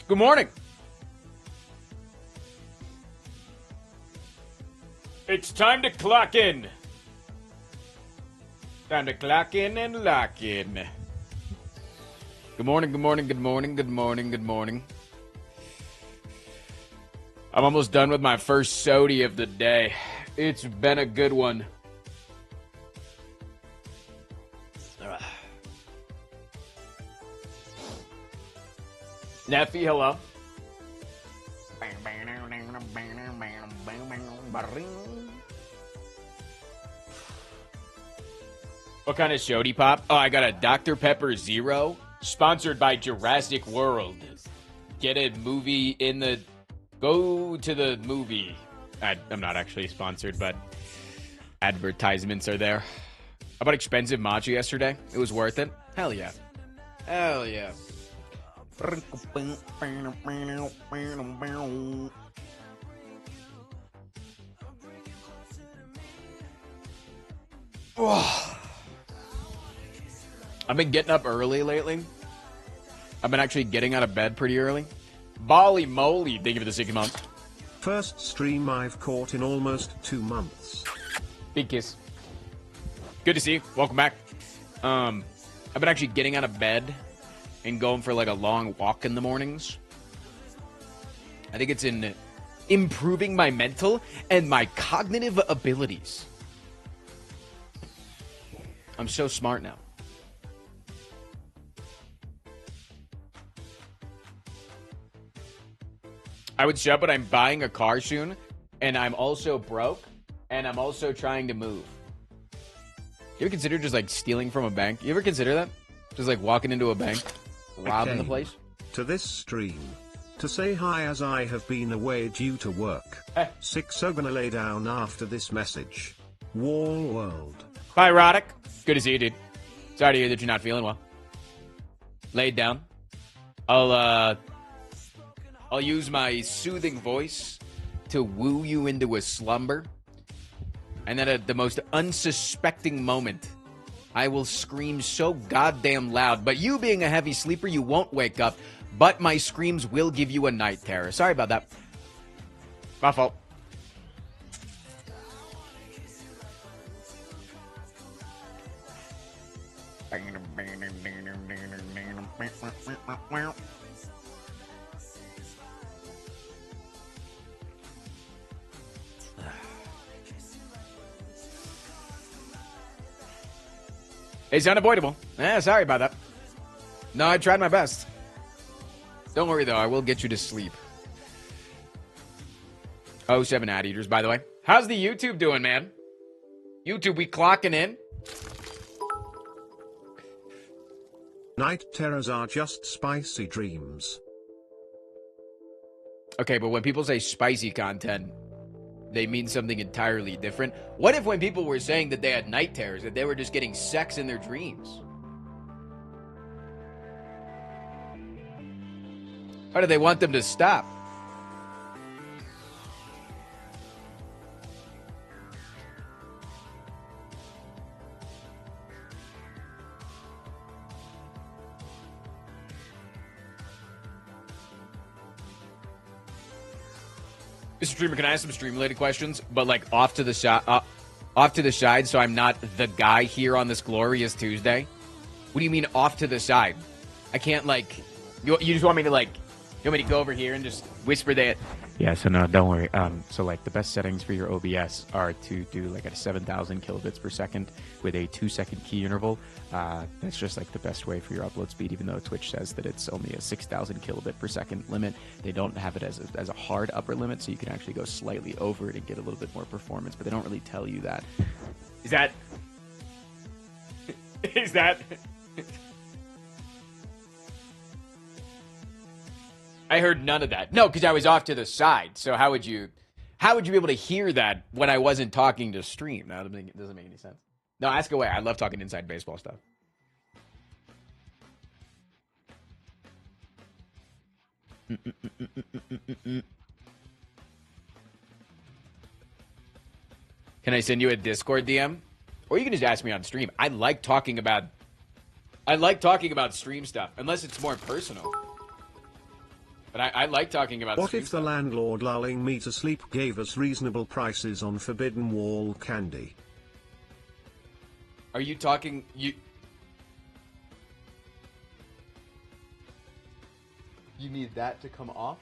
Good morning. It's time to clock in. Time to clock in and lock in. Good morning, good morning, good morning, good morning, good morning. I'm almost done with my first sody of the day. It's been a good one. Neffy, hello. What kind of shoddy pop? Oh, I got a Dr. Pepper Zero, sponsored by Jurassic World. Get a movie in the... Go to the movie. I'm not actually sponsored, but advertisements are there. I bought expensive matcha yesterday. It was worth it. Hell yeah. Hell yeah. I've been getting up early lately. I've been actually getting out of bed pretty early. Bolly moly, thank you for the 6 months. First stream I've caught in almost 2 months. Big kiss. Good to see you. Welcome back. I've been actually getting out of bed and going for like a long walk in the mornings. I think it's in improving my mental and my cognitive abilities. I'm so smart now. I would shut, but I'm buying a car soon, and I'm also broke, and I'm also trying to move. You ever consider just like stealing from a bank? You ever consider that? Just like walking into a bank, robbing the place? To this stream. To say hi as I have been away due to work. 6 are gonna lay down after this message. Wall world. Bye, Roddick. Good to see you, dude. Sorry to hear that you're not feeling well. Laid down. I'll use my soothing voice to woo you into a slumber. And then at the most unsuspecting moment, I will scream so goddamn loud. But you being a heavy sleeper, you won't wake up. But my screams will give you a night terror. Sorry about that. My fault. It's unavoidable. Sorry about that. No, I tried my best. Don't worry, though. I will get you to sleep. Oh, 7 ad eaters, by the way. How's the YouTube doing, man? YouTube, we clocking in? Night terrors are just spicy dreams. Okay, but when people say spicy content, they mean something entirely different. What if when people were saying that they had night terrors, that they were just getting sex in their dreams? How do they want them to stop? Mr. Streamer, can I ask some stream-related questions? But like off to the side, so I'm not the guy here on this glorious Tuesday. What do you mean off to the side? I can't like. You just want me to like. You want me to go over here and just whisper that? Yeah, so no, don't worry. So like the best settings for your OBS are to do like at 7,000 kilobits per second with a 2-second key interval. That's just like the best way for your upload speed, even though Twitch says that it's only a 6,000 kilobit per second limit. They don't have it as a hard upper limit, so you can actually go slightly over it and get a little bit more performance, but they don't really tell you that. Is that... I heard none of that. No, because I was off to the side. So how would you be able to hear that when I wasn't talking to stream? No, it doesn't make any sense. No, ask away. I love talking inside baseball stuff. Can I send you a Discord DM? Or you can just ask me on stream. I like talking about stream stuff, unless it's more personal. But I like talking about What stream if the stuff. landlord lulling me to sleep gave us reasonable prices on Forbidden Wall candy? Are you talking... You need that to come off?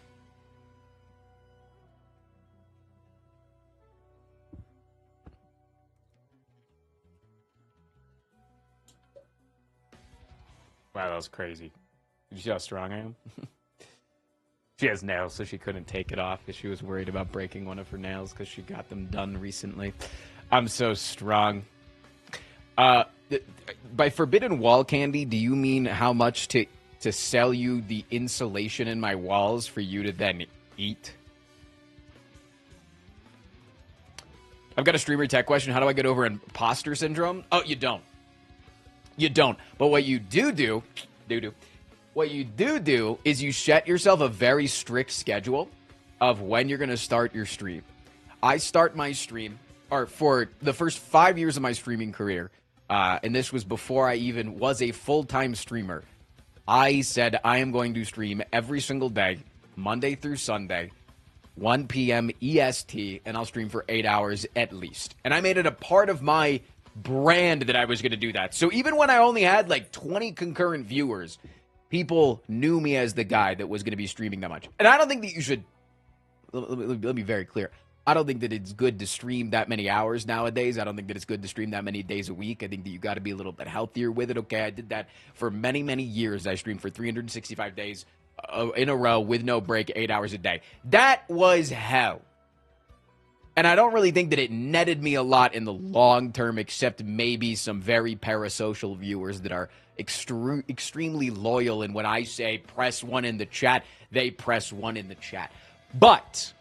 Wow, that was crazy. Did you see how strong I am? She has nails, so she couldn't take it off because she was worried about breaking one of her nails because she got them done recently. I'm so strong. By forbidden wall candy, do you mean how much to sell you the insulation in my walls for you to then eat? I've got a streamer tech question. How do I get over imposter syndrome? Oh, you don't. You don't. But what you do what you do is you set yourself a very strict schedule of when you're going to start your stream. I start my stream, or for the first 5 years of my streaming career, and this was before I even was a full-time streamer, I said I am going to stream every single day, Monday through Sunday, 1 p.m. EST, and I'll stream for 8 hours at least. And I made it a part of my brand that I was going to do that. So even when I only had like 20 concurrent viewers, people knew me as the guy that was going to be streaming that much. And I don't think that you should, let me be very clear, I don't think that it's good to stream that many hours nowadays. I don't think that it's good to stream that many days a week. I think that you got to be a little bit healthier with it. Okay, I did that for many, many years. I streamed for 365 days in a row with no break, 8 hours a day. That was hell. And I don't really think that it netted me a lot in the long term, except maybe some very parasocial viewers that are extremely loyal. And when I say press 1 in the chat, they press 1 in the chat. But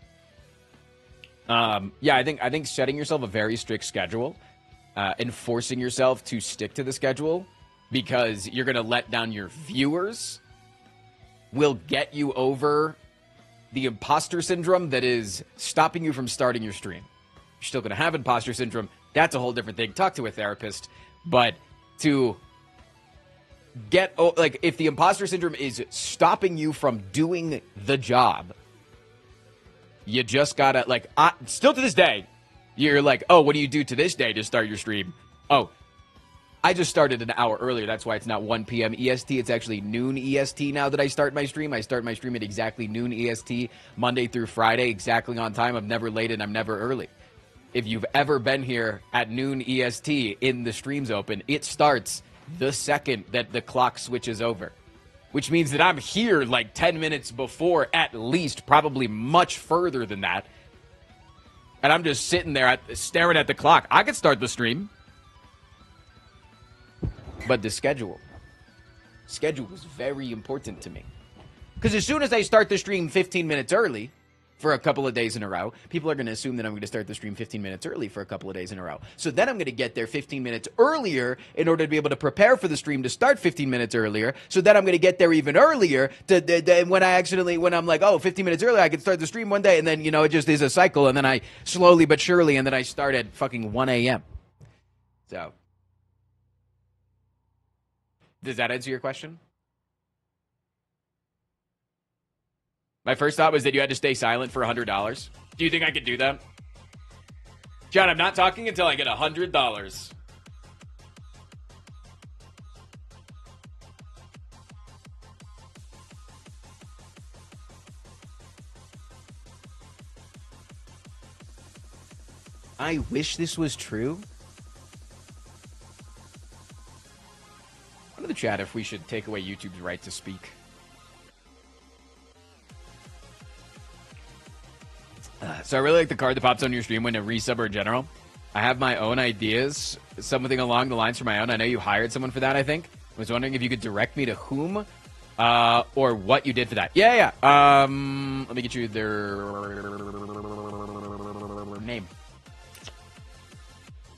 yeah, I think setting yourself a very strict schedule and forcing yourself to stick to the schedule because you're going to let down your viewers will get you over the imposter syndrome that is stopping you from starting your stream. You're still going to have imposter syndrome. That's a whole different thing. Talk to a therapist. But to get, like, if the imposter syndrome is stopping you from doing the job, you just gotta, like, still to this day, you're like, oh, what do you do to this day to start your stream? Oh, I just started an hour earlier. That's why it's not 1 p.m. EST. It's actually noon EST now that I start my stream. I start my stream at exactly noon EST, Monday through Friday, exactly on time. I'm never late and I'm never early. If you've ever been here at noon EST in the streams open, it starts the second that the clock switches over, which means that I'm here like 10 minutes before at least, probably much further than that. And I'm just sitting there staring at the clock. I could start the stream. But the schedule was very important to me. Because as soon as I start the stream 15 minutes early for a couple of days in a row, people are going to assume that I'm going to start the stream 15 minutes early for a couple of days in a row. So then I'm going to get there 15 minutes earlier in order to be able to prepare for the stream to start 15 minutes earlier. So then I'm going to get there even earlier when I'm like, oh, 15 minutes earlier, I can start the stream one day. And then, you know, it just is a cycle. And then I slowly but surely, and then I start at fucking 1 a.m. So does that answer your question? My first thought was that you had to stay silent for $100. Do you think I could do that? John, I'm not talking until I get $100. I wish this was true. Go to the chat if we should take away YouTube's right to speak. So I really like the card that pops on your stream when a resub or general. I have my own ideas, something along the lines for my own. I know you hired someone for that, I think. I was wondering if you could direct me to whom or what you did for that. Yeah. Let me get you their name.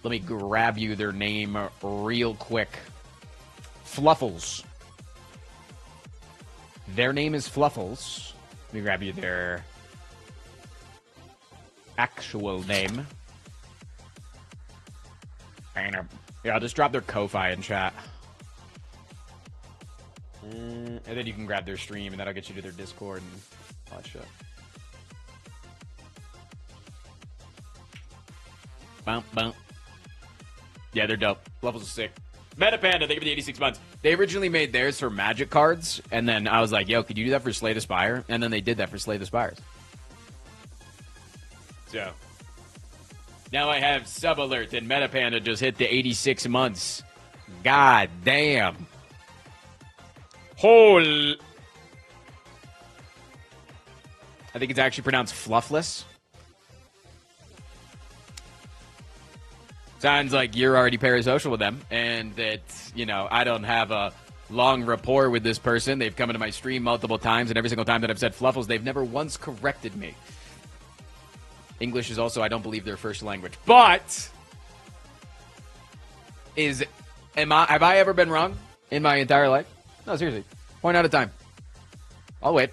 Let me grab you their name real quick. Fluffles. Their name is Fluffles. Let me grab you their actual name. Yeah, I'll just drop their Ko-Fi in chat. And then you can grab their stream, and that'll get you to their Discord and all that shit. Bump, bump. Yeah, they're dope. Levels are sick. Metapanda, thank you for the 86 months. They originally made theirs for Magic cards, and then I was like, yo, could you do that for Slay the Spire? And then they did that for Slay the Spires. So, now I have Sub Alert, and Metapanda just hit the 86 months. God damn. Holy. I think it's actually pronounced Fluffless. Sounds like you're already parasocial with them, and that, you know, I don't have a long rapport with this person. They've come into my stream multiple times, and every single time that I've said Fluffles, they've never once corrected me. English is also, I don't believe, their first language. But, have I ever been wrong in my entire life? No, seriously. Point out of time. I'll wait.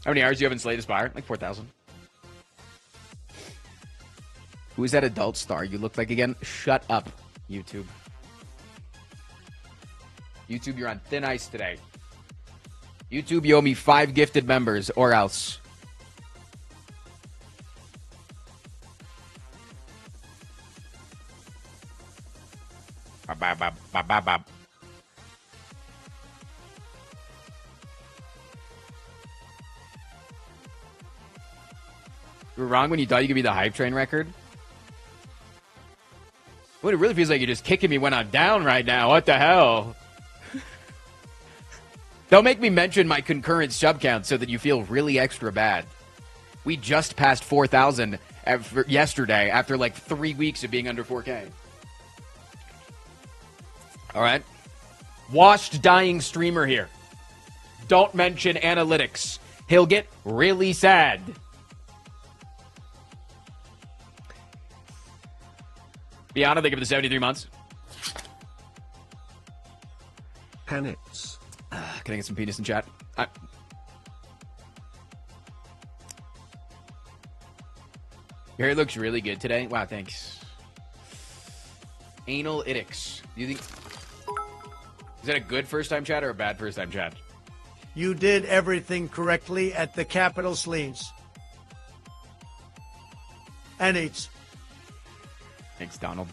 How many hours do you have in Slay the Spire? Like 4,000. Who is that adult star you look like again? Shut up, YouTube. YouTube, you're on thin ice today. YouTube, you owe me 5 gifted members, or else. Ba-ba-ba-ba-ba-ba. You were wrong when you thought you could be the hype train record? Well, it really feels like you're just kicking me when I'm down right now. What the hell? Don't make me mention my concurrent sub count so that you feel really extra bad. We just passed 4,000 yesterday after like 3 weeks of being under 4K. All right. Washed dying streamer here. Don't mention analytics. He'll get really sad. Biana, thank you for the 73 months. Penix. Can I get some penis in chat? Your hair looks really good today. Wow, thanks. Anal Itix. Do you think... Is that a good first-time chat or a bad first-time chat? You did everything correctly at the capital sleeves. And it's... Thanks, Donald.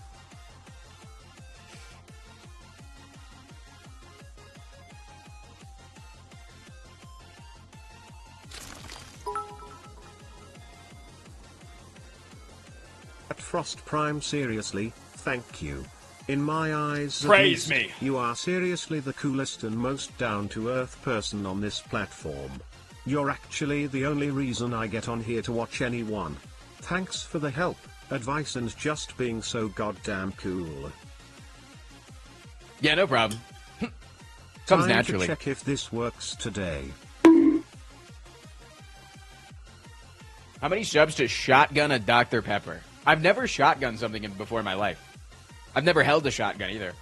At Frost Prime, seriously, thank you. In my eyes, praise me. You are seriously the coolest and most down-to-earth person on this platform. You're actually the only reason I get on here to watch anyone. Thanks for the help, advice, and just being so goddamn cool. Yeah, no problem. Comes Time naturally. to check if this works today. How many subs to shotgun a Dr. Pepper? I've never shotgunned something before in my life. I've never held a shotgun either.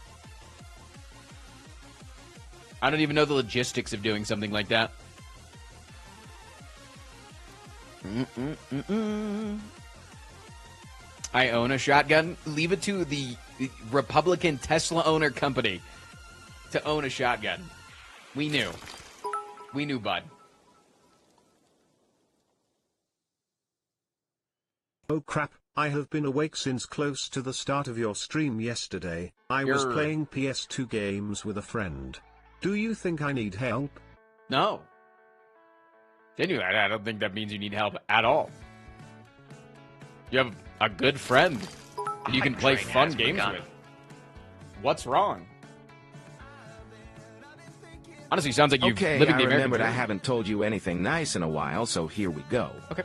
I don't even know the logistics of doing something like that. I own a shotgun. Leave it to the Republican Tesla owner company to own a shotgun. We knew. We knew, bud. Oh crap, I have been awake since close to the start of your stream yesterday. I was playing PS2 games with a friend. Do you think I need help? No. Genuinely, I don't think that means you need help at all. You have a good friend that you can play fun games with. What's wrong? Honestly, sounds like you've living the American remembered dream. I haven't told you anything nice in a while, so here we go. Okay.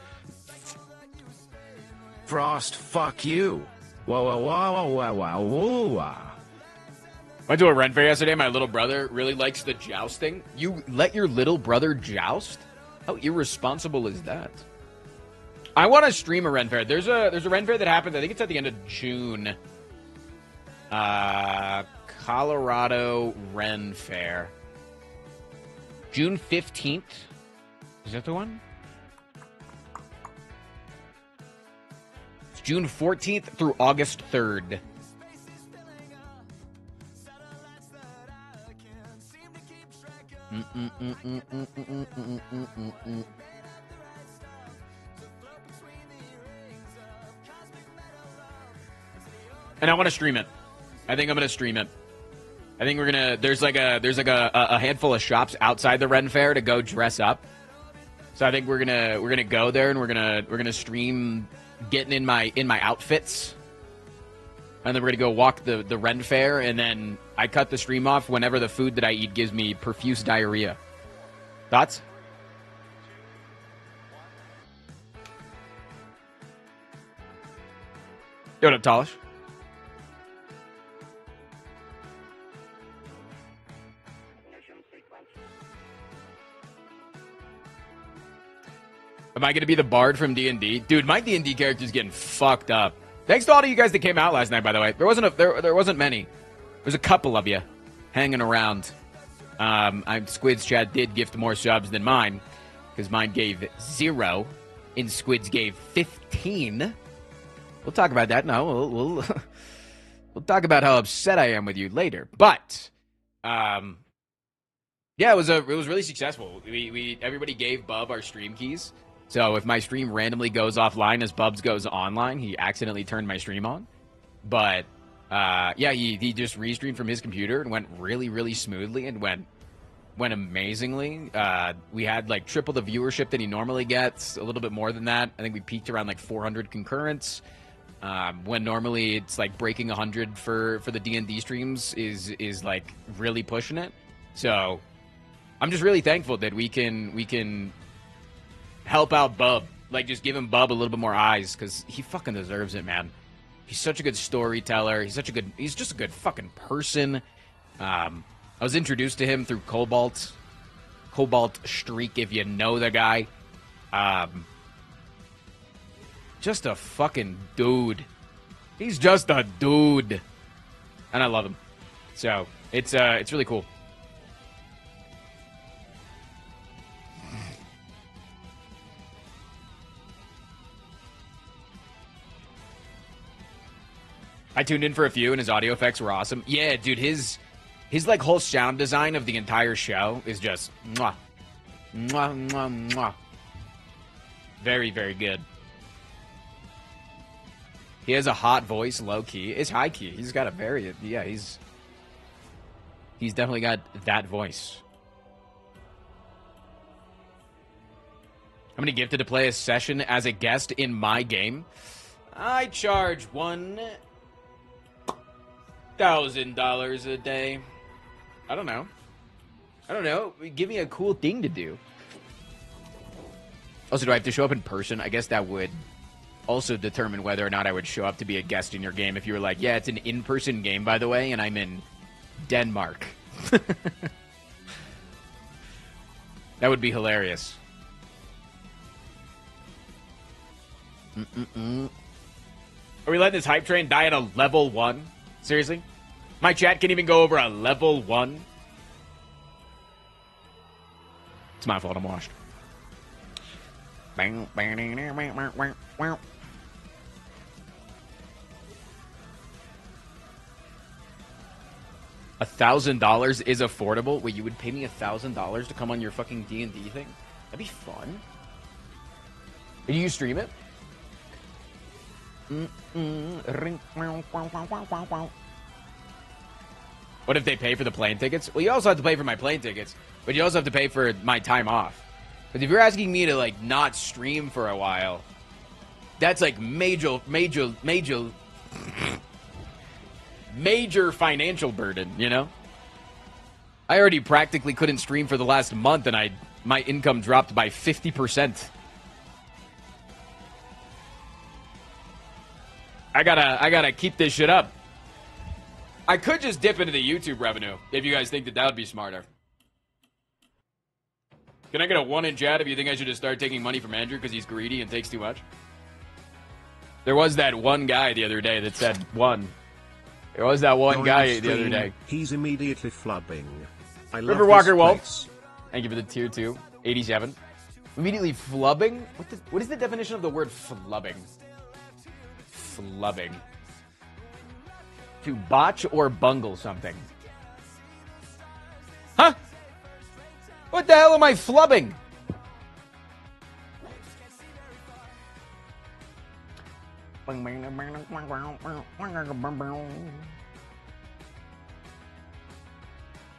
Frost, fuck you. Whoa, whoa, whoa, whoa, whoa, whoa, whoa. Went to a Ren Fair yesterday. My little brother really likes the jousting. You let your little brother joust? How irresponsible is that? I want to stream a Ren Fair. There's a Ren Fair that happens. I think it's at the end of June. Colorado Ren Fair. June 15th. Is that the one? It's June 14th through August 3rd. And I want to stream it. I think I'm gonna stream it. I think we're gonna. There's like a handful of shops outside the Ren Fair to go dress up. So I think we're gonna go there and we're gonna stream getting in my outfits. And then we're gonna go walk the Ren Fair, and then I cut the stream off whenever the food that I eat gives me profuse diarrhea. Thoughts? Yo, what up, Talish? Am I going to be the bard from D&D? Dude, my D&D character's getting fucked up. Thanks to all of you guys that came out last night, by the way. There wasn't many. There's a couple of you hanging around. Squid's chat did gift more subs than mine, because mine gave 0, and Squid's gave 15. We'll talk about that. No, we'll talk about how upset I am with you later. But, yeah, it was really successful. Everybody gave Bub our stream keys. So if my stream randomly goes offline as Bubs goes online, he accidentally turned my stream on. But, yeah, he just restreamed from his computer and went really, really smoothly and went amazingly. We had like triple the viewership that he normally gets, a little bit more than that. I think we peaked around like 400 concurrents. When normally it's like breaking 100 for the D&D streams is like really pushing it. So I'm just really thankful that we can help out Bub, like just give him Bub a little bit more eyes, because he fucking deserves it, man. He's such a good storyteller. He's just a good fucking person. I was introduced to him through Cobalt Streak, if you know the guy. Just a fucking dude. He's just a dude, and I love him. So it's really cool. I tuned in for a few, and his audio effects were awesome. Yeah, dude, his like whole sound design of the entire show is just mwah, mwah, mwah, mwah. Very, very good. He has a hot voice, low key. It's high key. He's got a very he's definitely got that voice. I'm gonna gifted to play a session as a guest in my game. I charge $1,000 a day. I don't know. Give me a cool thing to do. Also, do I have to show up in person? I guess that would also determine whether or not I would show up to be a guest in your game. If you were like, yeah, it's an in-person game, by the way, and I'm in Denmark. That would be hilarious. Are we letting this hype train die at a level 1? Seriously? My chat can't even go over a level 1? It's my fault, I'm washed. $1,000 is affordable? Wait, you would pay me $1,000 to come on your fucking D&D thing? That'd be fun. Do you stream it? What if they pay for the plane tickets? Well, you also have to pay for my plane tickets, but you also have to pay for my time off. But if you're asking me to like not stream for a while, that's like major financial burden, you know? I already practically couldn't stream for the last month, and my income dropped by 50%. I gotta keep this shit up. I could just dip into the YouTube revenue if you guys think that would be smarter. Can I get a 1 in chat if you think I should just start taking money from Andrew because he's greedy and takes too much? There was that one guy the other day that said 1. There was that one guy the other day. He's immediately flubbing. I love Riverwalker this Wolf. place. Thank you for the tier 2. 87. Immediately flubbing? What is the definition of the word flubbing? Flubbing. To botch or bungle something. Huh? what the hell am I flubbing?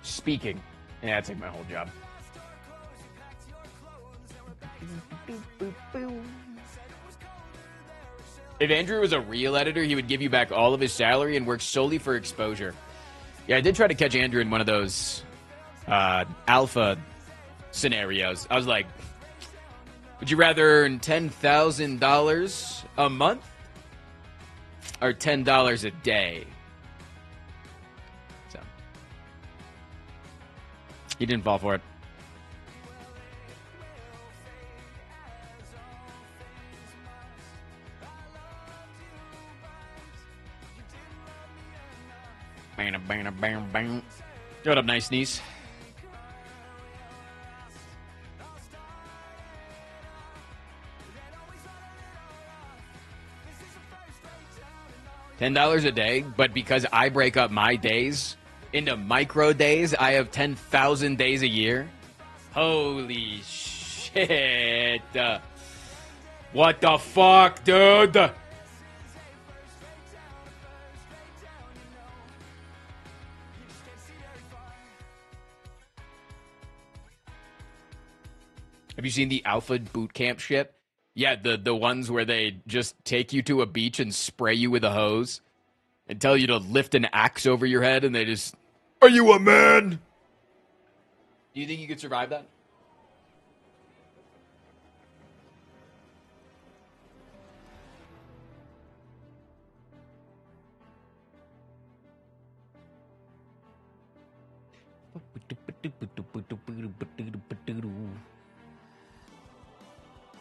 Speaking. Yeah, that's like my whole job. If Andrew was a real editor, he would give you back all of his salary and work solely for exposure. Yeah, I did try to catch Andrew in one of those alpha scenarios. I was like, would you rather earn $10,000 a month or $10 a day? So he didn't fall for it. Bang, bang, bang, bang. What up, nice niece? $10 a day, but because I break up my days into micro days, I have 10,000 days a year. Holy shit. What the fuck, dude? Have you seen the alpha boot camp shit? Yeah, the ones where they just take you to a beach and spray you with a hose and tell you to lift an axe over your head and they just, are you a man? Do you think you could survive that?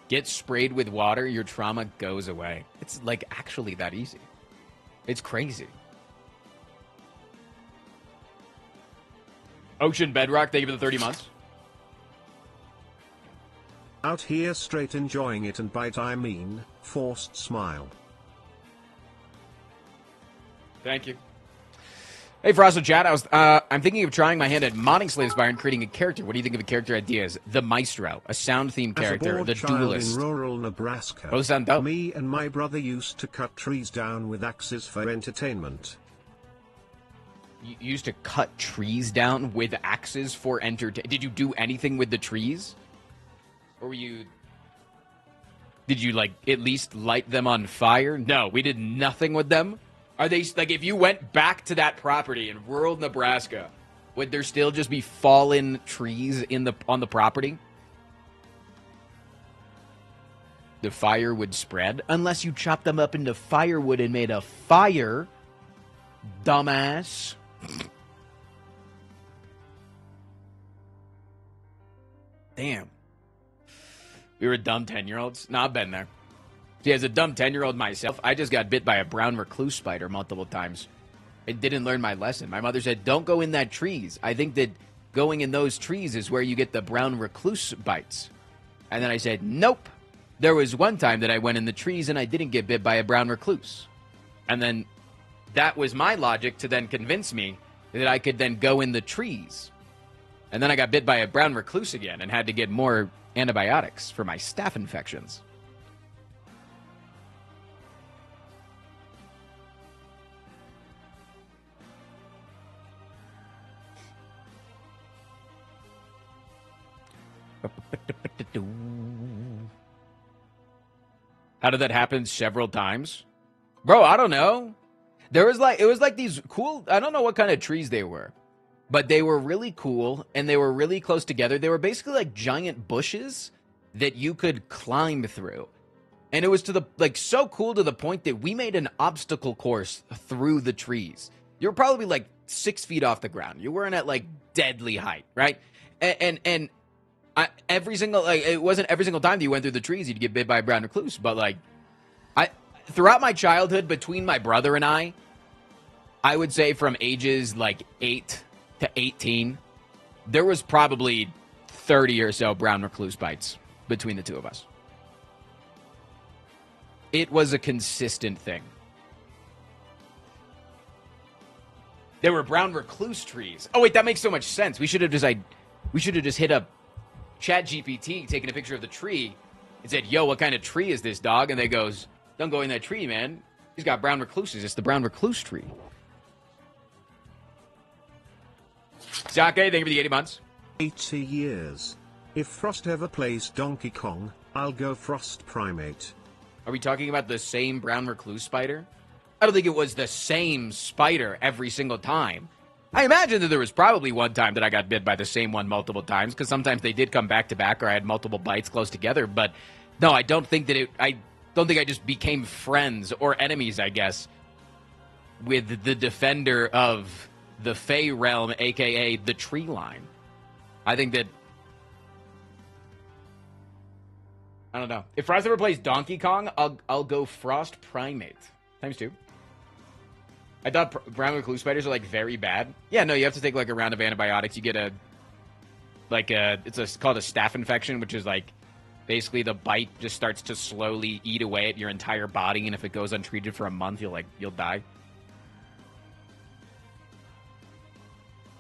Get sprayed with water, your trauma goes away. It's like actually that easy. It's crazy. Ocean Bedrock, thank you for the 30 months. Out here straight enjoying it and bite I mean, forced smile. Thank you. Hey, Frosted Chat, I'm thinking of trying my hand at modding Slave Spire and creating a character. What do you think of the character ideas? The Maestro, a sound-themed character, the Duelist. In rural Nebraska, both sound dope. Me and my brother used to cut trees down with axes for entertainment. You used to cut trees down with axes for entertainment? Did you do anything with the trees? Or were you... Did you, like, at least light them on fire? No, we did nothing with them. Are they, like, if you went back to that property in rural Nebraska, would there still just be fallen trees on the property? The fire would spread unless you chopped them up into firewood and made a fire, dumbass. Damn. We were dumb 10-year-olds. Nah, I've been there. See, as a dumb 10-year-old myself, I just got bit by a brown recluse spider multiple times. I didn't learn my lesson. My mother said, don't go in that trees. I think that going in those trees is where you get the brown recluse bites. And then I said, nope. There was one time that I went in the trees and I didn't get bit by a brown recluse. And then that was my logic to then convince me that I could then go in the trees. And then I got bit by a brown recluse again and had to get more antibiotics for my staph infections. How did that happen several times? Bro, I don't know. It was like these cool, I don't know what kind of trees they were, but they were really cool and they were really close together. They were basically like giant bushes that you could climb through. And it was so cool to the point that we made an obstacle course through the trees. You were probably like 6 feet off the ground. You weren't at like deadly height, right? And it wasn't every single time that you went through the trees you'd get bit by a brown recluse, but like throughout my childhood, between my brother and I would say from ages like 8 to 18, there was probably 30 or so brown recluse bites between the two of us. It was a consistent thing. There were brown recluse trees. Oh wait, that makes so much sense. We should have just hit a ChatGPT taking a picture of the tree and said, yo, what kind of tree is this, dog? And they goes, don't go in that tree, man. He's got brown recluses. It's the brown recluse tree. Sake, thank you for the 80 months. 80 years. If Frost ever plays Donkey Kong, I'll go Frost Primate. Are we talking about the same brown recluse spider? I don't think it was the same spider every single time. I imagine that there was probably one time that I got bit by the same one multiple times, because sometimes they did come back to back, or I had multiple bites close together. But no, I don't think that I don't think I just became friends or enemies, I guess, with the defender of the Fey realm, aka the tree line. I think that, I don't know. If Frost ever plays Donkey Kong, I'll go Frost Primate. Times 2. I thought brown recluse spiders are, like, very bad. Yeah, no, you have to take, like, a round of antibiotics. You get it's called a staph infection, which is, like, basically the bite just starts to slowly eat away at your entire body, and if it goes untreated for a month, you'll die.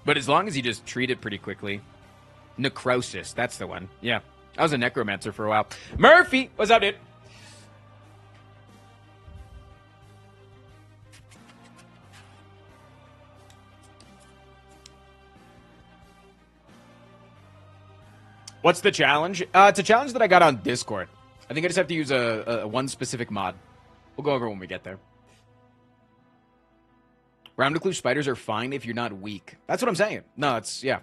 But as long as you just treat it pretty quickly. Necrosis, that's the one. Yeah, I was a necromancer for a while. Murphy, what's up, dude? What's the challenge? It's a challenge that I got on Discord. I think I just have to use a one specific mod. We'll go over when we get there. Brown recluse spiders are fine if you're not weak. That's what I'm saying. No, yeah.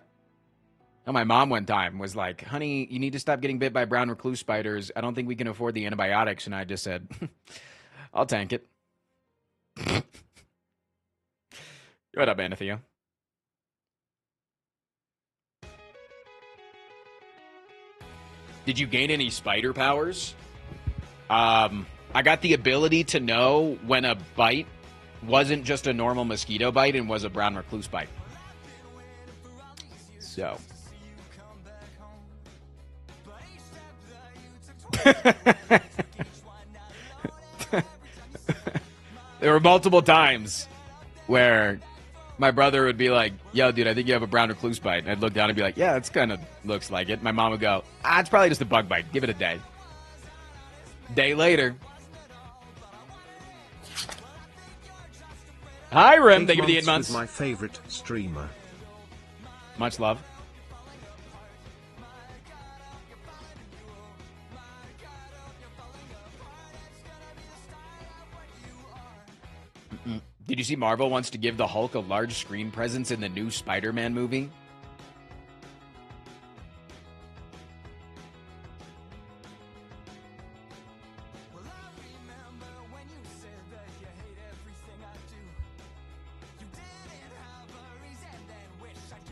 Now, my mom one time was like, honey, you need to stop getting bit by brown recluse spiders. I don't think we can afford the antibiotics. And I just said, I'll tank it. What up, Anathea? Did you gain any spider powers? I got the ability to know when a bite wasn't just a normal mosquito bite and was a brown recluse bite. So. There were multiple times where my brother would be like, yo, dude, I think you have a brown recluse bite. And I'd look down and be like, yeah, that's kind of looks like it. My mom would go, it's probably just a bug bite. Give it a day. Day later. Hi, Rim. Thank you for the 8 months. My favorite streamer. Much love. Did you see Marvel wants to give the Hulk a large screen presence in the new Spider-Man movie?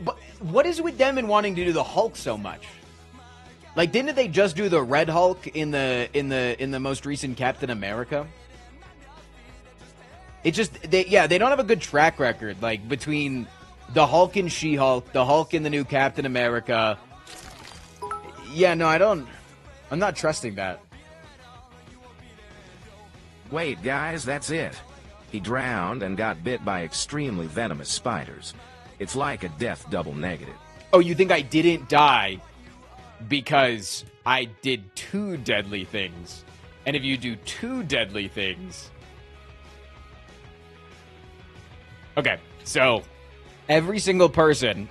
But what is with them and wanting to do the Hulk so much? Like, didn't they just do the Red Hulk in the most recent Captain America? It just, they don't have a good track record, like, between the Hulk and She-Hulk, the Hulk and the new Captain America. Yeah, no, I'm not trusting that. Wait, guys, that's it. He drowned and got bit by extremely venomous spiders. It's like a death double negative. Oh, you think I didn't die because I did 2 deadly things? And if you do 2 deadly things... Okay, so every single person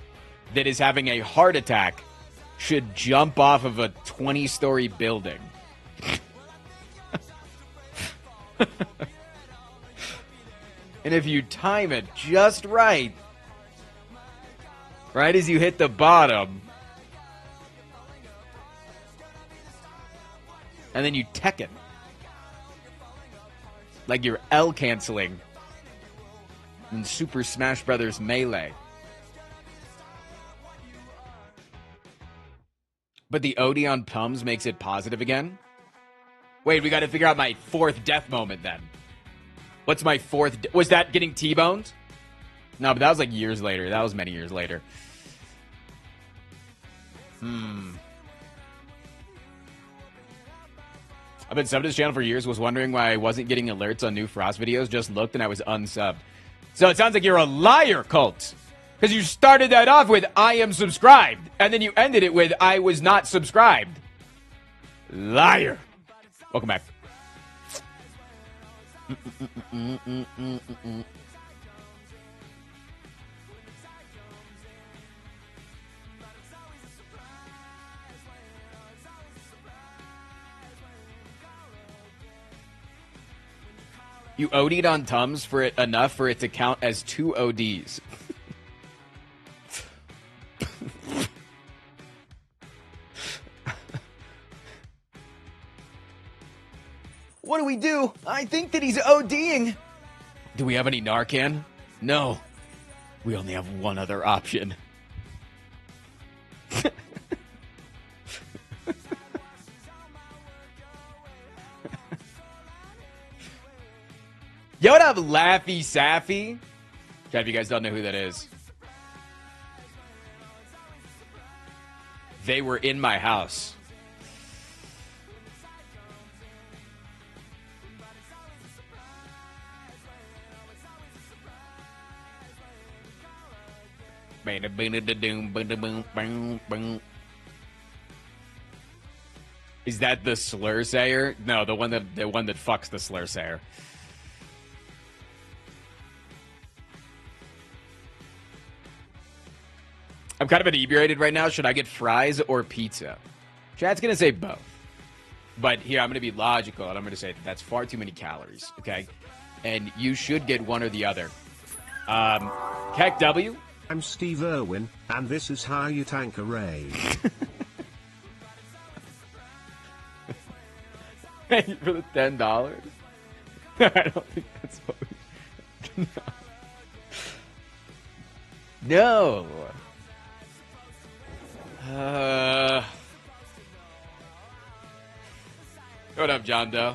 that is having a heart attack should jump off of a 20-story building. And if you time it just right as you hit the bottom, and then you tech it, like you're L canceling in Super Smash Brothers Melee. But the Odeon Pums makes it positive again? Wait, we got to figure out my 4th death moment then. What's my 4th? Was that getting T-boned? No, but that was like years later. That was many years later. I've been subbed to this channel for years, was wondering why I wasn't getting alerts on new Frost videos. Just looked and I was unsubbed. So it sounds like you're a liar, Colt. Because you started that off with, I am subscribed. And then you ended it with, I was not subscribed. Liar. Welcome back. You OD'd on Tums for it enough for it to count as 2 ODs. What do we do? I think that he's ODing. Do we have any Narcan? No. We only have one other option. Yo, what up, Laffy Saffy? Chat, if you guys don't know who that is. They were in my house. Is that the slur sayer? No, the one that fucks the slur sayer. I'm kind of inebriated right now. Should I get fries or pizza? Chad's going to say both. But here, I'm going to be logical, and I'm going to say that's far too many calories, okay? And you should get one or the other. Keck W? I'm Steve Irwin, and this is how you tank a raid. Thank you for the $10. I don't think that's what we... No. What up, John Doe?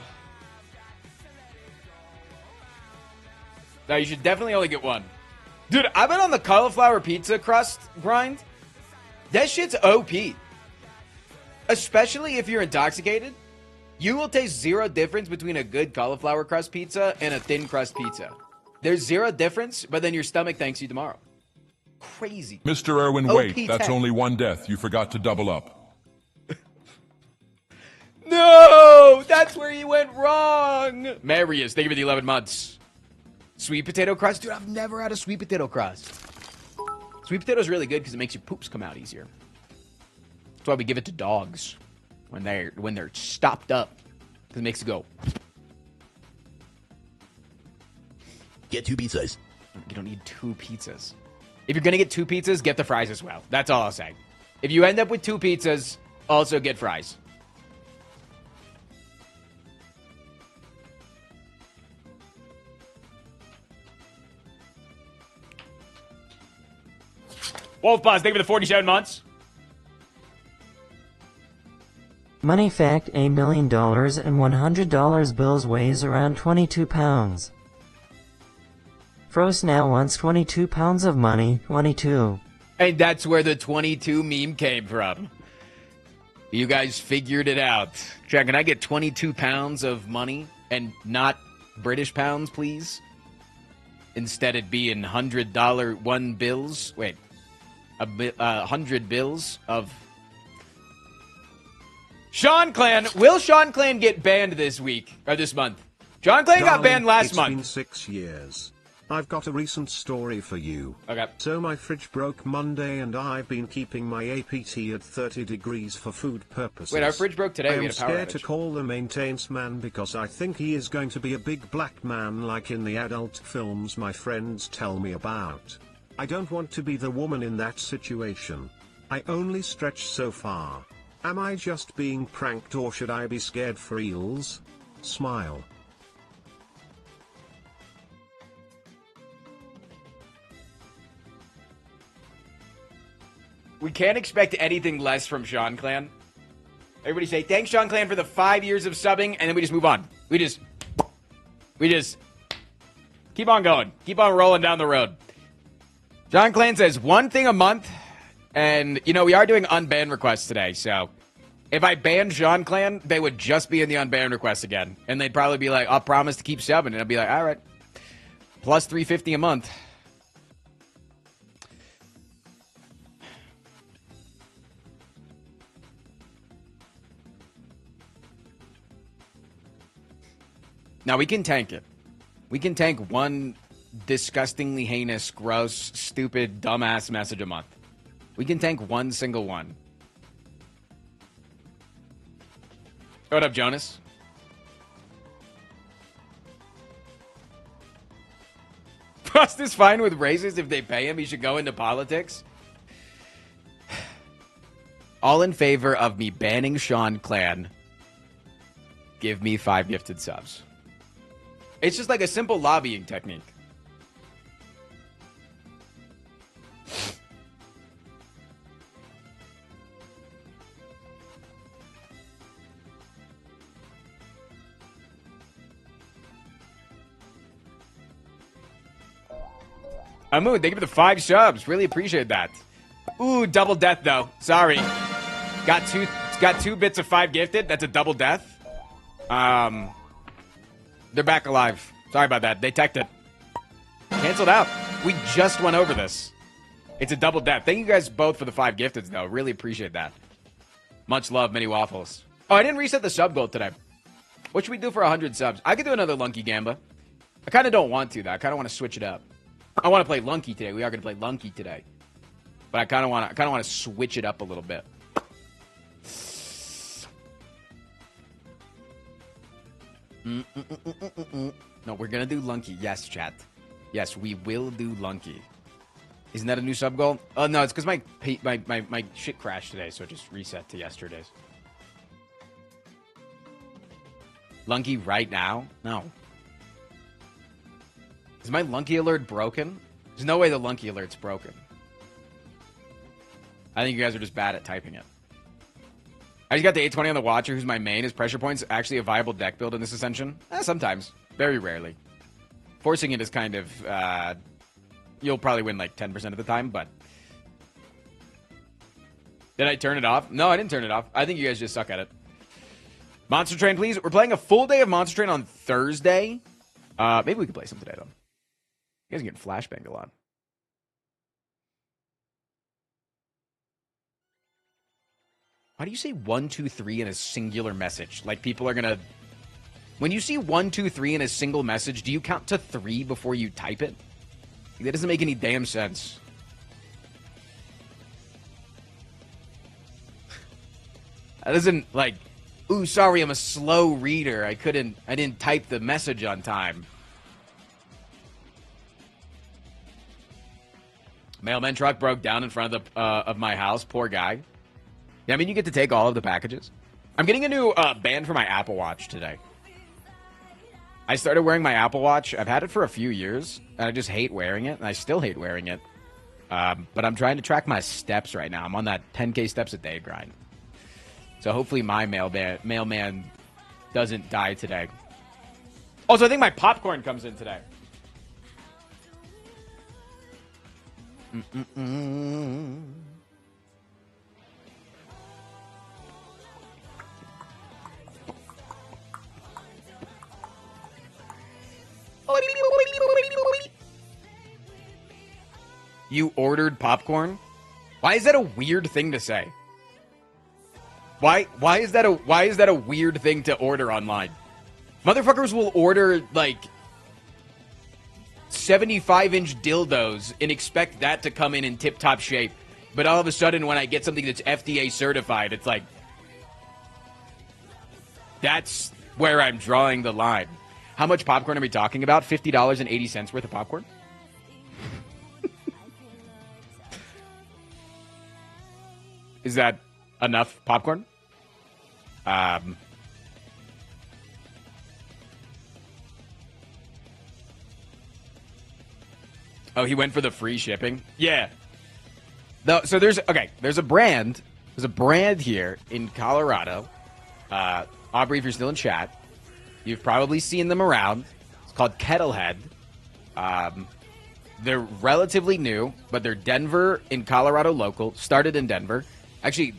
Now, you should definitely only get one. Dude, I've been on the cauliflower pizza crust grind. That shit's OP. Especially if you're intoxicated. You will taste zero difference between a good cauliflower crust pizza and a thin crust pizza. There's zero difference, but then your stomach thanks you tomorrow. Crazy. Mr. Irwin, OP wait. That's tech. only one death. You forgot to double up. No! That's where you went wrong! Marius, thank you for the 11 months. Sweet potato crust? Dude, I've never had a sweet potato crust. Sweet potato is really good because it makes your poops come out easier. That's why we give it to dogs when they're stopped up. Because it makes it go. Get 2 pizzas. You don't need 2 pizzas. If you're going to get 2 pizzas, get the fries as well. That's all I'll say. If you end up with 2 pizzas, also get fries. Wolf Boss, thank you for the 47 months. Money fact, $1 million and $100 bills weighs around 22 pounds. Frost now wants 22 pounds of money, 22. And that's where the 22 meme came from. You guys figured it out. Jack, can I get 22 pounds of money and not British pounds, please? Instead it being $100 one bills. Wait. 100 bills of Sean Clan. Will Sean Clan get banned this week or this month? Sean Clan got banned last month. It's been 6 years. I've got a recent story for you. Okay. So my fridge broke Monday and I've been keeping my APT at 30 degrees for food purposes. Wait, our fridge broke today. I We am had a power scared outage. to call the maintenance man because I think he is going to be a big black man like in the adult films my friends tell me about. I don't want to be the woman in that situation. I only stretch so far. Am I just being pranked or should I be scared for eels? Smile. We can't expect anything less from Sean Clan. Everybody say, thanks, Sean Clan, for the 5 years of subbing, and then we just move on. We just keep on going. Keep on rolling down the road. John Clan says, one thing a month, and, you know, we are doing unban requests today, so if I banned John Clan, they would just be in the unban requests again, and they'd probably be like, I'll promise to keep subbing, and I'd be like, all right, plus $350 a month. Now, we can tank it. We can tank one disgustingly heinous, gross, stupid, dumbass message a month. We can tank one single one. What up, Jonas? Frost is fine with raises if they pay him. He should go into politics. All in favor of me banning Sean Clan. Give me 5 gifted subs. It's just like a simple lobbying technique. Amoon, thank you for the 5 subs. Really appreciate that. Ooh, double death though. Sorry. Got two bits of 5 gifted. That's a double death. They're back alive. Sorry about that. They teched it. Canceled out. We just went over this. It's a double death. Thank you guys both for the 5 gifteds though. Really appreciate that. Much love, mini waffles. Oh, I didn't reset the sub goal today. What should we do for 100 subs? I could do another Lunky Gamba. I kind of don't want to though. I kind of want to switch it up. I want to play Lunky today. We are going to play Lunky today. But I kind of want to switch it up a little bit. No, we're going to do Lunky. Yes, chat. Yes, we will do Lunky. Isn't that a new sub goal? Oh, no, it's because my shit crashed today, so it just reset to yesterday's. Lunky right now? No. Is my Lunky alert broken? There's no way the Lunky alert's broken. I think you guys are just bad at typing it. I just got the 820 on the Watcher, who's my main. Is Pressure Points actually a viable deck build in this Ascension? Sometimes. Very rarely. Forcing it is kind of... you'll probably win like 10% of the time, but... Did I turn it off? No, I didn't turn it off. I think you guys just suck at it. Monster Train, please. We're playing a full day of Monster Train on Thursday. Maybe we could play some today, though. You guys are getting flashbanged a lot. Why do you say 1, 2, 3 in a singular message? Like people are gonna... When you see 1, 2, 3 in a single message, do you count to 3 before you type it? That doesn't make any damn sense. That doesn't, like... Ooh, sorry, I'm a slow reader. I didn't type the message on time. Mailman truck broke down in front of my house. Poor guy. Yeah, I mean, you get to take all of the packages. I'm getting a new band for my Apple Watch today. I started wearing my Apple Watch. I've had it for a few years, and I just hate wearing it, and I still hate wearing it. But I'm trying to track my steps right now. I'm on that 10K steps a day grind. So hopefully my mailman doesn't die today. Also, I think my popcorn comes in today. You ordered popcorn? Why is that a weird thing to say? Why is that a weird thing to order online? Motherfuckers will order like 75-inch dildos and expect that to come in tip-top shape. But all of a sudden, when I get something that's FDA certified, it's like, that's where I'm drawing the line. How much popcorn are we talking about? $50.80 worth of popcorn? Is that enough popcorn? Oh, he went for the free shipping? Yeah. So there's a brand. There's a brand here in Colorado. Aubrey, if you're still in chat, you've probably seen them around. It's called Kettlehead. They're relatively new, but they're Denver in Colorado local. Started in Denver. Actually,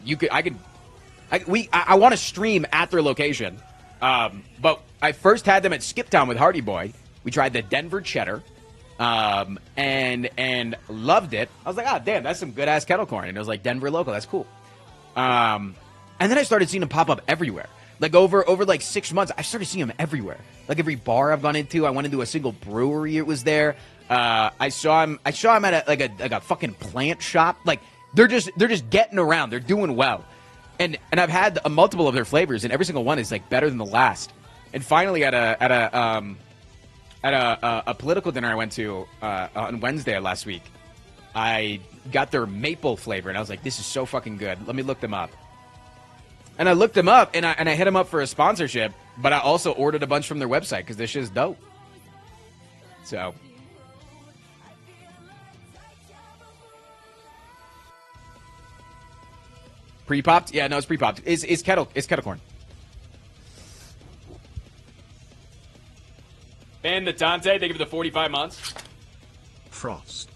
I want to stream at their location. But I first had them at Skip Town with Hardy Boy. We tried the Denver cheddar. And loved it. I was like, ah, damn, that's some good ass kettle corn. And it was like Denver local. That's cool. And then I started seeing them pop up everywhere. Like over like 6 months, I started seeing them everywhere. Like every bar I've gone into, I went into a single brewery, it was there. I saw him at a fucking plant shop. Like they're just getting around. They're doing well. And I've had a multiple of their flavors, and every single one is like better than the last. And finally, at a political dinner I went to on Wednesday last week, I got their maple flavor, and I was like, "This is so fucking good. Let me look them up." And I looked them up, and I hit them up for a sponsorship, but I also ordered a bunch from their website because this shit's dope. So. Pre-popped? Yeah, no, it's pre-popped. It's kettle corn. Ban the Tante, they give it the 45 months. Frost.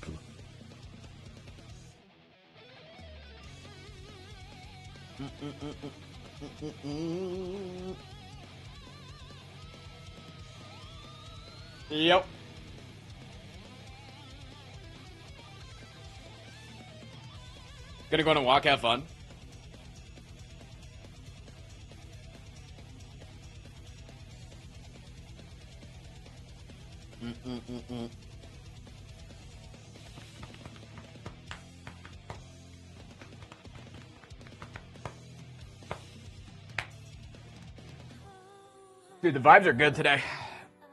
Yep. Gonna go on a walk, have fun. Dude, the vibes are good today.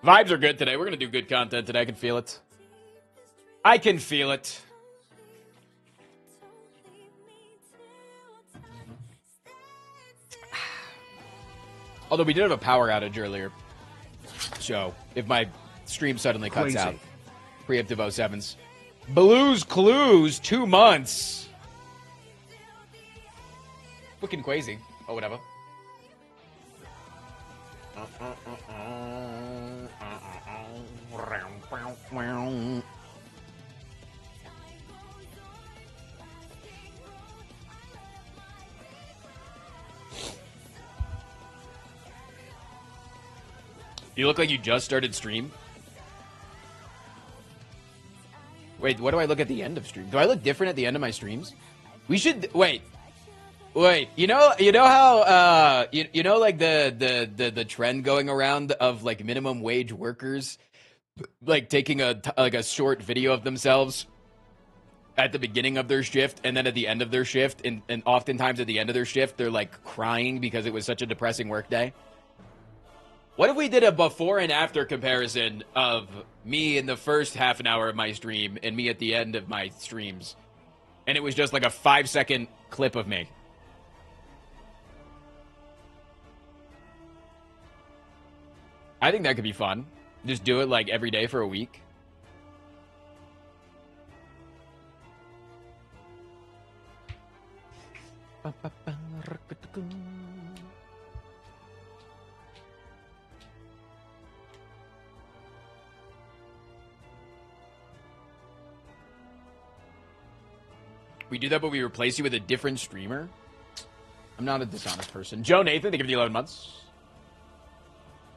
Vibes are good today. We're going to do good content today. I can feel it. I can feel it. Although we did have a power outage earlier. So, if my stream suddenly cuts Crazy. out. Preemptive 07s. Blues Clues, 2 months. Fucking crazy. Oh, whatever. You look like you just started stream. Wait, what do I look at the end of stream? Do I look different at the end of my streams? We should wait. You know how you know like the trend going around of like minimum wage workers like taking a short video of themselves at the beginning of their shift and then at the end of their shift, and oftentimes at the end of their shift they're like crying because it was such a depressing work day. What if we did a before and after comparison of me in the first half an hour of my stream and me at the end of my streams, and it was just like a 5-second clip of me? I think that could be fun. Just do it like every day for a week. We do that, but we replace you with a different streamer? I'm not a dishonest person. Joe Nathan, they give you 11 months.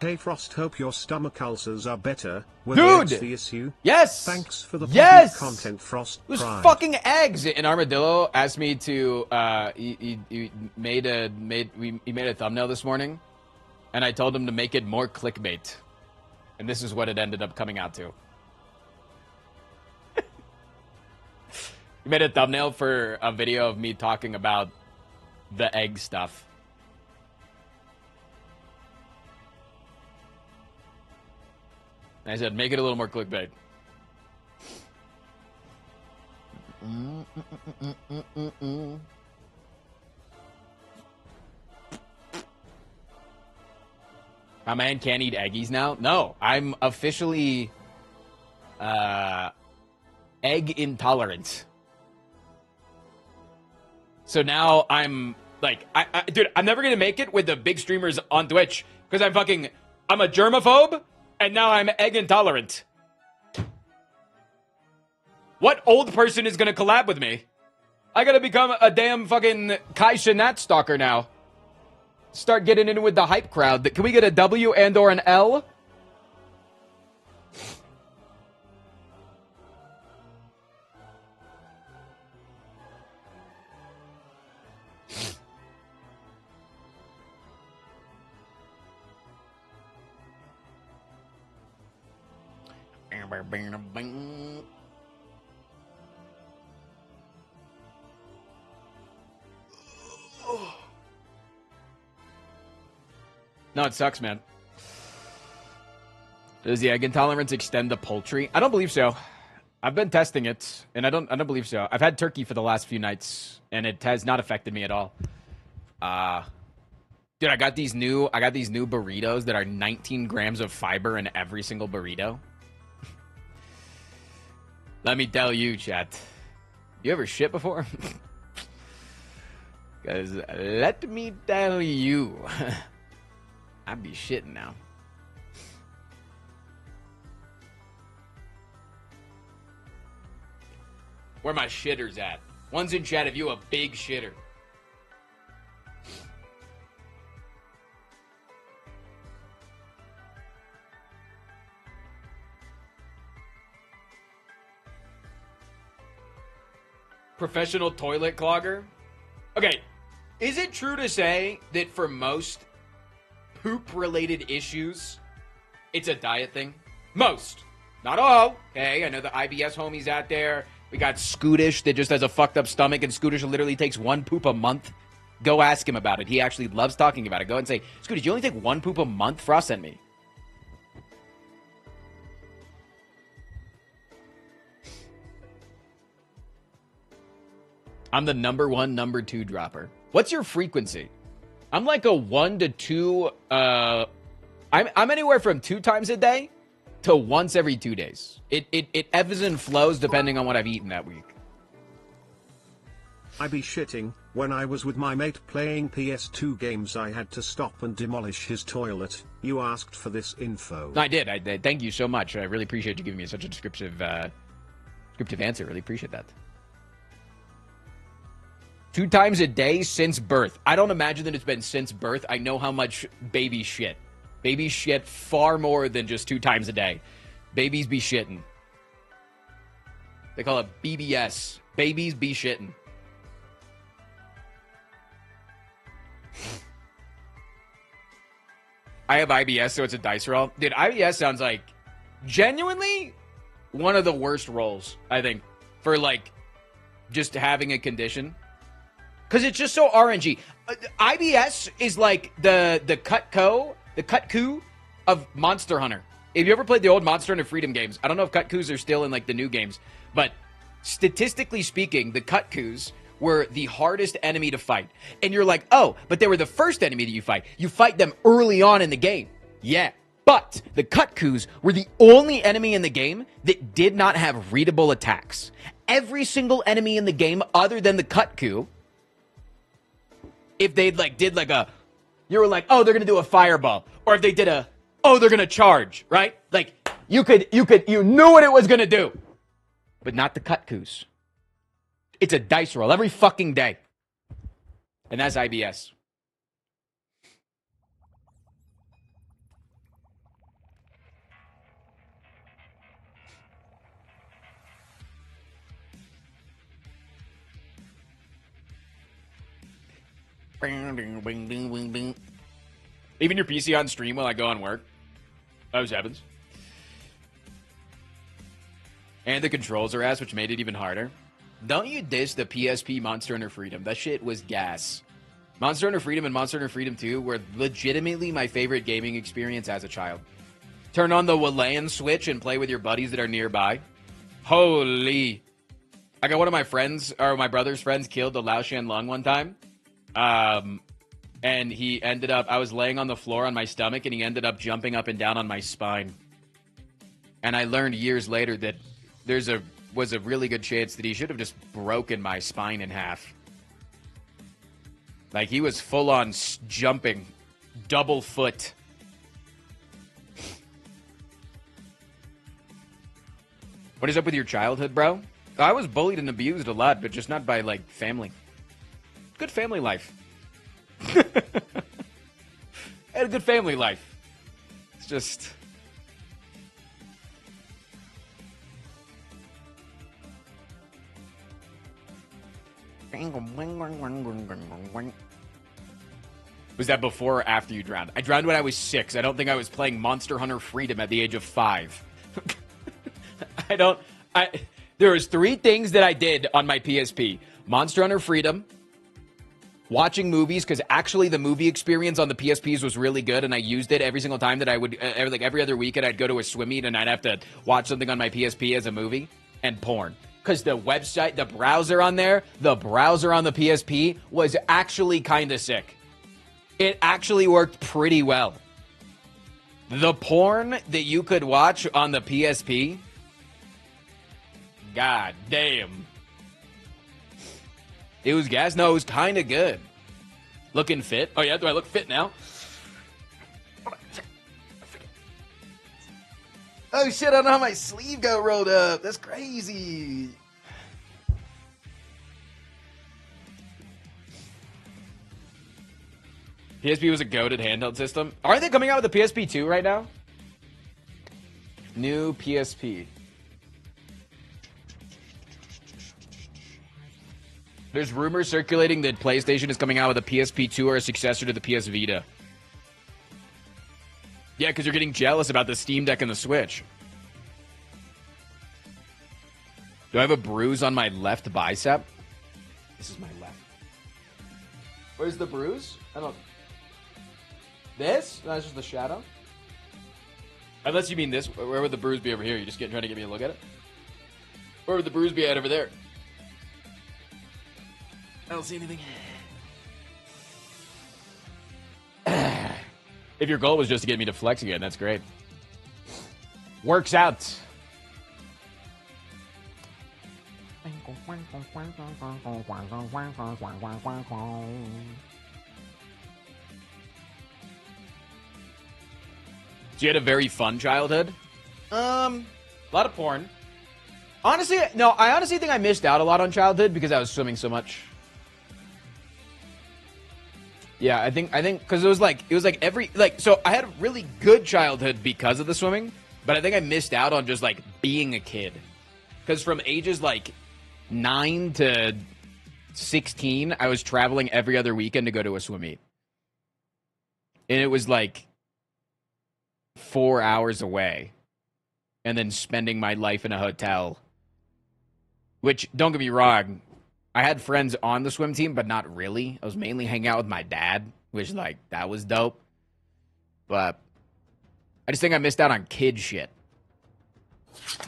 Hey Frost, hope your stomach ulcers are better. Were Dude! the eggs the issue? Yes! Thanks for the yes! content, Frost. It was Pride. fucking eggs. An armadillo asked me to. He made a thumbnail this morning, and I told him to make it more clickbait, and this is what it ended up coming out to. He made a thumbnail for a video of me talking about the egg stuff. And I said, make it a little more clickbait. My man can't eat eggies now? No, I'm officially egg intolerant. So now I'm like, dude, I'm never gonna make it with the big streamers on Twitch because I'm a germaphobe and now I'm egg intolerant. What old person is gonna collab with me? I gotta become a damn fucking Kai Cenat stalker now. Start getting in with the hype crowd. Can we get a W and or an L? No, it sucks, man. Does the egg intolerance extend to poultry? I don't believe so. I've been testing it, and I don't believe so. I've had turkey for the last few nights, and it has not affected me at all. Dude, I got these new burritos that are 19 grams of fiber in every single burrito. Let me tell you, chat. You ever shit before? Because let me tell you, I'd be shitting now. Where my shitters at? One's in chat if you a big shitter. Professional toilet clogger? Okay, is it true to say that for most poop-related issues, it's a diet thing? Most. Not all. Okay, I know the IBS homies out there. We got Scootish that just has a fucked up stomach, and Scootish literally takes one poop a month. Go ask him about it. He actually loves talking about it. Go and say, Scootish, you only take one poop a month? Frost sent me. I'm the #1, #2 dropper. What's your frequency? I'm like a 1 to 2. I'm anywhere from 2 times a day to once every 2 days. It ebbs and flows depending on what I've eaten that week. I be shitting. When I was with my mate playing PS2 games, I had to stop and demolish his toilet. You asked for this info. I did. Thank you so much. I really appreciate you giving me such a descriptive answer. Really appreciate that. 2 times a day since birth. I don't imagine that it's been since birth. I know how much babies shit. Babies shit far more than just 2 times a day. Babies be shitting. They call it BBS. Babies be shitting. I have IBS, so it's a dice roll. Dude, IBS sounds like genuinely one of the worst rolls, I think, for like just having a condition. Because it's just so RNG. IBS is like the Cutco of Monster Hunter. If you ever played the old Monster Hunter Freedom games, I don't know if Cutcos are still in like the new games, but statistically speaking, the Cutcos were the hardest enemy to fight. And you're like, oh, but they were the first enemy that you fight. You fight them early on in the game. Yeah. But the Cutcos were the only enemy in the game that did not have readable attacks. Every single enemy in the game other than the Cutco, if they did you were like, oh, they're gonna do a fireball, or if they did oh, they're gonna charge, right? Like you knew what it was gonna do, but not the Cutcos. It's a dice roll every fucking day, and that's IBS. Leaving your PC on stream while I go on work. That was happens. And the controls are ass, which made it even harder. Don't you diss the PSP Monster Hunter Freedom. That shit was gas. Monster Hunter Freedom and Monster Hunter Freedom 2 were legitimately my favorite gaming experience as a child. Turn on the Walayan switch and play with your buddies that are nearby. Holy. I got one of my friends, or my brother's friends, killed the Lao Shan Lung one time. And he ended up, I was laying on the floor on my stomach, and he ended up jumping up and down on my spine. And I learned years later that was a really good chance that he should have just broken my spine in half. Like, he was full on jumping, double foot. What is up with your childhood, bro? I was bullied and abused a lot, but just not by, like, family. Good family life. I had a good family life. It's just... Was that before or after you drowned? I drowned when I was 6. I don't think I was playing Monster Hunter Freedom at the age of 5. There was 3 things that I did on my PSP. Monster Hunter Freedom, watching movies, because actually the movie experience on the PSPs was really good, and I used it every single time that I would, like every other weekend, I'd go to a swim meet, and I'd have to watch something on my PSP as a movie, and porn. Because the website, the browser on there, the browser on the PSP was actually kind of sick. It actually worked pretty well. The porn that you could watch on the PSP, god damn. It was gas. No, it was kind of good. Looking fit. Oh, yeah, do I look fit now? Oh, shit, I don't know how my sleeve got rolled up. That's crazy. PSP was a goated handheld system. Aren't they coming out with the PSP 2 right now? New PSP. There's rumors circulating that PlayStation is coming out with a PSP 2 or a successor to the PS Vita. Yeah, because you're getting jealous about the Steam Deck and the Switch. Do I have a bruise on my left bicep? This is my left. Where's the bruise? I don't... This? No, that's just the shadow. Unless you mean this. Where would the bruise be over here? You just trying to get me a look at it? Where would the bruise be at over there? I don't see anything. If your goal was just to get me to flex again, that's great. Works out. So you had a very fun childhood? A lot of porn. Honestly, no, I honestly think I missed out a lot on childhood because I was swimming so much. Yeah, I think because it was like so I had a really good childhood because of the swimming, but I think I missed out on just like being a kid. Because from ages like 9 to 16, I was traveling every other weekend to go to a swim meet. And it was like 4 hours away. And then spending my life in a hotel. Which, don't get me wrong, I had friends on the swim team, but not really. I was mainly hanging out with my dad, which, like, that was dope. But I just think I missed out on kid shit.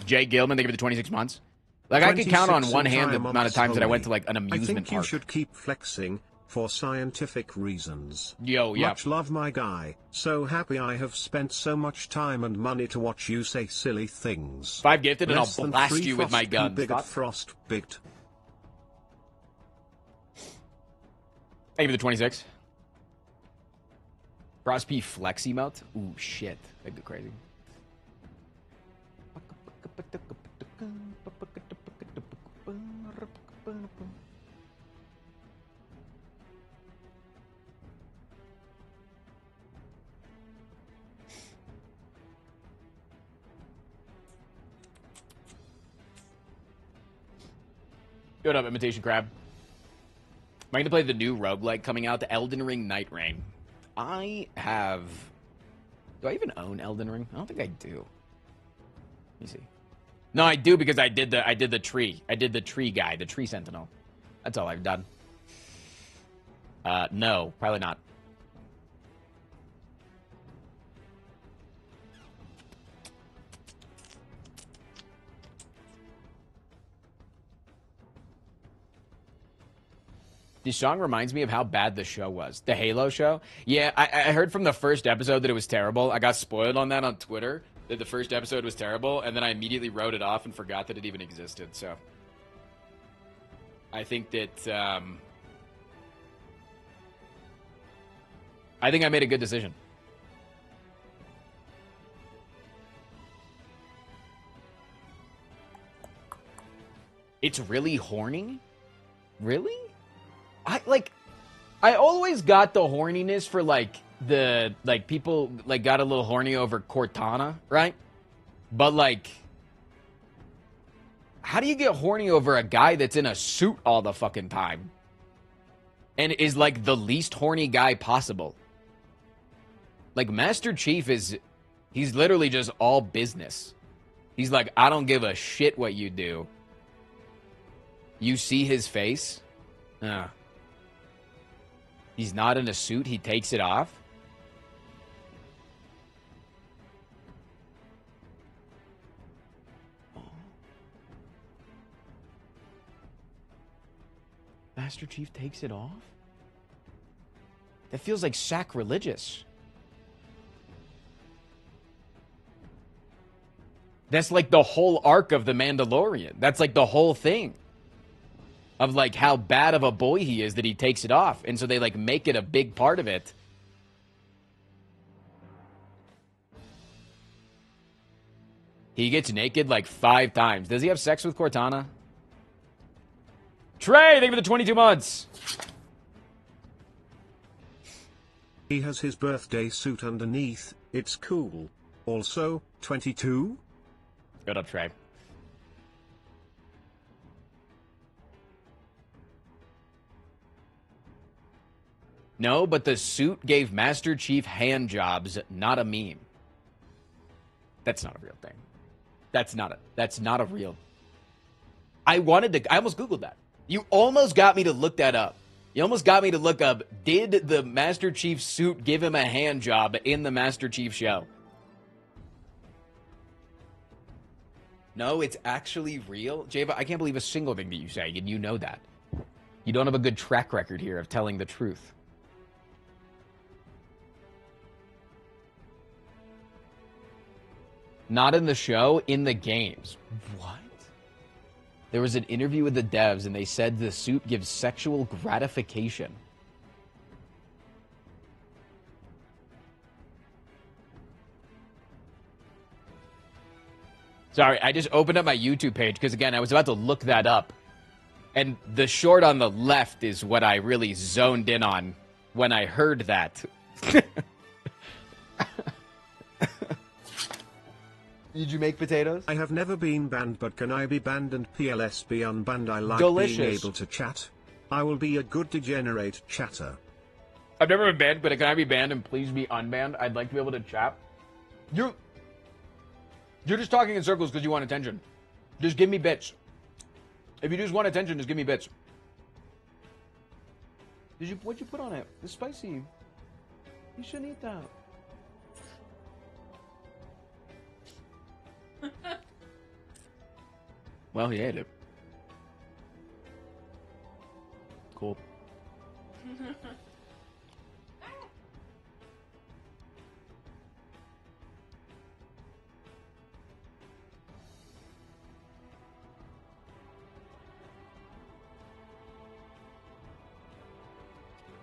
Jay Gilman, thank you for the 26 months. Like, I could count on one hand the amount of times that I went to, like, an amusement park. I think you should keep flexing for scientific reasons. Yo, yeah. Much love, my guy. So happy I have spent so much time and money to watch you say silly things. 5 gifted and Less I'll than blast 3 you with my frost gun. bigot frost bigot. Thank you for the 26. Frost P flex emote? Ooh, shit. That'd go crazy. What up, Imitation Crab? Am I going to play the new roguelike coming out, the Elden Ring Night Rain? I have... Do I even own Elden Ring? I don't think I do. Let me see. No, I do because I did the tree. I did the tree guy, the tree sentinel. That's all I've done. No, probably not. This song reminds me of how bad the show was. The Halo show. Yeah, I heard from the first episode that it was terrible. I got spoiled on that on Twitter, that the first episode was terrible, and then I immediately wrote it off and forgot that it even existed, so. I think that, I think I made a good decision. It's really horny? Really? I always got the horniness for, people, got a little horny over Cortana, right? But, how do you get horny over a guy that's in a suit all the fucking time? And is, the least horny guy possible? Master Chief he's literally just all business. He's like, I don't give a shit what you do. You see his face? He's not in a suit. He takes it off. Master Chief takes it off? That feels like sacrilegious. That's like the whole arc of The Mandalorian. That's like the whole thing. Of like how bad of a boy he is that he takes it off. And so they like make it a big part of it. He gets naked like 5 times. Does he have sex with Cortana? Trey, thank you for the 22 months. He has his birthday suit underneath. It's cool. Also, 22? Good up, Trey. No, but the suit gave Master Chief hand jobs, not a meme. That's not a real thing. That's not a real. I almost Googled that. You almost got me to look that up. You almost got me to look up, did the Master Chief suit give him a hand job in the Master Chief show? No, it's actually real. Java, I can't believe a single thing that you say, and you know that. You don't have a good track record here of telling the truth. Not in the show, in the games. What? There was an interview with the devs, and they said the suit gives sexual gratification. Sorry, I just opened up my YouTube page, because again, I was about to look that up. And the short on the left is what I really zoned in on when I heard that. Did you make potatoes? I have never been banned, but can I be banned and PLS be unbanned? I like Delicious. being able to chat. I will be a good degenerate chatter. I've never been banned, but can I be banned and please be unbanned? I'd like to be able to chat. You're just talking in circles because you want attention. Just give me bits. If you just want attention, just give me bits. What'd you put on it? It's spicy. You shouldn't eat that. Well, he ate it. Cool.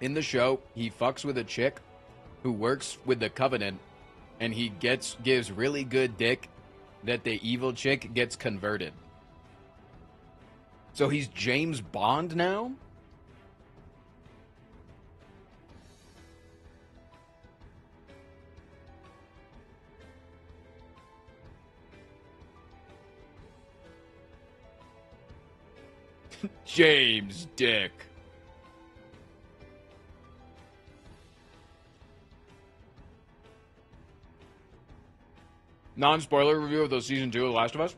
In the show, he fucks with a chick who works with the Covenant, and he gives really good dick that the evil chick gets converted. So he's James Bond now? James Dick. Non-spoiler review of the season 2 of The Last of Us.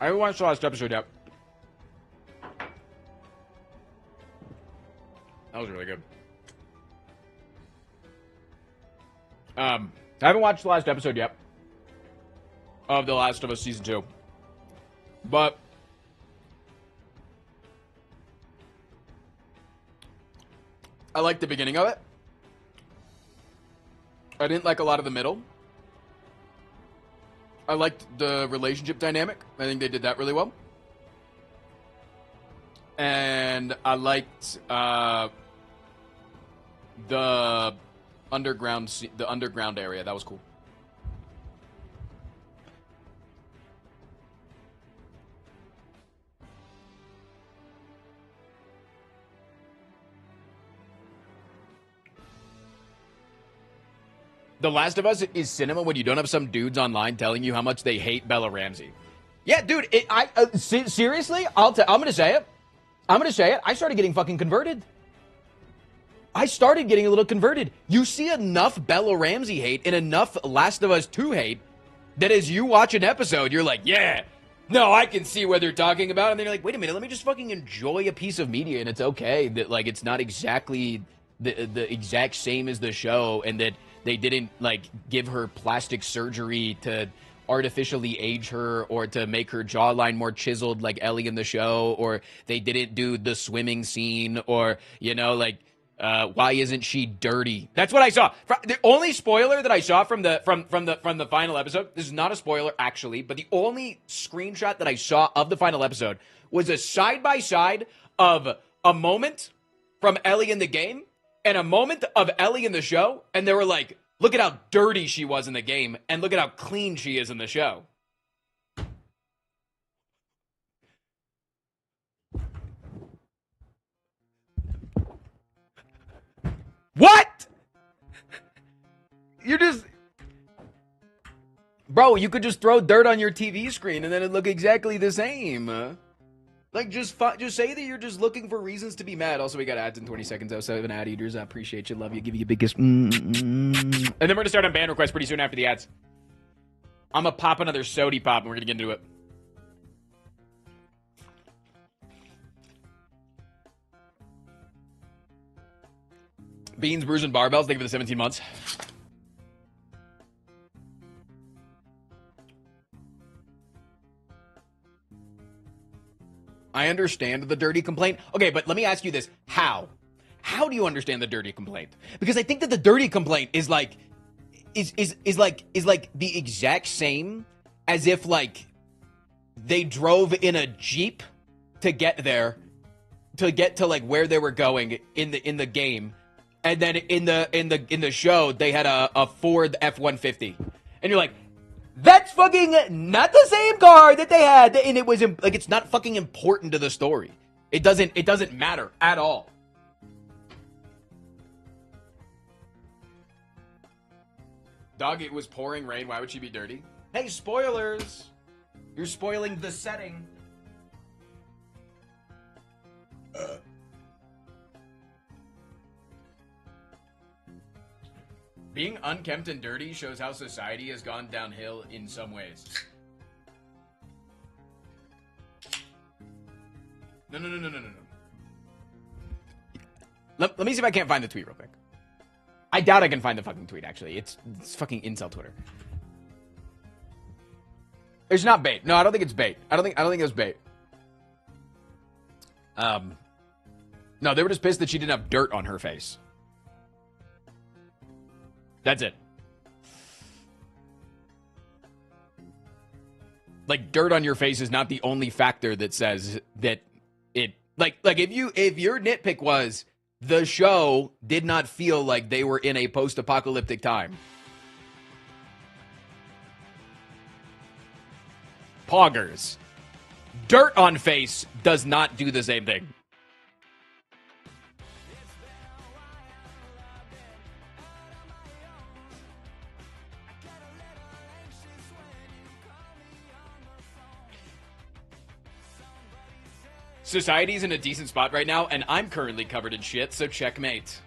I haven't watched the last episode yet. That was really good. I haven't watched the last episode yet of The Last of Us season 2. But I liked the beginning of it. I didn't like a lot of the middle. I liked the relationship dynamic. I think they did that really well. And I liked the underground area. That was cool. The Last of Us is cinema when you don't have some dudes online telling you how much they hate Bella Ramsey. Yeah, dude, seriously? I'm going to say it. I'm going to say it. I started getting fucking converted. I started getting a little converted. You see enough Bella Ramsey hate and enough Last of Us 2 hate, that as you watch an episode, you're like, yeah, no, I can see what they're talking about. And then you're like, wait a minute, let me just fucking enjoy a piece of media. And it's okay that, like, it's not exactly the exact same as the show, and that they didn't, like, give her plastic surgery to artificially age her or to make her jawline more chiseled like Ellie in the show, or they didn't do the swimming scene, or, you know, like, why isn't she dirty? That's what I saw. The only spoiler that I saw from the final episode, this is not a spoiler actually, but the only screenshot that I saw of the final episode was a side-by-side of a moment from Ellie in the game and a moment of Ellie in the show, and they were like, look at how dirty she was in the game, and look at how clean she is in the show. What? You're just... Bro, you could just throw dirt on your TV screen and then it'd look exactly the same. Like, just say that you're just looking for reasons to be mad. Also, we got ads in 20 seconds. 07 ad eaters. I appreciate you. Love you. Give you a big kiss. And then we're going to start on ban requests pretty soon after the ads. I'm going to pop another sody pop and we're going to get into it. Beans, Brews, and Barbells. Thank you for the 17 months. I understand the dirty complaint. Okay, but let me ask you this. How? How do you understand the dirty complaint? Because I think that the dirty complaint is like the exact same as if, like, they drove in a Jeep to get there, to get to, like, where they were going in the game, and then in the show they had a Ford F-150, and you're like, that's fucking not the same car that they had, and it was like, it's not fucking important to the story. It doesn't matter at all. Dog, it was pouring rain. Why would she be dirty? Hey, spoilers! You're spoiling the setting. Being unkempt and dirty shows how society has gone downhill in some ways. No. Let me see if I can't find the tweet real quick. I doubt I can find the fucking tweet, actually. It's fucking incel Twitter. It's not bait. No, I don't think it's bait. I don't think it was bait. No, they were just pissed that she didn't have dirt on her face. That's it. Like, dirt on your face is not the only factor that says that it, like if your nitpick was the show did not feel like they were in a post-apocalyptic time. Poggers. Dirt on face does not do the same thing. Society's in a decent spot right now, and I'm currently covered in shit, so checkmate.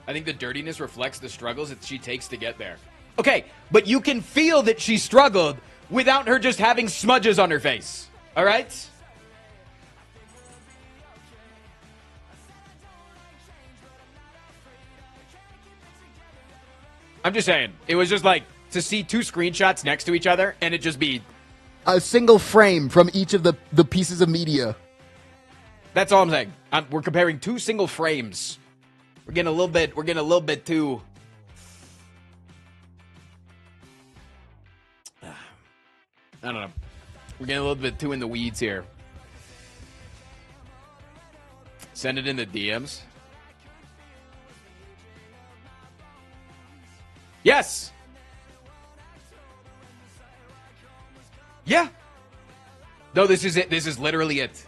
I think the dirtiness reflects the struggles that she takes to get there. Okay, but you can feel that she struggled without her just having smudges on her face. All right? I'm just saying, it was just like to see two screenshots next to each other and it just be a single frame from each of the pieces of media. That's all I'm saying. We're comparing two single frames. We're getting a little bit too. I don't know. We're getting a little bit too in the weeds here. Send it in the DMs. Yes. Yeah. No, this is it. This is literally it.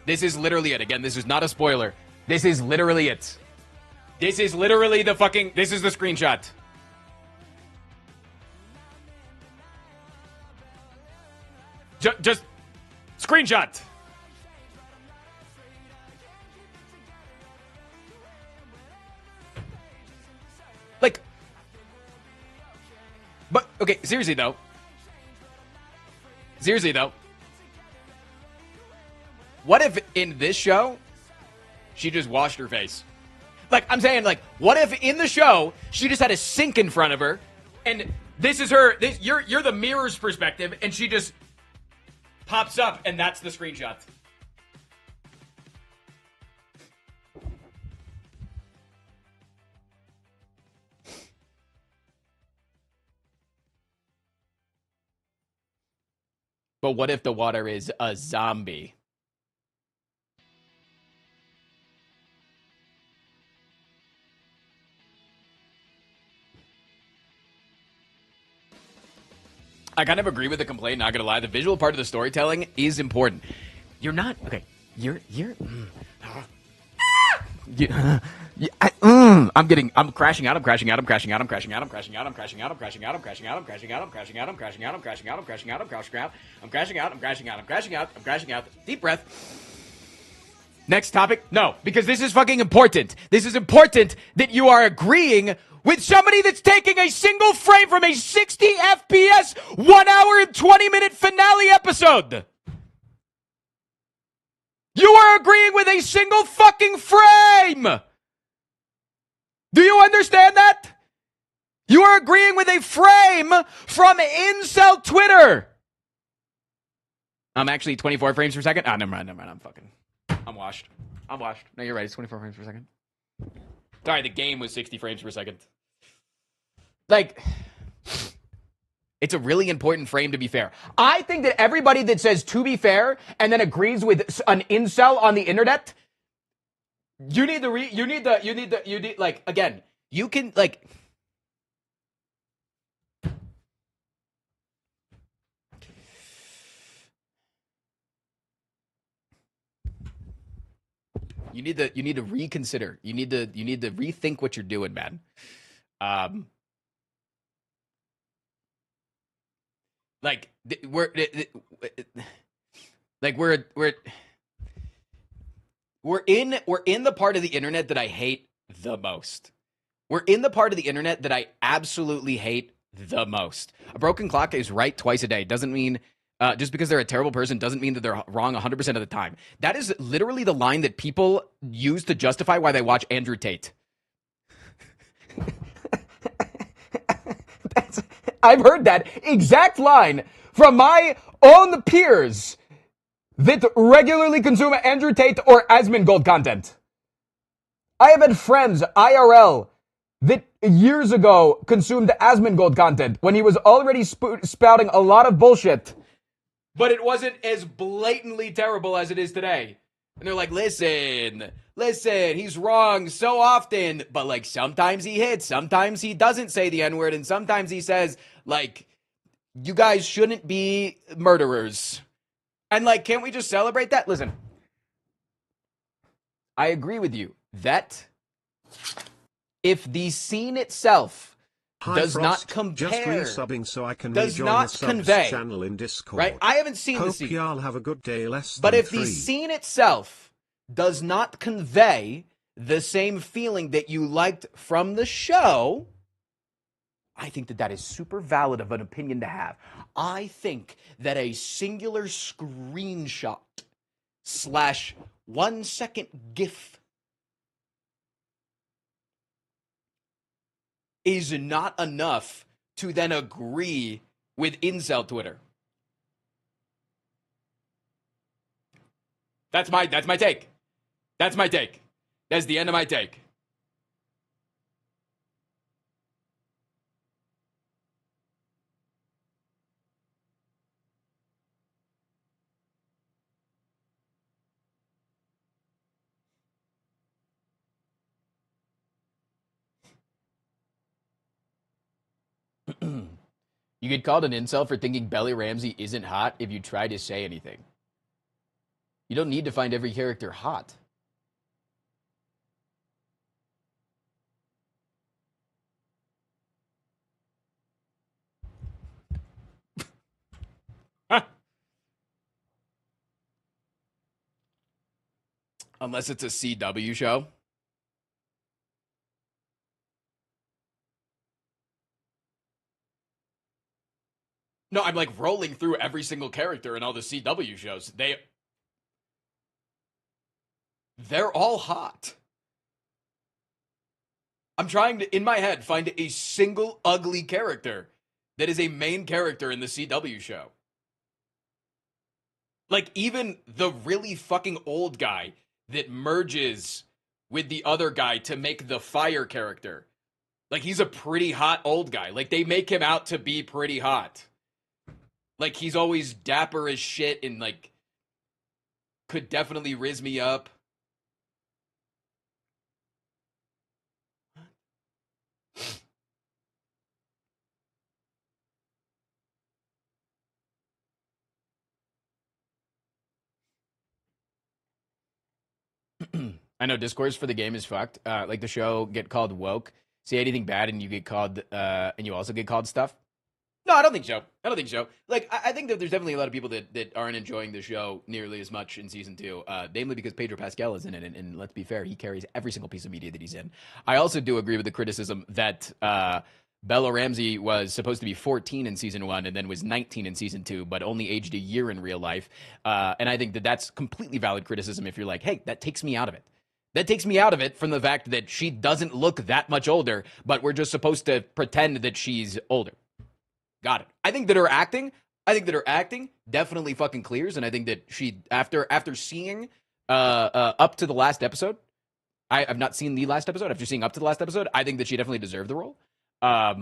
This is literally it. Again, this is not a spoiler. This is literally it. This is literally the fucking... This is the screenshot. just screenshot. Like, but okay, seriously though. What if in this show, she just washed her face? Like, I'm saying, like, what if in the show, she just had a sink in front of her, and this is her, you're the mirror's perspective, and she just pops up, and that's the screenshot. But what if the water is a zombie? I kind of agree with the complaint, not gonna lie. The visual part of the storytelling is important. You're not, okay, I'm crashing out, I'm crashing out, I'm crashing out, I'm crashing out, I'm crashing out, I'm crashing out, I'm crashing out, I'm crashing out, I'm crashing out, I'm crashing out, I'm crashing out, I'm crashing out, I'm crashing out, I'm crashing out, I'm crashing out, I'm crashing out, I'm crashing out, I'm crashing out. Deep breath. Next topic? No, because this is fucking important. This is important that you are agreeing with somebody that's taking a single frame from a 60 FPS, 1 hour and 20-minute finale episode. You are agreeing with a single fucking frame. Do you understand that? You are agreeing with a frame from Incel Twitter. I'm actually 24 frames per second. Never mind. I'm washed. No, you're right. It's 24 frames per second. Sorry, the game was 60 frames per second. Like, it's a really important frame, to be fair. I think that everybody that says to be fair and then agrees with an incel on the internet, you need like, again, you can, like, you need to reconsider. You need to rethink what you're doing, man. Like, we're in the part of the internet that I hate the most. We're in the part of the internet that I absolutely hate the most. A broken clock is right twice a day. Doesn't mean just because they're a terrible person doesn't mean that they're wrong 100% of the time. That is literally the line that people use to justify why they watch Andrew Tate. I've heard that exact line from my own peers that regularly consume Andrew Tate or Asmongold content. I have had friends, IRL, that years ago consumed Asmongold content when he was already spouting a lot of bullshit. But it wasn't as blatantly terrible as it is today. And they're like, listen, he's wrong so often. But, like, sometimes he hits, sometimes he doesn't say the N-word, and sometimes he says, like, you guys shouldn't be murderers. And, like, can't we just celebrate that? Listen, I agree with you that if the scene itself does not compare, just resubbing so I can does rejoin not the subs convey, channel in Discord. right? I haven't seen the Hope scene. y'all have a good day. But if the scene itself does not convey the same feeling that you liked from the show, I think that is super valid of an opinion to have. I think that a singular screenshot / 1 second GIF is not enough to then agree with Incel Twitter. That's my take. That's my take. That's the end of my take. You get called an incel for thinking Belly Ramsey isn't hot if you try to say anything. You don't need to find every character hot. Unless it's a CW show. No, I'm like rolling through every single character in all the CW shows. They're all hot. I'm trying to, in my head, find a single ugly character that is a main character in the CW show. Like, even the really fucking old guy that merges with the other guy to make the fire character. Like, he's a pretty hot old guy. Like, they make him out to be pretty hot. Like, he's always dapper as shit and, like, could definitely rizz me up. I know discourse for the game is fucked. Like the show get called woke. Say anything bad and you get called, and you also get called stuff. No, I don't think so. I don't think so. Like, I think that there's definitely a lot of people that aren't enjoying the show nearly as much in season 2, namely because Pedro Pascal is in it, and let's be fair, he carries every single piece of media that he's in. I also do agree with the criticism that Bella Ramsey was supposed to be 14 in season 1 and then was 19 in season 2, but only aged a year in real life. And I think that that's completely valid criticism if you're like, hey, that takes me out of it. That takes me out of it from the fact that she doesn't look that much older, but we're just supposed to pretend that she's older. Got it. I think that her acting definitely fucking clears, and I think that she, after seeing up to the last episode, I've not seen the last episode. After seeing up to the last episode, I think that she definitely deserved the role. I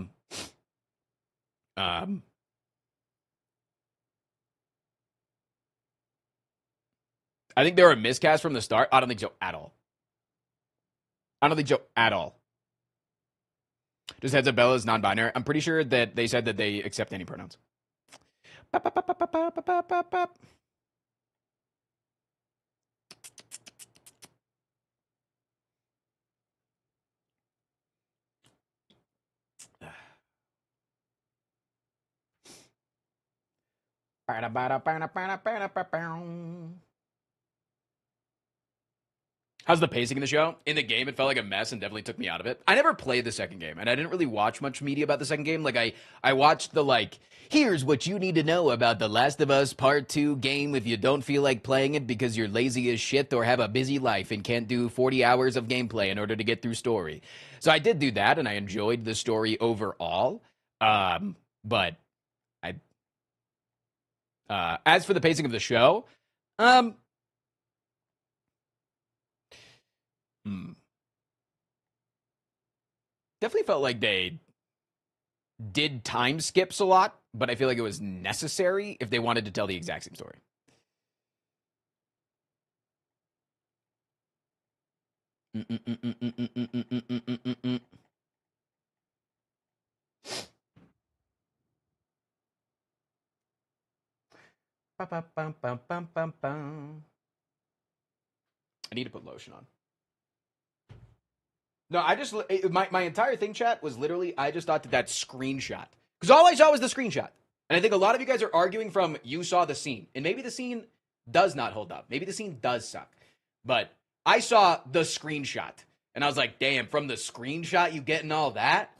think they were a miscast from the start. I don't think so at all. Just heads up, Bella is non-binary. I'm pretty sure that they said that they accept any pronouns. How's the pacing in the show? In the game, it felt like a mess and definitely took me out of it. I never played the second game, and I didn't really watch much media about the second game. Like, I watched the, like, here's what you need to know about The Last of Us Part 2 game if you don't feel like playing it because you're lazy as shit or have a busy life and can't do 40 hours of gameplay in order to get through story. So I did do that, and I enjoyed the story overall. But as for the pacing of the show, definitely felt like they did time skips a lot, but I feel like it was necessary if they wanted to tell the exact same story. I need to put lotion on. No, my entire thing, chat, was literally, I just thought that screenshot. Because all I saw was the screenshot. And I think a lot of you guys are arguing from, you saw the scene. And maybe the scene does not hold up. Maybe the scene does suck. But I saw the screenshot. And I was like, damn, from the screenshot, you getting all that?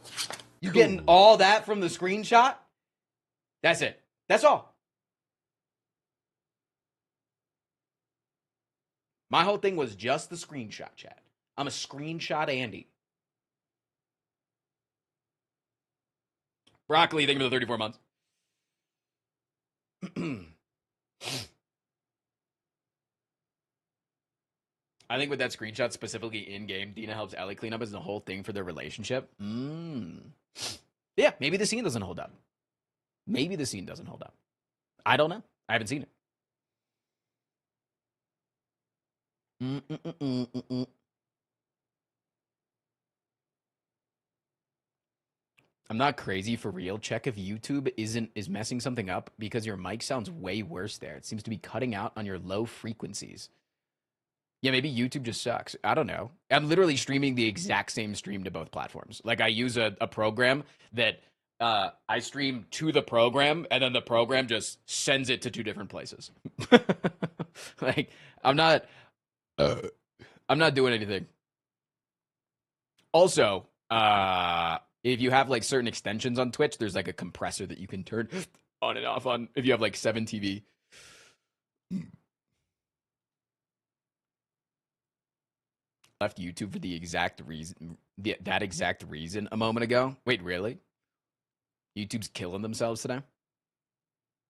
You getting all that from the screenshot? That's it. That's all. My whole thing was just the screenshot, chat. I'm a screenshot Andy. Broccoli, thank you for the 34 months. I think with that screenshot specifically in-game, Dina helps Ellie clean up as the whole thing for their relationship. Yeah, maybe the scene doesn't hold up. Maybe the scene doesn't hold up. I don't know. I haven't seen it. I'm not crazy for real. Check if YouTube is messing something up because your mic sounds way worse there. It seems to be cutting out on your low frequencies. Yeah, maybe YouTube just sucks. I don't know. I'm literally streaming the exact same stream to both platforms. Like, I use a program that I stream to the program, and then the program just sends it to 2 different places. Like, I'm not... I'm not doing anything. Also, if you have like certain extensions on Twitch, there's like a compressor that you can turn on and off on if you have like 7TV. Left YouTube for the exact reason, that exact reason a moment ago. Wait, really? YouTube's killing themselves today?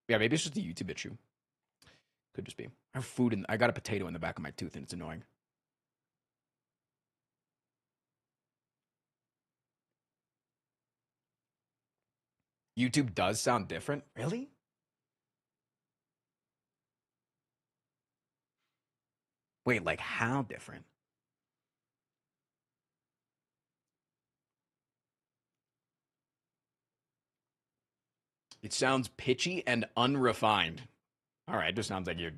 Yeah, maybe it's just a YouTube issue. Could just be. I have food and I got a potato in the back of my tooth and it's annoying. YouTube does sound different? Really? Wait, like how different? It sounds pitchy and unrefined. All right, it just sounds like you're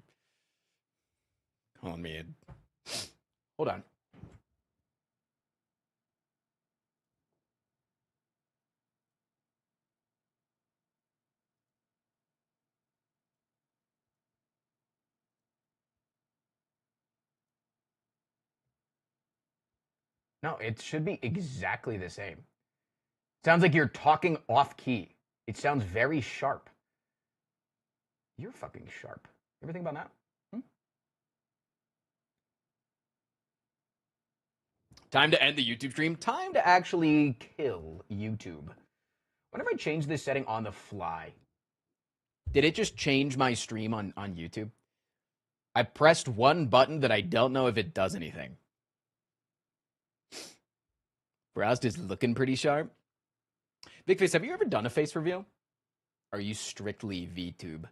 calling me in. Hold on. No, it should be exactly the same. Sounds like you're talking off key. It sounds very sharp. You're fucking sharp. You ever think about that? Time to end the YouTube stream. Time to actually kill YouTube. What if I change this setting on the fly? Did it just change my stream on YouTube? I pressed one button that I don't know if it does anything. Browsed is looking pretty sharp. Big Face, have you ever done a face reveal? Are you strictly VTube?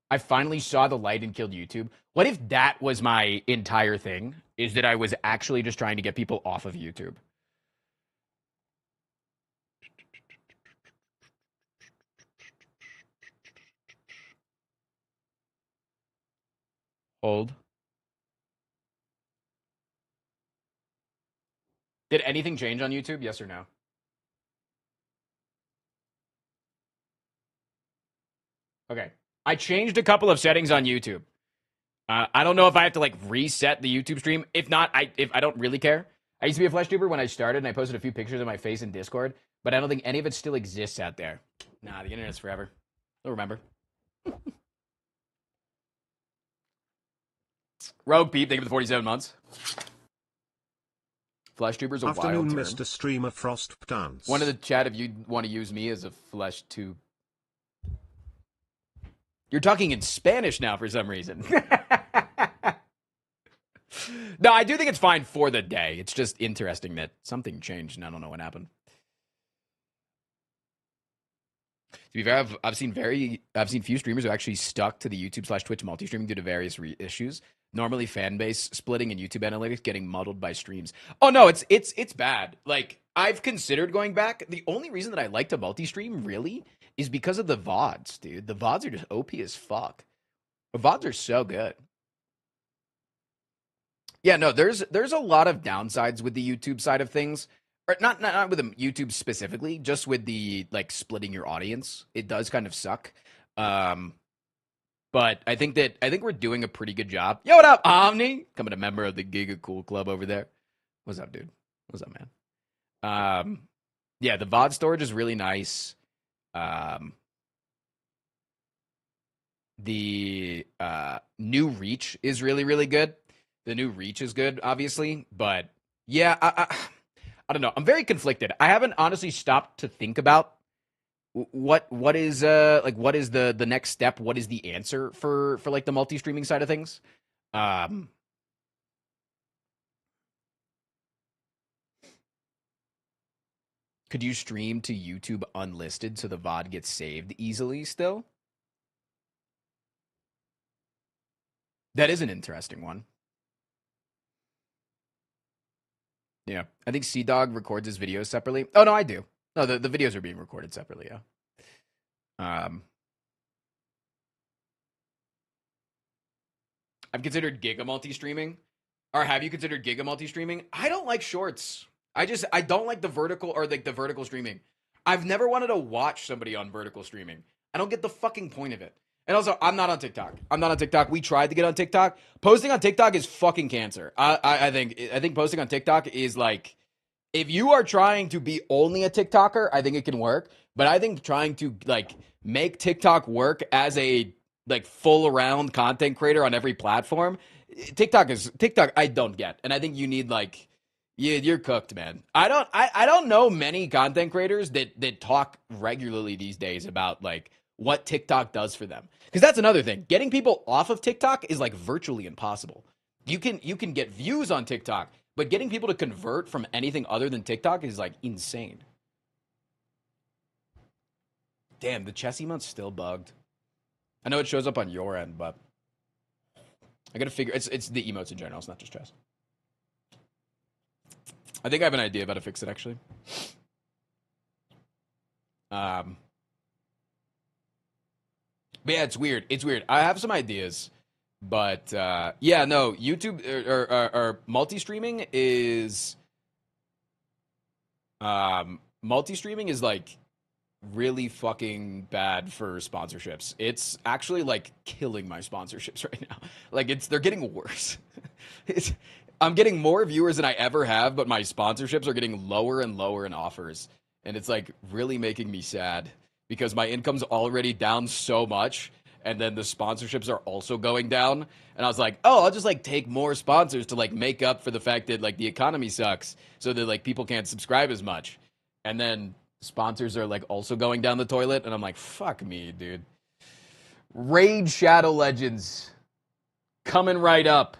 I finally saw the light and killed YouTube. What if that was my entire thing? Is that I was actually just trying to get people off of YouTube? Hold. Did anything change on YouTube? Yes or no? Okay. I changed a couple of settings on YouTube. I don't know if I have to like reset the YouTube stream. If not, if I don't really care. I used to be a flesh tuber when I started, and I posted a few pictures of my face in Discord, but I don't think any of it still exists out there. Nah, the internet's forever. They'll remember. Rogue Peep, thank you for the 47 months. Flesh tubers a Afternoon, wild term. Mr. Streamer Frost Dance. One of the chat if you want to use me as a flesh tube. You're talking in Spanish now for some reason. No, I do think it's fine for the day. It's just interesting that something changed and I don't know what happened. To be fair, I've seen few streamers who actually stuck to the YouTube/Twitch multi-streaming due to various issues. Normally, fan base splitting and YouTube analytics getting muddled by streams. Oh no, it's bad. Like I've considered going back. The only reason that I like to multi-stream really is because of the VODs, dude. The VODs are just OP as fuck. The VODs are so good. Yeah, no, there's a lot of downsides with the YouTube side of things. Or not with the YouTube specifically, just with the like splitting your audience. It does kind of suck. But I think we're doing a pretty good job. Yo, what up, Omni? Coming a member of the Giga Cool Club over there. What's up, dude? What's up, man? Yeah, the VOD storage is really nice. The new reach is really, really good. The new reach is good, obviously, but yeah, I don't know. I'm very conflicted. I haven't honestly stopped to think about what is the next step. What is the answer for like the multi-streaming side of things? Could you stream to YouTube unlisted so the VOD gets saved easily still? That is an interesting one. Yeah, I think Dog records his videos separately. Oh, no, I do. No, the videos are being recorded separately, yeah. I've considered Giga multi-streaming. Or have you considered Giga multi-streaming? I don't like shorts. I don't like the vertical or like the vertical streaming. I've never wanted to watch somebody on vertical streaming. I don't get the fucking point of it. And also, I'm not on TikTok. We tried to get on TikTok. Posting on TikTok is fucking cancer. I think posting on TikTok is like, if you are trying to be only a TikToker, I think it can work. But I think trying to like make TikTok work as a like full around content creator on every platform, TikTok I don't get. And I think you need like, yeah, you're cooked, man. I don't know many content creators that talk regularly these days about like what TikTok does for them. Because that's another thing. Getting people off of TikTok is like virtually impossible. You can get views on TikTok, but getting people to convert from anything other than TikTok is like insane. Damn, the chess emote's still bugged. I know it shows up on your end, but I gotta figure it's the emotes in general, it's not just chess. I think I have an idea about how to fix it actually. But yeah, it's weird. It's weird. I have some ideas, but yeah, no. YouTube or multi-streaming is multi-streaming is like really fucking bad for sponsorships. It's actually like killing my sponsorships right now. Like they're getting worse. I'm getting more viewers than I ever have, but my sponsorships are getting lower and lower in offers, and it's like really making me sad. Because my income's already down so much, and then the sponsorships are also going down. And I was like, oh, I'll just like take more sponsors to like make up for the fact that like the economy sucks, so that like people can't subscribe as much. And then sponsors are like also going down the toilet, and I'm like, fuck me, dude. Raid Shadow Legends coming right up.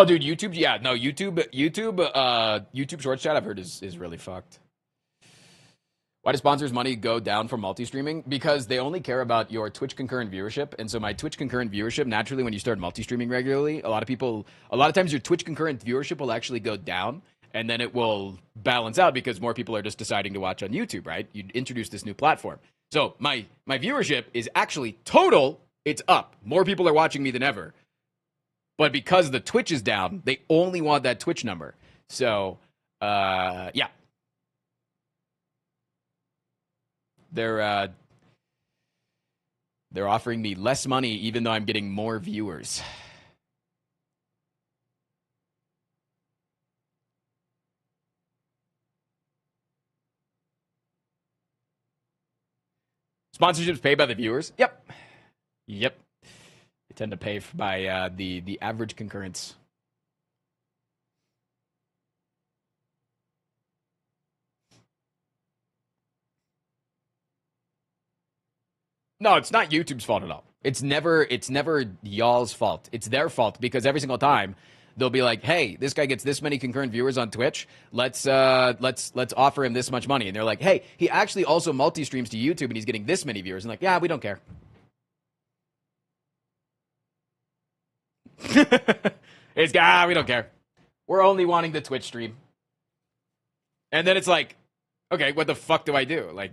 Oh, dude, YouTube, yeah, no, YouTube Shorts chat I've heard is really fucked. Why do sponsors' money go down from multi-streaming? Because they only care about your Twitch concurrent viewership, and so my Twitch concurrent viewership, naturally, when you start multi-streaming regularly, a lot of times your Twitch concurrent viewership will actually go down, and then it will balance out because more people are just deciding to watch on YouTube, right? You introduce this new platform. So my viewership is actually total, it's up. More people are watching me than ever. But because the Twitch is down, they only want that Twitch number. So, yeah. They're offering me less money even though I'm getting more viewers. Sponsorships paid by the viewers? Yep. Yep. They tend to pay by the average concurrence. No, it's not YouTube's fault at all. It's never y'all's fault. It's their fault because every single time they'll be like, "Hey, this guy gets this many concurrent viewers on Twitch. Let's offer him this much money." And they're like, "Hey, he actually also multi-streams to YouTube and he's getting this many viewers." And like, "Yeah, we don't care." We don't care. We're only wanting the Twitch stream. And then it's like, okay, what the fuck do I do? Like,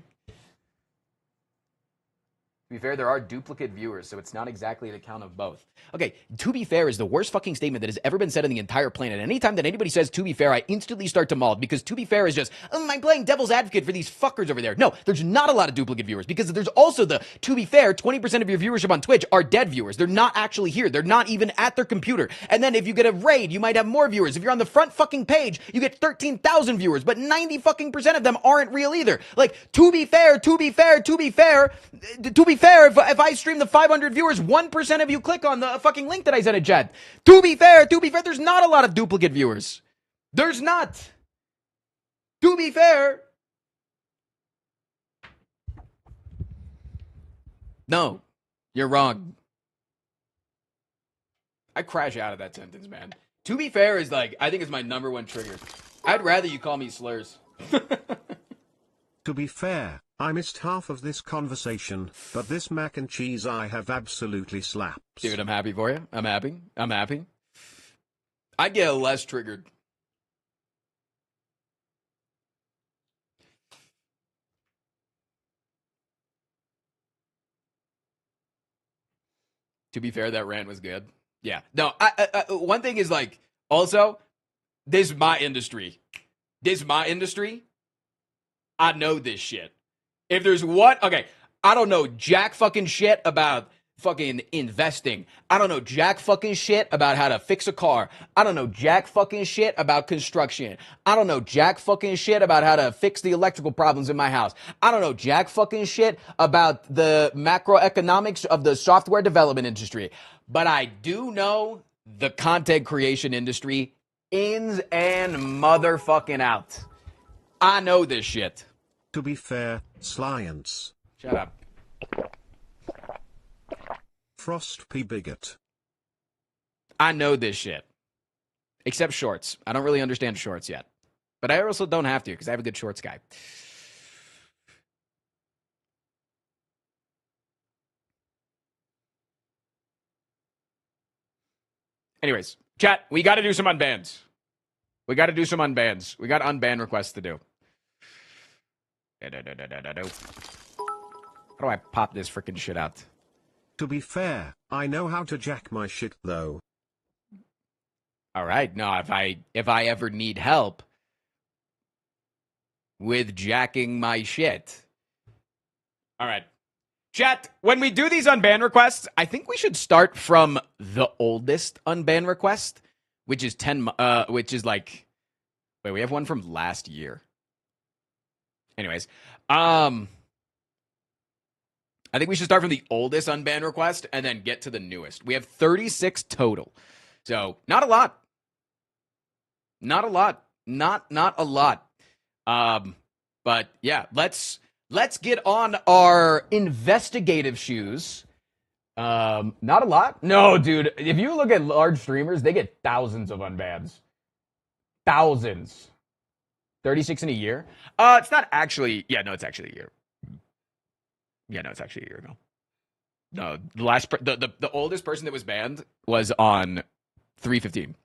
to be fair, there are duplicate viewers, so it's not exactly the count of both. Okay, to be fair is the worst fucking statement that has ever been said on the entire planet. Anytime that anybody says to be fair, I instantly start to maul because to be fair is just, oh, I'm playing devil's advocate for these fuckers over there. No, there's not a lot of duplicate viewers because there's also the, to be fair, 20% of your viewership on Twitch are dead viewers. They're not actually here. They're not even at their computer. And then if you get a raid, you might have more viewers. If you're on the front fucking page, you get 13,000 viewers, but 90 fucking percent of them aren't real either. Like, to be fair, if I stream the 500 viewers, 1% of you click on the fucking link that I sent in chat. To be fair, there's not a lot of duplicate viewers. There's not. To be fair. No, you're wrong. I crash out of that sentence, man. To be fair is like, I think it's my number one trigger. I'd rather you call me slurs. To be fair, I missed half of this conversation, but this mac and cheese I have absolutely slaps. Dude, I'm happy for you. I'm happy. I get less triggered. To be fair, that rant was good. Yeah. No, one thing is like, also, this is my industry. I know this shit. If there's what, okay, I don't know jack fucking shit about fucking investing. I don't know jack fucking shit about how to fix a car. I don't know jack fucking shit about construction. I don't know jack fucking shit about how to fix the electrical problems in my house. I don't know jack fucking shit about the macroeconomics of the software development industry. But I do know the content creation industry ins and motherfucking out. I know this shit. To be fair, science. Shut up. Frost P. Bigot. I know this shit. Except shorts. I don't really understand shorts yet. But I also don't have to because I have a good shorts guy. Anyways, chat, we got to do some unbans. We got unban requests to do. How do I pop this freaking shit out? To be fair, I know how to jack my shit though. All right. No, if I ever need help with jacking my shit. All right. Chat, when we do these unban requests, I think we should start from the oldest unban request, which is which is like, wait, we have one from last year. Anyways, I think we should start from the oldest unban request and then get to the newest. We have 36 total. So, not a lot. Not a lot. But yeah, let's get on our investigative shoes. Not a lot. No, dude, if you look at large streamers, they get thousands of unbans. Thousands. 36 in a year? It's not actually, yeah, no, it's actually a year. Yeah, no, it's actually a year ago. No, the oldest person that was banned was on 3/15.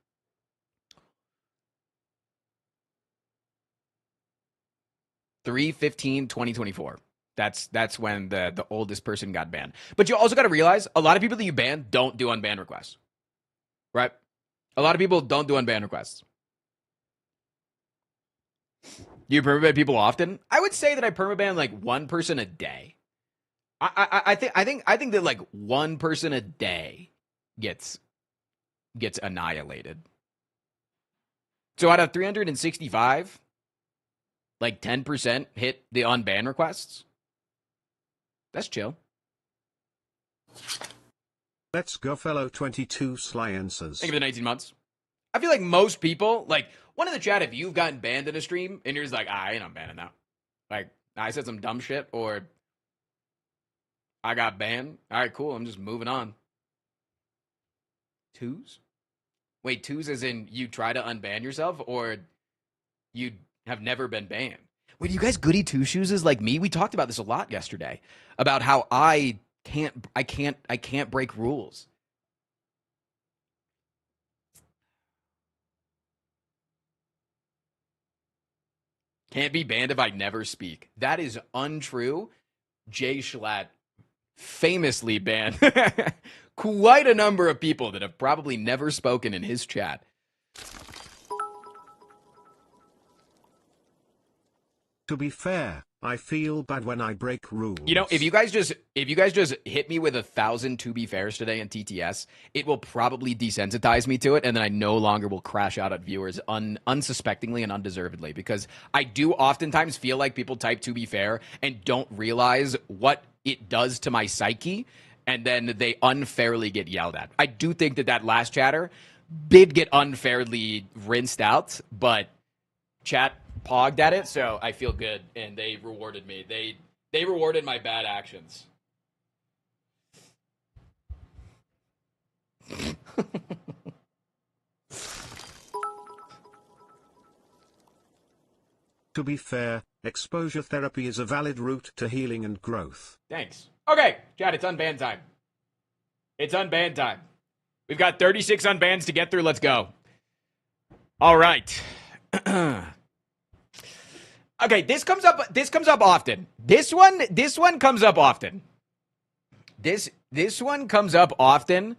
3/15/2024. That's when the oldest person got banned. But you also got to realize a lot of people that you ban don't do unban requests. Right? A lot of people don't do unban requests. Do you permaban people often? I would say that I permaban like one person a day. I think that like one person a day gets annihilated. So out of 365, like 10% hit the unban requests. That's chill. Let's go, fellow 22 Slyances. Think of the 19 months. I feel like most people, like, one in the chat, if you've gotten banned in a stream, and you're just like, I ain't unbanning now. Like, I said some dumb shit, or I got banned. All right, cool. I'm just moving on. Twos? Wait, twos as in you try to unban yourself, or you have never been banned? Wait, you guys goody two-shoes like me? We talked about this a lot yesterday, about how I can't break rules. Can't be banned if I never speak. That is untrue. Jay Schlatt famously banned quite a number of people that have probably never spoken in his chat. To be fair, I feel bad when I break rules. You know, if you guys just hit me with 1,000 to be fairs today in TTS, it will probably desensitize me to it, and then I no longer will crash out at viewers unsuspectingly and undeservedly, because I do oftentimes feel like people type to be fair and don't realize what it does to my psyche, and then they unfairly get yelled at. I do think that last chatter did get unfairly rinsed out, but chat pogged at it, so I feel good, and they rewarded me. They rewarded my bad actions. To be fair, exposure therapy is a valid route to healing and growth. Thanks. Okay, chat, it's unban time. It's unban time. We've got 36 unbans to get through. Let's go. All right. Okay, this comes up often. This one comes up often. This This one comes up often.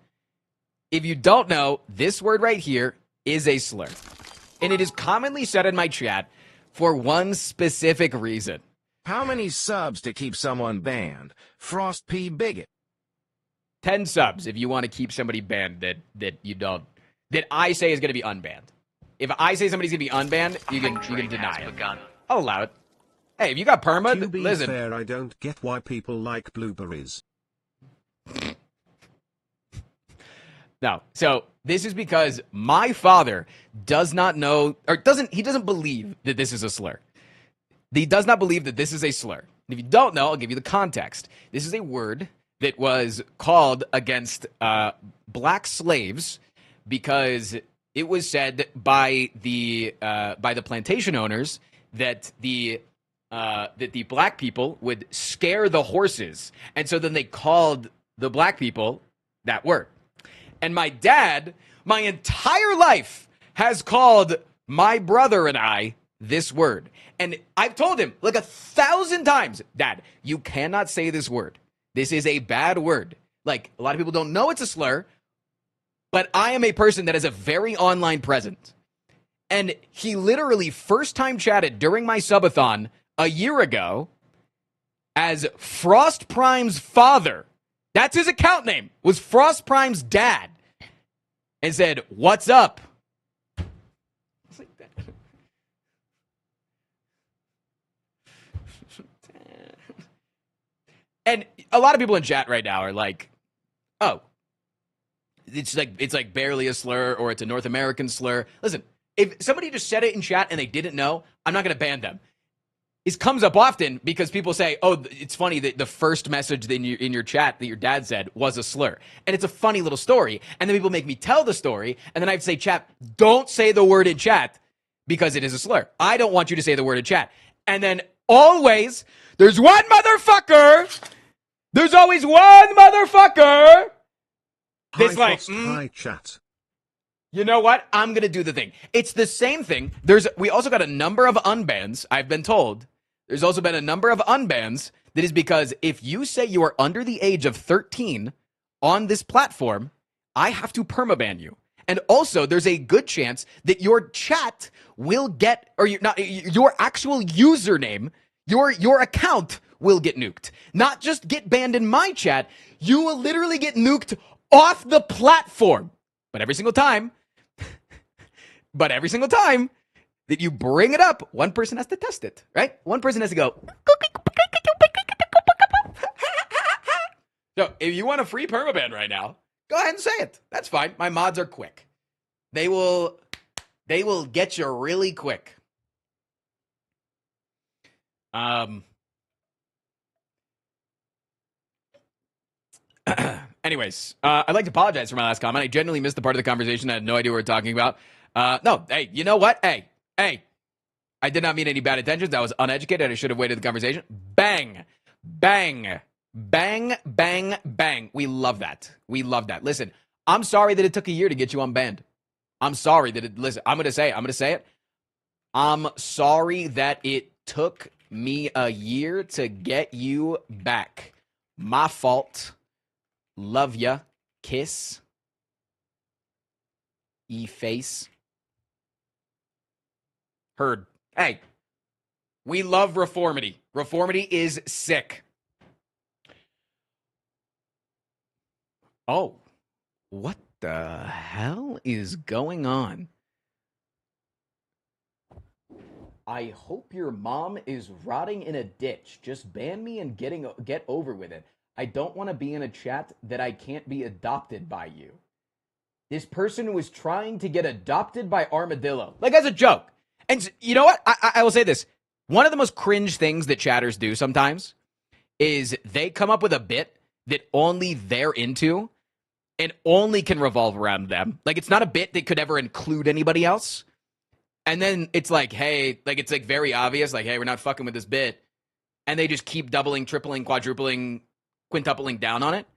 If you don't know, this word right here is a slur. And it is commonly said in my chat for one specific reason. How many subs to keep someone banned? Frost P. Bigot. 10 subs if you want to keep somebody banned that I say is going to be unbanned. If I say somebody's going to be unbanned, you can deny it. I'll allow it. Hey, if you got perma, To be listen. fair, I don't get why people like blueberries. No. So this is because my father does not know, or he doesn't believe that this is a slur. He does not believe that this is a slur. If you don't know, I'll give you the context. This is a word that was called against black slaves because it was said by the plantation owners that the black people would scare the horses, and so then they called the black people that word. And my dad, my entire life, has called my brother and I this word. And I've told him like 1,000 times, Dad, you cannot say this word. This is a bad word. Like, a lot of people don't know it's a slur, but I am a person that has a very online presence. And he literally first time chatted during my subathon a year ago as Frost Prime's father. That's his account name, was Frost Prime's dad. And said, "What's up?" And a lot of people in chat right now are like, "Oh, it's like barely a slur, or it's a North American slur." Listen, if somebody just said it in chat and they didn't know, I'm not going to ban them. It comes up often because people say, "Oh, it's funny that the first message in your chat that your dad said was a slur." And it's a funny little story. And then people make me tell the story. And then I have to say, "Chat, don't say the word in chat because it is a slur. I don't want you to say the word in chat." And then always, there's one motherfucker. There's always one motherfucker. That's like, Hi, chat. You know what? I'm going to do the thing. It's the same thing. We also got a number of unbans, I've been told. There's also been a number of unbans that is because if you say you are under the age of 13 on this platform, I have to permaban you. And also, there's a good chance that your chat will get, or your actual username, your account will get nuked. Not just get banned in my chat, you will literally get nuked off the platform. But every single time that you bring it up, one person has to test it, right? One person has to go. So if you want a free permaban right now, go ahead and say it. That's fine. My mods are quick. They will get you really quick. Anyways, I'd like to apologize for my last comment. I genuinely missed the part of the conversation. I had no idea what we were talking about. No, hey, you know what? Hey, I did not mean any bad intentions. I was uneducated. I should have waited the conversation. Bang, bang, bang, bang, bang. We love that. We love that. Listen, I'm sorry that it took a year to get you unbanned. I'm sorry that listen, I'm going to say it. I'm sorry that it took me a year to get you back. My fault. Love ya. Kiss. E-face. Heard. Hey, we love Reformity. Reformity is sick. Oh, what the hell is going on? I hope your mom is rotting in a ditch. Just ban me and get over with it. I don't want to be in a chat that I can't be adopted by you. This person was trying to get adopted by Armadillo. Like, as a joke. And you know what? I will say this. One of the most cringe things that chatters do sometimes is they come up with a bit that only they're into and only can revolve around them. Like, it's not a bit that could ever include anybody else. And then it's like, hey, like, it's like very obvious, like, hey, we're not fucking with this bit. And they just keep doubling, tripling, quadrupling, quintupling down on it.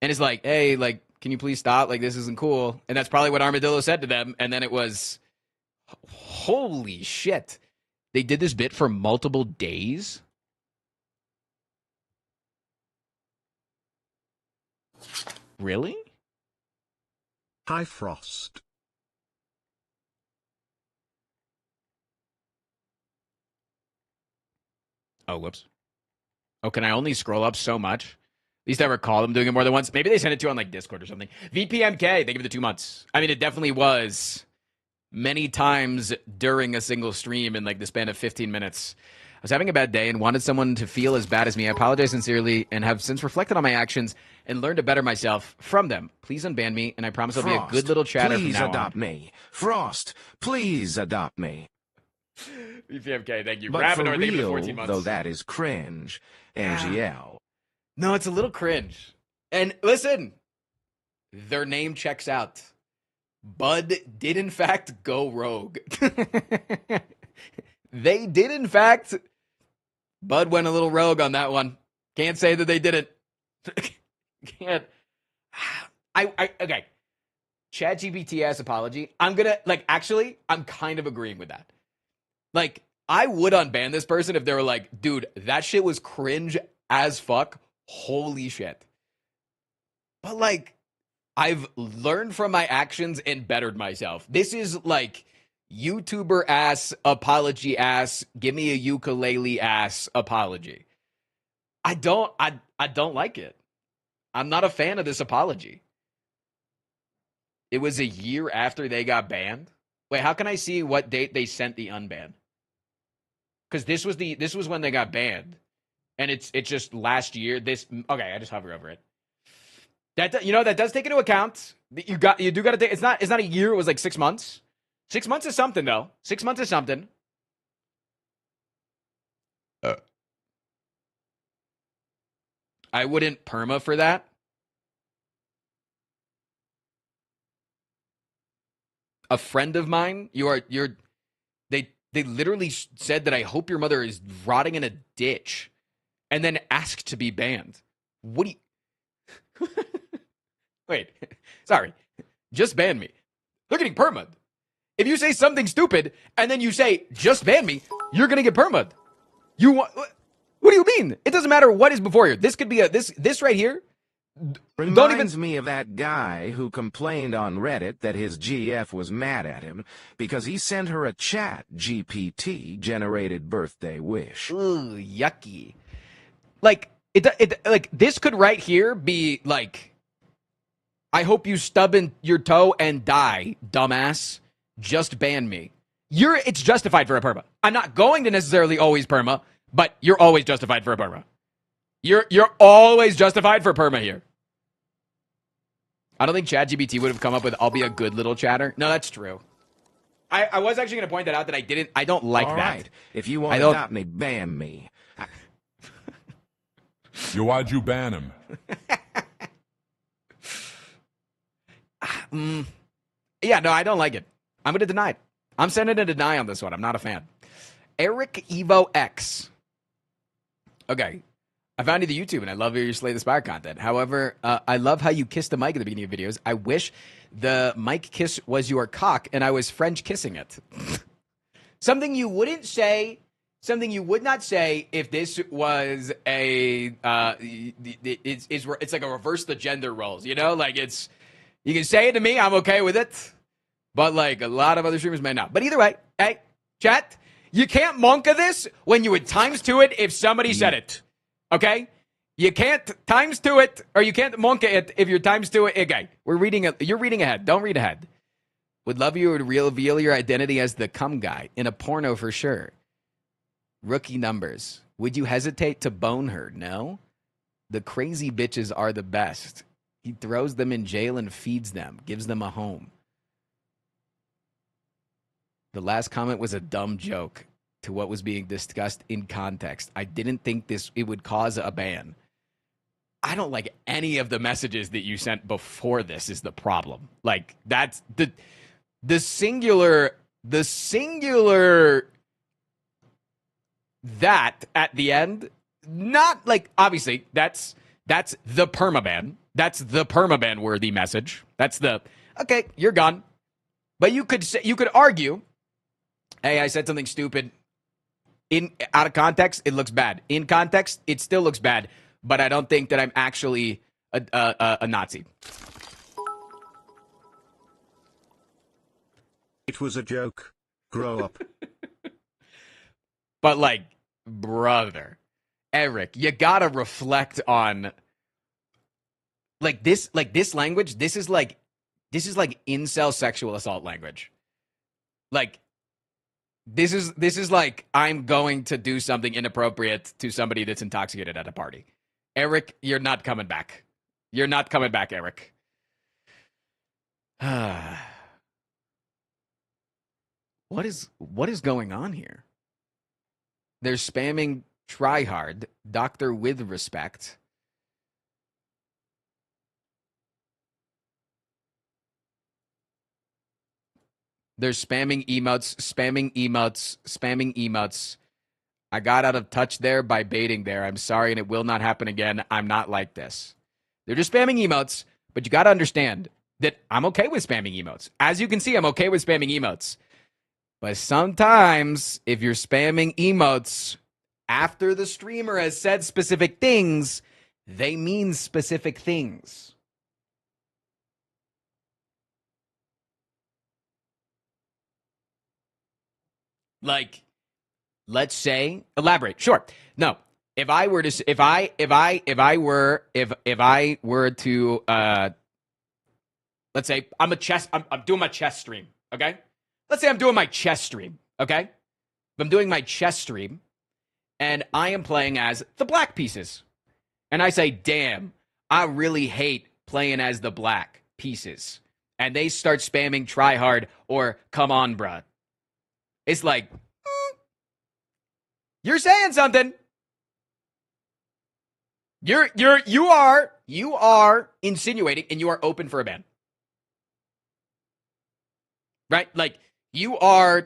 And it's like, hey, like, can you please stop? Like, this isn't cool. And that's probably what Armadillo said to them. And then it was, holy shit. They did this bit for multiple days. Really? Hi Frost. Oh, whoops. Oh, can I only scroll up so much? At least I recall them doing it more than once. Maybe they sent it to you on like Discord or something. VPMK, they give it the 2 months. I mean, it definitely was many times during a single stream in like the span of 15 minutes. I was having a bad day and wanted someone to feel as bad as me. I apologize sincerely and have since reflected on my actions and learned to better myself from them. Please unban me, and I promise I'll be a good little chatter from now on. Please adopt me. Frost, please adopt me. VPMK, thank you. But Ravenor, for thank you for the real, 14 months. though that is cringe. NGL. No, it's a little cringe. And listen, their name checks out. Bud did, in fact, go rogue. They did, in fact. Bud went a little rogue on that one. Can't say that they didn't. Can't. Okay. ChatGPT ass apology. I'm gonna, actually, I'm kind of agreeing with that. Like, I would unban this person if they were like, dude, that shit was cringe as fuck. Holy shit. But, I've learned from my actions and bettered myself. This is, YouTuber ass, apology ass, give me a ukulele ass apology. I don't like it. I'm not a fan of this apology. It was a year after they got banned. Wait, how can I see what date they sent the unban? Because this was when they got banned, and it's just last year. Okay, I just hover over it. That does take into account. You do got to take. It's not a year. It was like 6 months. 6 months is something though. 6 months is something. I wouldn't perma for that. A friend of mine, they literally said that I hope your mother is rotting in a ditch, and then asked to be banned. What do you? Wait, sorry, just ban me. They're getting perma'd. If you say something stupid and then you say just ban me, you're gonna get perma'd. What do you mean? It doesn't matter what is before you. This could be this right here. Reminds me of that guy who complained on Reddit that his GF was mad at him because he sent her a chat GPT-generated birthday wish. Ooh, yucky. This could right here be like, I hope you stub in your toe and die, dumbass. Just ban me. It's justified for a perma. I'm not going to necessarily always perma, but you're always justified for a perma. You're always justified for perma here. I don't think ChatGPT would have come up with "I'll be a good little chatter." No, that's true. I was actually going to point that out that I don't like All that. Right. If you want to adopt me, ban me. Why'd you ban him? Yeah, no, I don't like it. I'm going to deny it. I'm sending a deny on this one. I'm not a fan. Eric Evo X. Okay. I found you the YouTube, and I love your Slay the Spire content. However, I love how you kiss the mic at the beginning of videos. I wish the mic kiss was your cock, and I was French kissing it. Something you wouldn't say, something you would not say if this was a, it's like a reverse the gender roles, you know? You can say it to me, I'm okay with it. But, a lot of other streamers may not. But either way, hey, chat, you can't monka this when you would times to it if somebody said it. Okay? You can't times to it, or you can't monka it if you're times to it. Okay, you're reading ahead. Don't read ahead. Would love you to reveal your identity as the cum guy in a porno for sure. Rookie numbers. Would you hesitate to bone her? No? The crazy bitches are the best. He throws them in jail and feeds them, gives them a home. The last comment was a dumb joke to what was being discussed in context. I didn't think it would cause a ban. I don't like any of the messages that you sent before this is the problem. That's the singular that at the end, not obviously that's the permaban. That's the permaban worthy message. That's okay, you're gone. But you could argue, hey, I said something stupid. Out of context, it looks bad. In context, it still looks bad. But I don't think that I'm actually a Nazi. It was a joke. Grow up. But like, brother, Eric, you gotta reflect on this language. This is like incel sexual assault language. Like, this is like, I'm going to do something inappropriate to somebody that's intoxicated at a party. Eric, you're not coming back. You're not coming back, Eric. What is going on here? They're spamming try hard, doctor with respect. They're spamming emotes. I got out of touch there by baiting there. I'm sorry, and it will not happen again. I'm not like this. They're just spamming emotes, but you got to understand that I'm okay with spamming emotes. As you can see, I'm okay with spamming emotes. But sometimes, if you're spamming emotes after the streamer has said specific things, they mean specific things. Like, let's say, elaborate. Sure. No. If I were to, let's say I'm doing my chess stream. Okay. Let's say I'm doing my chess stream. Okay. If I'm doing my chess stream and I am playing as the black pieces and I say, damn, I really hate playing as the black pieces. And they start spamming try hard or come on, bruh. It's like, you're saying something. You are insinuating, and you are open for a ban. Right? Like, this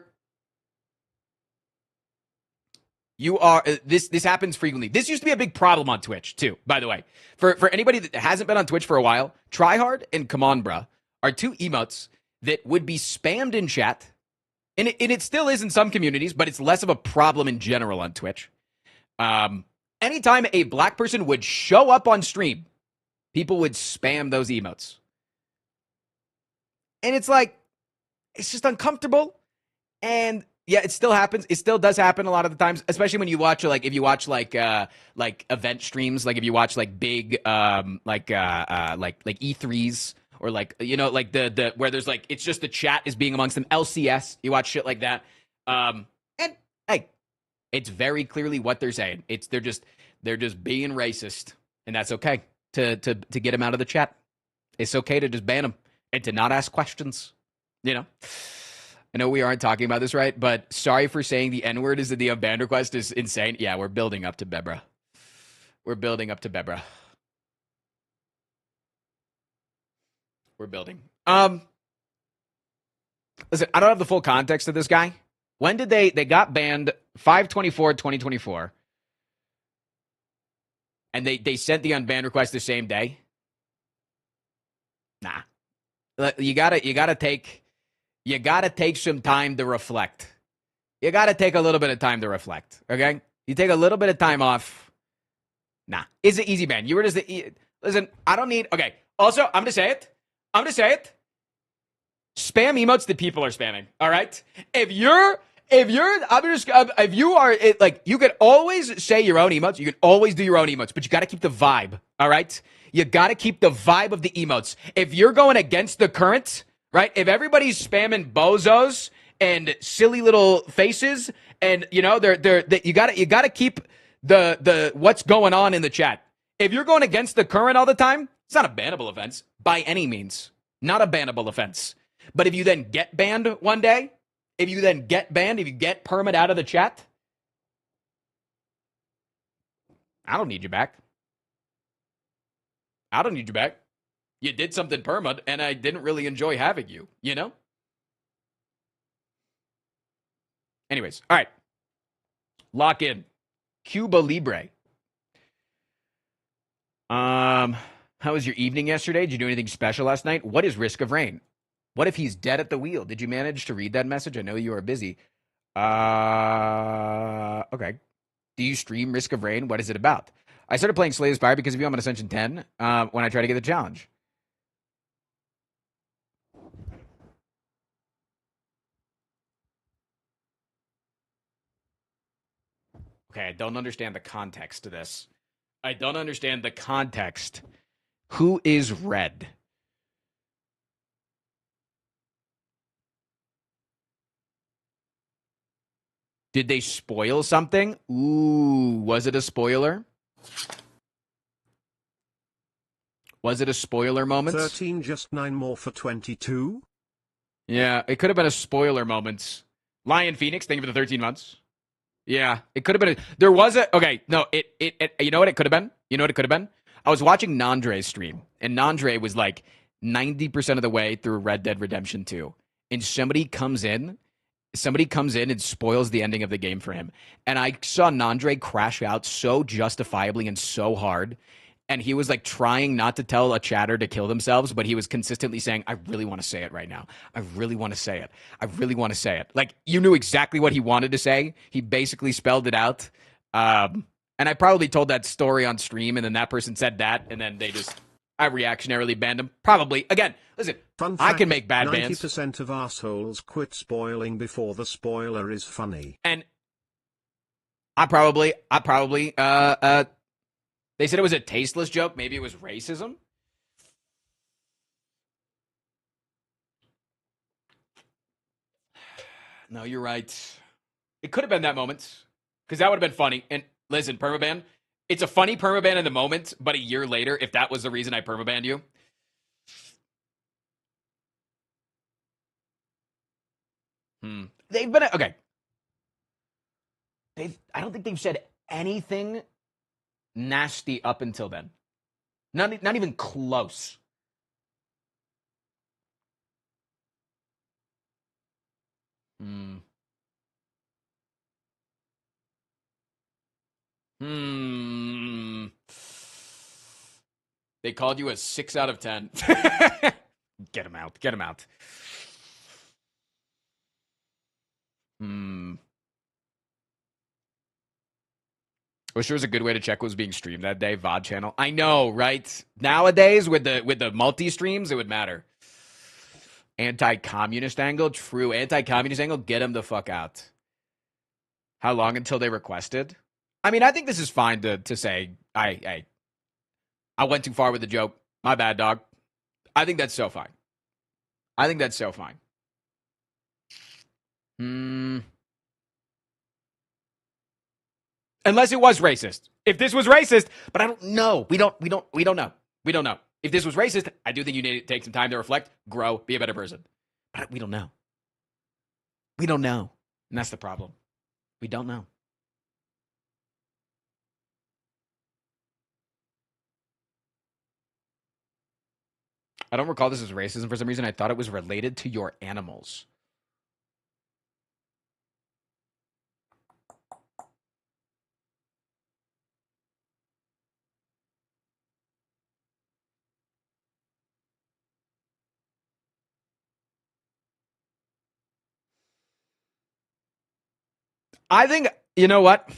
happens frequently. This used to be a big problem on Twitch too, by the way. For anybody that hasn't been on Twitch for a while, tryhard and come on bruh are two emotes that would be spammed in chat. And it still is in some communities, but it's less of a problem in general on Twitch. Anytime a black person would show up on stream, people would spam those emotes. And it's like, it's just uncomfortable. And yeah, it still happens. It still does happen a lot of the times, especially when you watch, like, if you watch like event streams, like if you watch like big like E3s, or like, you know, like the where there's like, it's just the chat is being amongst them. LCS, you watch shit like that. And hey, it's very clearly what they're saying. They're just being racist, and that's okay to get them out of the chat. It's okay to just ban them and to not ask questions. You know, I know we aren't talking about this, right? But sorry for saying the N-word is in the unban request is insane. Yeah, we're building up to Bebra. We're building. Listen, I don't have the full context of this guy. When did they got banned? 5/24/2024. And they sent the unban request the same day? Nah. You gotta take some time to reflect. You gotta take a little bit of time to reflect. Okay? You take a little bit of time off. Nah. Is it easy ban? You were just listen, I don't need okay. Also, I'm gonna say it. Spam emotes that people are spamming. All right. If you are like, you can always say your own emotes. You can always do your own emotes, but you got to keep the vibe. All right. You got to keep the vibe of the emotes. If you're going against the current, right? If everybody's spamming bozos and silly little faces, and you know you got to keep the what's going on in the chat. If you're going against the current all the time, it's not a bannable offense by any means. Not a bannable offense. But if you then get banned one day, if you get permit out of the chat, I don't need you back. You did something permit, and I didn't really enjoy having you, you know? Anyways, all right. Lock in. Cuba Libre. How was your evening yesterday? Did you do anything special last night? What is Risk of Rain? What if he's dead at the wheel? Did you manage to read that message? I know you are busy. Okay. Do you stream Risk of Rain? What is it about? I started playing Slay the Spire because of you. I'm on Ascension 10 when I try to get the challenge. Okay, I don't understand the context to this. I don't understand the context. Who is red? Did they spoil something? Ooh, was it a spoiler? Was it a spoiler moment? 13, just 9 more for 22? Yeah, it could have been a spoiler moment. Lion Phoenix, thank you for the 13 months. Yeah, it could have been. There was a. Okay, no, it. You know what it could have been? You know what it could have been? I was watching Nandre's stream, and Nandre was like 90% of the way through Red Dead Redemption 2. And somebody comes in and spoils the ending of the game for him. And I saw Nandre crash out so justifiably and so hard. And he was like trying not to tell a chatter to kill themselves, but he was consistently saying, I really want to say it right now. I really want to say it. I really want to say it. Like, you knew exactly what he wanted to say. He basically spelled it out. And I probably told that story on stream, and then that person said that, and then I reactionarily banned him. Probably. Again, listen, Fun fact, I can make bad 90% bans. 90% of assholes quit spoiling before the spoiler is funny. And I probably, they said it was a tasteless joke. Maybe it was racism. No, you're right. It could have been that moment, because that would have been funny. And listen, permaban, it's a funny permaban in the moment, but a year later, if that was the reason I permabanned you. They've been, okay. I don't think they've said anything nasty up until then. Not even close. They called you a 6 out of 10. Get him out. Get him out. Wish there was a good way to check what was being streamed that day. VOD channel. I know, right? Nowadays, with the multi-streams, it would matter. Anti-communist angle? True. Anti-communist angle? Get him the fuck out. How long until they requested? I mean, I think this is fine to say, I went too far with the joke. My bad, dog. I think that's so fine. I think that's so fine. Unless it was racist. If this was racist, but I don't know. We don't know. We don't know. If this was racist, I do think you need to take some time to reflect, grow, be a better person. But we don't know. We don't know. And that's the problem. We don't know. I don't recall this as racism for some reason. I thought it was related to your animals. I think, you know what?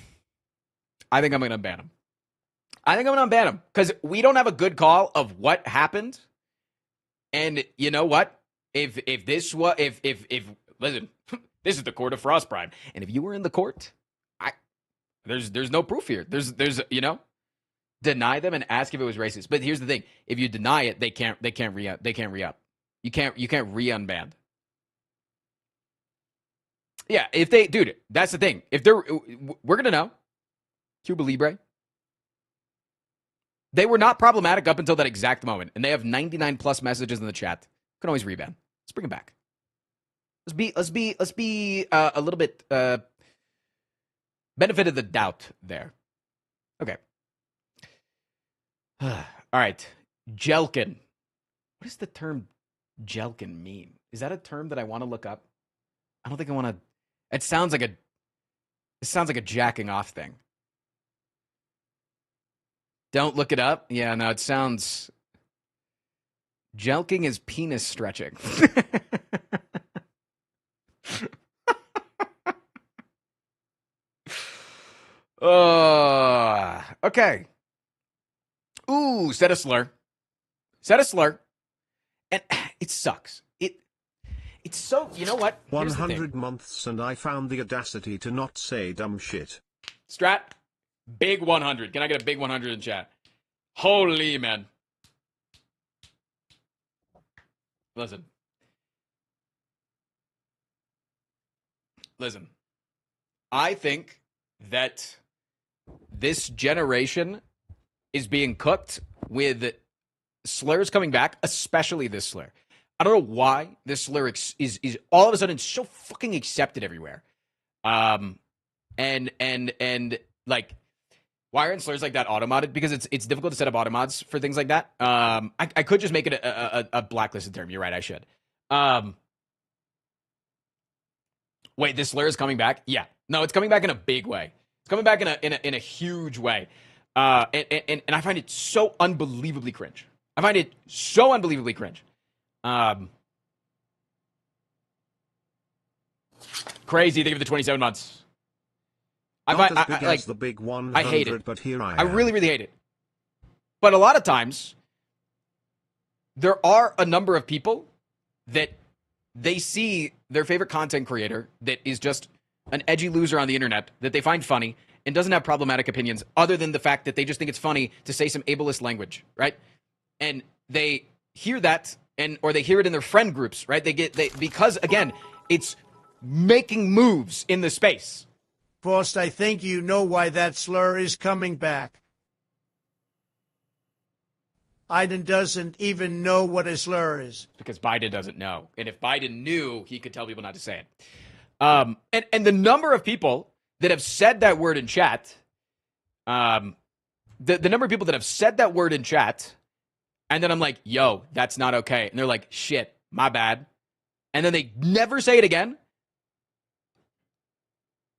I think I'm going to ban him. I think I'm going to ban him because we don't have a good call of what happened. And you know what? If listen, this is the court of Frostprime, and if you were in the court, there's no proof here. There's deny them and ask if it was racist. But here's the thing: if you deny it, they can't re-up. You can't re-unban. Yeah, if they, dude, that's the thing. If we're gonna know. Cuba Libre. They were not problematic up until that exact moment, and they have 99 plus messages in the chat. You can always reban. Let's bring them back. Let's be a little bit benefit of the doubt there. Okay. All right. Jelkin. What does the term Jelkin mean? Is that a term that I want to look up? I don't think I want to. It sounds like a jacking off thing. Don't look it up. Yeah, no, it sounds. Jelking is penis stretching. Okay. Ooh, said a slur. Said a slur. And it sucks. It's so, you know what? Here's the thing. 100 months and I found the audacity to not say dumb shit. Strat, big 100. Can I get a big 100 in chat? Holy man. Listen. I think that this generation is being cooked with slurs coming back, especially this slur. I don't know why this slur is all of a sudden so fucking accepted everywhere. And like, why aren't slurs like that auto-modded? Because it's difficult to set up auto-mods for things like that. I could just make it a blacklisted term. You're right, I should. Wait, this slur is coming back? Yeah. No, it's coming back in a big way. It's coming back in a huge way. And I find it so unbelievably cringe. Crazy. They give it the 27 months. I like the big 100, I hate it. But here I really, really hate it. But a lot of times, there are a number of people that they see their favorite content creator that is just an edgy loser on the internet that they find funny and doesn't have problematic opinions other than the fact that they just think it's funny to say some ableist language, right? And they hear that or they hear it in their friend groups, right? Because again, it's making moves in the space. Frost, I think you know why that slur is coming back. Biden doesn't even know what a slur is. Because Biden doesn't know. And if Biden knew, he could tell people not to say it. And the number of people that have said that word in chat, the number of people that have said that word in chat, and then I'm like, yo, that's not okay. And they're like, shit, my bad. And then they never say it again.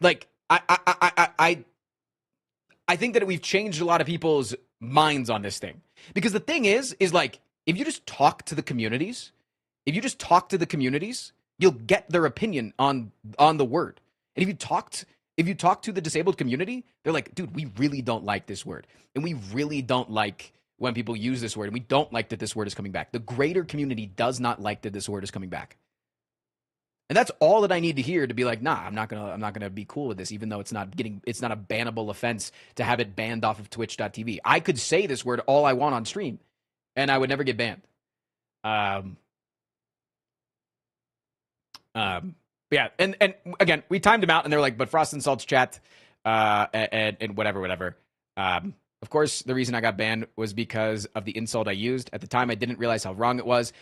Like, I think that we've changed a lot of people's minds on this thing. Because the thing is like, if you just talk to the communities, you'll get their opinion on the word. And if you talk to the disabled community, they're like, dude, we really don't like this word. And we really don't like when people use this word. And we don't like that this word is coming back. The greater community does not like that this word is coming back. And that's all that I need to hear to be like, nah, I'm not gonna be cool with this, even though it's not a bannable offense to have it banned off of twitch.tv. I could say this word all I want on stream, and I would never get banned. Yeah, and again, we timed them out, and they're like, but Frost insults chat, and whatever. Of course, the reason I got banned was because of the insult I used. At the time, I didn't realize how wrong it was.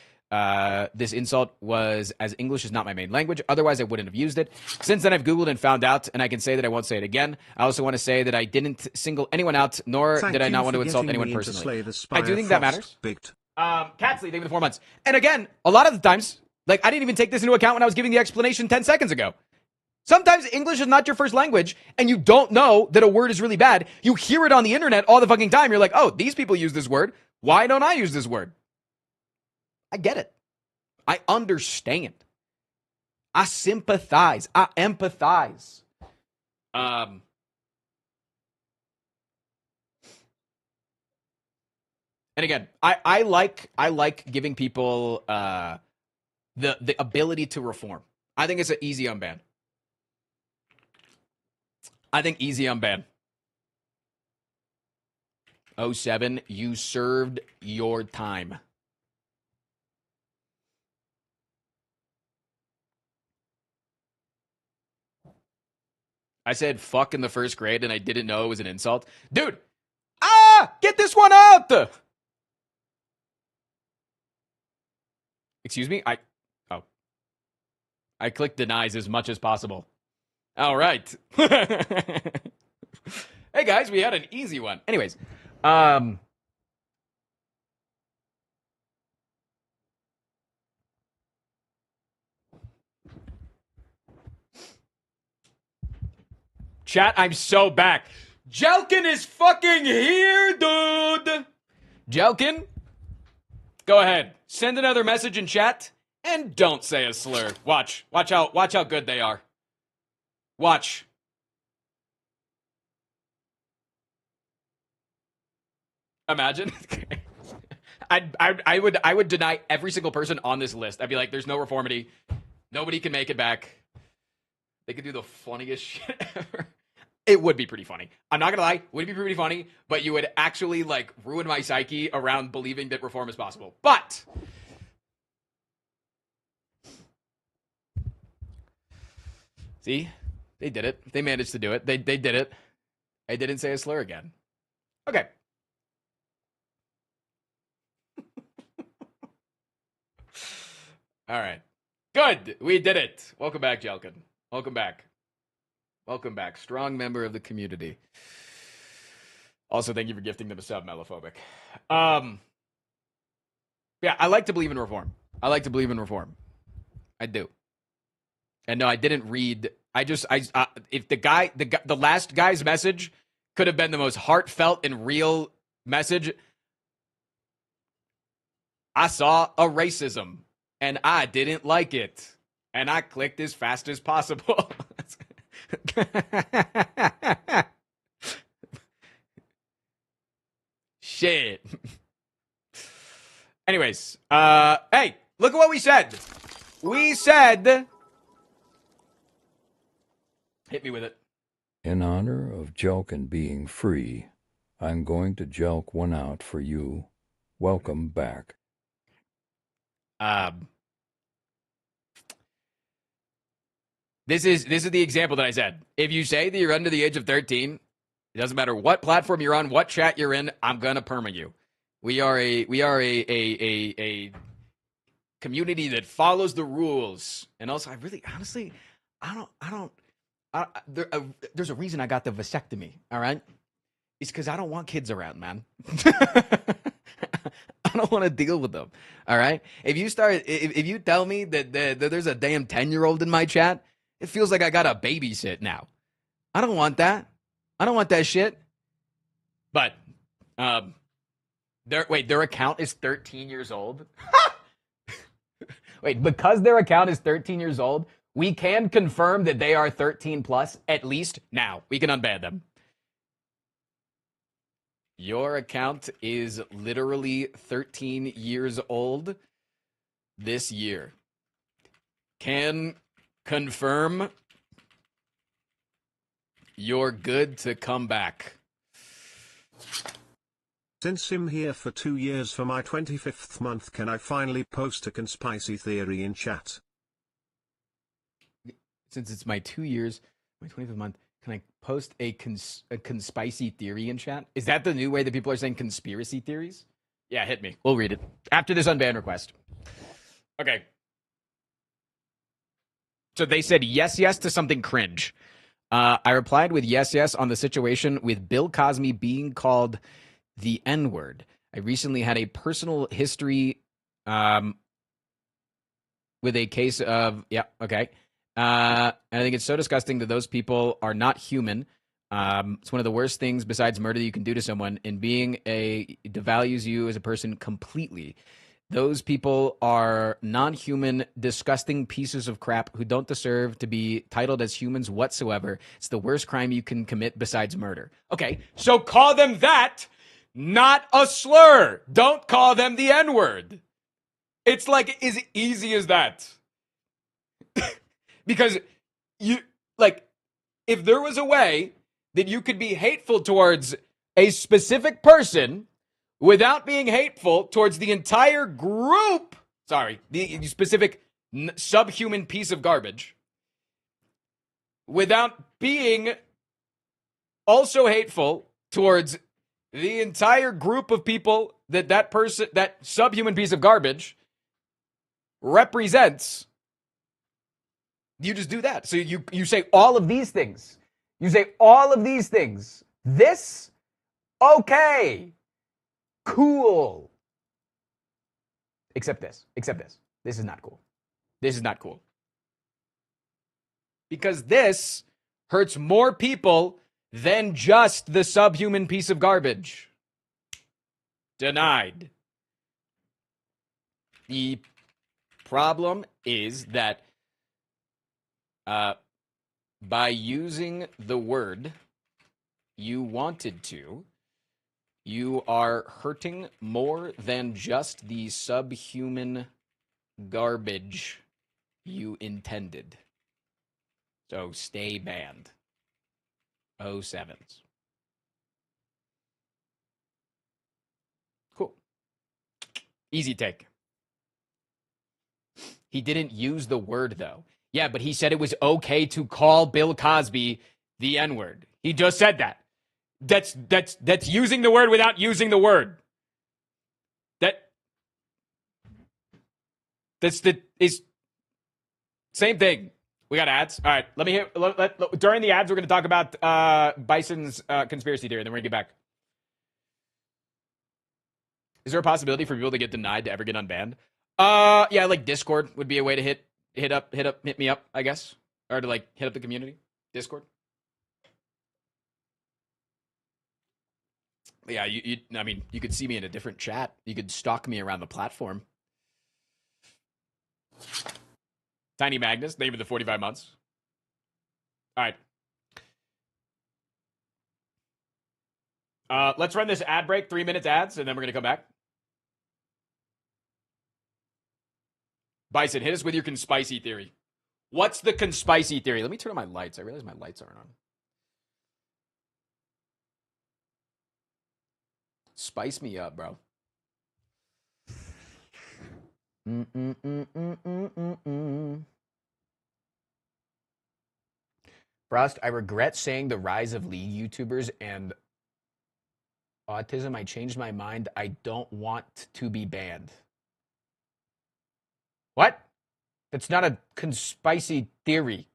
This insult was, as English is not my main language, otherwise I wouldn't have used it. Since then, I've Googled and found out, and I can say that I won't say it again. I also want to say that I didn't single anyone out, nor did I not want to insult anyone personally. I do think that matters. Catsley, thank you for the 4 months. And again, a lot of the times, like, I didn't even take this into account when I was giving the explanation 10 seconds ago. Sometimes English is not your first language, and you don't know that a word is really bad. You hear it on the internet all the fucking time. You're like, oh, these people use this word. Why don't I use this word? I get it. I understand. I sympathize. I empathize. And again, I like giving people the ability to reform. I think it's an easy unban. Easy unban. 07, you served your time. I said fuck in the first grade and I didn't know it was an insult. Dude! Get this one out! Excuse me? I clicked denies as much as possible. All right. Hey guys, we had an easy one. Anyways, chat, I'm so back. Jelkin is fucking here, dude. Jelkin, go ahead. Send another message in chat and don't say a slur. Watch how good they are. Watch. Imagine. I would deny every single person on this list. I'd be like, there's no reformity. Nobody can make it back. They could do the funniest shit ever. It would be pretty funny. I'm not gonna lie, it would be pretty funny, but you would actually like ruin my psyche around believing that reform is possible. But see, they did it. They managed to do it. They did it. I didn't say a slur again. Okay. All right. Good. We did it. Welcome back, Jelkin. Welcome back. Welcome back. Strong member of the community. Also, thank you for gifting them a sub, Mellophobic. Yeah, I like to believe in reform. I like to believe in reform. I do. And no, I didn't read. If the last guy's message could have been the most heartfelt and real message, I saw a racism and I didn't like it. And I clicked as fast as possible. Shit. Anyways, hey, look at what we said. We said, hit me with it. In honor of Jelkin being free, I'm going to jelk one out for you. Welcome back. This is the example that I said. If you say that you're under the age of 13, it doesn't matter what platform you're on, what chat you're in, I'm gonna perma you. We are a community that follows the rules. And also, I really, honestly, there's a reason I got the vasectomy, all right? It's because I don't want kids around, man. I don't want to deal with them, all right? If you tell me that there's a damn 10-year-old in my chat, it feels like I got to babysit now. I don't want that. I don't want that shit. But, their account is 13 years old? Wait, because their account is 13 years old, we can confirm that they are 13 plus, at least now. We can unban them. Your account is literally 13 years old this year. Can confirm you're good to come back. Since I'm here for 2 years for my 25th month, can I finally post a conspiracy theory in chat? Since it's my 2 years, my 25th month, can I post a conspiracy theory in chat? Is that the new way that people are saying conspiracy theories? Yeah, hit me. We'll read it. After this unban request. Okay. So they said yes to something cringe. I replied with yes on the situation with Bill Cosby being called the N-word. I recently had a personal history with a case of, yeah, okay. I think it's so disgusting that those people are not human. It's one of the worst things besides murder that you can do to someone, and devalues you as a person completely. Those people are non-human, disgusting pieces of crap who don't deserve to be titled as humans whatsoever. It's the worst crime you can commit besides murder. Okay, so call them that, not a slur. Don't call them the N-word. It's like as easy as that. Because if there was a way that you could be hateful towards a specific person without being hateful towards the entire group, the specific subhuman piece of garbage, without being also hateful towards the entire group of people that subhuman piece of garbage represents, you just do that. So you say all of these things. You say all of these things. This, okay, cool. Except this. This is not cool. This is not cool. Because this hurts more people than just the subhuman piece of garbage. Denied. The problem is that by using the word you wanted to, You are hurting more than just the subhuman garbage you intended. So stay banned. 07s. Cool. Easy take. He didn't use the word, though. Yeah, but he said it was okay to call Bill Cosby the N-word. He just said that. That's using the word without using the word. That's same thing. We got ads. All right, let me hear. During the ads, we're going to talk about Bison's conspiracy theory, and then we're going to get back. Is there a possibility for people to get denied to ever get unbanned? Yeah, like Discord would be a way to hit me up, I guess, or to like hit up the community. Discord. But yeah, I mean, you could see me in a different chat. You could stalk me around the platform. Tiny Magnus, name of the 45 months. All right. Let's run this ad break, 3 minutes ads, and then we're going to come back. Bison, hit us with your conspiracy theory. What's the conspiracy theory? Let me turn on my lights. I realize my lights aren't on. Spice me up, bro. Frost, I regret saying the rise of League YouTubers and autism. I changed my mind. I don't want to be banned. What? That's not a conspiracy theory.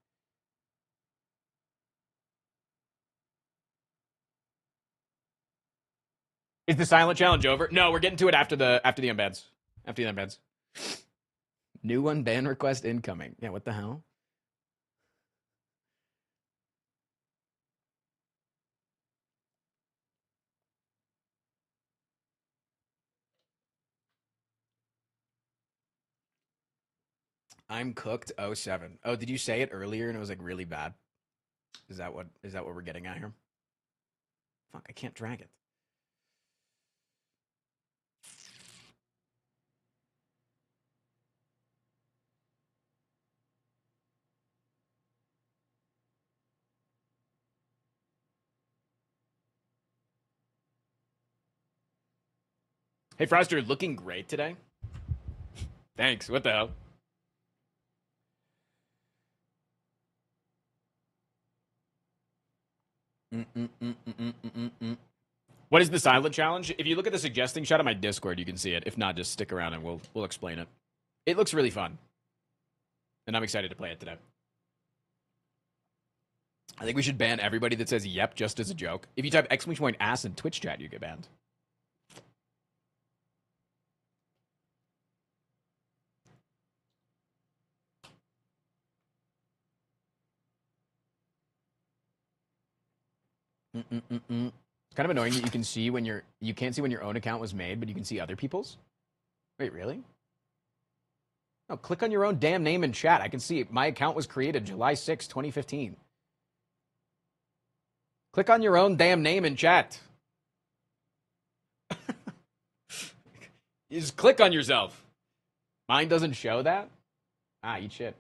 Is the silent challenge over? No, we're getting to it after the unbans. After the unbans. New unban request incoming. Yeah, what the hell? I'm cooked 07. Oh, did you say it earlier and it was like really bad? Is that what we're getting at here? Fuck, I can't drag it. Hey, Froster, looking great today. Thanks. What the hell? What is the silent challenge? If you look at the suggesting shot on my Discord, you can see it. If not, just stick around and we'll explain it. It looks really fun. And I'm excited to play it today. I think we should ban everybody that says yep just as a joke. If you type !ass in Twitch chat, you get banned. It's kind of annoying that you can see when you can't see when your own account was made, but you can see other people's. Wait, really? No, click on your own damn name in chat. I can see it. My account was created July 6, 2015. Click on your own damn name in chat. You just click on yourself. Mine doesn't show that? Ah, eat shit.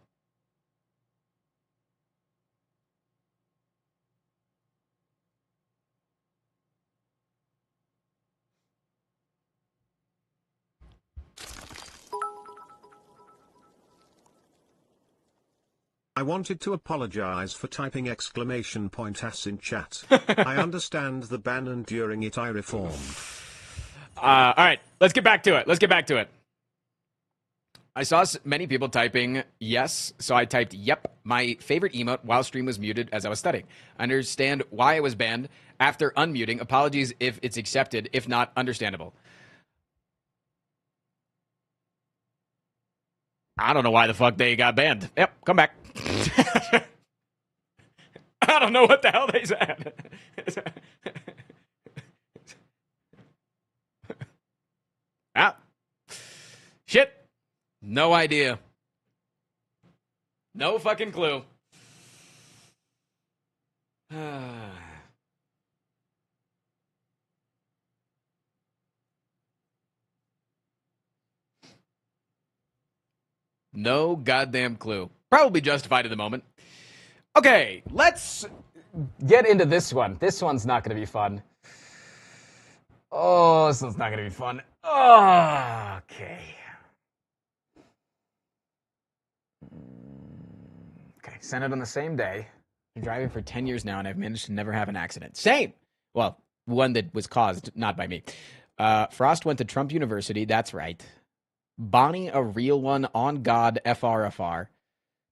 I wanted to apologize for typing !ass in chat. I understand the ban and during it I reformed. All right, let's get back to it. I saw many people typing yes, so I typed yep, my favorite emote while stream was muted as I was studying. I understand why I was banned after unmuting. Apologies if it's accepted. If not, understandable. I don't know why the fuck they got banned. Yep, come back. I don't know what the hell they said. Ah. Shit. No idea. No fucking clue. No goddamn clue. Probably justified in the moment. Okay, let's get into this one. This one's not going to be fun. Oh, this one's not going to be fun. Oh, okay. Okay, sent it on the same day. Been driving for 10 years now, and I've managed to never have an accident. Same! Well, one that was caused not by me. Frost went to Trump University. That's right. Bonnie, a real one. On God, FRFR.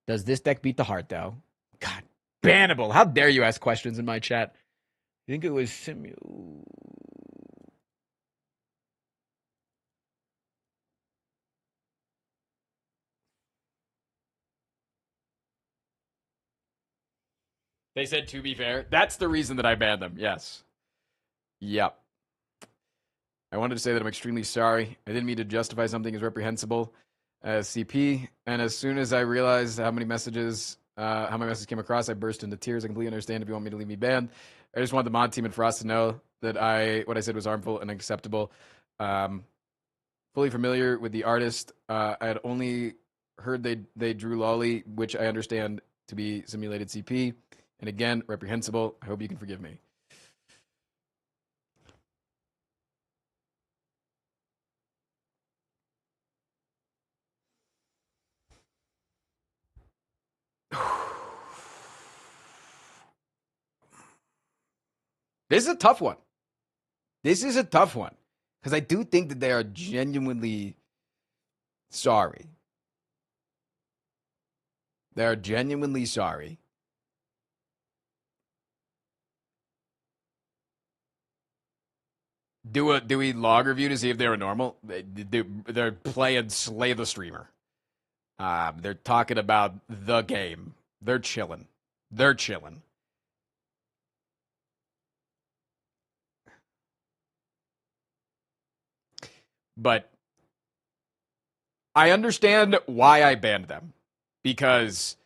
Does this deck beat the heart, though? God, bannable. How dare you ask questions in my chat? I think it was They said to be fair. That's the reason that I banned them. Yes. Yep. I wanted to say that I'm extremely sorry. I didn't mean to justify something as reprehensible as CP. And as soon as I realized how my message came across, I burst into tears. I completely understand if you want me to leave me banned. I just want the mod team and Frost to know that what I said was harmful and unacceptable. Fully familiar with the artist. I had only heard they drew Lolly, which I understand to be simulated CP. And again, reprehensible. I hope you can forgive me. This is a tough one. Because I do think that they are genuinely sorry. They are genuinely sorry. Do we log review to see if they were normal? They're playing Slay the Streamer. They're talking about the game. They're chilling. But I understand why I banned them. Because,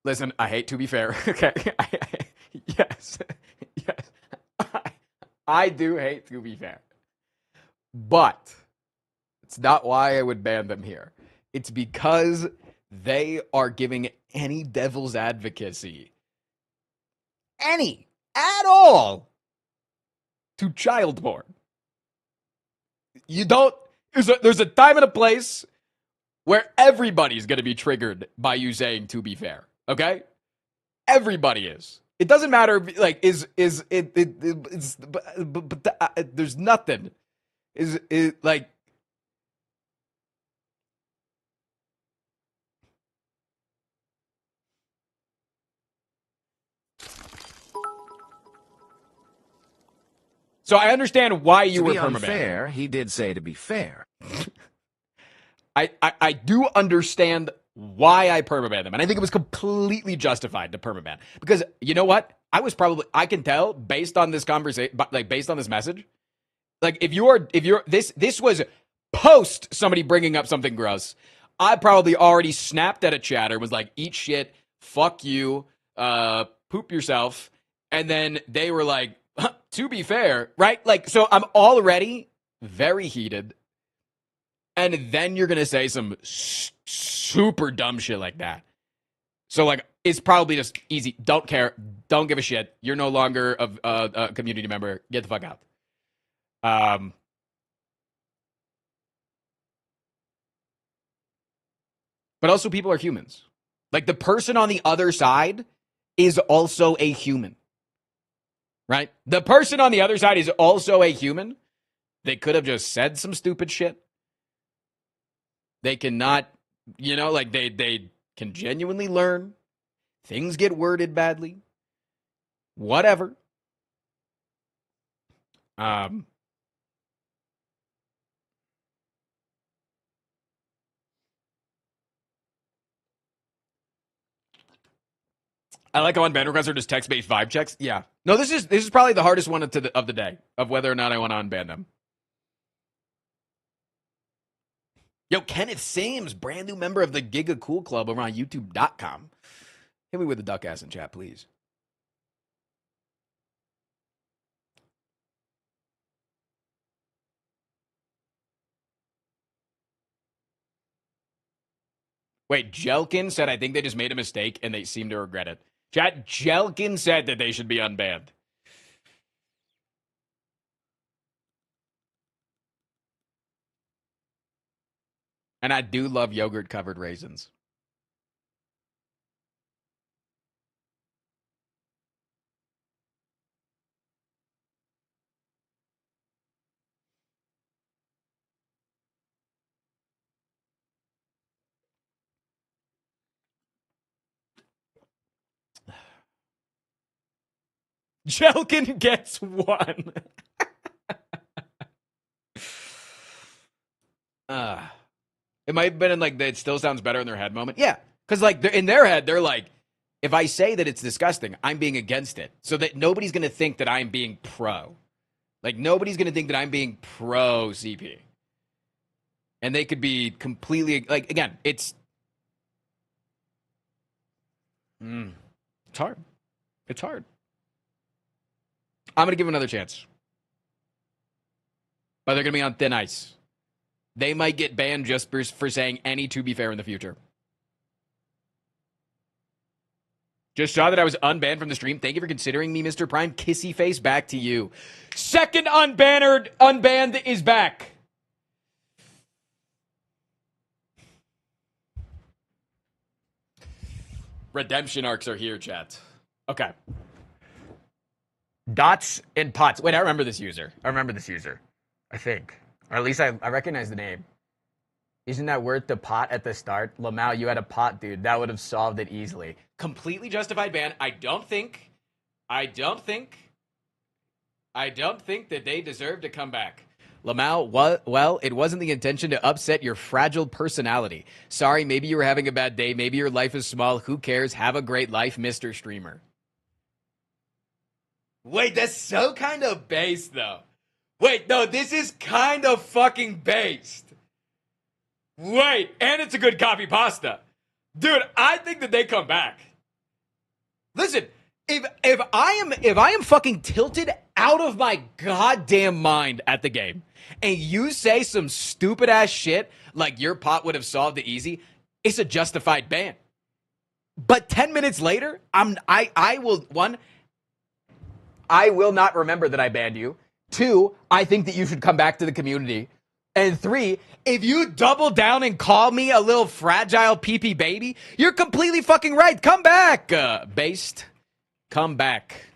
listen, I hate to be fair. Okay. Yes. I do hate to be fair. But it's not why I would ban them here. It's because they are giving any devil's advocacy, any at all, to child porn. You don't. There's a time and a place where everybody's going to be triggered by you saying to be fair. Okay, everybody is. It doesn't matter. Like, there's nothing. Is like. So I understand why you were permabanned. Unfair, he did say to be fair. I do understand why I permabanned them, and I think it was completely justified to permaban. Because you know what? I can tell based on this conversation, like based on this message, like if you're this was post somebody bringing up something gross, I probably already snapped at a chatter, was like, eat shit, fuck you, poop yourself, and then they were like, to be fair, right? Like, so I'm already very heated. And then you're going to say some super dumb shit like that. So, like, it's probably just easy. Don't care. Don't give a shit. You're no longer a community member. Get the fuck out. But also, people are humans. Like, the person on the other side is also a human. Right? The person on the other side is also a human. They could have just said some stupid shit. They cannot, like they can genuinely learn. Things get worded badly. Whatever. I like how on band requests are just text-based vibe checks. Yeah. No, this is probably the hardest one of the day of whether or not I want to unban them. Yo, Kenneth Sames, brand new member of the Giga Cool Club over on YouTube.com. Hit me with the duck ass in chat, please. Wait, Jelkin said, I think they just made a mistake and they seem to regret it. Chat, Jelkin said that they should be unbanned. And I do love yogurt-covered raisins. Jelkin gets one. It might have been in like the it still sounds better in their head moment. Yeah, because like in their head, they're like, if I say that it's disgusting, I'm being against it. So that nobody's going to think that I'm being pro. Like nobody's going to think that I'm being pro CP. And they could be completely like, again, it's hard. It's hard. I'm going to give them another chance. But they're going to be on thin ice. They might get banned just for saying any to be fair in the future. Just saw that I was unbanned from the stream. Thank you for considering me, Mr. Prime. Kissy face back to you. Second unbanned is back. Redemption arcs are here, chat. Okay. Dots and pots. Wait, I remember this user. I think. Or at least I recognize the name. Isn't that worth the pot at the start? Lamau, you had a pot, dude. That would have solved it easily. Completely justified ban. I don't think that they deserve to come back. Lamau, well, it wasn't the intention to upset your fragile personality. Sorry, maybe you were having a bad day. Maybe your life is small. Who cares? Have a great life, Mr. Streamer. Wait, that's so kind of based, though. Wait, no, this is kind of fucking based. Wait, and it's a good copy pasta. Dude, I think that they come back. Listen, if I am fucking tilted out of my goddamn mind at the game, and you say some stupid ass shit like your pot would have solved it easy, it's a justified ban. But 10 minutes later, I will not remember that I banned you. 2, I think that you should come back to the community. And 3, if you double down and call me a little fragile pee-pee baby, you're completely fucking right. Come back, based. Come back.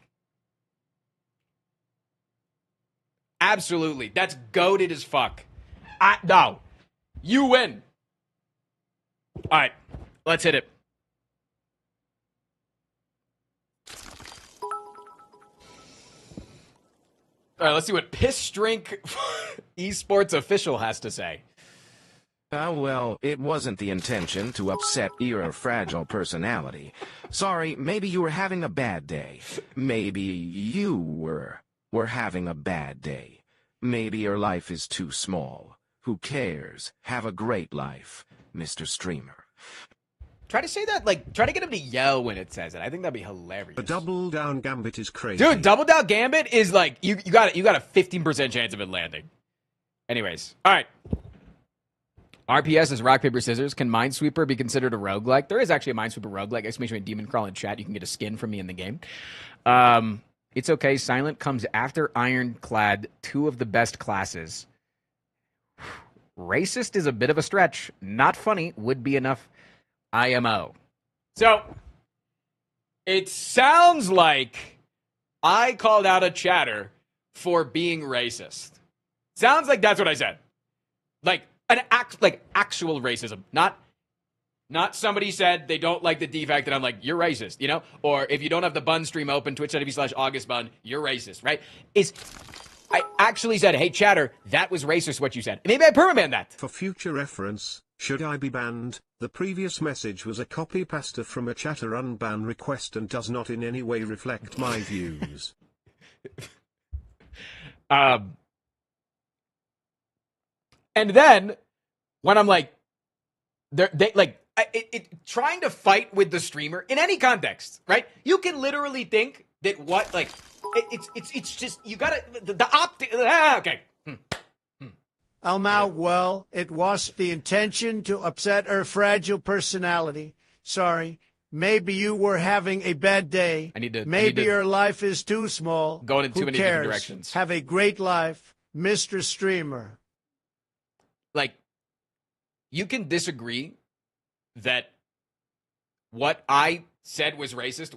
Absolutely. That's goated as fuck. No. You win. All right. Let's hit it. All right, let's see what Piss Drink Esports official has to say. Well, it wasn't the intention to upset your fragile personality. Sorry, maybe you were having a bad day. Maybe you were having a bad day. Maybe your life is too small. Who cares? Have a great life, Mr. Streamer. Try to say that, like, try to get him to yell when it says it. I think that'd be hilarious. The double down gambit is crazy. Dude, double down gambit is like, you got a 15% chance of it landing. Anyways, all right. RPS is rock, paper, scissors. Can Minesweeper be considered a roguelike? There is actually a Minesweeper roguelike. Exclamation point Demon Crawl in chat. You can get a skin from me in the game. It's okay. Silent comes after Ironclad, 2 of the best classes. Racist is a bit of a stretch. Not funny would be enough. IMO. So, it sounds like I called out a chatter for being racist. Sounds like that's what I said. Like actual racism. Not somebody said they don't like the defect that I'm like, you're racist, you know? Or if you don't have the bun stream open, twitch.tv/AugustBun, you're racist, right? I actually said, hey, chatter, that was racist what you said. Maybe I permabanned that. For future reference, should I be banned? The previous message was a copy-pasta from a chatter unban request and does not in any way reflect my views. And then, when I'm like, trying to fight with the streamer in any context, right? You can literally think that it's just, you gotta, the optic, okay. I'm out. Well, it was the intention to upset her fragile personality. Sorry. Maybe you were having a bad day. Maybe your life is too small. Going in too many different directions. Have a great life, Mr. Streamer. Like, you can disagree that what I said was racist.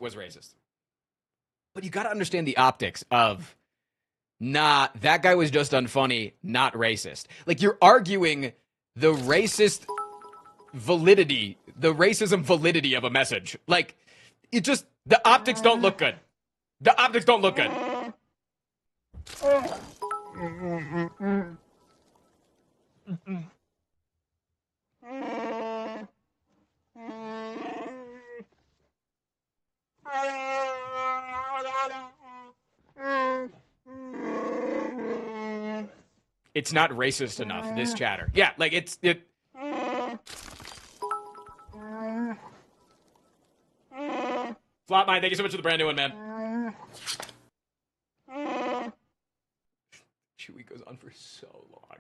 But you got to understand the optics of, nah, that guy was just unfunny, not racist. Like, you're arguing the racism validity of a message. Like, it just, the optics don't look good. The optics don't look good. It's not racist enough, this chatter. Yeah, like, it. Flatmine, thank you so much for the brand new one, man. Chewy goes on for so long.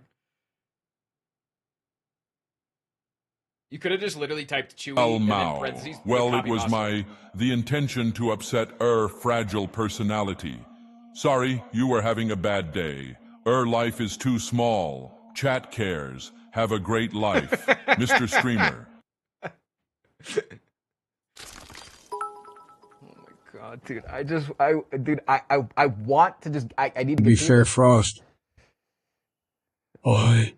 You could have just literally typed Chewy and then parentheses. Well, it was the intention to upset fragile personality. Sorry, you were having a bad day. Life is too small. Chat cares. Have a great life. Mr. Streamer. God, dude, I want to just, I need to be fair, Frost. Boy.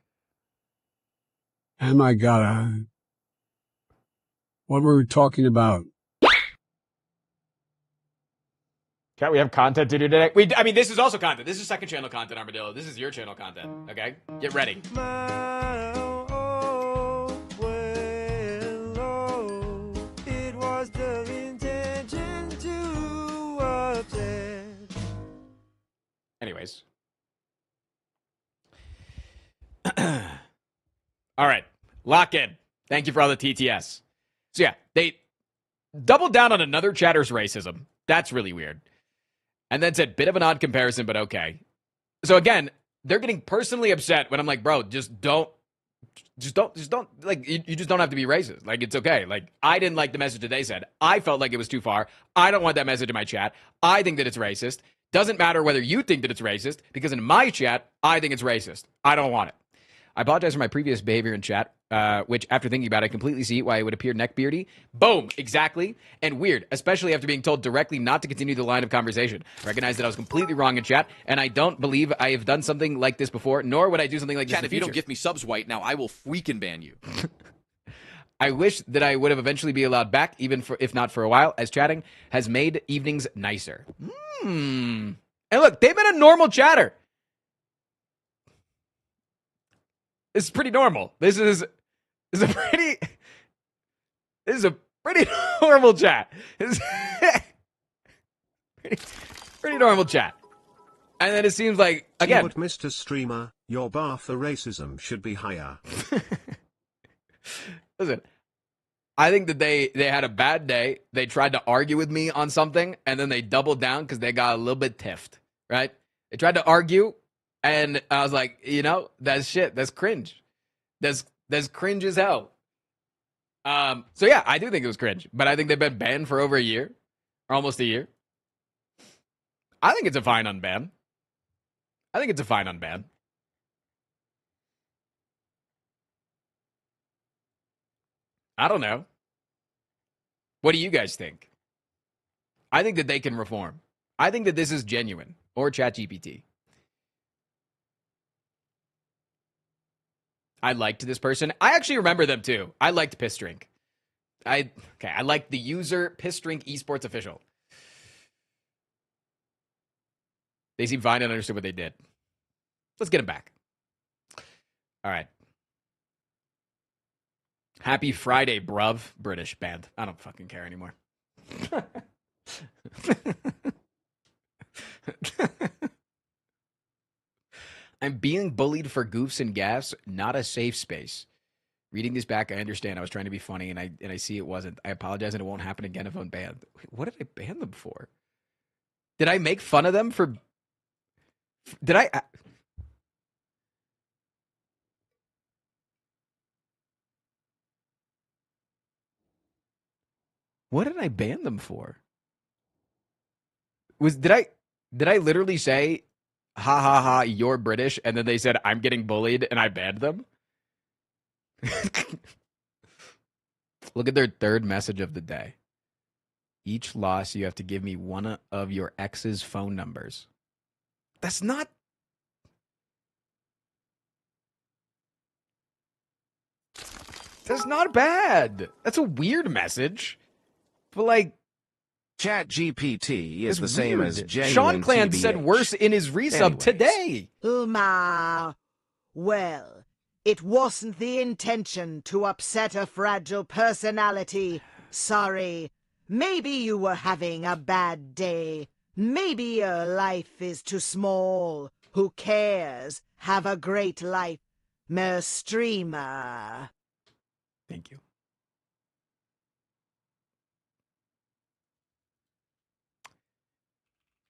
Oh my God. What were we talking about? Chat, we have content to do today. I mean, this is also content. This is second channel content, Armadillo. This is your channel content, okay? Get ready. It was the intention to upset. Anyways. All right. Lock in. Thank you for all the TTS. So yeah, they doubled down on another chatter's racism. That's really weird. And then said, bit of an odd comparison, but okay. So again, they're getting personally upset when I'm like, bro, just don't, like, you just don't have to be racist. Like, it's okay. Like, I didn't like the message that they said. I felt like it was too far. I don't want that message in my chat. I think that it's racist. Doesn't matter whether you think that it's racist, because in my chat, I think it's racist. I don't want it. I apologize for my previous behavior in chat, which, after thinking about it, I completely see why it would appear neckbeardy. Boom, exactly. And weird, especially after being told directly not to continue the line of conversation. I recognize that I was completely wrong in chat, and I don't believe I have done something like this before, nor would I do something like this in the if you future. don't give me subs white now, I will freaking ban you. I wish that I would have eventually be allowed back, even if not for a while, as chatting has made evenings nicer. And look, they've been a normal chatter. This is pretty normal. This is a pretty normal chat. pretty normal chat. And then it seems like, again, But Mr. Streamer, your bar for racism should be higher. Listen, I think that they had a bad day. They tried to argue with me on something, and then they doubled down because they got a little bit tiffed, right? They tried to argue, and I was like, that's shit. That's cringe. That's cringe as hell. So yeah, I do think it was cringe, but I think they've been banned for over a year, or almost a year. I think it's a fine unban. I don't know. What do you guys think? I think that they can reform. I think that this is genuine, or ChatGPT. I liked this person. I actually remember them too. I liked Piss Drink. I liked the user Piss Drink Esports Official. They seemed fine and understood what they did. Let's get them back. All right. Happy Friday, bruv. British band. I don't fucking care anymore. I'm being bullied for goofs and gaffes, not a safe space. Reading this back, I understand. I was trying to be funny, and I see it wasn't. I apologize, and it won't happen again if I'm banned. Wait, what did I ban them for? Did I make fun of them for... Did I... What did I ban them for? Did I literally say, ha ha ha, you're British, and then they said I'm getting bullied and I banned them? Look at their third message of the day. Each loss, you have to give me one of your ex's phone numbers. That's not... That's not bad. That's a weird message. But like... ChatGPT is the same as genuine Sean Clan TBH. said worse in his resub today. Well, it wasn't the intention to upset a fragile personality. Sorry. Maybe you were having a bad day. Maybe your life is too small. Who cares? Have a great life, mer streamer. Thank you.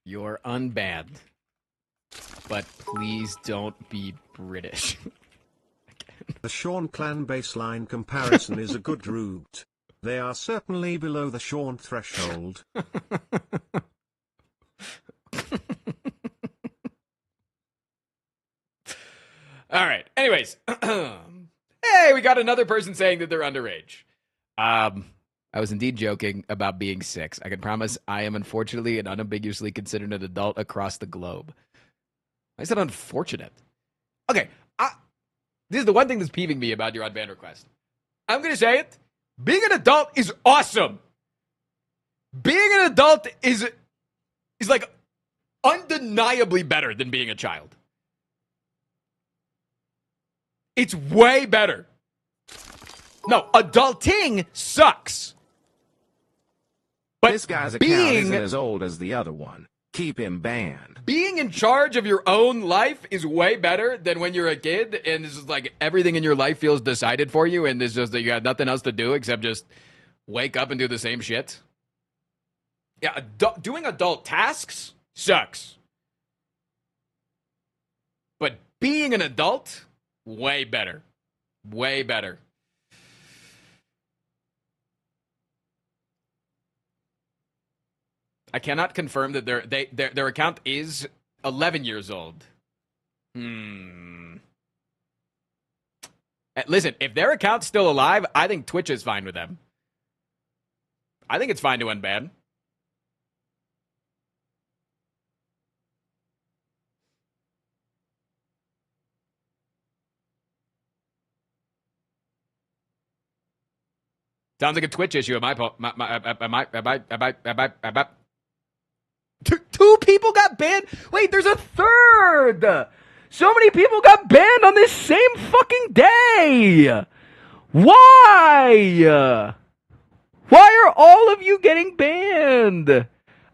You're unbanned. But please don't be British. The Sean Clan baseline comparison is a good route. They are certainly below the Sean threshold. All right. Anyways. Hey, we got another person saying that they're underage. I was indeed joking about being 6. I can promise I am unfortunately and unambiguously considered an adult across the globe. I said unfortunate. Okay. This is the one thing that's peeving me about your unban request. I'm going to say it. Being an adult is awesome. Being an adult is like undeniably better than being a child. It's way better. No, adulting sucks. But this guy's account isn't as old as the other one. Keep him banned. Being in charge of your own life is way better than when you're a kid and it's just like everything in your life feels decided for you and it's just that you got nothing else to do except just wake up and do the same shit. Yeah, doing adult tasks sucks. But being an adult, way better. Way better. I cannot confirm that their account is 11 years old. Listen, if their account's still alive, I think Twitch is fine with them. I think it's fine to unban. Sounds like a Twitch issue at my Two people got banned? Wait, there's a third! So many people got banned on this same fucking day! Why? Why are all of you getting banned?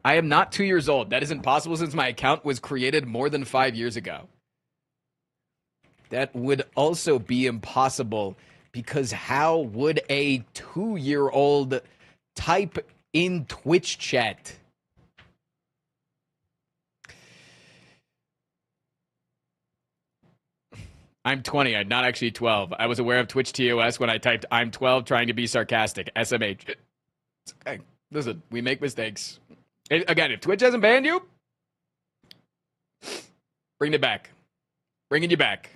I am not 2 years old. That isn't possible since my account was created more than 5 years ago. That would also be impossible because how would a 2-year-old type in Twitch chat? I'm 20. I'm not actually 12. I was aware of Twitch TOS when I typed I'm 12 trying to be sarcastic. SMH. Okay. Listen, we make mistakes. Again, if Twitch hasn't banned you, bring it back. Bringing you back.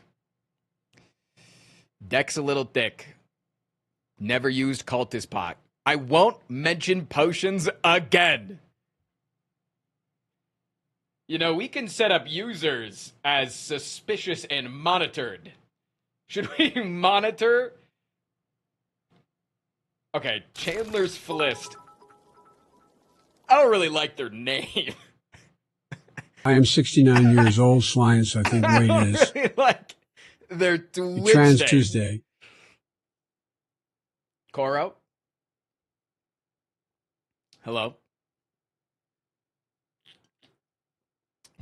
Deck's a little thick. Never used cultist pot. I won't mention potions again. You know, we can set up users as suspicious and monitored. Should we monitor? Okay, Chandler's Flist. I don't really like their name. I am 69 years old, Sliance, I think weight is. Really like their Twitch Trans name. Tuesday. Coro? Hello?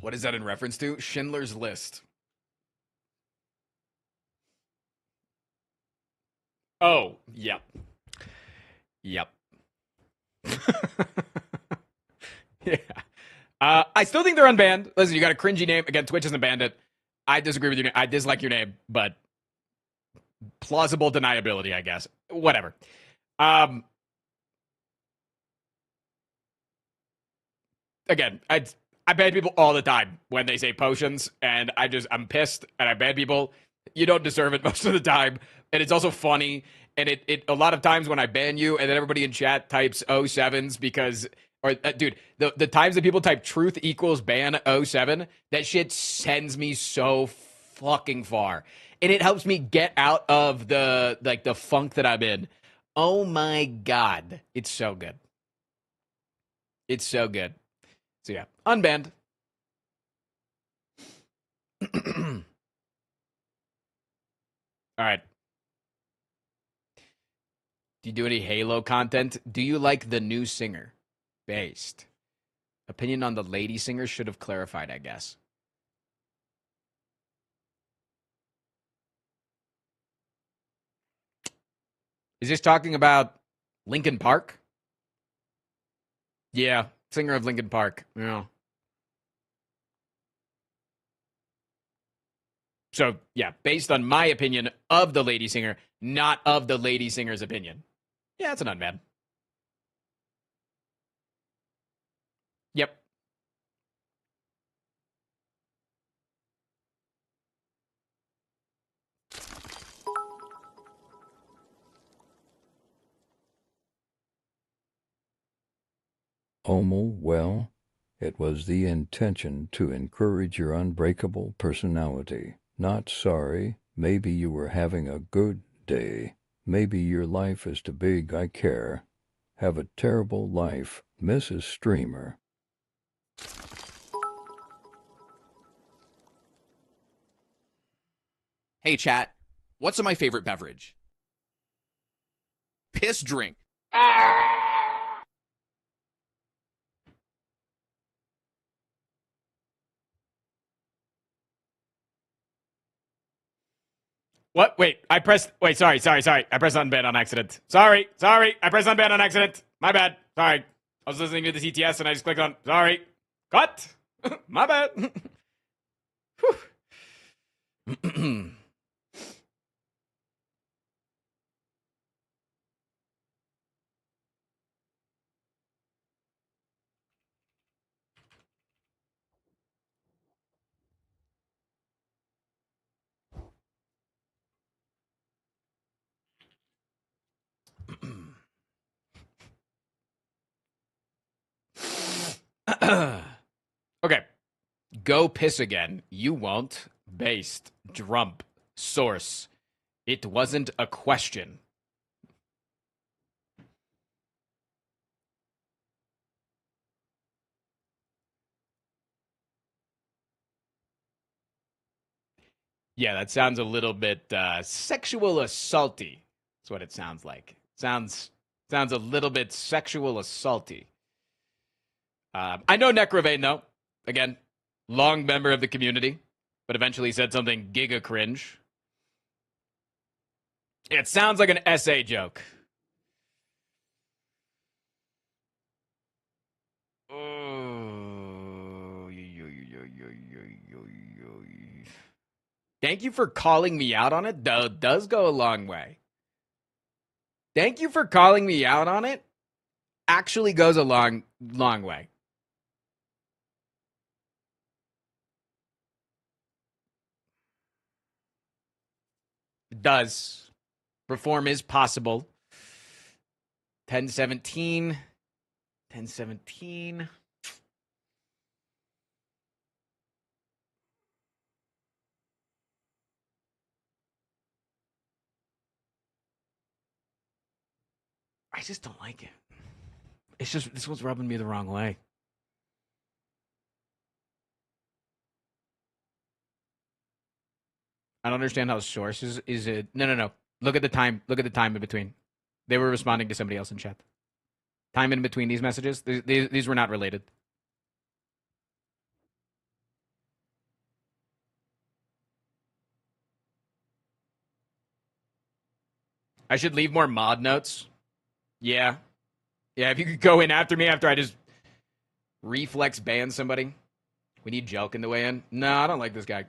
What is that in reference to? Schindler's List. Oh, yep. Yep. Yeah. I still think they're unbanned. Listen, you got a cringy name. Again, Twitch hasn't banned it. I disagree with your name. I dislike your name, but plausible deniability, I guess. Whatever. again, I ban people all the time when they say potions, and I'm pissed, and I ban people. You don't deserve it most of the time, and it's also funny. And it a lot of times when I ban you, and then everybody in chat types 07s because, or dude, the times that people type truth equals ban 07, that shit sends me so fucking far, and it helps me get out of the funk that I'm in. Oh my god, it's so good. It's so good. So yeah, unbanned. All right. Do you do any Halo content? Do you like the new singer? Based. Opinion on the lady singer should have clarified, I guess. Is this talking about Linkin Park? Yeah, singer of Linkin Park. Yeah. So, yeah, based on my opinion of the lady singer, not of the lady singer's opinion. Yeah, it's an unban. Yep. Well, it was the intention to encourage your unbreakable personality. Not sorry, maybe you were having a good day. Maybe your life is too big, I care. Have a terrible life, Mrs. Streamer. Hey, chat. What's my favorite beverage? Piss drink. What? Wait, I pressed. Wait, sorry. I pressed unban on accident. Sorry. I pressed unban on accident. My bad. Sorry. I was listening to the CTS and I just clicked on. Sorry. Cut. My bad. Okay. Go piss again. You won't. Based. Drump. Source. It wasn't a question. Yeah, that sounds a little bit sexual assaulty. That's what it sounds like. Sounds a little bit sexual assaulty. I know Necrovane, though. Again, long member of the community, but eventually said something giga cringe. It sounds like an essay joke. Thank you for calling me out on it, though. Does go a long way. Thank you for calling me out on it. Actually goes a long way. It does. Reform is possible. 1017. 1017. I just don't like it. It's just, this one's rubbing me the wrong way. I don't understand how sources is it. No. Look at the time. Look at the time in between. They were responding to somebody else in chat. Time in between these messages. These were not related. I should leave more mod notes. Yeah. Yeah, if you could go in after me after I just reflex ban somebody. We need Jelk in the way in. No, I don't like this guy.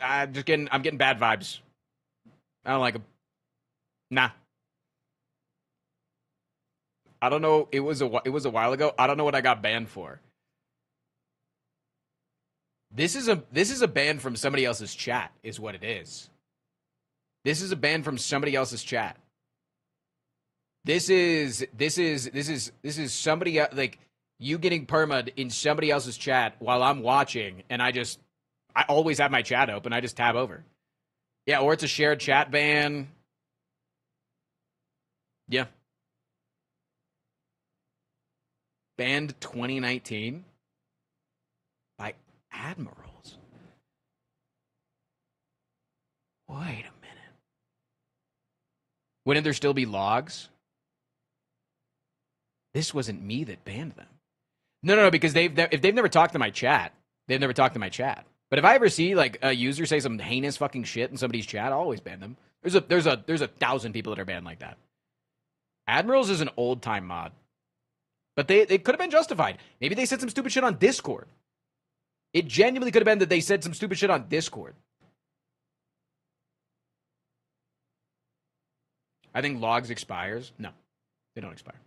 I'm getting bad vibes. I don't like him. Nah. I don't know. It was a while ago. I don't know what I got banned for. This is a ban from somebody else's chat, is what it is. This is a ban from somebody else's chat. This is somebody like you getting perma'd in somebody else's chat while I'm watching, and I always have my chat open. I just tab over. Yeah, or it's a shared chat ban. Yeah. Banned 2019 by admirals. Wait a minute. Wouldn't there still be logs? This wasn't me that banned them. No, because if they've never talked to my chat, they've never talked to my chat. But if I ever see like a user say some heinous fucking shit in somebody's chat, I'll always ban them. There's 1,000 people that are banned like that. Admirals is an old time mod. But they could have been justified. Maybe they said some stupid shit on Discord. It genuinely could have been that they said some stupid shit on Discord. I think logs expires. No, they don't expire.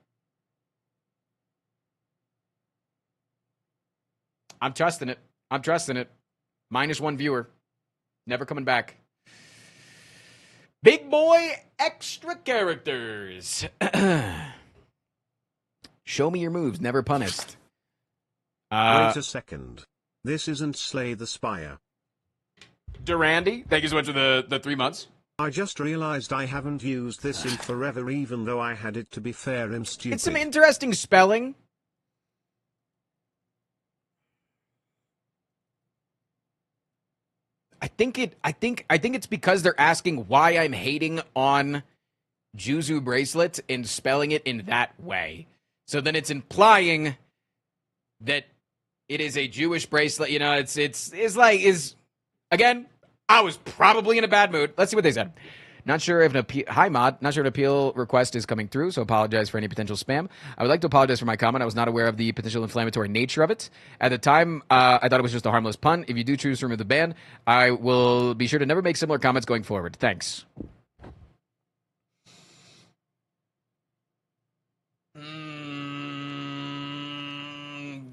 I'm trusting it. -1 viewer. Never coming back. Big boy extra characters. Show me your moves, never punished. Wait a second. This isn't Slay the Spire. Durandi, thank you so much for the 3 months. I just realized I haven't used this in forever, even though I had it. To be fair, I'm stupid. It's some interesting spelling. I think it's because they're asking why I'm hating on Juzu bracelet and spelling it in that way. So then it's implying that it is a Jewish bracelet. You know, it's again, I was probably in a bad mood. Let's see what they said. Not sure if an appeal. Hi, Mod. Not sure if an appeal request is coming through, so apologize for any potential spam. I would like to apologize for my comment. I was not aware of the potential inflammatory nature of it. At the time, I thought it was just a harmless pun. If you do choose to remove the ban, I will be sure to never make similar comments going forward. Thanks.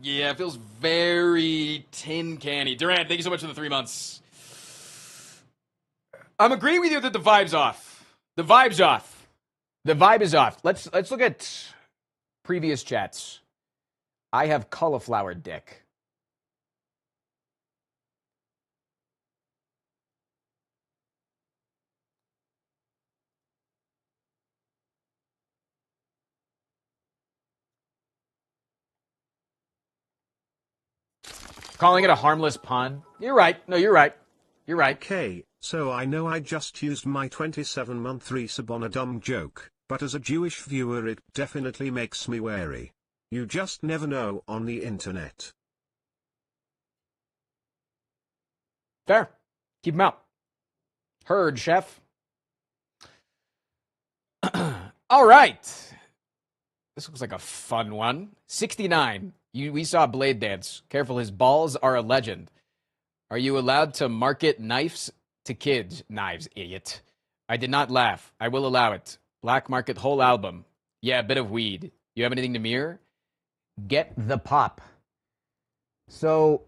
Yeah, it feels very tin canny. Durant, thank you so much for the 3 months. I'm agreeing with you that the vibe's off. The vibe's off. The vibe is off. Let's look at previous chats. I have cauliflower dick. Calling it a harmless pun. You're right. No, you're right. You're right. Okay, so I know I just used my 27-month resub on a dumb joke, but as a Jewish viewer it definitely makes me wary. You just never know on the internet. Fair. Keep him out. Heard, chef. All right. This looks like a fun one. 69. We saw Blade Dance. Careful, his balls are a legend. Are you allowed to market knives to kids? Knives, idiot. I did not laugh. I will allow it. Black market whole album. Yeah, a bit of weed. You have anything to mirror? Get the pop. So,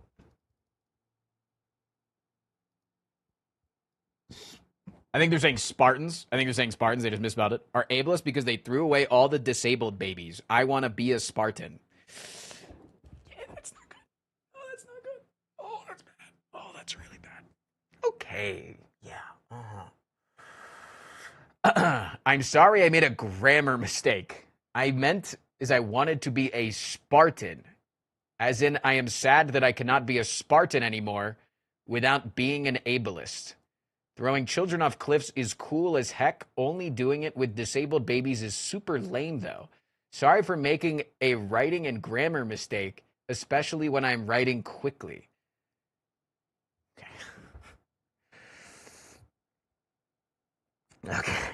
I think they're saying Spartans. They just misspelled it. Are ableist because they threw away all the disabled babies. I want to be a Spartan. Yeah, that's not good. Oh, that's not good. Oh, that's bad. Oh, that's really bad. Okay. Yeah. I'm sorry I made a grammar mistake. I meant is I wanted to be a Spartan. As in, I am sad that I cannot be a Spartan anymore without being an ableist. Throwing children off cliffs is cool as heck. Only doing it with disabled babies is super lame, though. Sorry for making a writing and grammar mistake, especially when I'm writing quickly. Okay.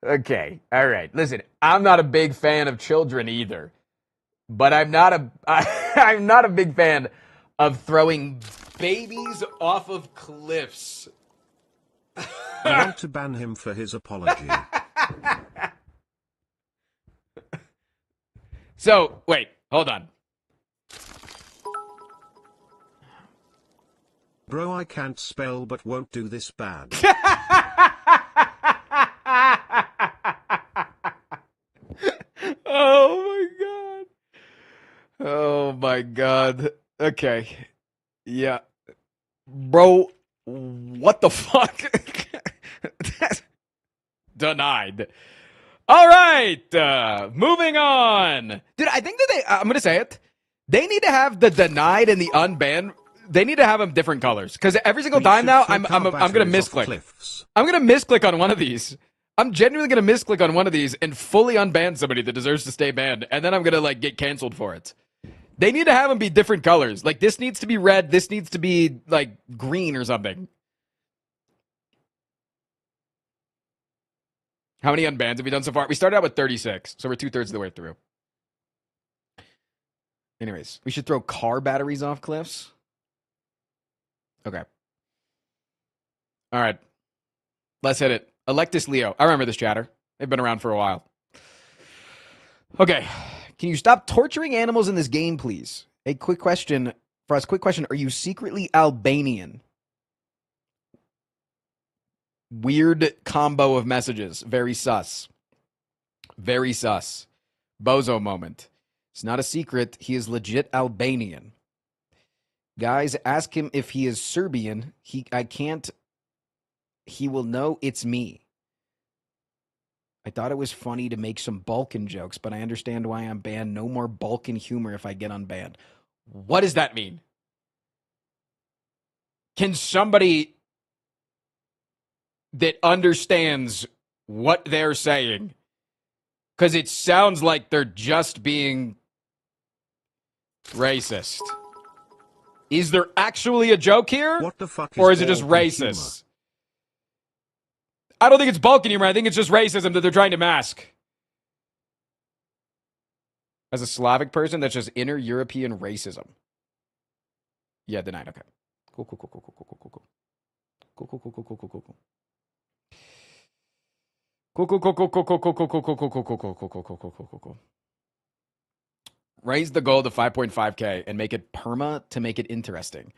Okay. All right. Listen, I'm not a big fan of children either. But I'm not a big fan of throwing babies off of cliffs. I want to ban him for his apology. So, wait, hold on. Bro, I can't spell but won't do this bad. Oh my god. Oh my god. Okay. Yeah. Bro, what the fuck? Denied. All right. Moving on. Dude, I think that I'm going to say it. They need to have the denied and the unbanned. They need to have them different colors. Because every single time now, I'm going to misclick. I'm going to misclick on one of these. I'm genuinely going to misclick on one of these and fully unban somebody that deserves to stay banned. And then I'm going to like get canceled for it. They need to have them be different colors. Like this needs to be red. This needs to be like green or something. How many unbans have we done so far? We started out with 36, so we're 2/3 of the way through. Anyways, we should throw car batteries off cliffs. Okay. All right. Let's hit it. Electus Leo. I remember this chatter. They've been around for a while. Okay. Can you stop torturing animals in this game, please? A quick question for us. Quick question. Are you secretly Albanian? Weird combo of messages. Very sus. Very sus. Bozo moment. It's not a secret. He is legit Albanian. Guys, ask him if he is Serbian. I can't. He will know it's me. I thought it was funny to make some Balkan jokes, but I understand why I'm banned. No more Balkan humor if I get unbanned. What does that mean? Can somebody that understands what they're saying? Because it sounds like they're just being racist. Is there actually a joke here? What the fuck or is it just racist? Humor? I don't think it's Balkan humor. I think it's just racism that they're trying to mask. As a Slavic person, that's just inner European racism. Yeah, denied. Okay. Cool. Raise the goal to 5.5K and make it perma to make it interesting.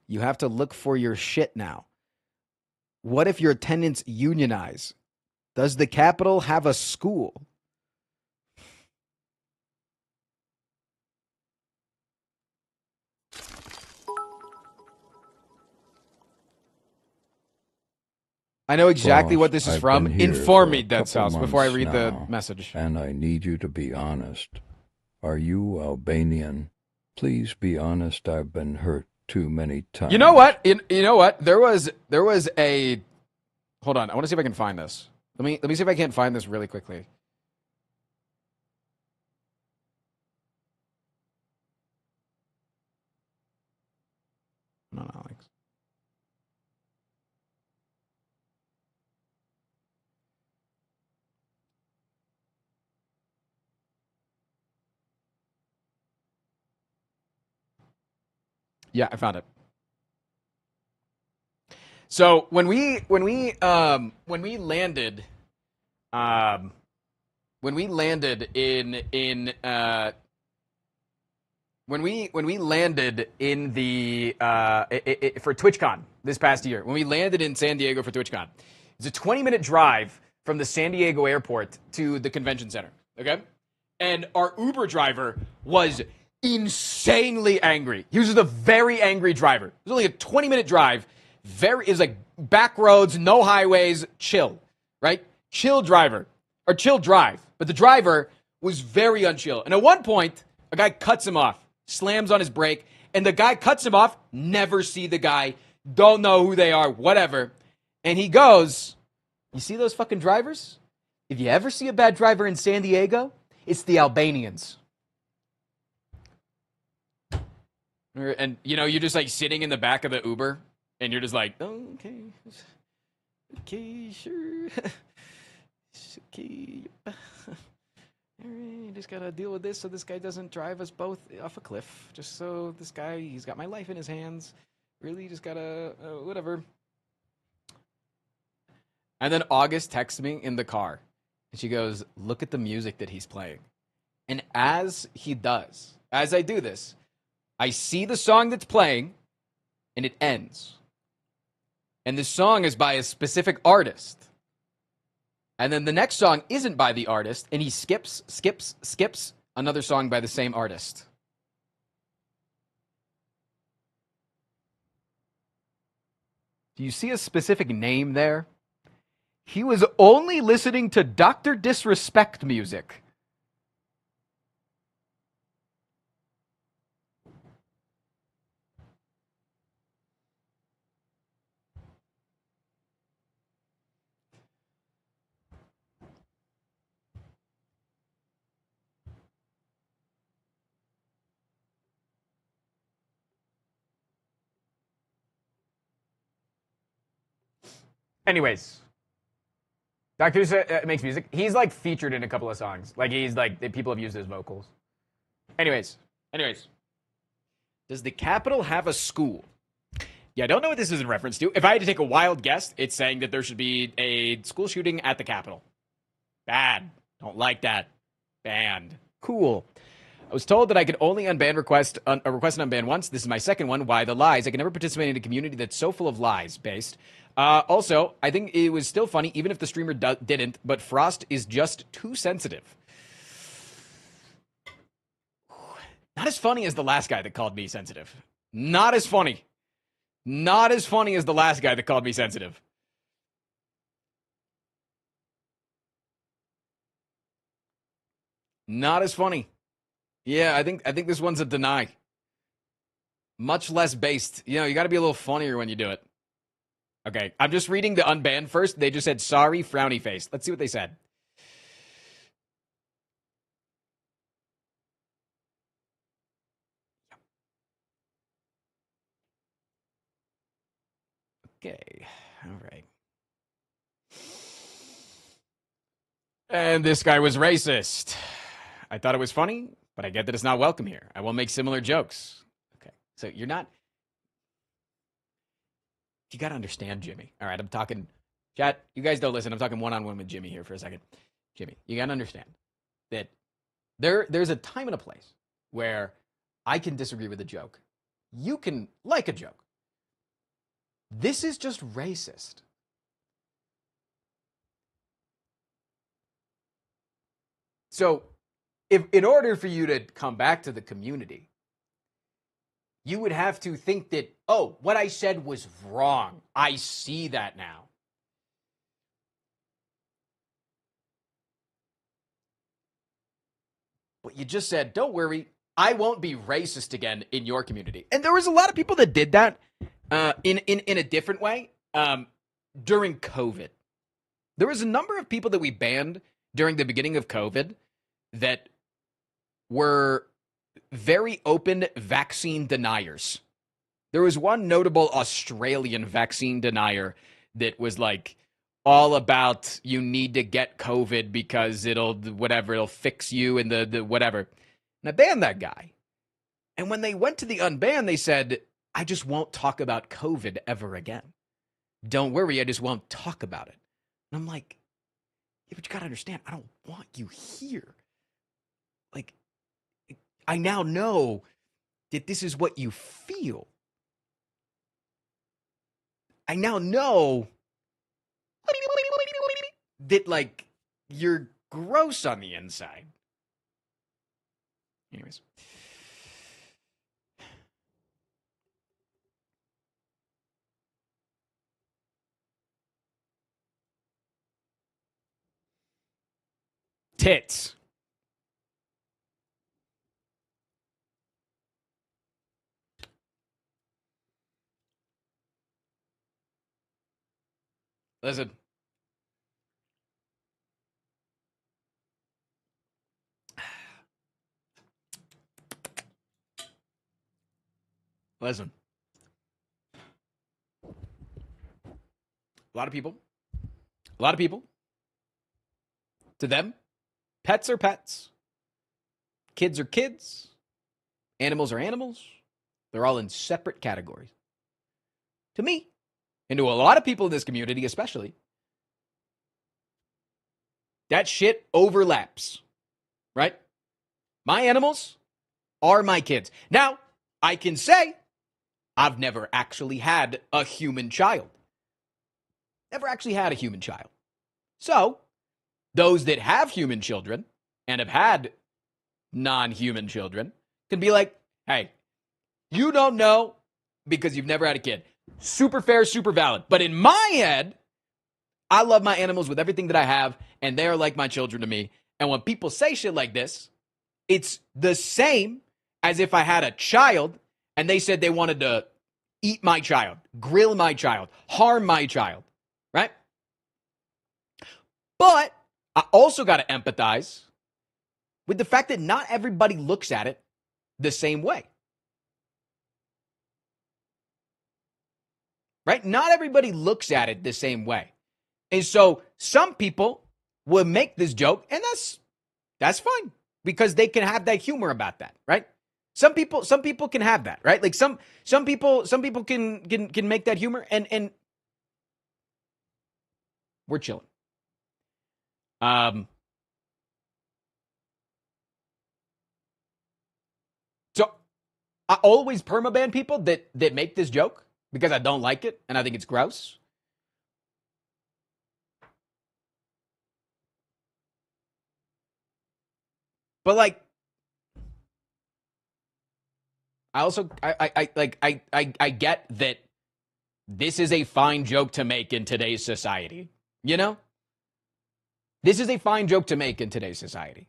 You have to look for your shit now. What if your tenants unionize? Does the capital have a school? I know exactly what this is from. Inform me, Dead South, before I read the message. And I need you to be honest. Are you Albanian? Please be honest. I've been hurt too many times. You know what? You know what? There was a. Hold on. I want to see if I can find this. Let me see if I can't find this really quickly. No, Alex. Yeah, I found it. So when we landed in the for TwitchCon this past year, when we landed in San Diego for TwitchCon, it's a 20-minute drive from the San Diego airport to the convention center. Okay, and our Uber driver was insanely angry. He was just a very angry driver. It was only a 20-minute drive. It was like back roads, no highways, chill, right? Chill driver, or chill drive. But the driver was very unchill. And at one point, a guy cuts him off, slams on his brake, and the guy cuts him off, never see the guy, don't know who they are, whatever. And he goes, you see those fucking drivers? If you ever see a bad driver in San Diego, it's the Albanians. And, you know, you're just like sitting in the back of the Uber, and you're just like, oh, okay, sure. Okay. All right, just gotta deal with this so this guy doesn't drive us both off a cliff. Just so this guy, he's got my life in his hands. Really, just gotta, whatever. And then August texts me in the car, and she goes, look at the music that he's playing. And as I do this, I see the song that's playing, and it ends. And the song is by a specific artist. And then the next song isn't by the artist, and he skips another song by the same artist. Do you see a specific name there? He was only listening to Dr. Disrespect music. Anyways, Dr. makes music. He's like featured in a couple of songs. Like he's like people have used his vocals. Anyways. Does the Capitol have a school? Yeah, I don't know what this is in reference to. If I had to take a wild guess, it's saying that there should be a school shooting at the Capitol. Bad. Don't like that. Banned. Cool. I was told that I could only request an unban once. This is my second one. Why the lies? I can never participate in a community that's so full of lies based. Also, I think it was still funny, even if the streamer didn't, but Frost is just too sensitive. Not as funny as the last guy that called me sensitive. Not as funny. Not as funny as the last guy that called me sensitive. Not as funny. Yeah, I think this one's a deny. Much less based. You know, you got to be a little funnier when you do it. Okay, I'm just reading the unbanned first. They just said, sorry, frowny face. Let's see what they said. Okay, all right. And this guy was racist. I thought it was funny, but I get that it's not welcome here. I will make similar jokes. Okay, so you're not... You got to understand, Jimmy. All right, I'm talking... Chat, you guys don't listen. I'm talking one-on-one with Jimmy here for a second. Jimmy, you got to understand that there's a time and a place where I can disagree with a joke. You can like a joke. This is just racist. So, if in order for you to come back to the community, you would have to think that, oh, what I said was wrong. I see that now. But you just said, don't worry, I won't be racist again in your community. And there was a lot of people that did that in a different way during COVID. There was a number of people that we banned during the beginning of COVID that were very open vaccine deniers. There was one notable Australian vaccine denier that was like all about you need to get COVID because it'll fix you and the whatever. And I banned that guy. And when they went to the unban, they said, I just won't talk about COVID ever again. Don't worry, I just won't talk about it. And I'm like, yeah, but you gotta understand, I don't want you here. Like, I now know that this is what you feel. I now know that, like, you're gross on the inside. Anyways. Tits. Listen. Listen. A lot of people, to them, pets are pets. Kids are kids. Animals are animals. They're all in separate categories. To me, and to a lot of people in this community especially, that shit overlaps, right? My animals are my kids. Now, I can say I've never actually had a human child. Never actually had a human child. So, those that have human children and have had non-human children can be like, hey, you don't know because you've never had a kid. Super fair, super valid. But in my head, I love my animals with everything that I have, and they are like my children to me. And when people say shit like this, it's the same as if I had a child and they said they wanted to eat my child, grill my child, harm my child, right? But I also got to empathize with the fact that not everybody looks at it the same way. Right? Not everybody looks at it the same way. And so some people will make this joke, and that's fine because they can have that humor about that, right? Some people can have that, right? Like some people can make that humor, and we're chilling. So I always permaban people that make this joke because I don't like it and I think it's gross. But like, I also I get that this is a fine joke to make in today's society. You know? This is a fine joke to make in today's society.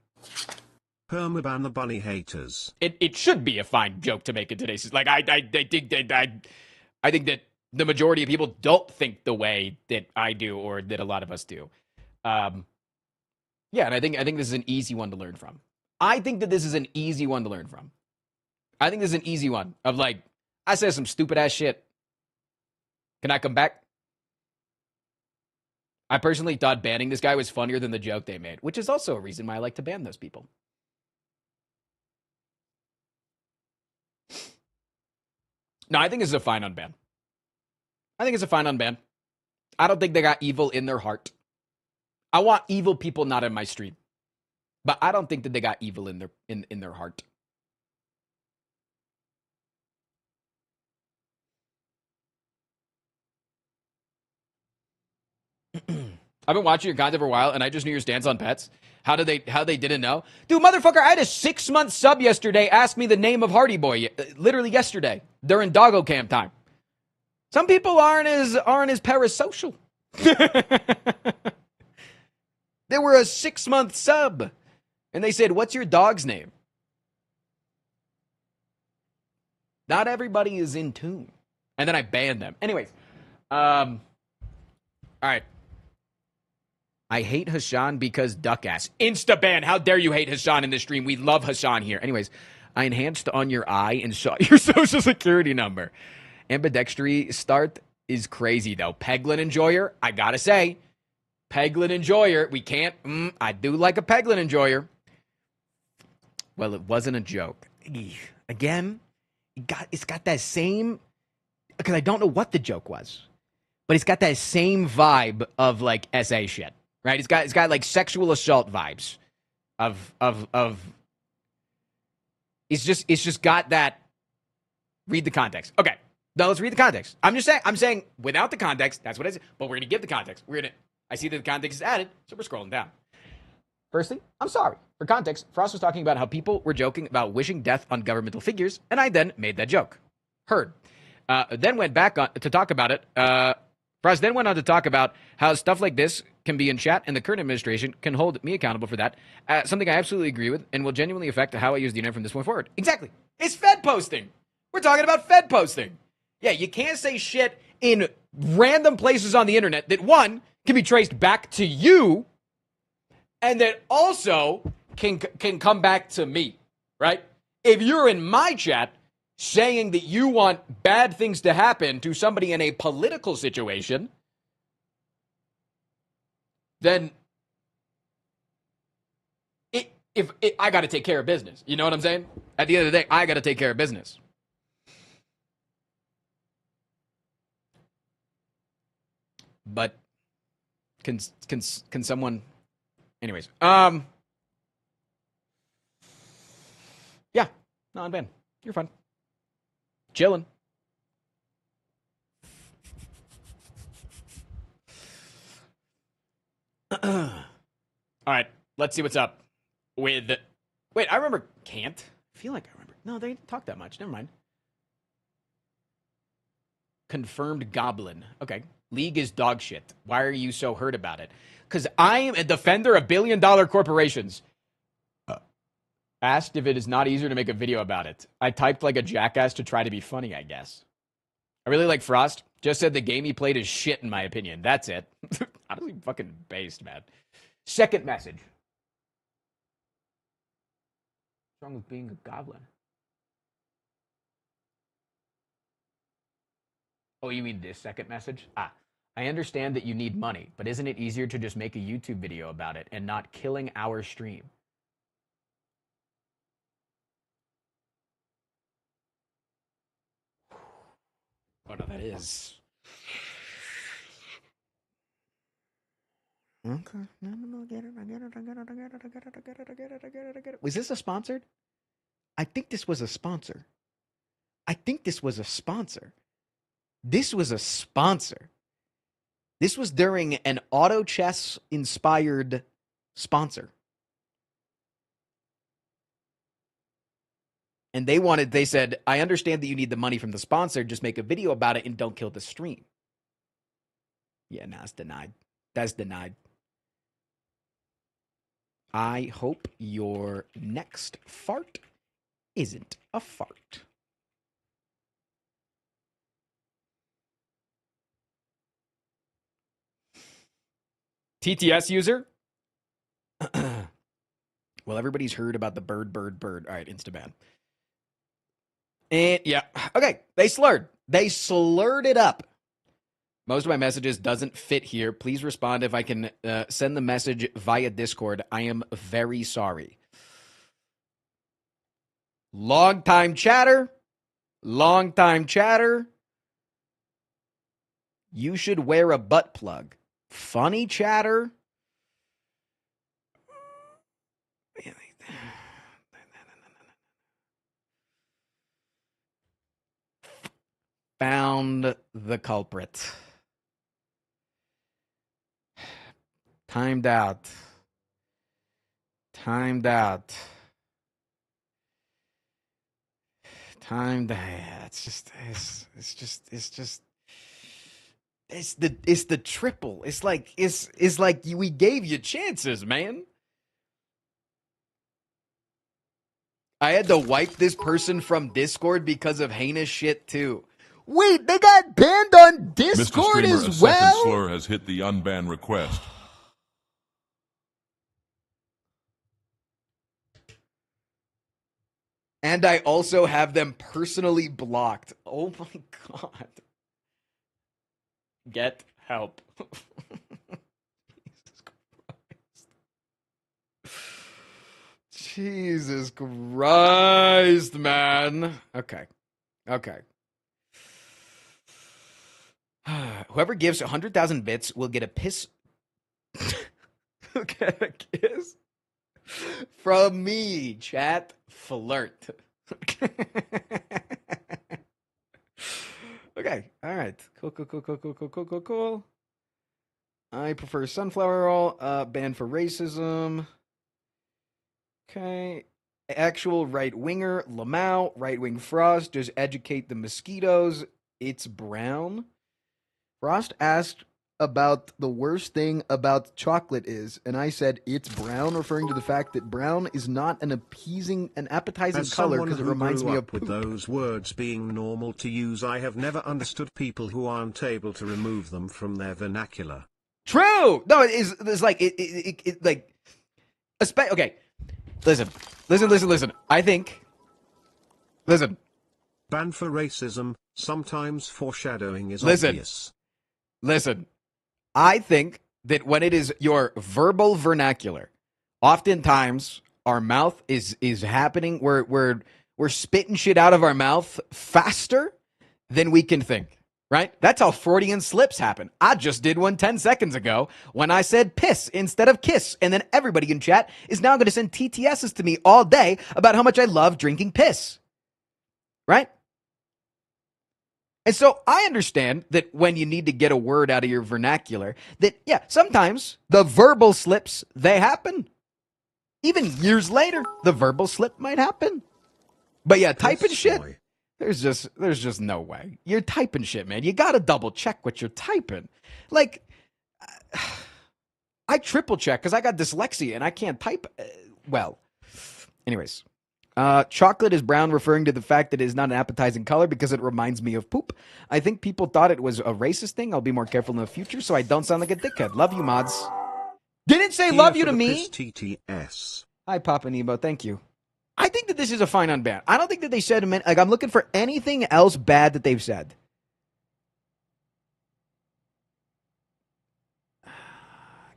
Permaban the bunny haters. It should be a fine joke to make in today's society. Like I think that the majority of people don't think the way that I do or that a lot of us do. Yeah, and I think this is an easy one to learn from. I think that this is an easy one to learn from. I think this is an easy one of like, I said some stupid ass shit. Can I come back? I personally thought banning this guy was funnier than the joke they made, which is also a reason why I like to ban those people. No, I think this is a fine unban. I think it's a fine unban. I don't think they got evil in their heart. I want evil people not in my stream. But I don't think that they got evil in their heart. I've been watching your content for a while, and I just knew your stance on pets. How they didn't know? Dude, motherfucker, I had a 6-month sub yesterday ask me the name of Hardy Boy, literally yesterday, during doggo camp time. Some people aren't as parasocial. They were a 6-month sub, and they said, what's your dog's name? Not everybody is in tune. And then I banned them. Anyways, all right. I hate Hassan because duck ass. Insta-ban. How dare you hate Hassan in this stream? We love Hassan here. Anyways, I enhanced on your eye and saw your social security number. Ambidextry start is crazy, though. Peglin Enjoyer, I gotta say. Peglin Enjoyer. We can't. I do like a Peglin Enjoyer. Well, it wasn't a joke. Again, it's got that same... Because I don't know what the joke was. But it's got that same vibe of, like, SA shit. Right? It's got like sexual assault vibes of it's just got that. Read the context. Okay. Now let's read the context. I'm saying without the context, that's what it is. But we're gonna give the context. I see that the context is added, so we're scrolling down. Firstly, I'm sorry. For context, Frost was talking about how people were joking about wishing death on governmental figures, and I then made that joke. Heard. Then went back on to talk about it. Frost then went on to talk about how stuff like this can be in chat, and the current administration can hold me accountable for that. Something I absolutely agree with, and will genuinely affect how I use the internet from this point forward. Exactly. It's Fed posting. We're talking about Fed posting. Yeah, you can't say shit in random places on the internet that, one, can be traced back to you, and that also can come back to me, right? If you're in my chat saying that you want bad things to happen to somebody in a political situation, then I got to take care of business. You know what I'm saying? At the end of the day, I got to take care of business. But can someone... Anyways, Yeah. No, Unban. You're fine. Chilling. All right. Let's see what's up with... Wait, I remember Can't. I feel like I remember. No, they didn't talk that much. Never mind. Confirmed Goblin. Okay. League is dog shit. Why are you so hurt about it? Because I am a defender of billion-dollar corporations. Asked if it is not easier to make a video about it. I typed like a jackass to try to be funny, I guess. I really like Frost. Just said the game he played is shit, in my opinion. That's it. Honestly, fucking based, man. Second message. What's wrong with being a goblin? Oh, you mean this second message? I understand that you need money, but isn't it easier to just make a YouTube video about it and not killing our stream? Oh, no, that is. Okay. No, I get it. Was this a sponsored? I think this was a sponsor. This was a sponsor. This was during an auto chess inspired sponsor. And they said, I understand that you need the money from the sponsor. Just make a video about it and don't kill the stream. Yeah, no, it's denied. That's denied. I hope your next fart isn't a fart. TTS user? Well, everybody's heard about the bird. All right, Instaban. And yeah, okay, they slurred it up. Most of my messages doesn't fit here. Please respond if I can send the message via Discord. I am very sorry. Long time chatter. You should wear a butt plug. Funny chatter. Found the culprit. Timed out. It's the triple. It's like we gave you chances, man. I had to wipe this person from Discord because of heinous shit too. Wait, they got banned on Discord Mr. Streamer, as a well? second slur has hit the unban request. And I also have them personally blocked. Oh my god. Get help. Jesus Christ, man. Okay. Whoever gives 100,000 bits will get a piss. Get a kiss from me, chat. Flirt. Okay. All right. Cool. I prefer sunflower oil. Banned for racism. Okay. Actual right-winger. Lamau. Right-wing Frost. Just educate the mosquitoes. It's brown. Frost asked about the worst thing about chocolate is, and I said it's brown, referring to the fact that brown is not an appetizing color because it reminds me of poop. With those words being normal to use, I have never understood people who aren't able to remove them from their vernacular. True. No, it's like it like. Okay, listen. I think. Listen. Ban for racism. Sometimes foreshadowing is obvious. Listen. I think that when it is your verbal vernacular, oftentimes our mouth is happening. We're spitting shit out of our mouth faster than we can think. right? That's how Freudian slips happen. I just did one 10 seconds ago when I said piss instead of kiss. And then everybody in chat is now going to send TTSs to me all day about how much I love drinking piss. Right? And so I understand that when you need to get a word out of your vernacular, that, yeah, sometimes the verbal slips, they happen. Even years later, the verbal slip might happen. But yeah, typing shit, there's just no way. You're typing shit, man. You got to double check what you're typing. Like, I triple check because I got dyslexia and I can't type well. Anyways, chocolate is brown, referring to the fact that it is not an appetizing color because it reminds me of poop. I think people thought it was a racist thing. I'll be more careful in the future so I don't sound like a dickhead. Love you, mods. Didn't say love you to me. TTS. Hi, Papa Nemo. Thank you. I think that this is a fine unban. I don't think that they said, like, I'm looking for anything else bad that they've said.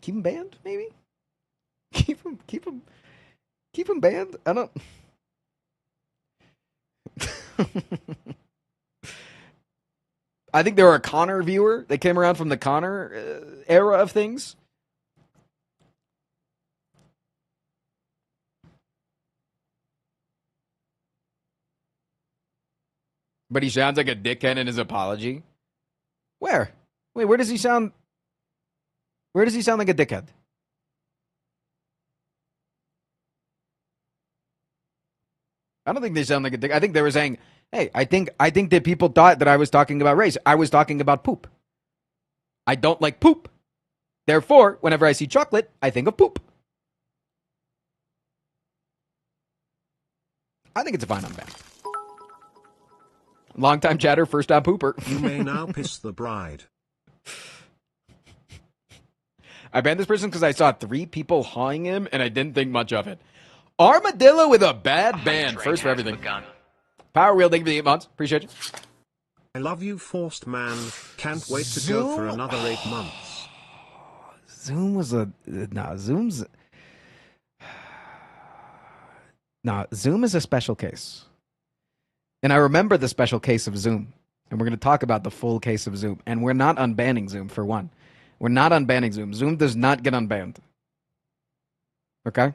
Keep him banned, maybe? Keep him banned? I don't... I think they were a Connor viewer. They came around from the Connor era of things. But he sounds like a dickhead in his apology. Where? Wait, where does he sound? Where does he sound like a dickhead? I don't think they sound like a dick. I think they were saying, hey, I think that people thought that I was talking about race. I was talking about poop. I don't like poop. Therefore, whenever I see chocolate, I think of poop. I think it's a fine unban. Long-time chatter, first-time pooper. You may now piss the bride. I banned this person because I saw 3 people hawing him, and I didn't think much of it. Armadillo with a bad ban. First for everything. Power Wheel, thank you for the 8 months. Appreciate you. I love you, Forced Man. Can't wait to go for another 8 months. Zoom was a... Nah, Zoom's... Nah, Zoom is a special case. And I remember the special case of Zoom. And we're going to talk about the full case of Zoom. And we're not unbanning Zoom, for one. We're not unbanning Zoom. Zoom does not get unbanned. Okay?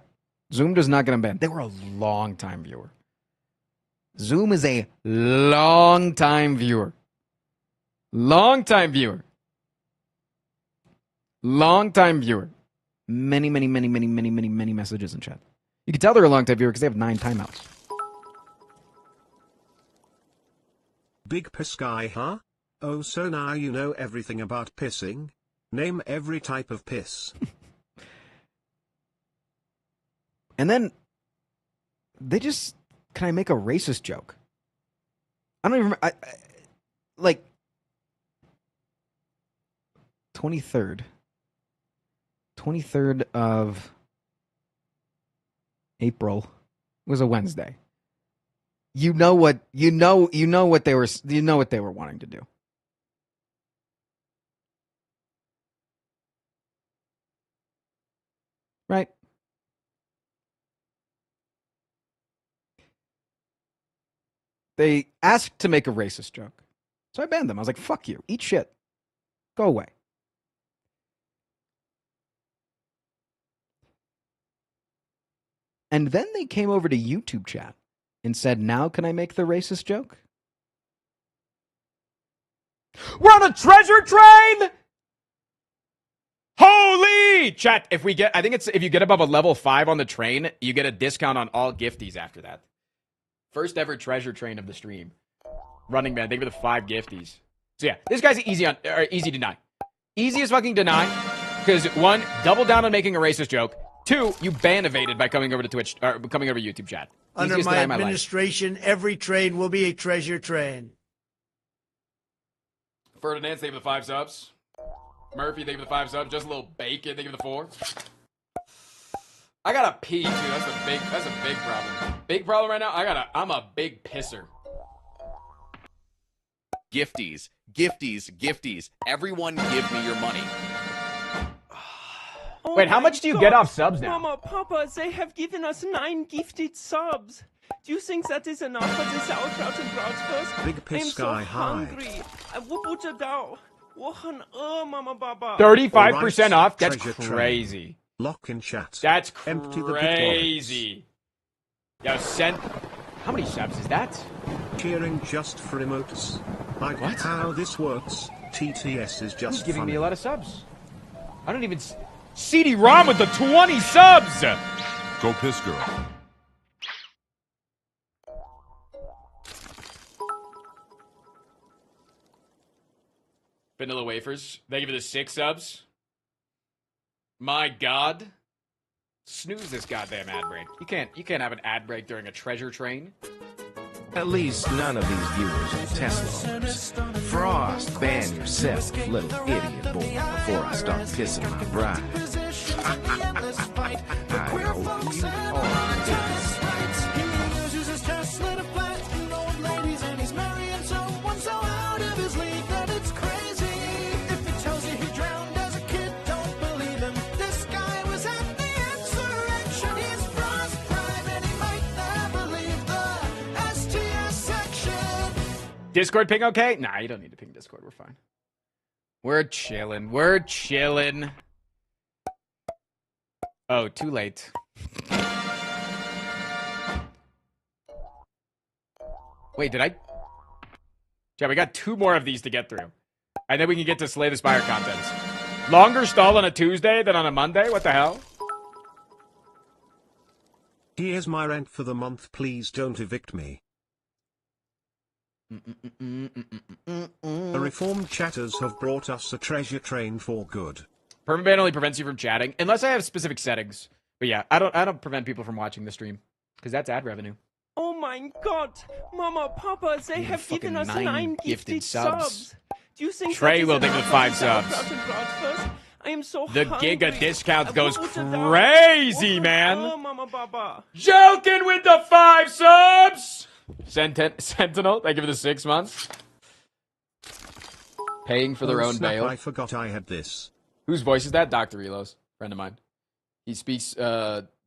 Zoom does not get unbanned. They were a long-time viewer. Zoom is a long-time viewer. Long-time viewer. Long-time viewer. Many messages in chat. You can tell they're a long-time viewer because they have 9 timeouts. Big piss guy, huh? Oh, so now you know everything about pissing? Name every type of piss. And then they just... Can I make a racist joke? I don't even remember... like... 23rd. 23rd of April was a Wednesday. You know what they were wanting to do. Right? They asked to make a racist joke. So I banned them. I was like, fuck you. Eat shit. Go away. And then they came over to YouTube chat and said, now can I make the racist joke? We're on a treasure train! Holy! Chat, if you get above a level 5 on the train, you get a discount on all gifties after that. First ever treasure train of the stream. Running Man, thank you for the 5 gifties. So yeah, this guy's easy deny. Easy as fucking deny. Because 1, double down on making a racist joke. 2, you ban evaded by coming over to Twitch or coming over to YouTube chat. Under my administration, every train will be a treasure train. Ferdinand, thank you for the 5 subs. Murphy, thank you for the 5 subs. Just a little bacon, thank you for the 4. I gotta pee too. That's a big problem. Big problem right now. I'm a big pisser. Gifties, gifties, gifties. Everyone give me your money. Wait, how much do you get off subs now? Mama, Papa, they have given us 9 gifted subs. Do you think that is enough for the sauerkraut and bratwurst? Big I am piss so sky high. hungry. 我不知道，我很饿，妈妈爸爸。 35% off? That's treasure crazy. Lock in chat. That's Empty the crazy. Yo, send. How many subs is that? Cheering just for emotes. Like What? how this works. TTS is just He's giving funny. me a lot of subs. I don't even. CD-ROM with the 20 subs! Go piss, girl. Vanilla wafers. They give you the 6 subs. My God. Snooze this goddamn ad break. You can't have an ad break during a treasure train. At least none of these viewers are Tesla owners. Frost, ban yourself, little idiot boy, before I start pissing my bride. I hope you all do. Discord ping okay? Nah, you don't need to ping Discord. We're fine. We're chilling. We're chilling. Oh, too late. Wait, did I? Yeah, we got 2 more of these to get through. And then we can get to Slay the Spire contents. Longer stall on a Tuesday than on a Monday? What the hell? Here's my rent for the month, please don't evict me. The reformed chatters have brought us a treasure train for good. Permaban only prevents you from chatting, unless I have specific settings. But yeah, I don't prevent people from watching the stream, because that's ad revenue. Oh my God, Mama, Papa, they have given us 9 gifted subs. Do you think Trey will think enough with for 5 the subs. sauerkraut and bratwurst? I am so The hungry. Giga discount goes I will crazy, man. Oh, Mama, Papa. Joking with the 5 subs. Sentinel, thank you for the 6 months. Paying for their Oh, own snap, bail. I forgot I had this. Whose voice is that? Dr. Elos, friend of mine. He speaks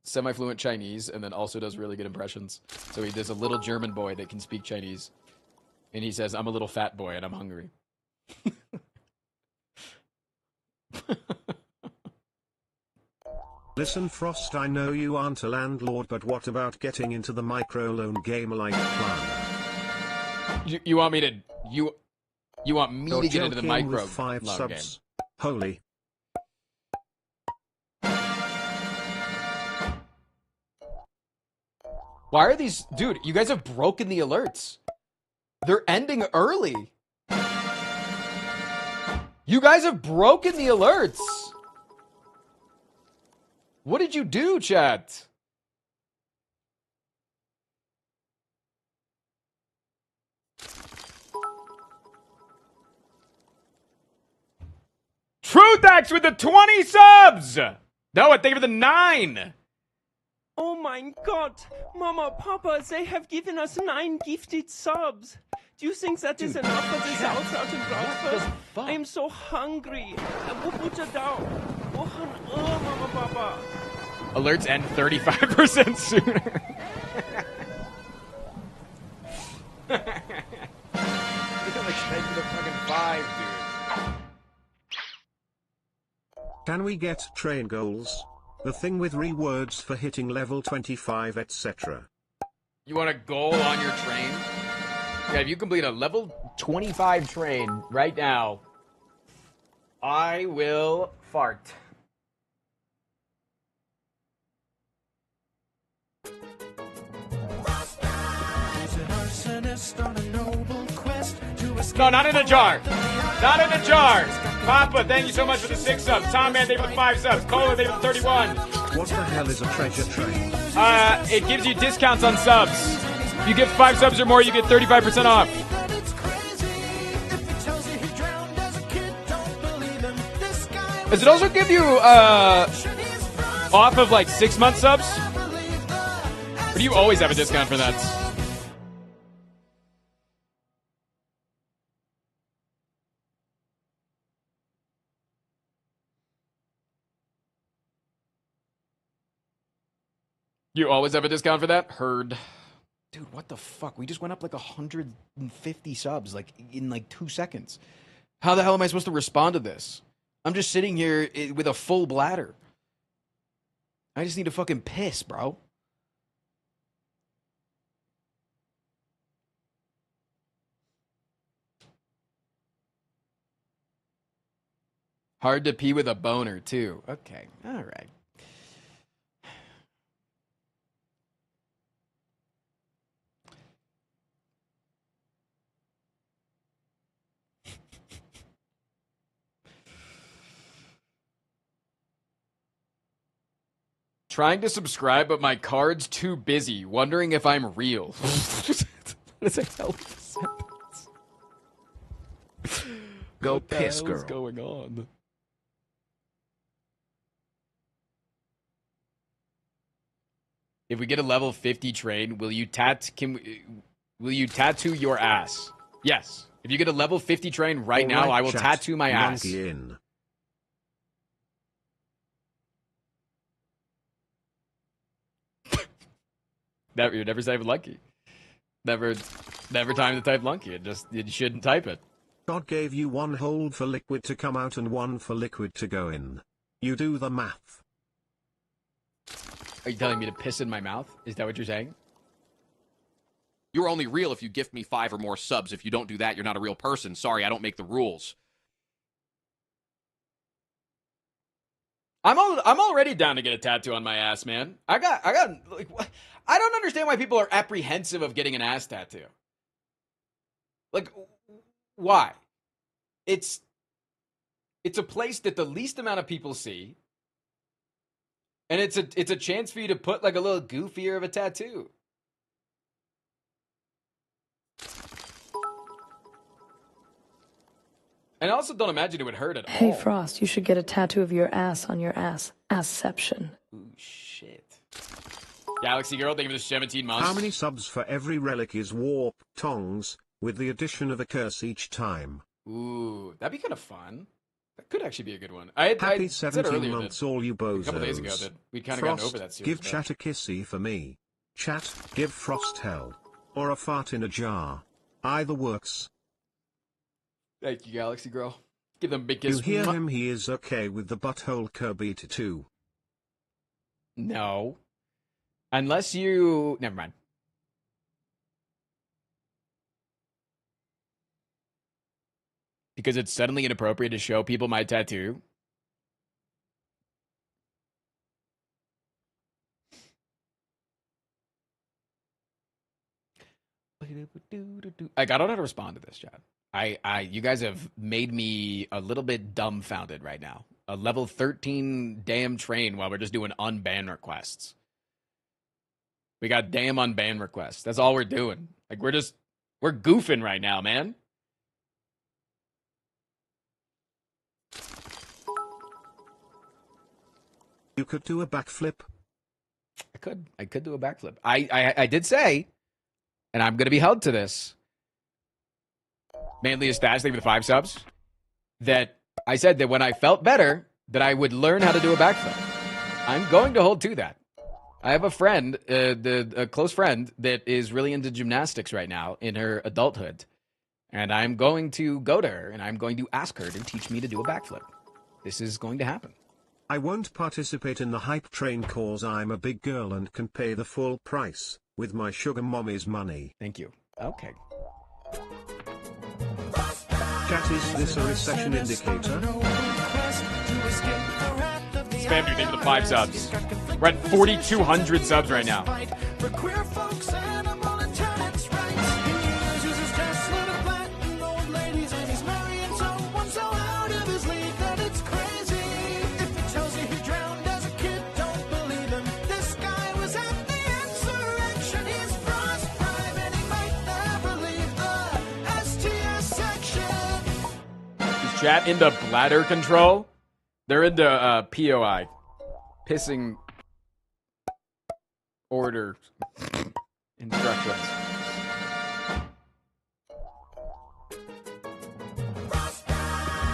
semi-fluent Chinese and then also does really good impressions. So he does a little German boy that can speak Chinese. And he says, I'm a little fat boy and I'm hungry. Listen, Frost, I know you aren't a landlord, but what about getting into the microloan game like plan? You want me to... You want me You're to get into the joking micro with 5 loan subs. game? Holy. Why are these... Dude, you guys have broken the alerts. They're ending early. You guys have broken the alerts. What did you do, chat? Truthax with the 20 subs! No, thank you for the 9. Oh my God, Mama, Papa, they have given us 9 gifted subs. Do you think that is enough for the sauerkraut and bratwurst? I am so hungry. 我不知道，我很饿，Mama, Papa. Alerts end 35% sooner. You're like straight to the fucking 5, dude. Can we get train goals? The thing with rewards for hitting level 25, etc. You want a goal on your train? Yeah, if you complete a level 25 train right now, I will fart. No, not in a jar. Not in a jar. Papa, thank you so much for the 6 subs. Tom Man, thank you for the 5 subs. Cola, thank you for the 31. What the hell is a treasure train? It gives you discounts on subs. If you get 5 subs or more, you get 35% off. Does it also give you off of like 6-month subs? Or do you always have a discount for that? You always have a discount for that? Heard. Dude, what the fuck? We just went up like 150 subs, like in like 2 seconds. How the hell am I supposed to respond to this? I'm just sitting here with a full bladder. I just need to fucking piss, bro. Hard to pee with a boner, too. Okay, all right. Trying to subscribe, but my card's too busy. Wondering if I'm real. What is a hell of a sentence? Go what piss, the girl. What's going on? If we get a level 50 train, will you tattoo your ass? Yes. If you get a level 50 train right now, I will tattoo my ass. In. You never type lucky. Never time to type lucky. You shouldn't type it. God gave you one hole for liquid to come out and one for liquid to go in. You do the math. Are you telling me to piss in my mouth? Is that what you're saying? You're only real if you gift me 5 or more subs. If you don't do that, you're not a real person. Sorry, I don't make the rules. I'm already down to get a tattoo on my ass, man. I got like, I don't understand why people are apprehensive of getting an ass tattoo. Like, why? It's a place that the least amount of people see, and it's a chance for you to put like a little goofier of a tattoo. And I also don't imagine it would hurt at all. Hey, Frost, you should get a tattoo of your ass on your ass. Assception. Ooh, shit. Galaxy Girl, thank you for the 17 months. How many subs for every relic is warp tongs, with the addition of a curse each time? Ooh, that'd be kind of fun. That could actually be a good one. I Happy said 17 earlier months, all you bozos. a couple days ago that we'd kind of gotten over that series. Give chat a kissy for me. Chat, give Frost hell. Or a fart in a jar. Either works. Thank you, Galaxy Girl. Give them a big kiss. You hear him, he is okay with the butthole Kirby too. No. Unless you... Never mind. Because it's suddenly inappropriate to show people my tattoo. Like, I don't know how to respond to this, Chad. You guys have made me a little bit dumbfounded right now. A level 13 damn train while we're just doing unban requests. We got damn unban requests. That's all we're doing. Like, we're goofing right now, man. You could do a backflip. I could do a backflip. I did say, and I'm going to be held to this, mainly a stats thing with 5 subs, that I said that when I felt better, that I would learn how to do a backflip. I'm going to hold to that. I have a friend, a close friend, that is really into gymnastics right now in her adulthood. And I'm going to go to her, and I'm going to ask her to teach me to do a backflip. This is going to happen. I won't participate in the hype train cause I'm a big girl and can pay the full price with my sugar mommy's money. Thank you. Okay. Chat, is this a recession indicator? Spam dude, thank you for the 5 subs. We're at 4,200 subs right now. Chat into bladder control. They're into POI. Pissing order instructions.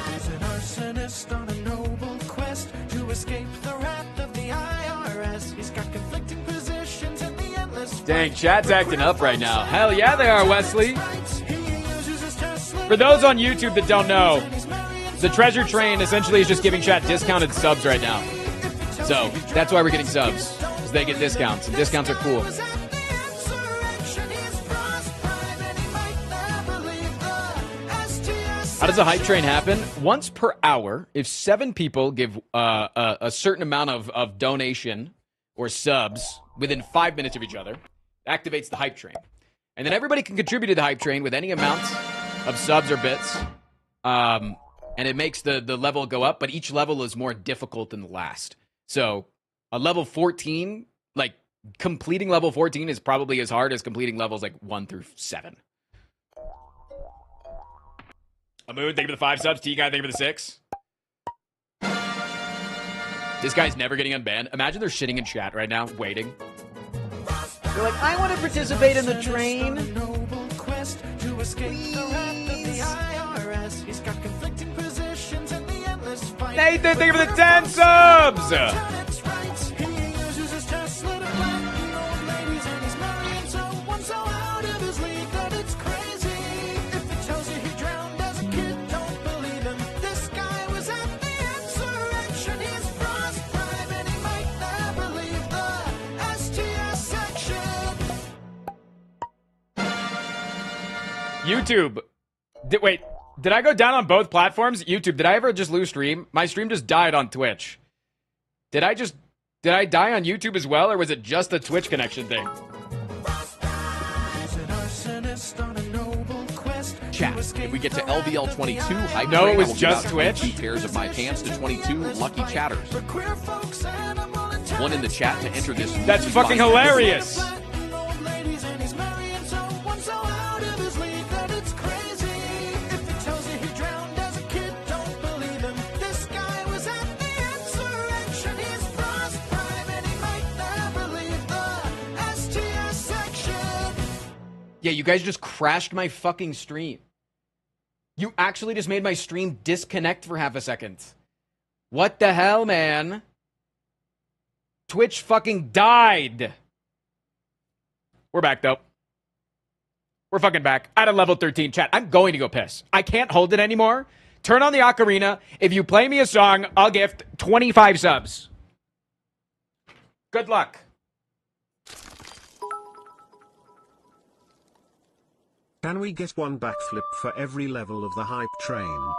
He's an arsonist on a noble quest to escape the wrath of the IRS. He's got conflicting positions in the endless Dang, chat's acting up right now. Hell yeah, they are, Wesley. For those on YouTube that don't know, the treasure train essentially is just giving chat discounted subs right now. So that's why we're getting subs, because they get discounts. And discounts are cool. How does a hype train happen? Once per hour, if 7 people give a certain amount of donation or subs within 5 minutes of each other, activates the hype train. And then everybody can contribute to the hype train with any amount of subs or bits. And it makes the level go up, but each level is more difficult than the last. So a level 14, like completing level 14 is probably as hard as completing levels like 1 through 7. Amoon, thank you for the 5 subs. T-Guy, thank you for the 6. This guy's never getting unbanned. Imagine they're shitting in chat right now, waiting. They're like, I want to participate in the train. Nathan, thank you for the 10 subs. YouTube. Wait, did I go down on both platforms? YouTube, did I ever just lose stream? My stream just died on Twitch. Did I die on YouTube as well, or was it just a Twitch connection thing? Chat, if we get to LVL 22, hype no, train, it was I will just give out Twitch. 22 pairs of my pants to 22 lucky chatters. One in the chat to enter this. That's fucking hilarious. Yeah, you guys just crashed my fucking stream. You actually just made my stream disconnect for half a second. What the hell, man? Twitch fucking died. We're back, though. We're fucking back. At a level 13 chat. I'm going to go piss. I can't hold it anymore. Turn on the ocarina. If you play me a song, I'll gift 25 subs. Good luck. Can we get one backflip for every level of the hype train?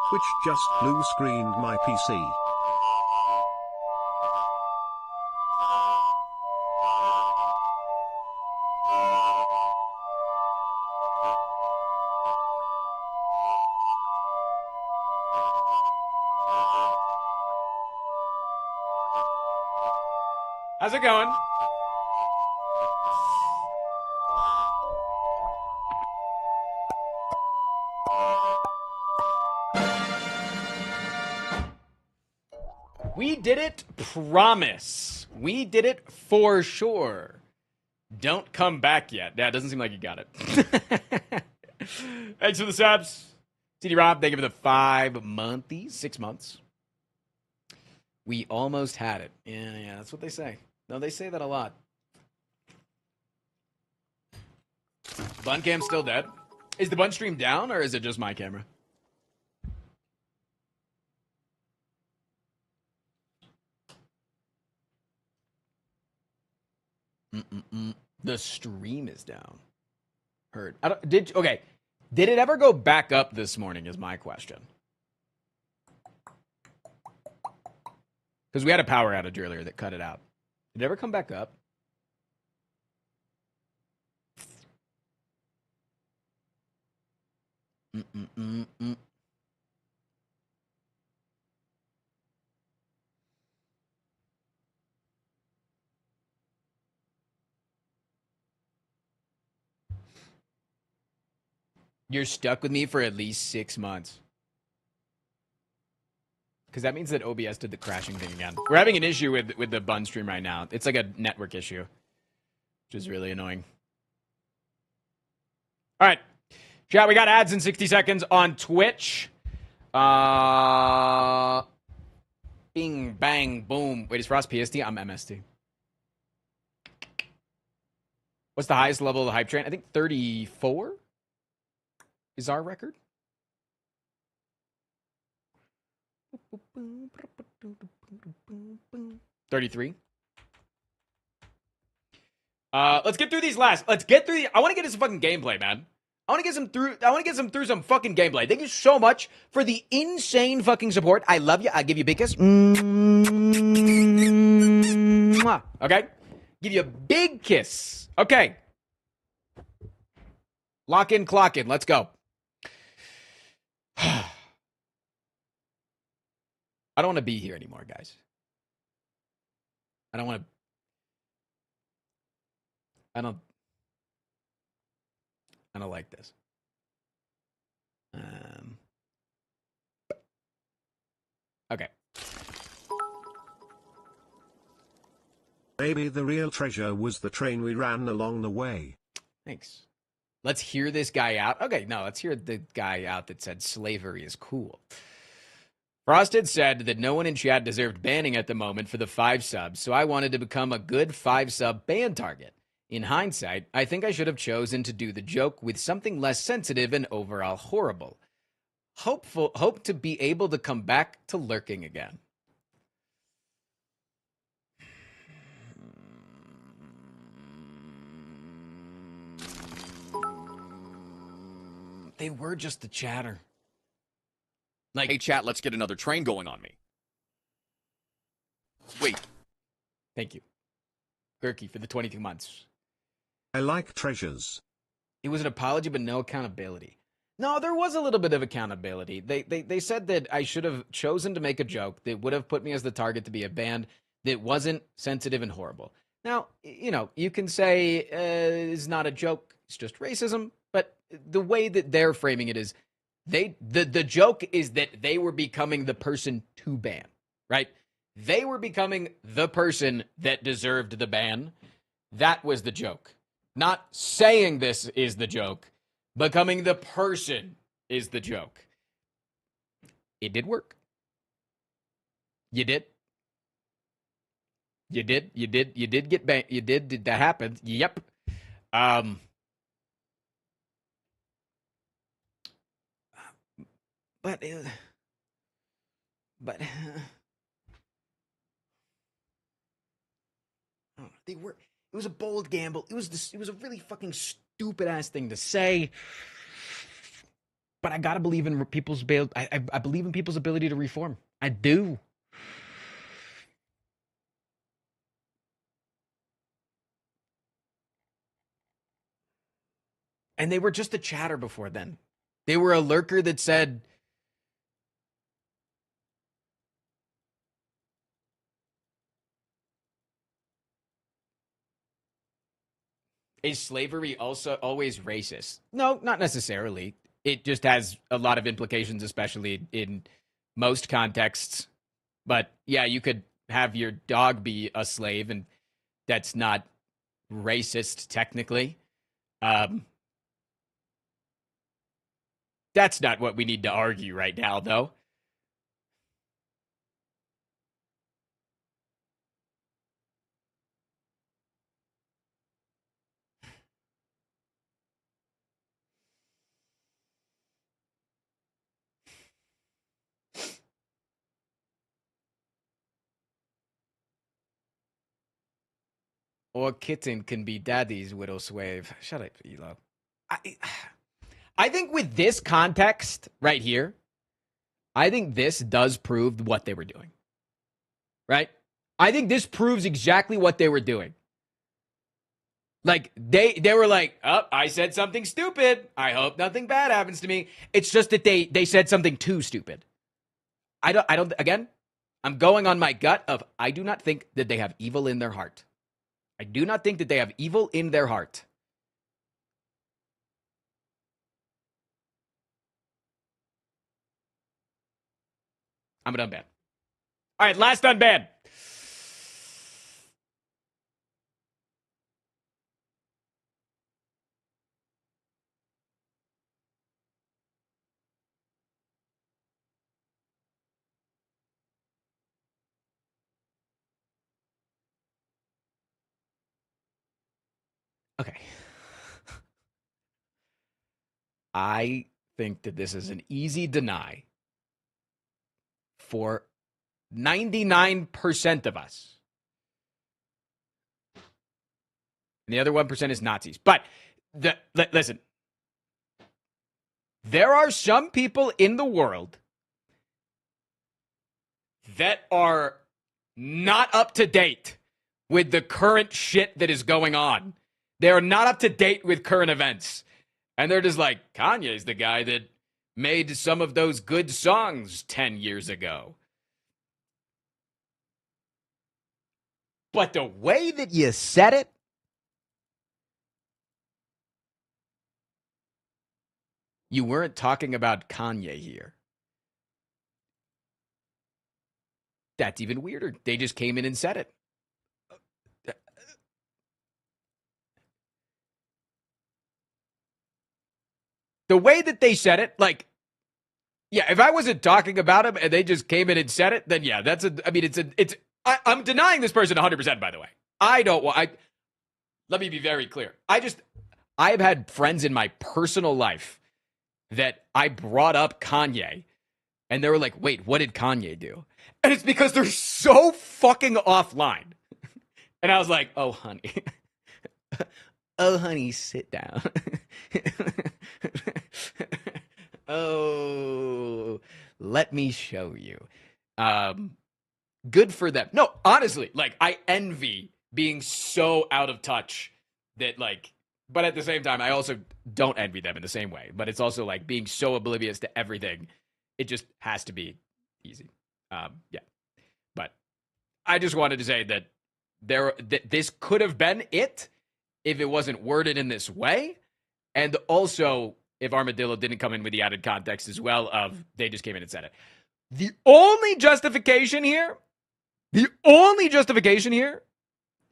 Twitch just blue screened my PC. How's it going? We did it, promise. We did it for sure. Don't come back yet. Yeah, it doesn't seem like you got it. Thanks for the subs. CD Rob, thank you for the 5 months, 6 months. We almost had it. Yeah, that's what they say. No, they say that a lot. Bun cam's still dead. Is the bun stream down, or is it just my camera? The stream is down. Heard. Okay. Did it ever go back up this morning is my question. Because we had a power outage earlier that cut it out. Did it ever come back up? Mm-mm-mm-mm. You're stuck with me for at least 6 months. Because that means that OBS did the crashing thing again. We're having an issue with the bun stream right now. It's like a network issue, which is really annoying. All right. Chat, we got ads in 60 seconds on Twitch. Bing, bang, boom. Wait, is Frost PST? I'm MST. What's the highest level of the hype train? I think 34 is our record. 33. Let's get through these last. Let's get through. I want to get into some fucking gameplay, man. I want to get some through some fucking gameplay. Thank you so much for the insane fucking support. I love you. I'll give you a big kiss. Mwah. Okay? Give you a big kiss. Okay. Lock in, clock in. Let's go. I don't want to be here anymore, guys. I don't want to. I don't like this. Okay. Maybe the real treasure was the train we ran along the way. Thanks. Let's hear this guy out. Okay, no, let's hear the guy out that said slavery is cool. Frosted said that no one in chat deserved banning at the moment for the 5 subs, so I wanted to become a good 5-sub ban target. In hindsight, I think I should have chosen to do the joke with something less sensitive and overall horrible. Hope to be able to come back to lurking again. They were just the chatter. Like, hey, chat, let's get another train going on me. Wait. Thank you. Gurky for the 22 months. I like treasures. It was an apology, but no accountability. No, there was a little bit of accountability. They said that I should have chosen to make a joke that would have put me as the target to be a band that wasn't sensitive and horrible. Now, you know, you can say it's not a joke, it's just racism, but the way that they're framing it is the joke is that they were becoming the person to ban, right? They were becoming the person that deserved the ban. That was the joke. Not saying this is the joke. Becoming the person is the joke. It did work. You did. You did get banned. Did that happen? Yep. But they were. It was a bold gamble. It was a really fucking stupid ass thing to say. But I gotta believe in people's I believe in people's ability to reform. I do. And they were just a chatter before then. They were a lurker that said, is slavery also always racist? No, not necessarily. It just has a lot of implications, especially in most contexts. But yeah, you could have your dog be a slave, and that's not racist technically. That's not what we need to argue right now, though. Or kitten can be daddy's widow slave. Shut up, Elo. I think with this context right here, I think this does prove what they were doing. Right? I think this proves exactly what they were doing. Like, they were like, oh, I said something stupid. I hope nothing bad happens to me. It's just that they said something too stupid. I don't, again, I'm going on my gut of, I do not think that they have evil in their heart. I do not think that they have evil in their heart. I'm an unban. All right, last unban. Okay. I think that this is an easy deny for 99% of us. And the other 1% is Nazis. But listen, there are some people in the world that are not up to date with the current shit that is going on. They are not up to date with current events. And they're just like, Kanye's the guy that made some of those good songs 10 years ago. But the way that you said it, you weren't talking about Kanye here. That's even weirder. They just came in and said it. The way that they said it, like, yeah, if I wasn't talking about him and they just came in and said it, then yeah, I'm denying this person 100%, by the way. Let me be very clear. I've had friends in my personal life that I brought up Kanye and they were like, wait, what did Kanye do? And it's because they're so fucking offline. And I was like, oh, honey. Oh, honey, sit down. Oh, let me show you. Good for them. No, honestly, like, I envy being so out of touch that, like, but at the same time, I also don't envy them in the same way. But it's also like being so oblivious to everything. It just has to be easy. Yeah. But I just wanted to say that this could have been it if it wasn't worded in this way. And also, if Armadillo didn't come in with the added context as well of they just came in and said it. The only justification here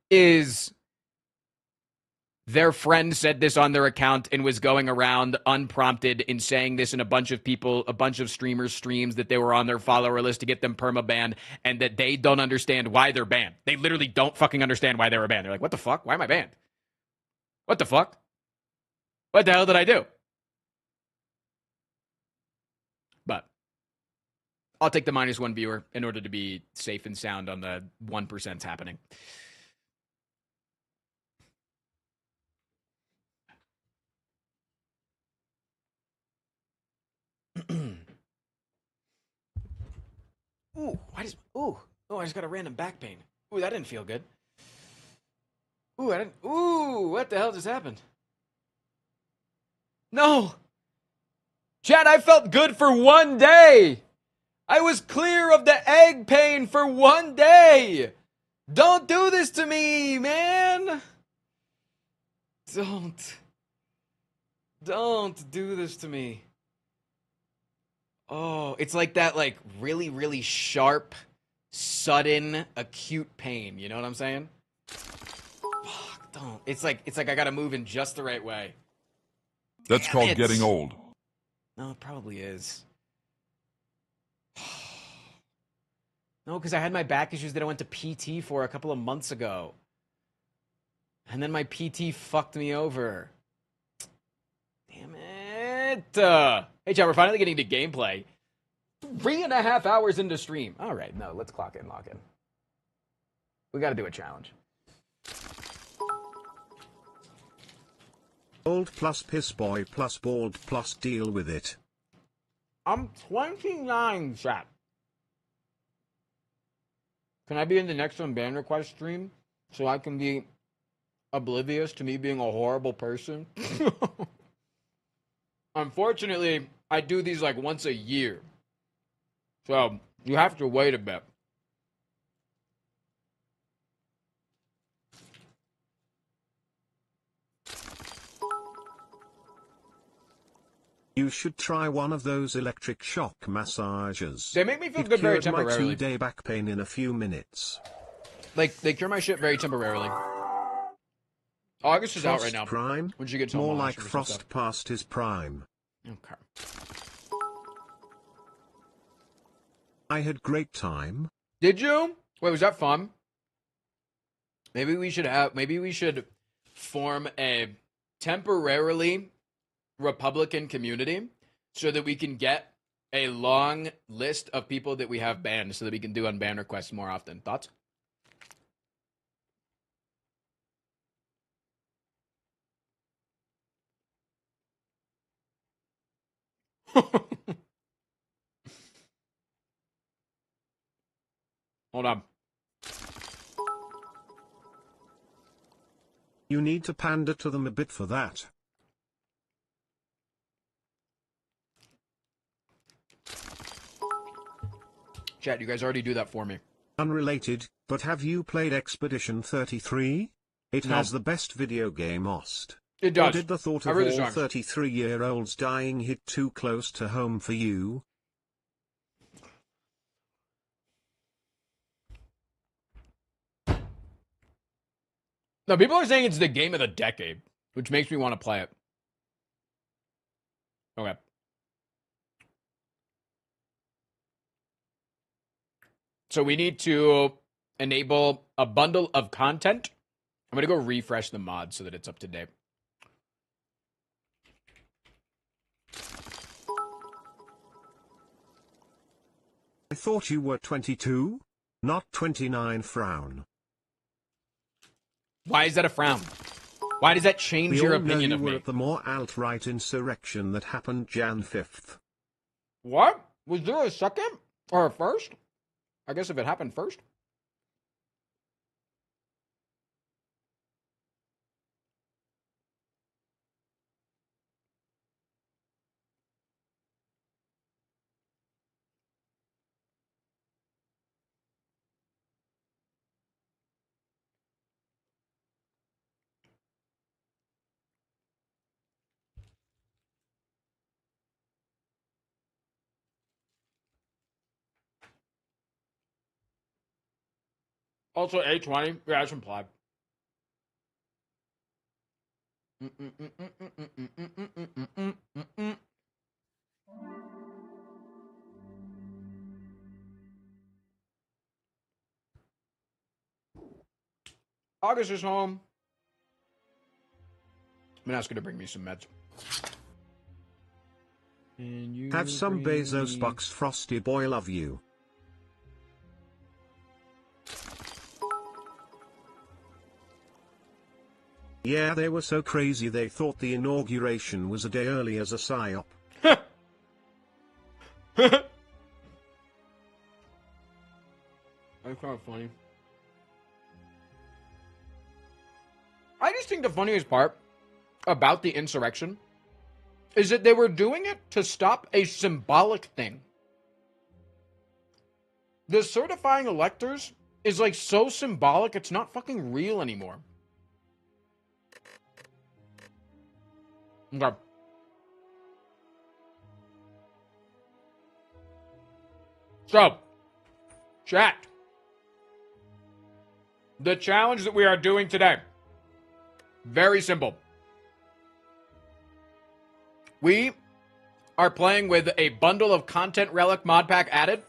is their friend said this on their account and was going around unprompted and saying this in a bunch of streamers' streams that they were on their follower list to get them perma-banned and that they don't understand why they're banned. They literally don't fucking understand why they were banned. They're like, what the fuck? Why am I banned? What the fuck? What the hell did I do? But I'll take the -1 viewer in order to be safe and sound on the 1%'s happening. I just got a random back pain. Ooh, that didn't feel good. What the hell just happened? No! Chad, I felt good for 1 day! I was clear of the egg pain for 1 day! Don't do this to me, man! Don't do this to me. Oh, it's like that, like, really, really sharp, sudden, acute pain. You know what I'm saying? Fuck, don't. It's like I gotta move in just the right way. That's called getting old. No, it probably is. No, because I had my back issues that I went to PT for a couple of months ago. And then my PT fucked me over. Damn it. Hey, chat, we're finally getting to gameplay. 3.5 hours into stream. All right, no, let's clock in, lock in. We got to do a challenge. Old plus piss boy plus bald plus deal with it. I'm 29, chat. Can I be in the next Unban request stream so I can be oblivious to me being a horrible person? Unfortunately, I do these like once a year. So you have to wait a bit. You should try one of those electric shock massages. They make me feel good very temporarily. It cured my 2-day back pain in a few minutes. Like, they cure my shit very temporarily. August is out right now. Prime? When she gets home, more like Frost past his prime. Okay. I had great time. Did you? Wait, was that fun? Maybe we should form a temporarily Republican community so that we can get a long list of people that we have banned so that we can do unban requests more often. Thoughts? Hold on. You need to pander to them a bit for that. Chat, you guys already do that for me. Unrelated, but have you played Expedition 33? It No. has the best video game host. It does. Or did the thought I of read the all songs. 33-year-olds dying hit too close to home for you? No, people are saying it's the game of the decade, which makes me want to play it. Okay. So we need to enable a bundle of content. I'm going to go refresh the mod so that it's up to date. I thought you were 22? Not 29 frown. Why is that a frown? Why does that change your opinion you of were me? at the more alt-right insurrection that happened Jan 5th. What? Was there a second? Or a first? I guess if it happened first. Also, A20. Yeah, that's implied. August is home. I'm gonna ask her to bring me some meds. Have some Bezos bucks, Frosty boy, love you. Yeah, they were so crazy they thought the inauguration was a day early as a psyop. That's kind of funny. I just think the funniest part about the insurrection is that they were doing it to stop a symbolic thing. The certifying electors is like so symbolic, it's not fucking real anymore. Okay. So, chat. The challenge that we are doing today. Very simple. We are playing with a bundle of content relic mod pack added.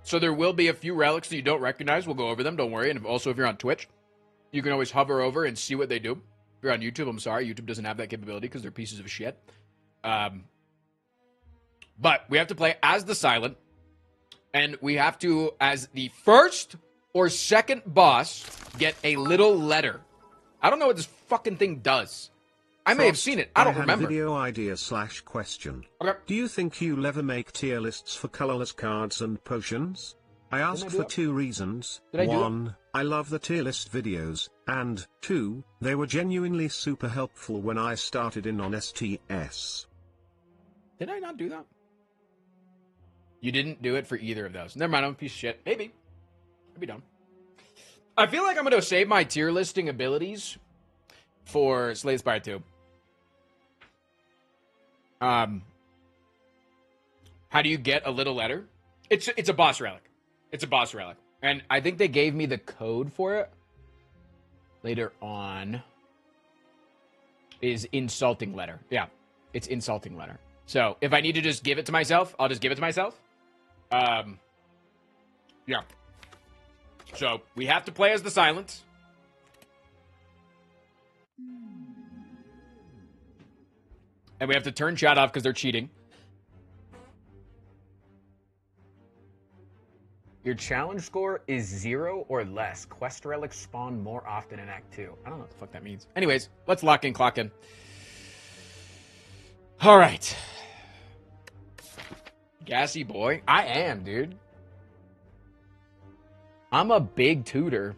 So there will be a few relics that you don't recognize. We'll go over them, don't worry. And also, if you're on Twitch, you can always hover over and see what they do. If you're on YouTube, I'm sorry. YouTube doesn't have that capability because they're pieces of shit. But we have to play as the Silent. And we have to, as the first or second boss, get a little letter. I don't know what this fucking thing does. I may have seen it. I don't had remember. A video idea / question. Okay. Do you think you'll ever make tier lists for colorless cards and potions? I ask for 2 reasons. Did I do it? 1, I love the tier list videos, and 2, they were genuinely super helpful when I started in on STS. Did I not do that? You didn't do it for either of those. Never mind, I'm a piece of shit. Maybe. I'd be dumb. I feel like I'm going to save my tier listing abilities for Slay the Spire 2. How do you get a little letter? It's a boss relic. It's a boss relic. And I think they gave me the code for it later on. Is insulting letter. Yeah, it's insulting letter. So if I need to just give it to myself, I'll just give it to myself. Yeah. So we have to play as the Silence. And we have to turn chat off because they're cheating. Your challenge score is 0 or less. Quest relics spawn more often in Act 2. I don't know what the fuck that means. Anyways, let's lock in, clock in. All right. Gassy boy. I am, dude. I'm a big tutor.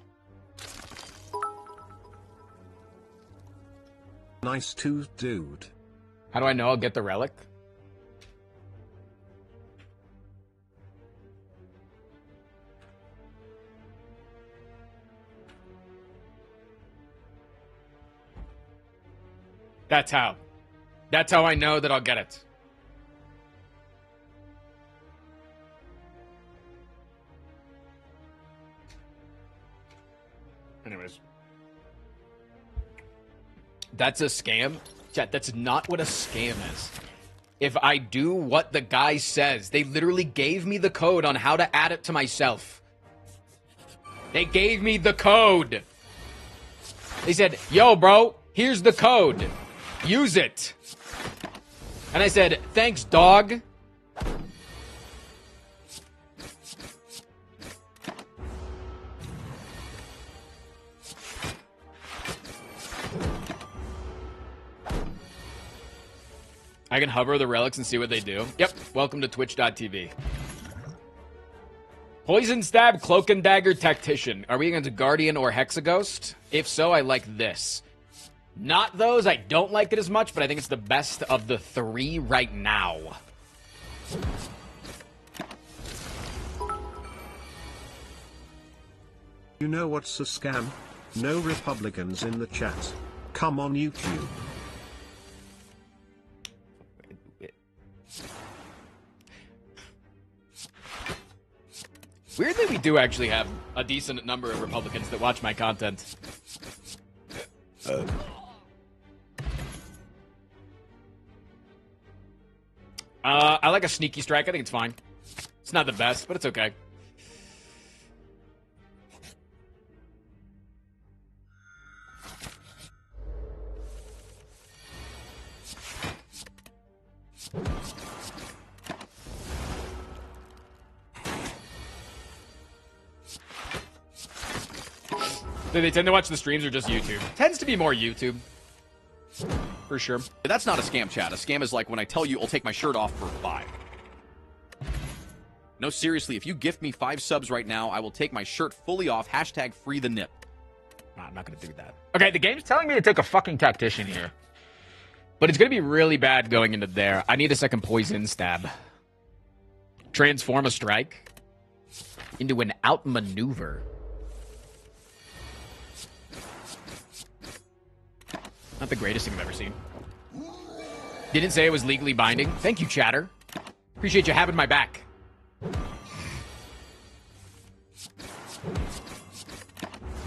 Nice tooth, dude. How do I know I'll get the relic? That's how. That's how I know that I'll get it. Anyways. That's a scam? Chat, that's not what a scam is. If I do what the guy says, they literally gave me the code on how to add it to myself. They gave me the code. They said, yo, bro, here's the code. Use it. And I said, thanks, dog. I can hover the relics and see what they do. Yep. Welcome to twitch.tv. Poison Stab, Cloak and Dagger, Tactician. Are we against Guardian or Hexaghost? If so, I like this. Not those. I don't like it as much, but I think it's the best of the 3 right now. You know what's a scam? No Republicans in the chat. Come on YouTube. Weirdly, we do actually have a decent number of Republicans that watch my content. I like a sneaky strike. I think it's fine. It's not the best, but it's okay. Do they tend to watch the streams or just YouTube? Tends to be more YouTube. For sure. That's not a scam, chat. A scam is like when I tell you I'll take my shirt off for 5. No, seriously, if you gift me 5 subs right now, I will take my shirt fully off. Hashtag free the nip. No, I'm not going to do that. Okay, the game's telling me to take a fucking tactician here. But it's going to be really bad going into there. I need a second poison stab. Transform a strike into an outmaneuver. Not the greatest thing I've ever seen. Didn't say it was legally binding. Thank you, chatter. Appreciate you having my back.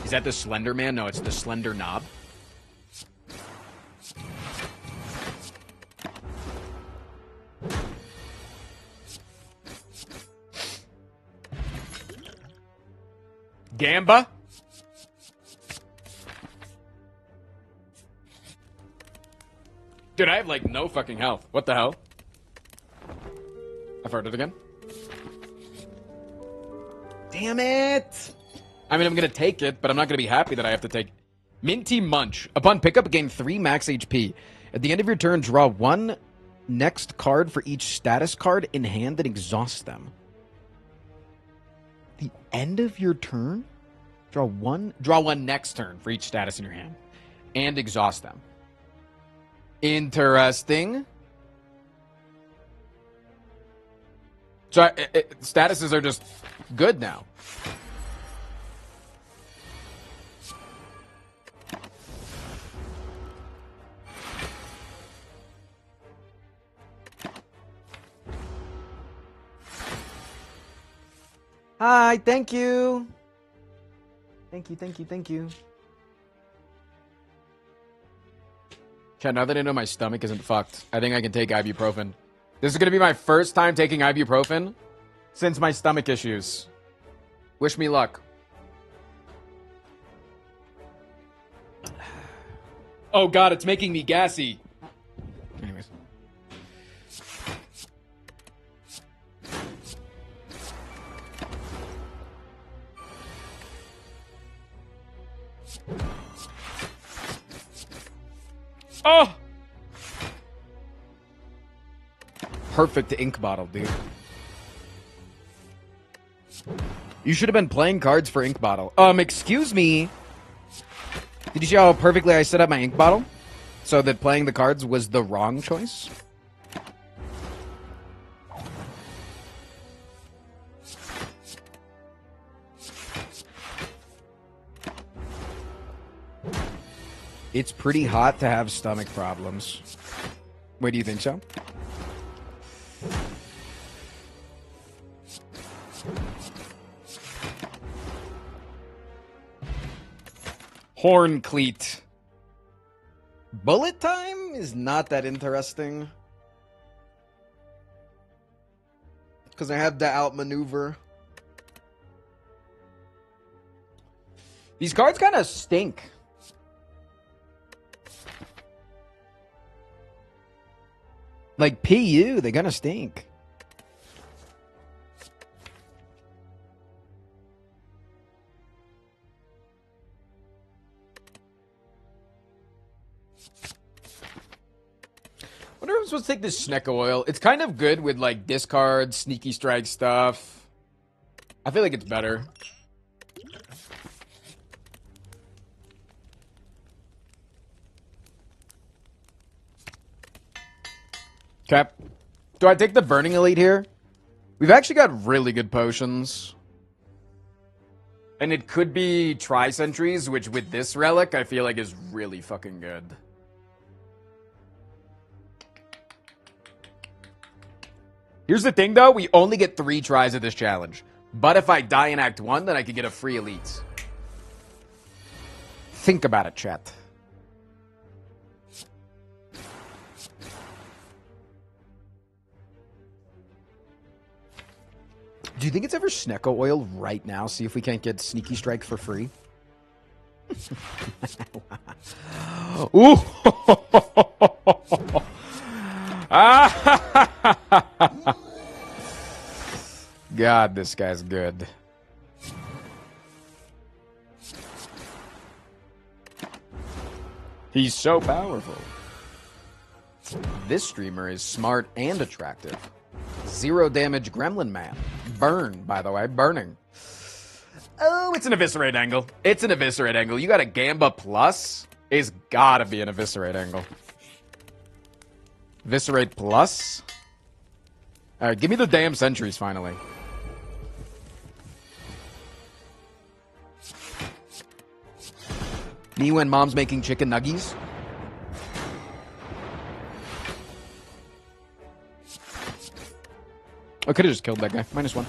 Is that the Slender Man? No, it's the Slender Knob. Gamba? Dude, I have, like, no fucking health. What the hell? I've heard it again. Damn it! I mean, I'm gonna take it, but I'm not gonna be happy that I have to take... Minty Munch. Upon pickup, gain 3 max HP. At the end of your turn, draw 1 next card for each status card in hand and exhaust them. The end of your turn? Draw one next turn for each status in your hand and exhaust them. Interesting. So statuses are just good now. Hi, thank you. Thank you. Chat, now that I know my stomach isn't fucked, I think I can take ibuprofen. This is going to be my first time taking ibuprofen since my stomach issues. Wish me luck. Oh god, it's making me gassy. Anyways. Oh! Perfect ink bottle, dude. You should have been playing cards for ink bottle. Excuse me. Did you see how perfectly I set up my ink bottle? So that playing the cards was the wrong choice? It's pretty hot to have stomach problems. Wait, do you think so? Horn cleat. Bullet time is not that interesting. Because I have to outmaneuver. These cards kind of stink. Like PU, they gonna stink. I wonder if I'm supposed to take this Snecko oil. It's kind of good with like discard, sneaky strike stuff. I feel like it's better. Okay. Do I take the Burning Elite here? We've actually got really good potions. And it could be Tri-Sentries, which with this relic, I feel like is really fucking good. Here's the thing, though. We only get 3 tries at this challenge. But if I die in Act 1, then I could get a free Elite. Think about it, chat. Do you think it's ever Snecko oil right now? See if we can't get Sneaky Strike for free. Ooh! God, this guy's good. He's so powerful. This streamer is smart and attractive. 0 damage Gremlin Man. Burn, by the way. Burning. Oh, it's an Eviscerate angle. It's an Eviscerate angle. You got a Gamba Plus? It's gotta be an Eviscerate angle. Eviscerate Plus? Alright, give me the damn sentries, finally. Me when mom's making chicken nuggies? I could have just killed that guy. -1.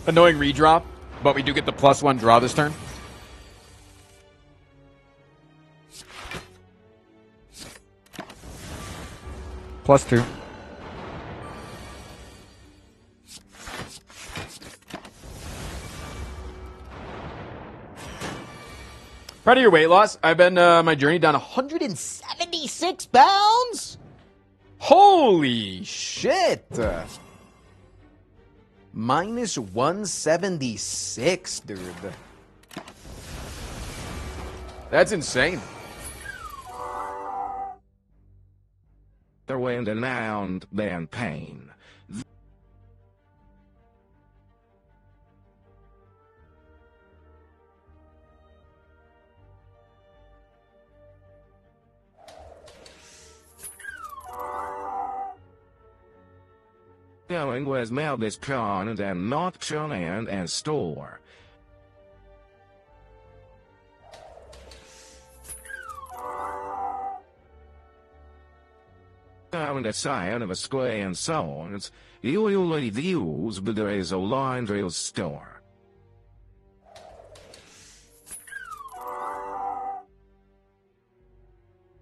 Annoying redrop, but we do get the +1 draw this turn. +2. Proud of your weight loss. I've been my journey down 170 76 pounds? Holy shit! Minus 176, dude. That's insane. The wind and round, then pain. Going with mildest prawn and not chillin and store. On the side of a square and swords, you usually use, but there is a laundry store.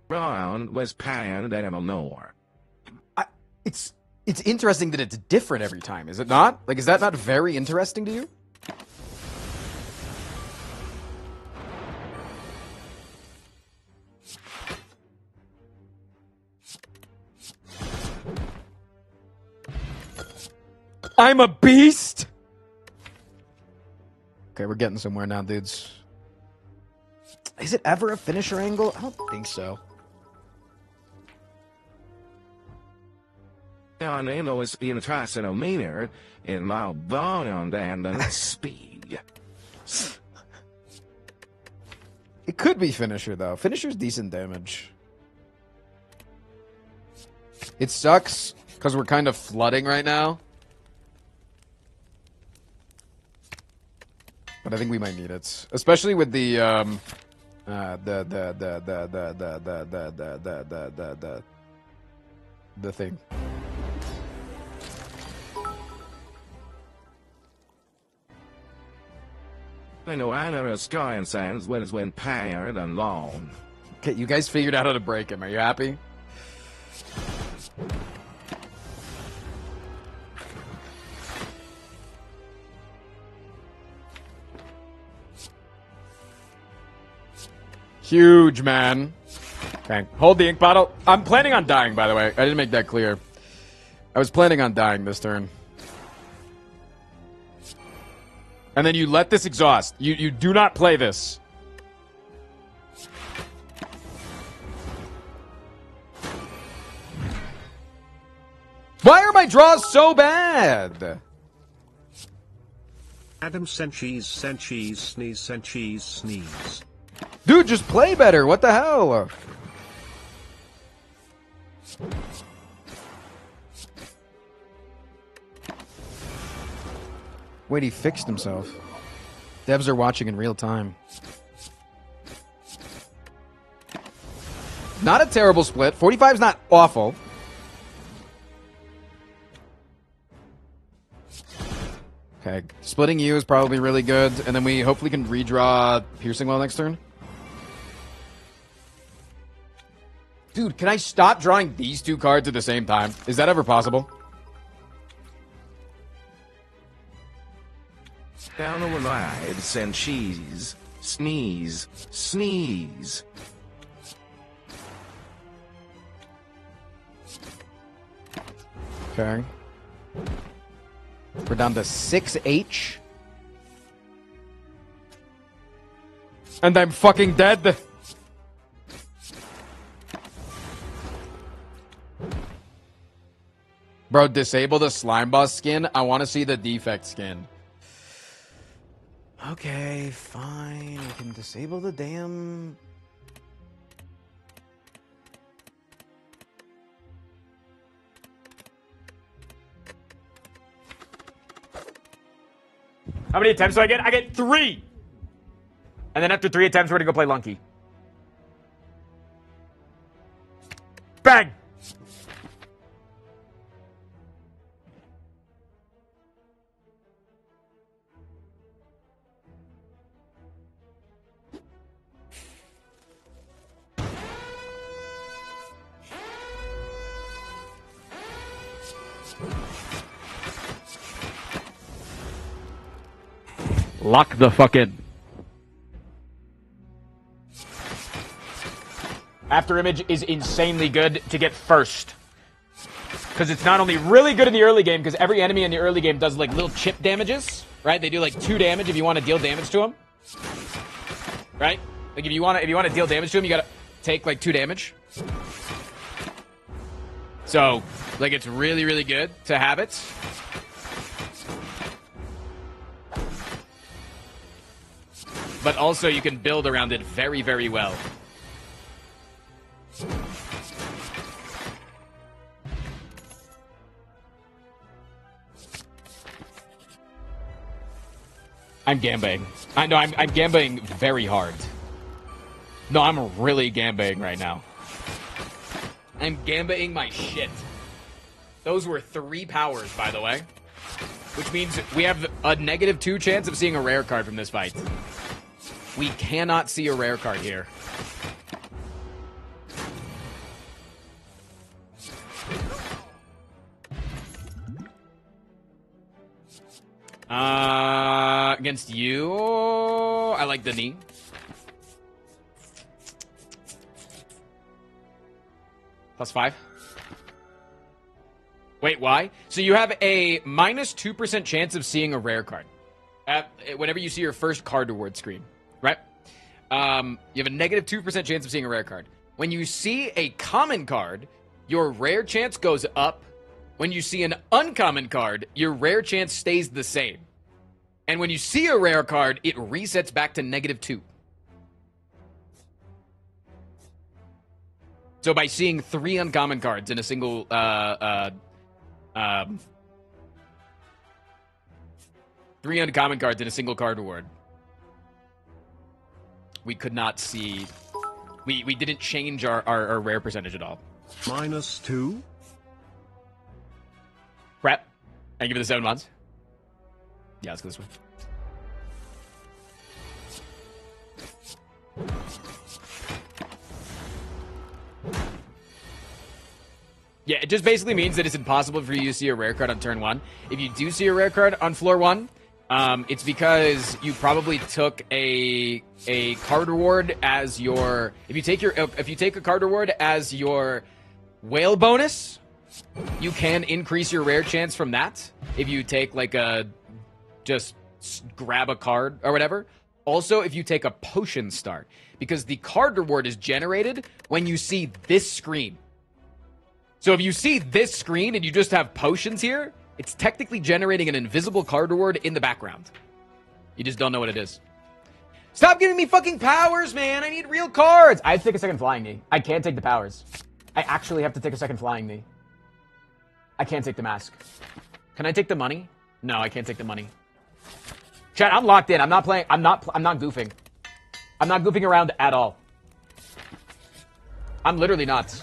Brown was panned and more. It's interesting that it's different every time, is it not? Like, is that not very interesting to you? I'm a beast! Okay, we're getting somewhere now, dudes. Is it ever a finisher angle? I don't think so. On is in trisonometer in my bone and speed. It could be finisher, though. Finisher's decent damage. It sucks, because we're kind of flooding right now. But I think we might need it. Especially with the thing. I know I never sky and sands when it's when paired and long. Okay, you guys figured out how to break him. Are you happy? Huge, man. Okay, hold the ink bottle. I'm planning on dying, by the way. I didn't make that clear. I was planning on dying this turn. And then you let this exhaust. You do not play this. Why are my draws so bad? Adam sent cheese, sneeze, sent cheese, sneeze. Dude, just play better. What the hell? Wait, he fixed himself. Devs are watching in real time. Not a terrible split. 45's not awful. Okay, splitting you is probably really good, and then we hopefully can redraw Piercing Well next turn. Dude, can I stop drawing these two cards at the same time? Is that ever possible? Down the line, send cheese, sneeze, sneeze. Okay. We're down to 6H. And I'm fucking dead. Bro, disable the slime boss skin. I want to see the defect skin. Okay, fine. We can disable the damn... How many attempts do I get? I get 3! And then after 3 attempts, we're gonna go play Lunky. Bang! Lock the fuck in. After Image is insanely good to get first. Because it's not only really good in the early game, because every enemy in the early game does like little chip damages, right? They do like 2 damage if you want to deal damage to them. Right? Like if you want to deal damage to them, you gotta take like 2 damage. So, like it's really, really good to have it. But also you can build around it very, very well. I'm gambaying. I know I'm gambaying very hard. No, I'm really gambaying right now. I'm gambaying my shit. Those were 3 powers, by the way. Which means we have a -2 chance of seeing a rare card from this fight. We cannot see a rare card here. Against you, I like the knee. +5. Wait, why? So you have a -2% chance of seeing a rare card. Whenever you see your first card reward screen, right? You have a -2% chance of seeing a rare card. When you see a common card, your rare chance goes up. When you see an uncommon card, your rare chance stays the same. And when you see a rare card, it resets back to -2. So by seeing 3 uncommon cards in a single, 3 uncommon cards in a single card reward, we could not see, we didn't change our rare percentage at all. -2? Prep. And give it the 7 months. Yeah, let's go this way. Yeah, it just basically means that it's impossible for you to see a rare card on turn 1. If you do see a rare card on floor 1, it's because you probably took a card reward as your... If you take a card reward as your whale bonus, you can increase your rare chance from that. If you take like a... Just grab a card or whatever. Also, if you take a potion start, because the card reward is generated when you see this screen. So if you see this screen and you just have potions here, it's technically generating an invisible card reward in the background. You just don't know what it is. Stop giving me fucking powers, man! I need real cards! I have to take a second flying knee. I can't take the powers. I actually have to take a second flying knee. I can't take the mask. Can I take the money? No, I can't take the money. Chat, I'm locked in. I'm not playing. I'm not goofing. I'm not goofing around at all. I'm literally not.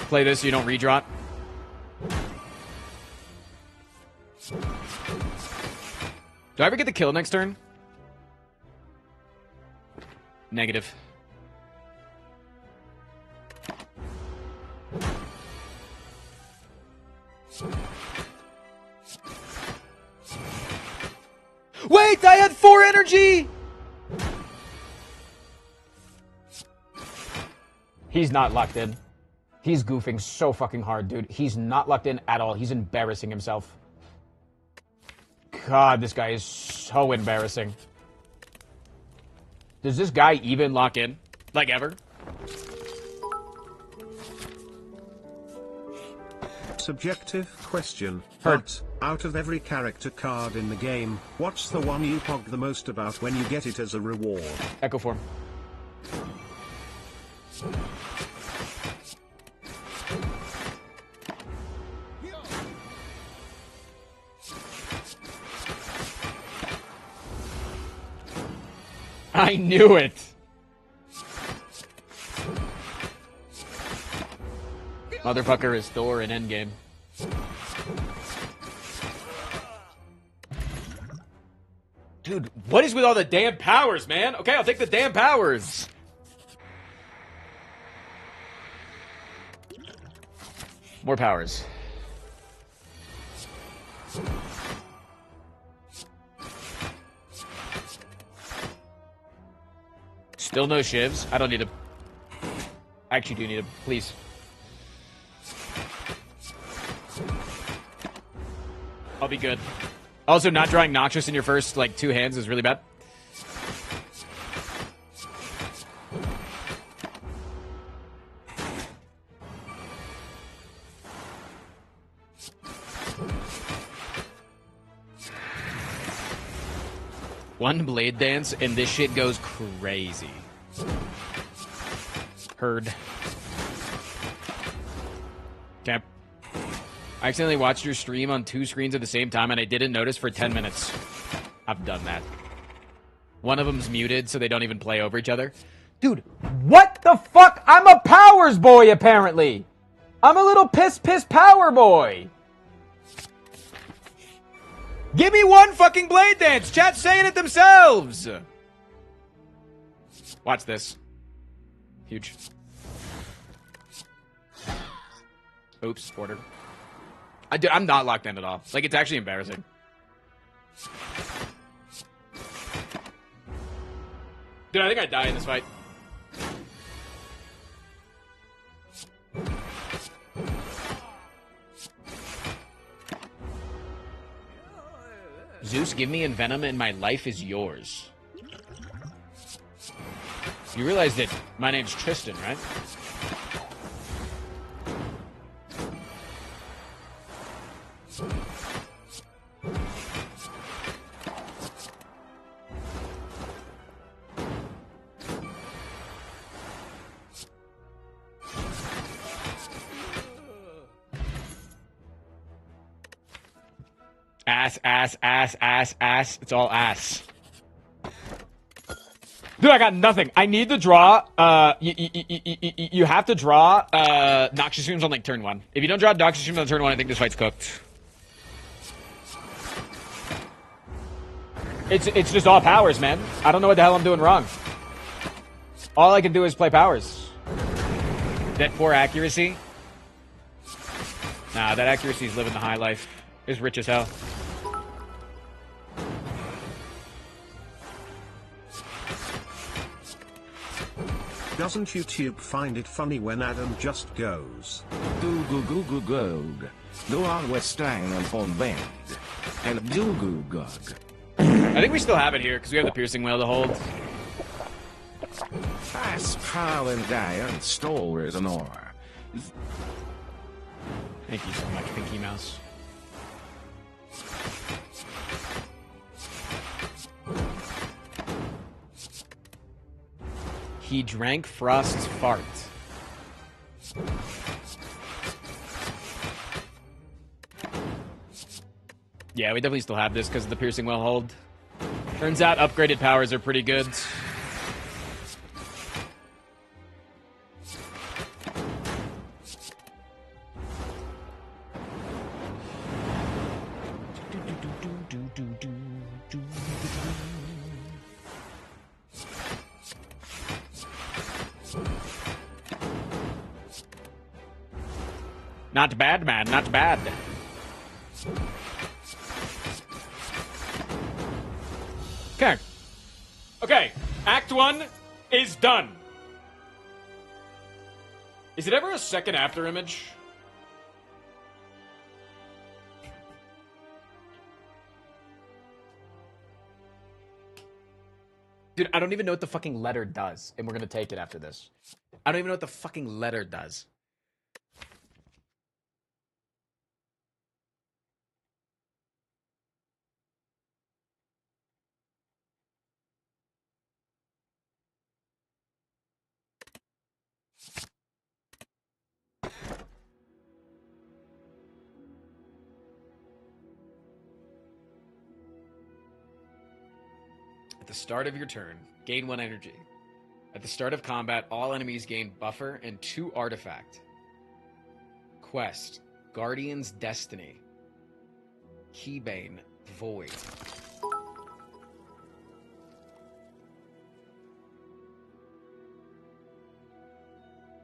Play this so you don't redraw it. Do I ever get the kill next turn? Negative. Wait, I had 4 energy! He's not locked in. He's goofing so fucking hard, dude. He's not locked in at all. He's embarrassing himself. God, this guy is so embarrassing. Does this guy even lock in? Like, ever? Subjective question, but out of every character card in the game, what's the one you pog the most about when you get it as a reward? Echo form. I knew it! Motherfucker is Thor in Endgame. Dude, what is with all the damn powers, man? Okay, I'll take the damn powers. More powers. Still no shivs? I don't need to... I actually do need to... Please. I'll be good. Also, not drawing Noxious in your first, like, 2 hands is really bad. One blade dance, and this shit goes crazy. Heard. Okay. I accidentally watched your stream on 2 screens at the same time, and I didn't notice for 10 minutes. I've done that. One of them's muted, so they don't even play over each other. Dude, what the fuck? I'm a powers boy, apparently. I'm a little piss power boy. Give me one fucking blade dance! Chat's saying it themselves! Watch this. Huge. Oops, order. I'm not locked in at all. Like, it's actually embarrassing. Dude, I think I die in this fight. Zeus, give me Envenom and my life is yours. You realize that my name's Tristan, right? Ass. It's all ass. Dude, I got nothing. I need to draw. You have to draw Noxious Fumes on like turn 1. If you don't draw Noxious Fumes on turn 1, I think this fight's cooked. It's just all powers, man. I don't know what the hell I'm doing wrong. All I can do is play powers. That poor accuracy. Nah, that accuracy's living the high life. It's rich as hell. Doesn't YouTube find it funny when Adam just goes? Go on with staying on band. And gug. I think we still have it here because we have the piercing whale to hold. Fast prowl and die and stalwart and ore. Thank you so much, Pinky Mouse. He drank Frost's fart. Yeah, we definitely still have this because of the piercing well hold. Turns out upgraded powers are pretty good. Not bad, man. Not bad. Okay. Okay. Act 1 is done. Is it ever a second after image? Dude, I don't even know what the fucking letter does, and we're gonna take it after this. I don't even know what the fucking letter does. At the start of your turn, gain 1 energy. At the start of combat, all enemies gain buffer and 2 artifact. Quest, Guardian's Destiny. Keybane, Void.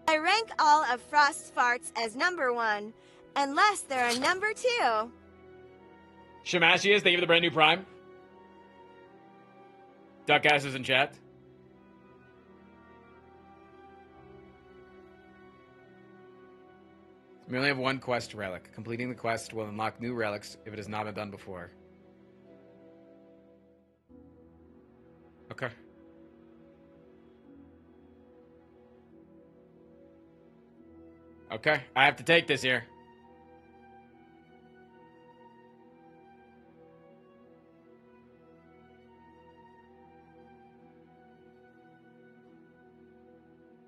I rank all of Frost's farts as number 1, unless they're a number 2. Shamashius, thank you for the brand new Prime. Duck asses in chat. We only have one quest relic. Completing the quest will unlock new relics if it has not been done before. Okay. Okay, I have to take this here.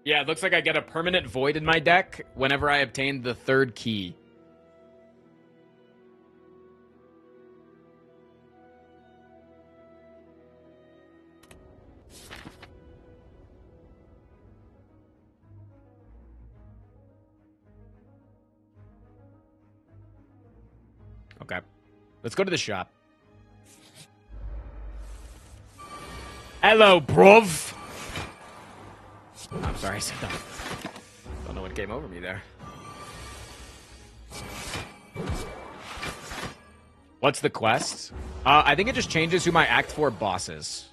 Yeah, it looks like I get a permanent void in my deck whenever I obtain the third key. Okay. Let's go to the shop. Hello, bruv. I'm sorry, I said that. Don't know what came over me there. What's the quest? I think it just changes who my Act 4 boss is.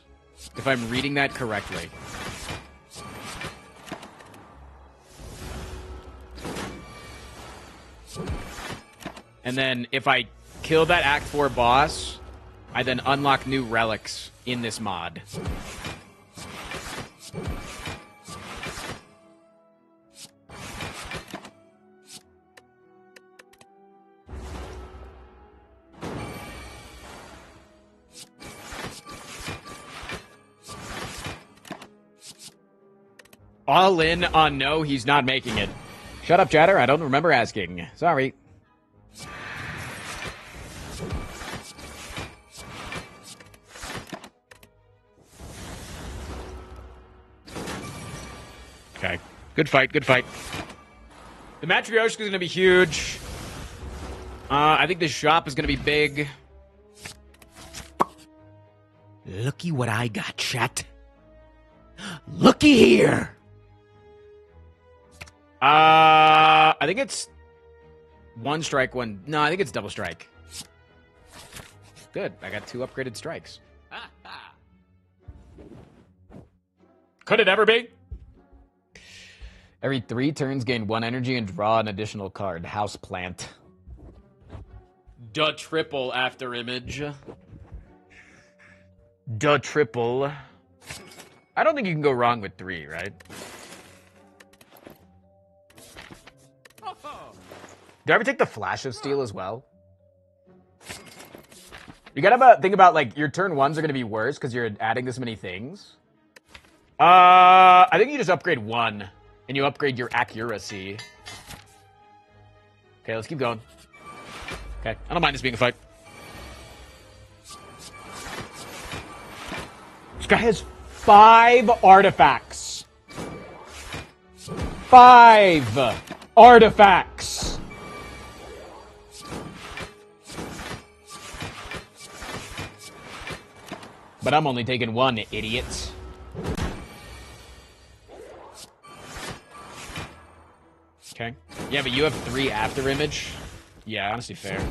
If I'm reading that correctly. And then if I kill that Act 4 boss, I then unlock new relics in this mod. All in on no, he's not making it. Shut up, chatter. I don't remember asking. Sorry. Okay. Good fight, good fight. The Matryoshka is going to be huge. I think this shop is going to be big. Looky what I got, chat. Looky here. I think it's one strike, one... No, I think it's double strike. Good. I got 2 upgraded strikes. Could it ever be? Every 3 turns, gain 1 energy and draw an additional card. House plant. Duh triple after image. Duh triple. I don't think you can go wrong with 3, right? Did I ever take the Flash of Steel as well? You gotta think about, like, your turn 1s are gonna be worse because you're adding this many things. I think you just upgrade 1, and you upgrade your accuracy. Okay, let's keep going. Okay, I don't mind this being a fight. This guy has 5 artifacts. 5 artifacts. But I'm only taking 1, idiot. Okay. Yeah, but you have 3 after image. Yeah, honestly fair.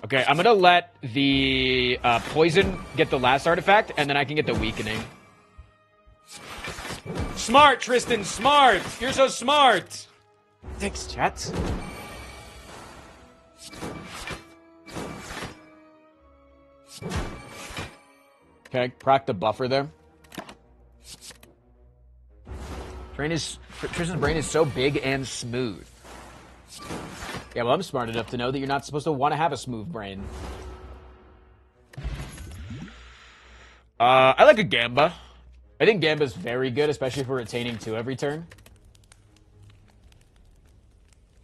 Okay, I'm gonna let the poison get the last artifact, and then I can get the weakening. Smart, Tristan, smart! You're so smart! Thanks, chat. Okay, proc the buffer there. Tristan's brain is so big and smooth. Yeah, well, I'm smart enough to know that you're not supposed to want to have a smooth brain. I like a Gamba. I think Gamba's very good, especially if we're retaining 2 every turn.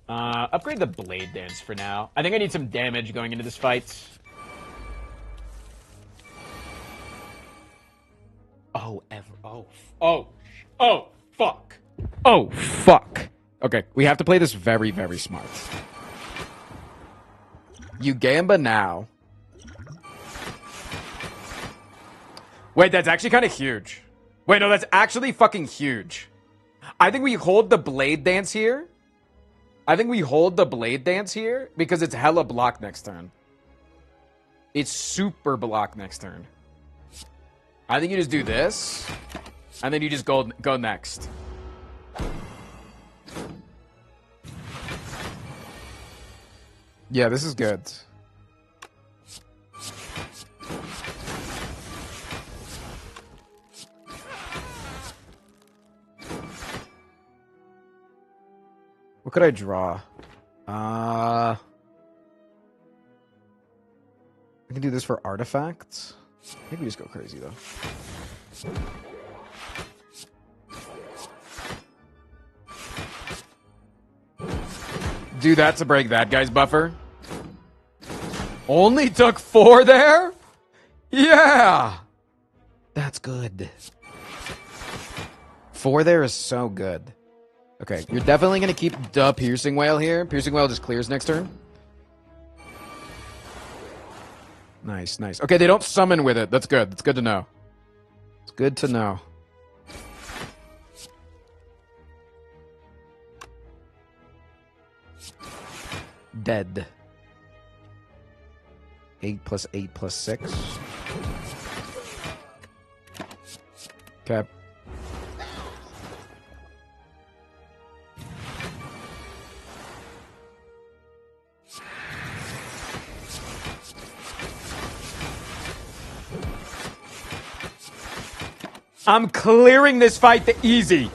Upgrade the Blade Dance for now. I think I need some damage going into this fight. Oh, fuck. Oh, fuck. Okay, we have to play this very, very smart. You Gamba now. Wait, that's actually kind of huge. Wait, no, that's actually fucking huge. I think we hold the Blade Dance here. Because it's hella block next turn. It's super block next turn. I think you just do this, and then you just go next. Yeah, this is good. What could I draw? I can do this for artifacts. Maybe we just go crazy though. Do that to break that guy's buffer. Only took 4 there? Yeah! That's good. 4 there is so good. Okay, you're definitely going to keep the Piercing Whale here. Piercing Whale just clears next turn. Nice, nice. Okay, they don't summon with it. That's good. That's good to know. It's good to know. Dead. 8 + 8 + 6. Okay. I'm clearing this fight the easy.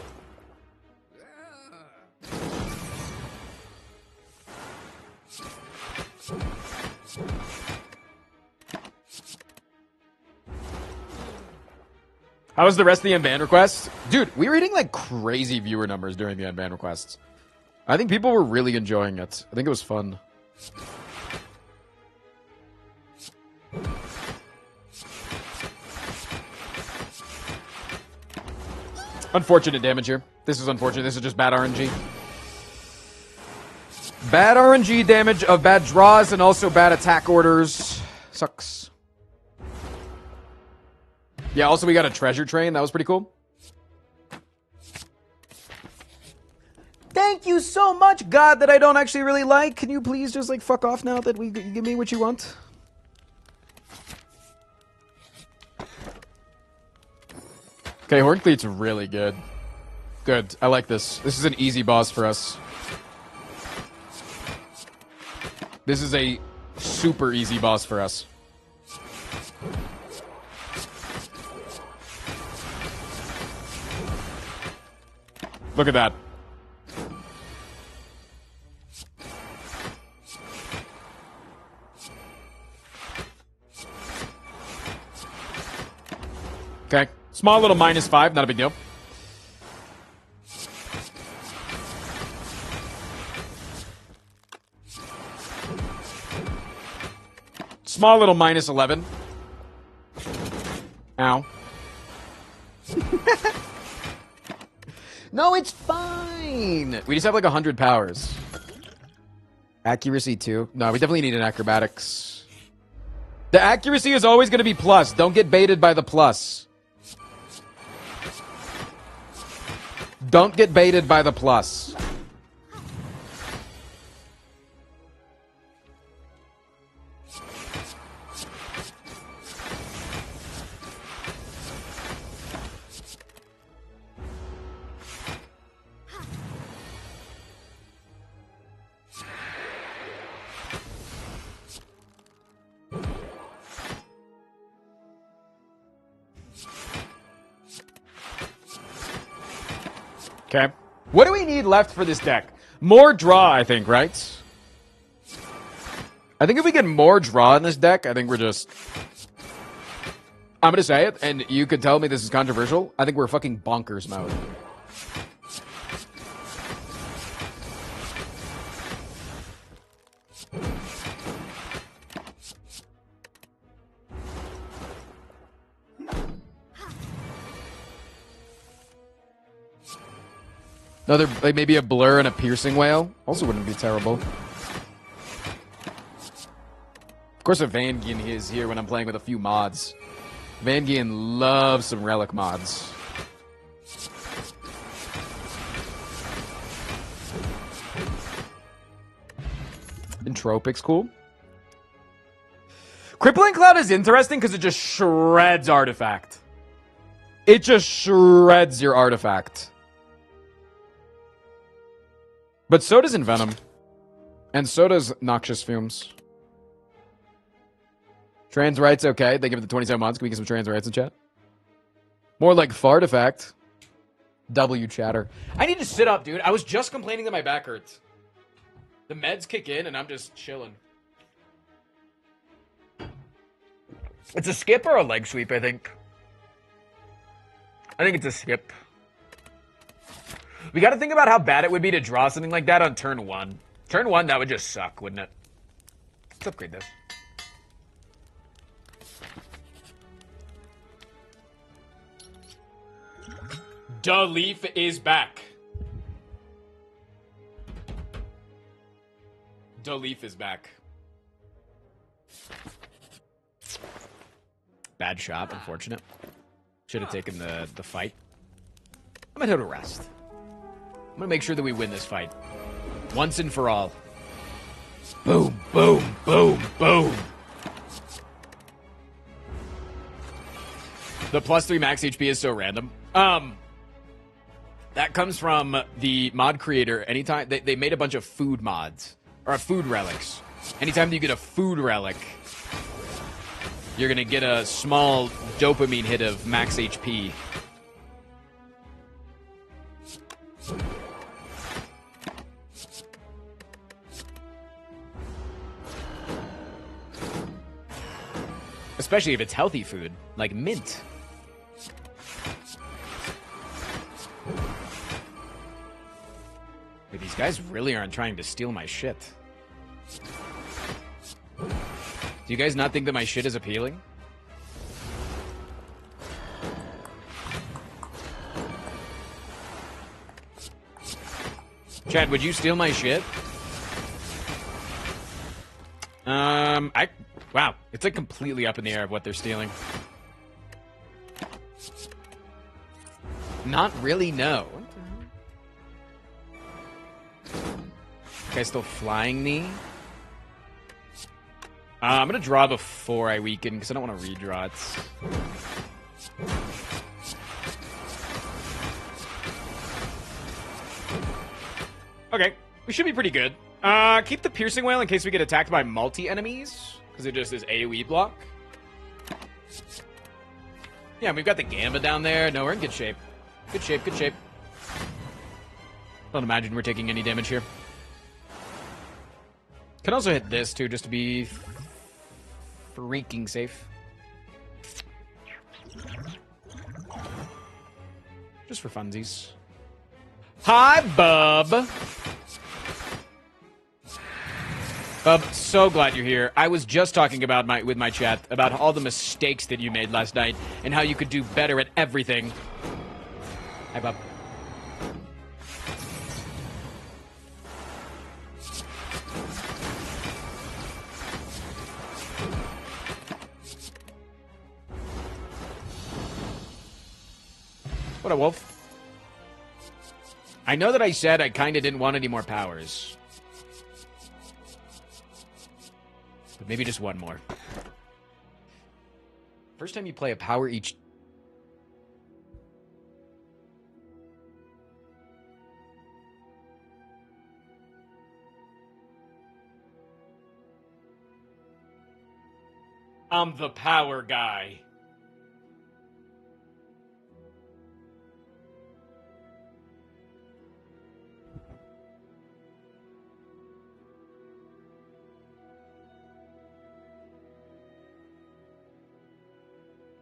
How was the rest of the Unban requests? Dude, we were hitting like crazy viewer numbers during the Unban requests. I think people were really enjoying it. I think it was fun. Unfortunate damage here. This is unfortunate. This is just bad RNG. Bad RNG damage of bad draws and also bad attack orders. Sucks. Yeah, also we got a treasure train. That was pretty cool. Thank you so much, God, that I don't actually really like. Can you please just like fuck off now that you give me what you want? Okay, Horncleat's really good. Good. I like this. This is an easy boss for us. This is a super easy boss for us. Look at that. Okay. Small little -5, not a big deal. Small little -11. Ow. No, it's fine. We just have like 100 powers. Accuracy too. No, we definitely need an acrobatics. The accuracy is always going to be plus. Don't get baited by the plus. Don't get baited by the plus. Okay. What do we need left for this deck? More draw, I think, right? I think if we get more draw in this deck, I think we're just... I'm going to say it, and you could tell me this is controversial. I think we're fucking bonkers mode. Another, like maybe a blur and a piercing whale. Also wouldn't be terrible. Of course, a Van Gien is here when I'm playing with a few mods. Van Gien loves some relic mods. Entropic's cool. Crippling Cloud is interesting because it just shreds artifact. It just shreds your artifact. But so does Envenom. And so does Noxious Fumes. Trans rights, okay. They give it the 27 months. Can we get some trans rights in chat? More like Fartifact. W chatter. I need to sit up, dude. I was just complaining that my back hurts. The meds kick in and I'm just chilling. It's a skip or a leg sweep, I think. I think it's a skip. We got to think about how bad it would be to draw something like that on turn 1. Turn 1, that would just suck, wouldn't it? Let's upgrade this. Duh, Leaf is back. Duh, Leaf is back. Bad shot, unfortunate. Should have taken the fight. I'm gonna go to rest. I'm gonna make sure that we win this fight. Once and for all. Boom, boom, boom, boom. The +3 max HP is so random. That comes from the mod creator. Anytime they made a bunch of food mods or food relics. Anytime you get a food relic, you're gonna get a small dopamine hit of max HP. Especially if it's healthy food, like mint. Wait, these guys really aren't trying to steal my shit. Do you guys not think that my shit is appealing? Chad, would you steal my shit? Wow, it's like completely up in the air of what they're stealing. Not really, no. Guy's still flying me. I'm gonna draw before I weaken because I don't want to redraw it. Okay, we should be pretty good. Keep the piercing whale in case we get attacked by multi-enemies, because it just is AoE block. Yeah, we've got the Gamba down there. No, we're in good shape. Good shape, good shape. Don't imagine we're taking any damage here. Can also hit this, too, just to be freaking safe. Just for funsies. Hi, Bub! Bub, so glad you're here. I was just talking about with my chat about all the mistakes that you made last night and how you could do better at everything. Hi, Bub. What a wolf. I know that I said I kind of didn't want any more powers. But maybe just one more. First time you play a power each... I'm the power guy.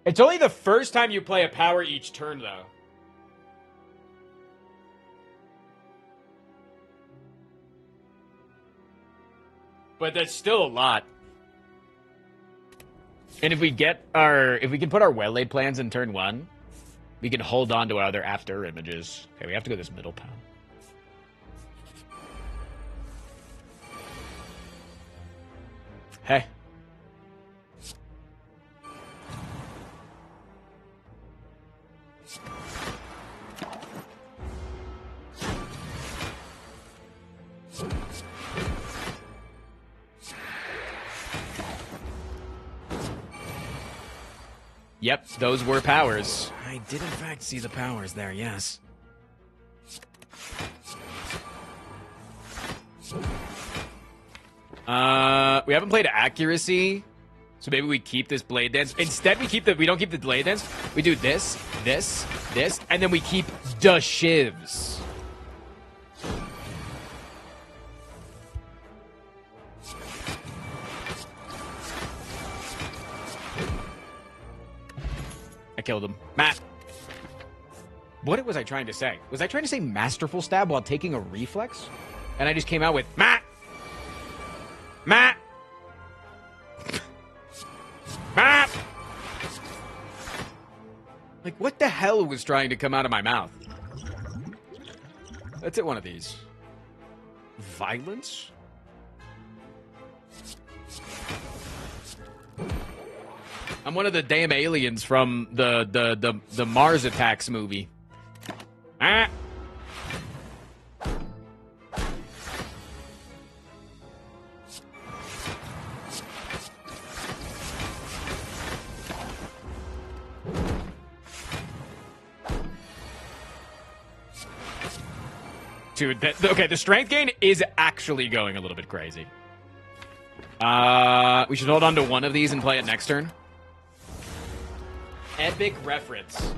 It's only the first time you play a power each turn, though. But that's still a lot. And if we can put our well-laid plans in turn 1, we can hold on to our other after images. Okay, we have to go this middle pound. Hey. Yep, those were powers. I did in fact see the powers there, yes. We haven't played accuracy, so maybe we keep this blade dance. Instead, we don't keep the blade dance. We do this, and then we keep the shivs. I killed him. Matt. What was I trying to say? Was I trying to say masterful stab while taking a reflex? And I just came out with Matt. Matt. Matt. Like, what the hell was trying to come out of my mouth? Let's hit one of these. Violence? I'm one of the damn aliens from the Mars Attacks movie. Ah. Dude, okay, the strength gain is actually going a little bit crazy. We should hold on to one of these and play it next turn. Epic reference.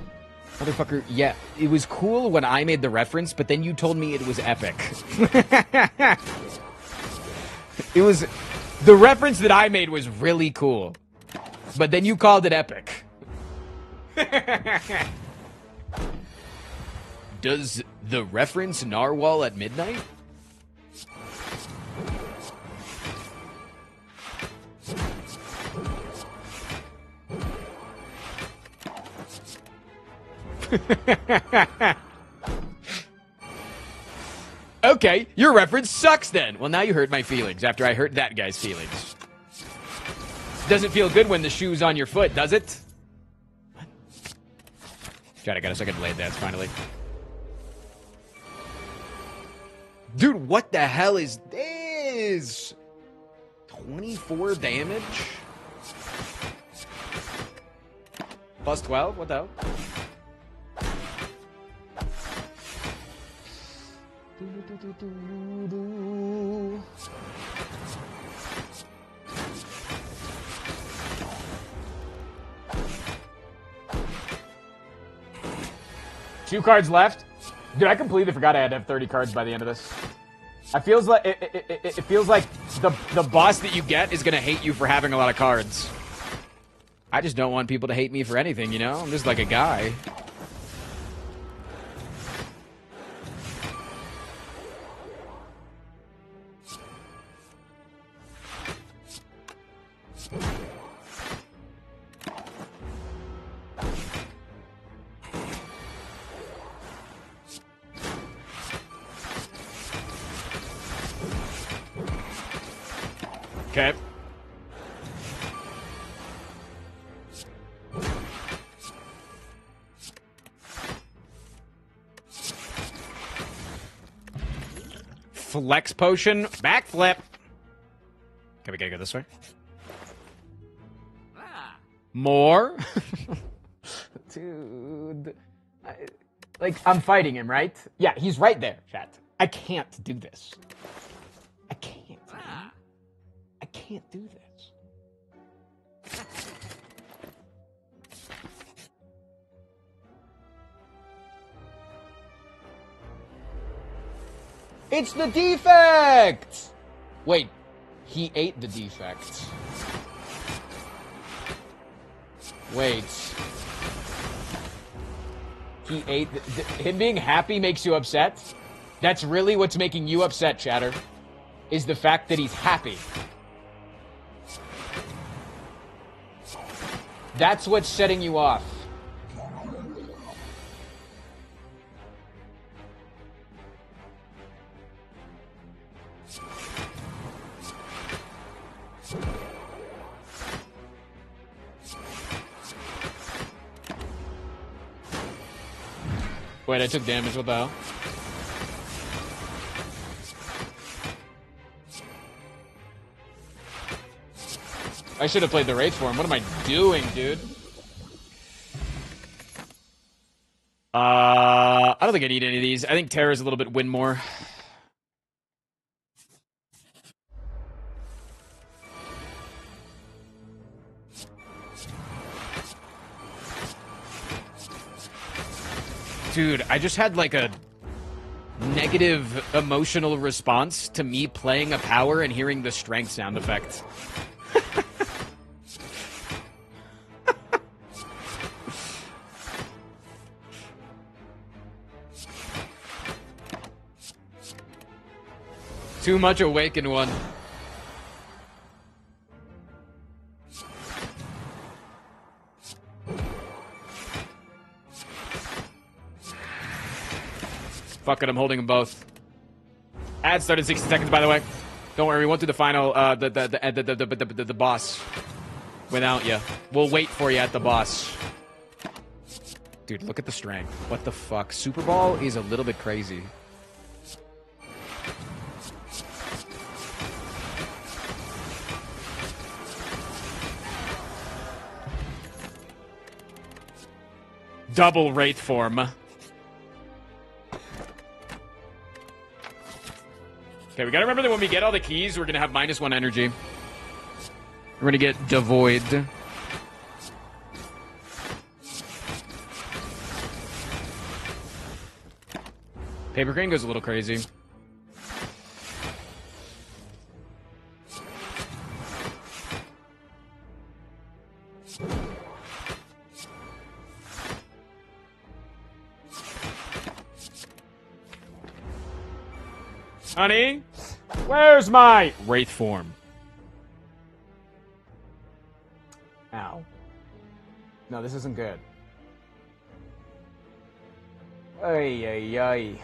Motherfucker, yeah, it was cool when I made the reference, but then you told me it was epic. It was... The reference that I made was really cool, but then you called it epic. Does the reference narwhal at midnight? Okay, your reference sucks then. Well, now you hurt my feelings after I hurt that guy's feelings. Doesn't feel good when the shoe's on your foot, does it? What? God, I got a second blade dance finally. Dude, what the hell is this? 24 damage? Plus 12? What the hell? Two cards left. Dude, I completely forgot I had to have 30 cards by the end of this. It feels like it feels like the boss that you get is gonna hate you for having a lot of cards. I just don't want people to hate me for anything, you know? I'm just like a guy. Okay. Flex potion, backflip. Okay, we gotta go this way. More? Dude. I'm fighting him, right? Yeah, he's right there, chat. I can't do this. I can't, man. I can't do this. It's the defect! Wait, he ate the defect. Wait. He ate him being happy makes you upset? That's really what's making you upset, chatter. Is the fact that he's happy. That's what's setting you off. Wait, I took damage, what the hell? I should have played the Wraith for him. What am I doing, dude? I don't think I need any of these. I think Terra's a little bit win more. Dude, I just had like a negative emotional response to me playing a power and hearing the strength sound effect. Too much awakened one. Fuck it, I'm holding them both. Ad started 60 seconds, by the way. Don't worry, we won't do the final, the boss without you. We'll wait for you at the boss. Dude, look at the strength. What the fuck? Super Ball is a little bit crazy. Double Wraith form. Okay, we gotta remember that when we get all the keys, we're gonna have -1 energy. We're gonna get devoid. Paper Crane goes a little crazy. Honey, where's my Wraith form? Ow. No, this isn't good. Ay, ay, ay.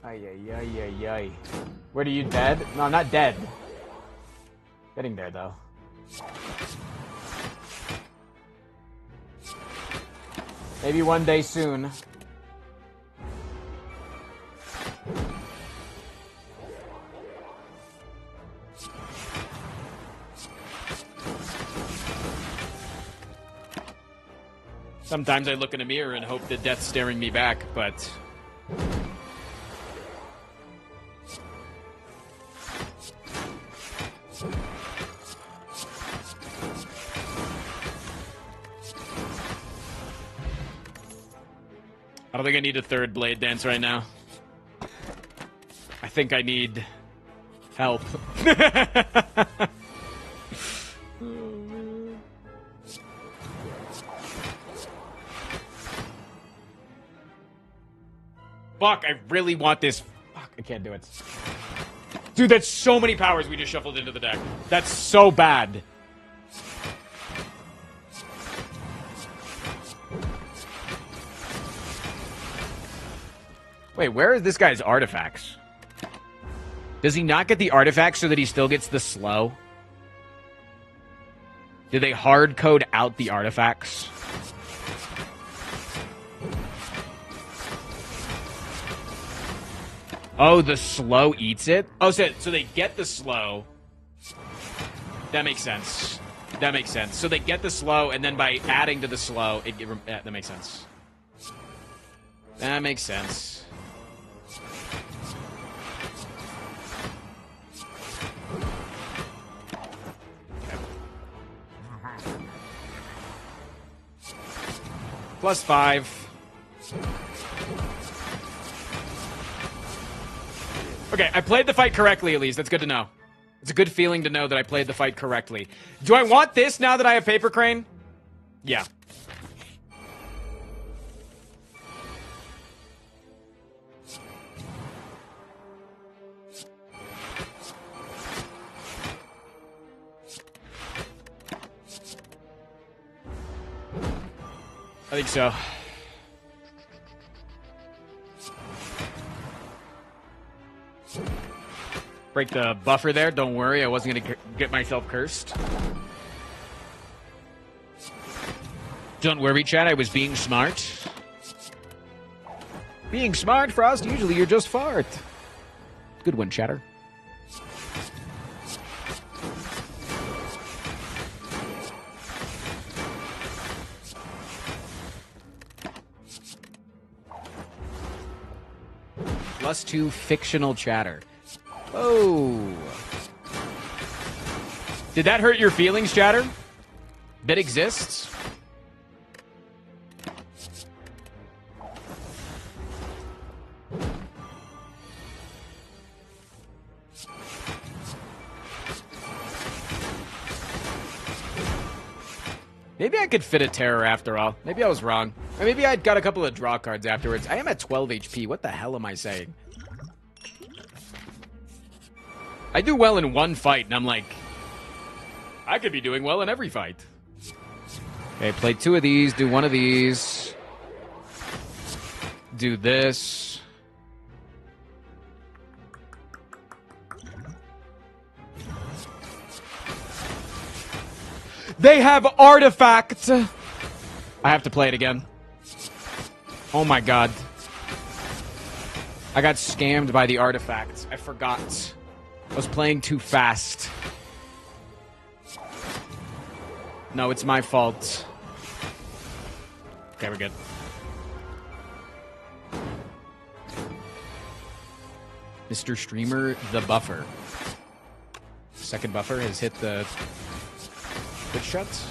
Ay, ay, ay, ay, ay. What, are you dead? No, I'm not dead. Getting there, though. Maybe one day soon. Sometimes I look in a mirror and hope that death's staring me back, but... I don't think I need a third blade dance right now. I think I need help. Fuck, I really want this. Fuck, I can't do it. Dude, that's so many powers we just shuffled into the deck. That's so bad. Wait, where are this guy's artifacts? Does he not get the artifacts so that he still gets the slow? Did they hard code out the artifacts? Oh, the slow eats it? Oh, so they get the slow. That makes sense. That makes sense. So they get the slow, and then by adding to the slow, that makes sense. That makes sense. +5. Okay, I played the fight correctly, at least. That's good to know. It's a good feeling to know that I played the fight correctly. Do I want this now that I have Paper Crane? Yeah. I think so. Break the buffer there. Don't worry, I wasn't going to get myself cursed. Don't worry, chat. I was being smart. Being smart, Frost. Usually you're just fart. Good one, chatter. +2 fictional chatter. Oh. Did that hurt your feelings, chatter? That exists? Maybe I could fit a terror after all. Maybe I was wrong. Or maybe I got a couple of draw cards afterwards. I am at 12 HP. What the hell am I saying? I do well in one fight, and I'm like, I could be doing well in every fight. Okay, play 2 of these, do 1 of these. Do this. They have artifact. I have to play it again. Oh my god. I got scammed by the artifact. I forgot. I was playing too fast. No, it's my fault. Okay, we're good. Mr. Streamer, the buffer. Second buffer has hit the Twitch shuts.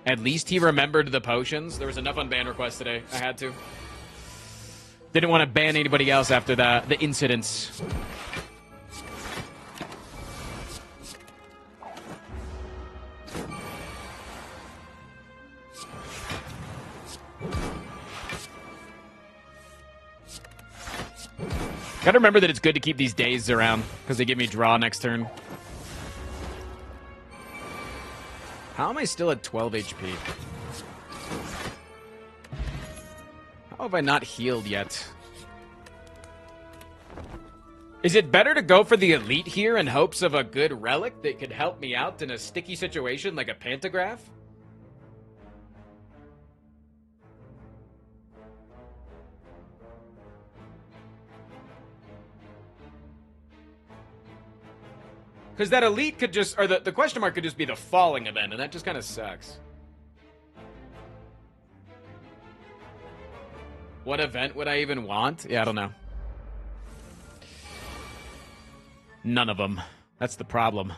At least he remembered the potions. There was enough unban requests today. I had to. Didn't want to ban anybody else after the incidents. Gotta remember that it's good to keep these dazed around, because they give me draw next turn. How am I still at 12 HP? How have I not healed yet? Is it better to go for the elite here in hopes of a good relic that could help me out in a sticky situation like a pantograph? Because that elite could just, or the question mark could just be the falling event, and that just kind of sucks. What event would I even want? Yeah, I don't know. None of them. That's the problem.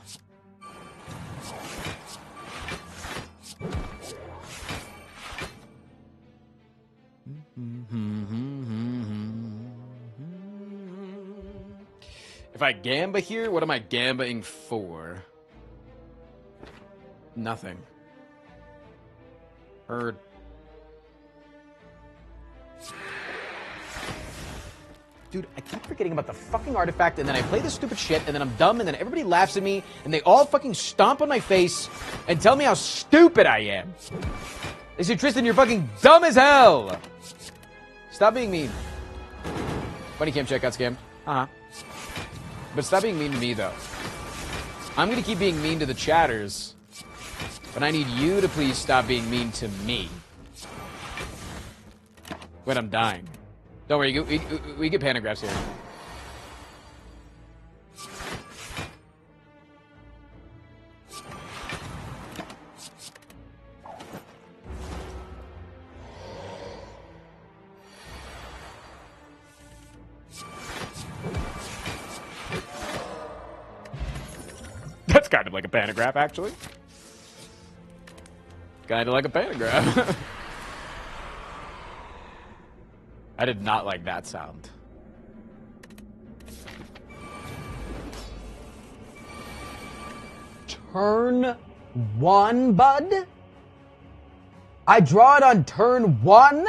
If I gamba here, what am I gambaing for? Nothing. Heard. Dude, I keep forgetting about the fucking artifact, and then I play this stupid shit, and then I'm dumb, and then everybody laughs at me, and they all fucking stomp on my face and tell me how stupid I am. They say, Tristan, you're fucking dumb as hell. Stop being mean. Bunny cam check got scammed. Uh-huh. But stop being mean to me, though. I'm going to keep being mean to the chatters. But I need you to please stop being mean to me. When I'm dying. Don't worry, we get panographs here. That's kind of like a pantograph, actually. Kind of like a pantograph. I did not like that sound. Turn 1, bud? I draw it on turn 1?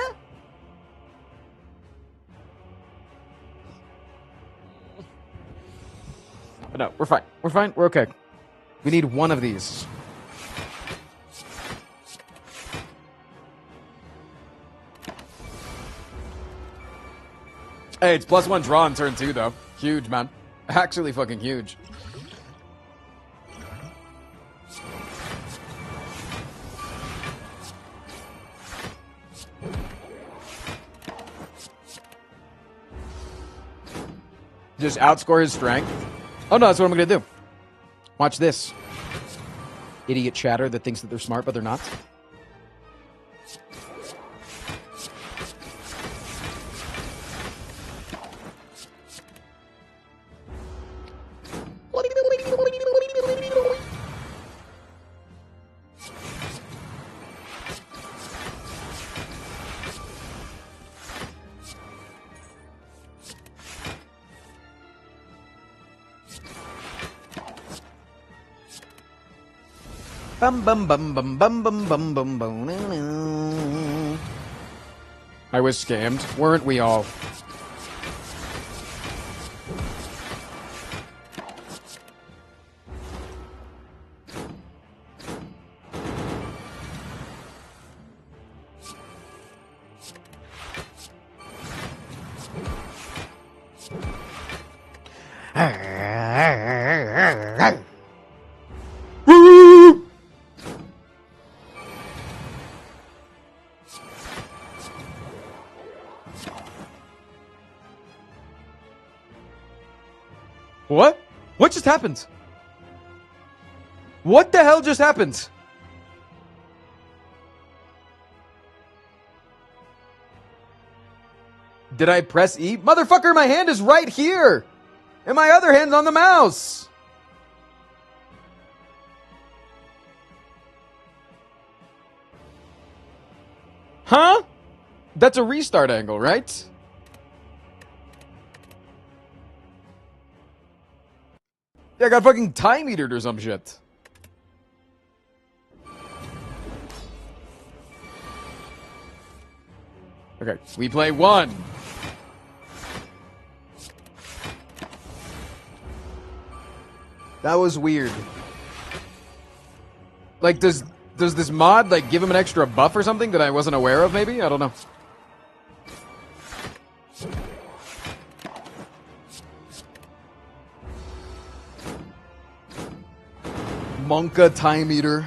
But no, we're fine. We're fine. We're okay. We need one of these. Hey, it's +1 draw on turn 2, though. Huge, man. Actually fucking huge. Just outscore his strength. Oh, no, that's what I'm going to do. Watch this. Idiot chatter that thinks that they're smart, but they're not. Bum bum bum bum bum bum bum bum bum. I was scammed, weren't we all? What? What just happened? What the hell just happened? Did I press E? Motherfucker, my hand is right here! And my other hand's on the mouse! Huh? That's a restart angle, right? Yeah, I got fucking time metered or some shit. Okay, we play one. That was weird. Like, does this mod, like, give him an extra buff or something that I wasn't aware of, maybe? I don't know. Monka time eater.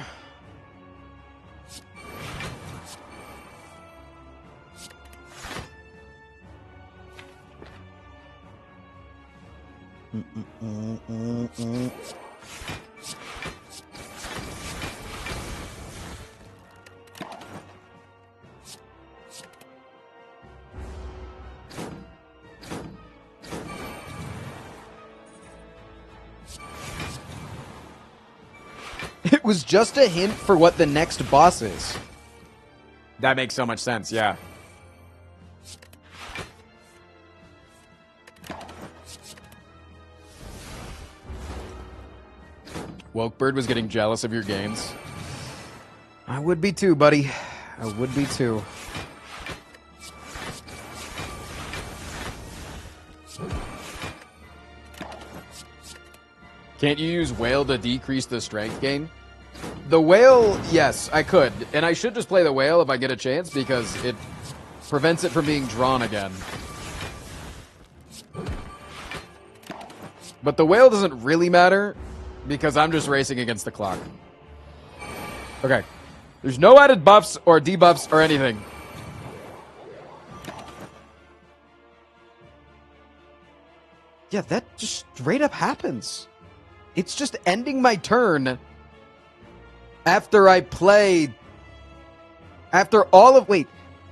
It was just a hint for what the next boss is. That makes so much sense, yeah. Wokebird was getting jealous of your gains. I would be too, buddy. I would be too. Can't you use whale to decrease the strength gain? The whale, yes, I could. And I should just play the whale if I get a chance because it prevents it from being drawn again. But the whale doesn't really matter because I'm just racing against the clock. Okay. There's no added buffs or debuffs or anything. Yeah, that just straight up happens. It's just ending my turn after I play. After all of... Wait,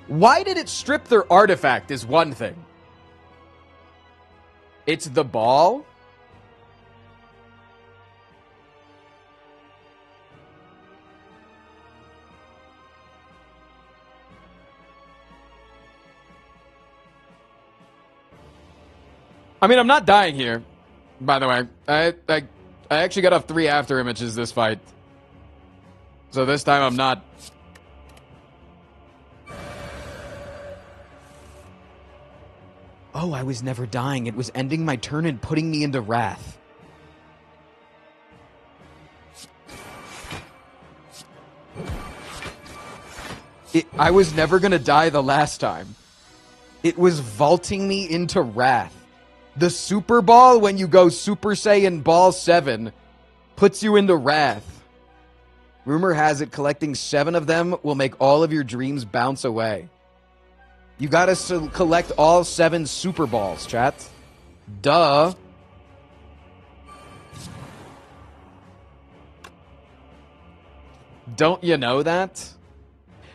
why did it strip their artifact is one thing. It's the ball? I mean, I'm not dying here, by the way. I actually got off 3 after images this fight. So this time I'm not. Oh, I was never dying. It was ending my turn and putting me into wrath. I was never gonna die the last time. It was vaulting me into wrath. The Super Ball, when you go Super Saiyan Ball 7, puts you into wrath. Rumor has it collecting 7 of them will make all of your dreams bounce away. You gotta collect all 7 Super Balls, chat. Duh. Don't you know that?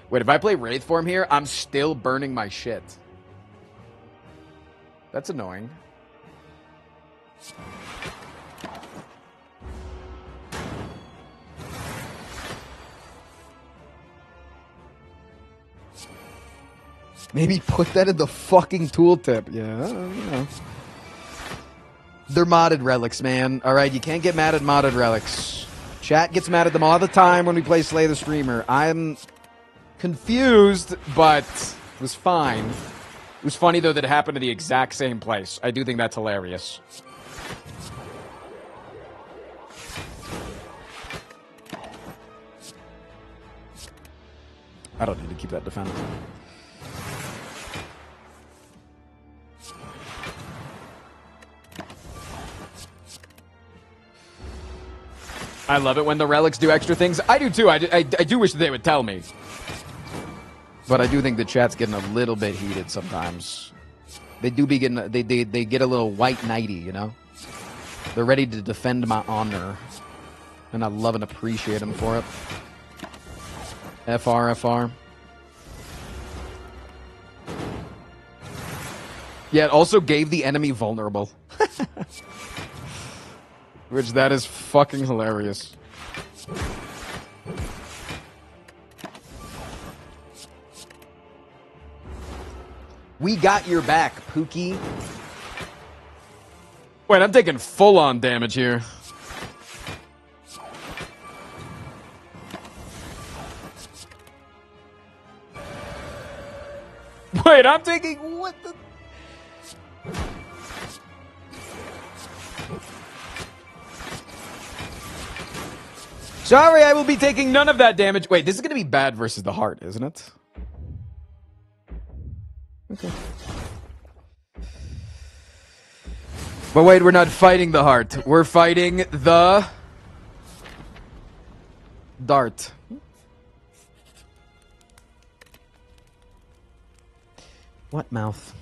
Wait, if I play Wraith form here, I'm still burning my shit. That's annoying. Maybe put that in the fucking tooltip. Yeah, you know. They're modded relics, man. Alright, you can't get mad at modded relics. Chat gets mad at them all the time when we play Slay the Streamer. I'm confused, but it was fine. It was funny, though, that it happened to the exact same place. I do think that's hilarious. I don't need to keep that defense. I love it when the relics do extra things. I do, too. I do wish that they would tell me. But I do think the chat's getting a little bit heated sometimes. They do be getting... They get a little white knighty, you know? They're ready to defend my honor. And I love and appreciate them for it. FR. Yeah, it also gave the enemy vulnerable. Which, that is fucking hilarious. We got your back, Pookie. Wait, I'm taking full-on damage here. Wait, I'm taking... What the... Sorry, I will be taking none of that damage. Wait, this is going to be bad versus the heart, isn't it? Okay. But wait, we're not fighting the heart. We're fighting the... dart. What mouth?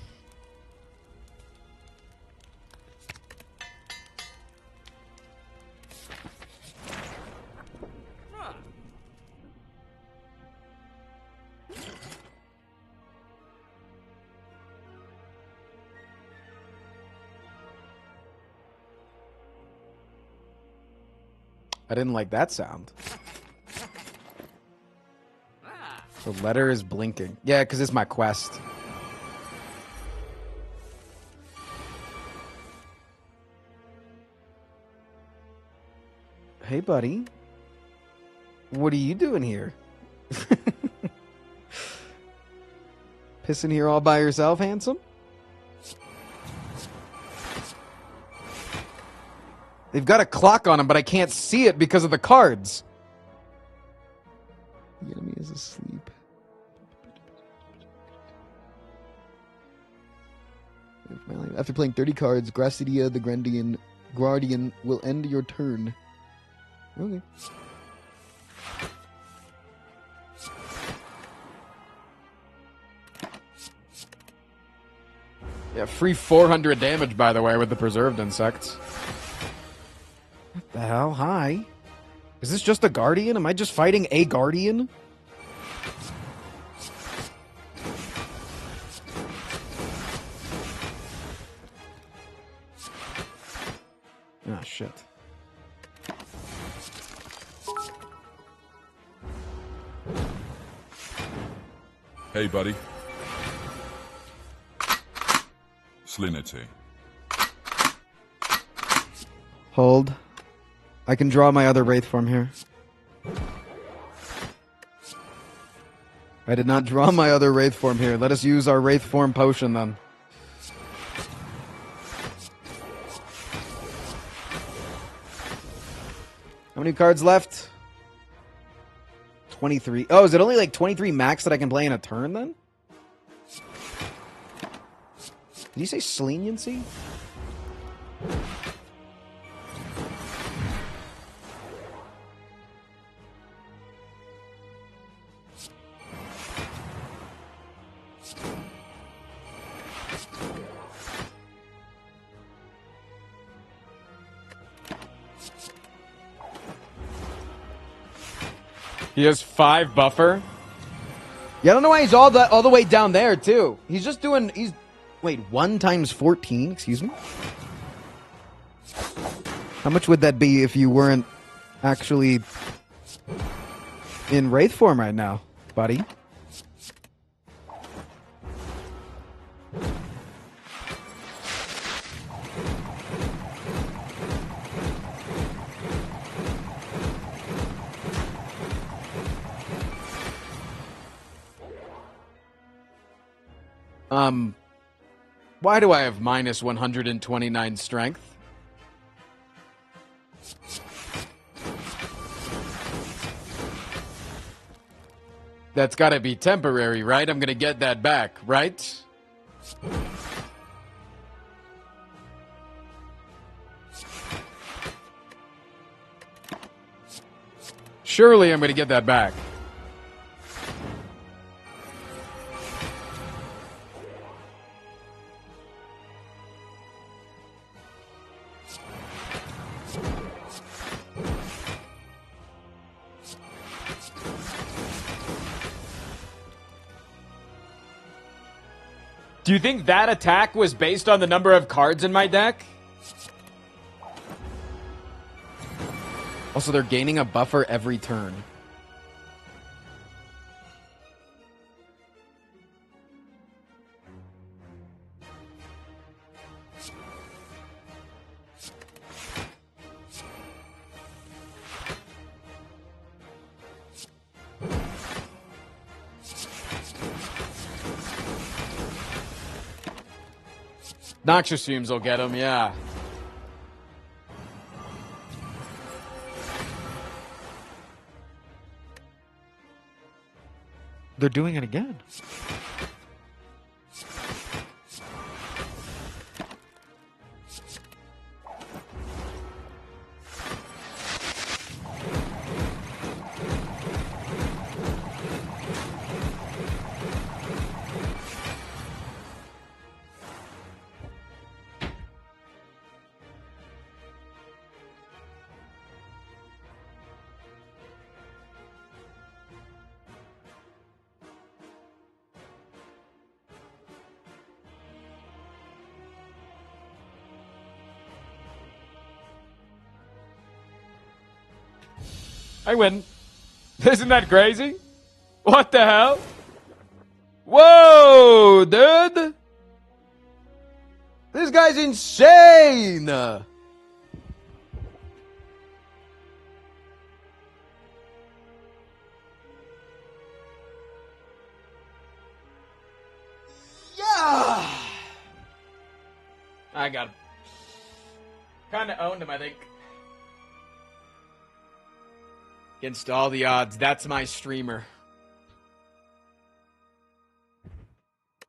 I didn't like that sound. The letter is blinking. Yeah, because it's my quest. Hey, buddy. What are you doing here? Pissing here all by yourself, handsome? They've got a clock on him, but I can't see it because of the cards. The enemy is asleep. After playing 30 cards, Gracidia the Guardian will end your turn. Okay. Yeah, free 400 damage, by the way, with the preserved insects. What the hell? Hi. Is this just a guardian? Am I just fighting a guardian? Ah, shit. Hey, buddy. Slinity. Hold. I can draw my other Wraith form here. I did not draw my other Wraith form here. Let us use our Wraith form potion then. How many cards left? 23. Oh, is it only like 23 max that I can play in a turn then? Did you say Sleniency? He has 5 buffer. Yeah, I don't know why he's all the way down there too. He's just doing. Wait, 1 times 14. Excuse me. How much would that be if you weren't actually in Wraith form right now, buddy? Why do I have minus 129 strength? That's gotta be temporary, right? I'm gonna get that back, right? Surely I'm gonna get that back. Do you think that attack was based on the number of cards in my deck? Also, they're gaining a buffer every turn. Noxious Fumes will get him, yeah. They're doing it again. I win. Isn't that crazy? What the hell? Whoa, dude! This guy's insane! Yeah! I got him. Kinda owned him, I think. Against all the odds, that's my streamer.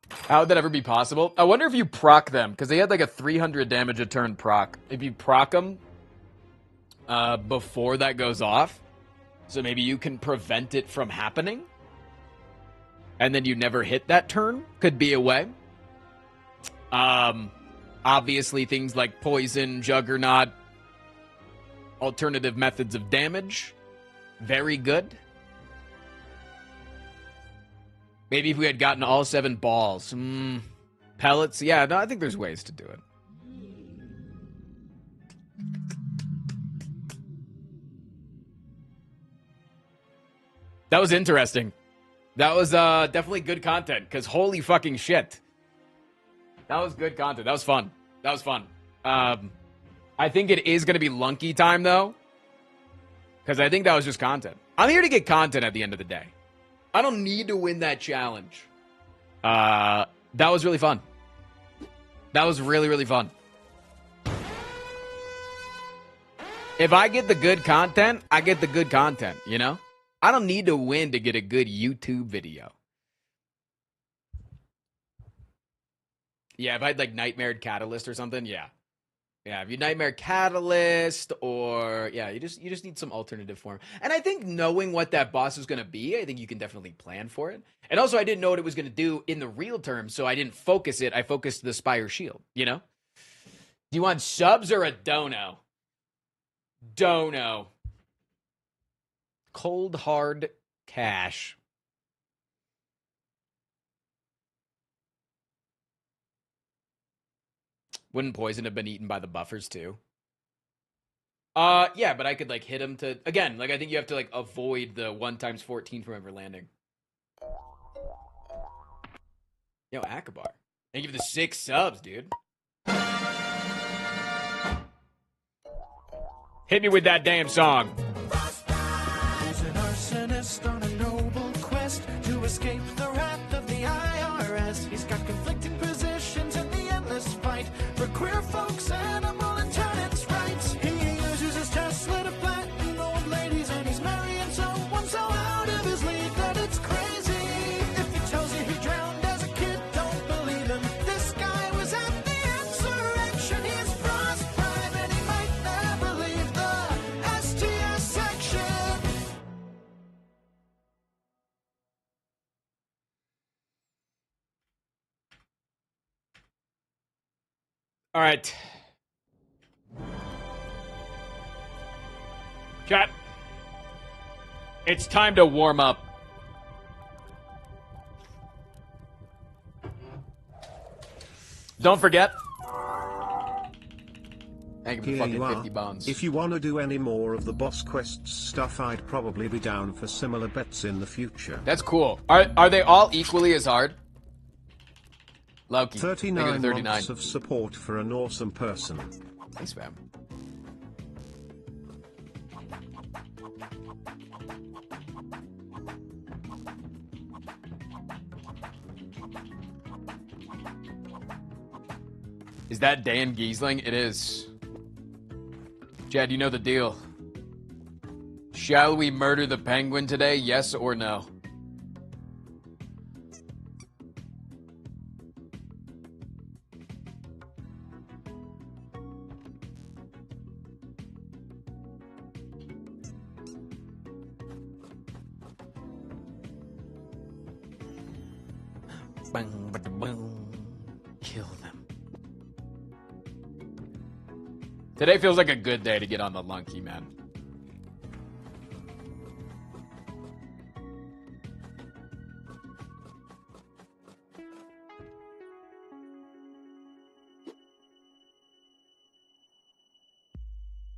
How would that ever be possible? I wonder if you proc them, because they had like a 300 damage a turn proc. If you proc them before that goes off, so maybe you can prevent it from happening, and then you never hit that turn, could be a way. Obviously, things like poison, juggernaut, alternative methods of damage. Very good. Maybe if we had gotten all 7 balls. Pellets? Yeah, no, I think there's ways to do it. That was interesting. That was definitely good content, because holy fucking shit. That was good content. That was fun. That was fun. I think it is going to be lunky time, though. Because I think that was just content. I'm here to get content at the end of the day. I don't need to win that challenge. That was really fun. That was really, really fun. If I get the good content, I get the good content, you know? I don't need to win to get a good YouTube video. Yeah, if I had like Nightmare Catalyst or something, yeah. Yeah, if you Nightmare Catalyst or yeah, you just need some alternative form. And I think knowing what that boss is going to be, I think you can definitely plan for it. And also I didn't know what it was going to do in the real terms, so I didn't focus it. I focused the Spire Shield, you know? Do you want subs or a dono? Dono. Cold hard cash. Wouldn't poison have been eaten by the buffers too? Yeah, but I could like hit him to again. Like I think you have to like avoid the 1x14 from ever landing. Yo, Akabar, thank you for the 6 subs, dude. Hit me with that damn song. He's an arsonist on a noble quest to escape the wrath of the IRS. He's got conflicting All right. Chat. It's time to warm up. Don't forget. Thank you for Here fucking you are. 50 bones. If you wanna do any more of the boss quests stuff, I'd probably be down for similar bets in the future. That's cool. Are they all equally as hard? Loki. 39 months of support for an awesome person. Thanks, fam. Is that Dan Giesling? It is. Chad, you know the deal. Shall we murder the penguin today? Yes or no? Bang, bada, boom. Kill them. Today feels like a good day to get on the lunky, man.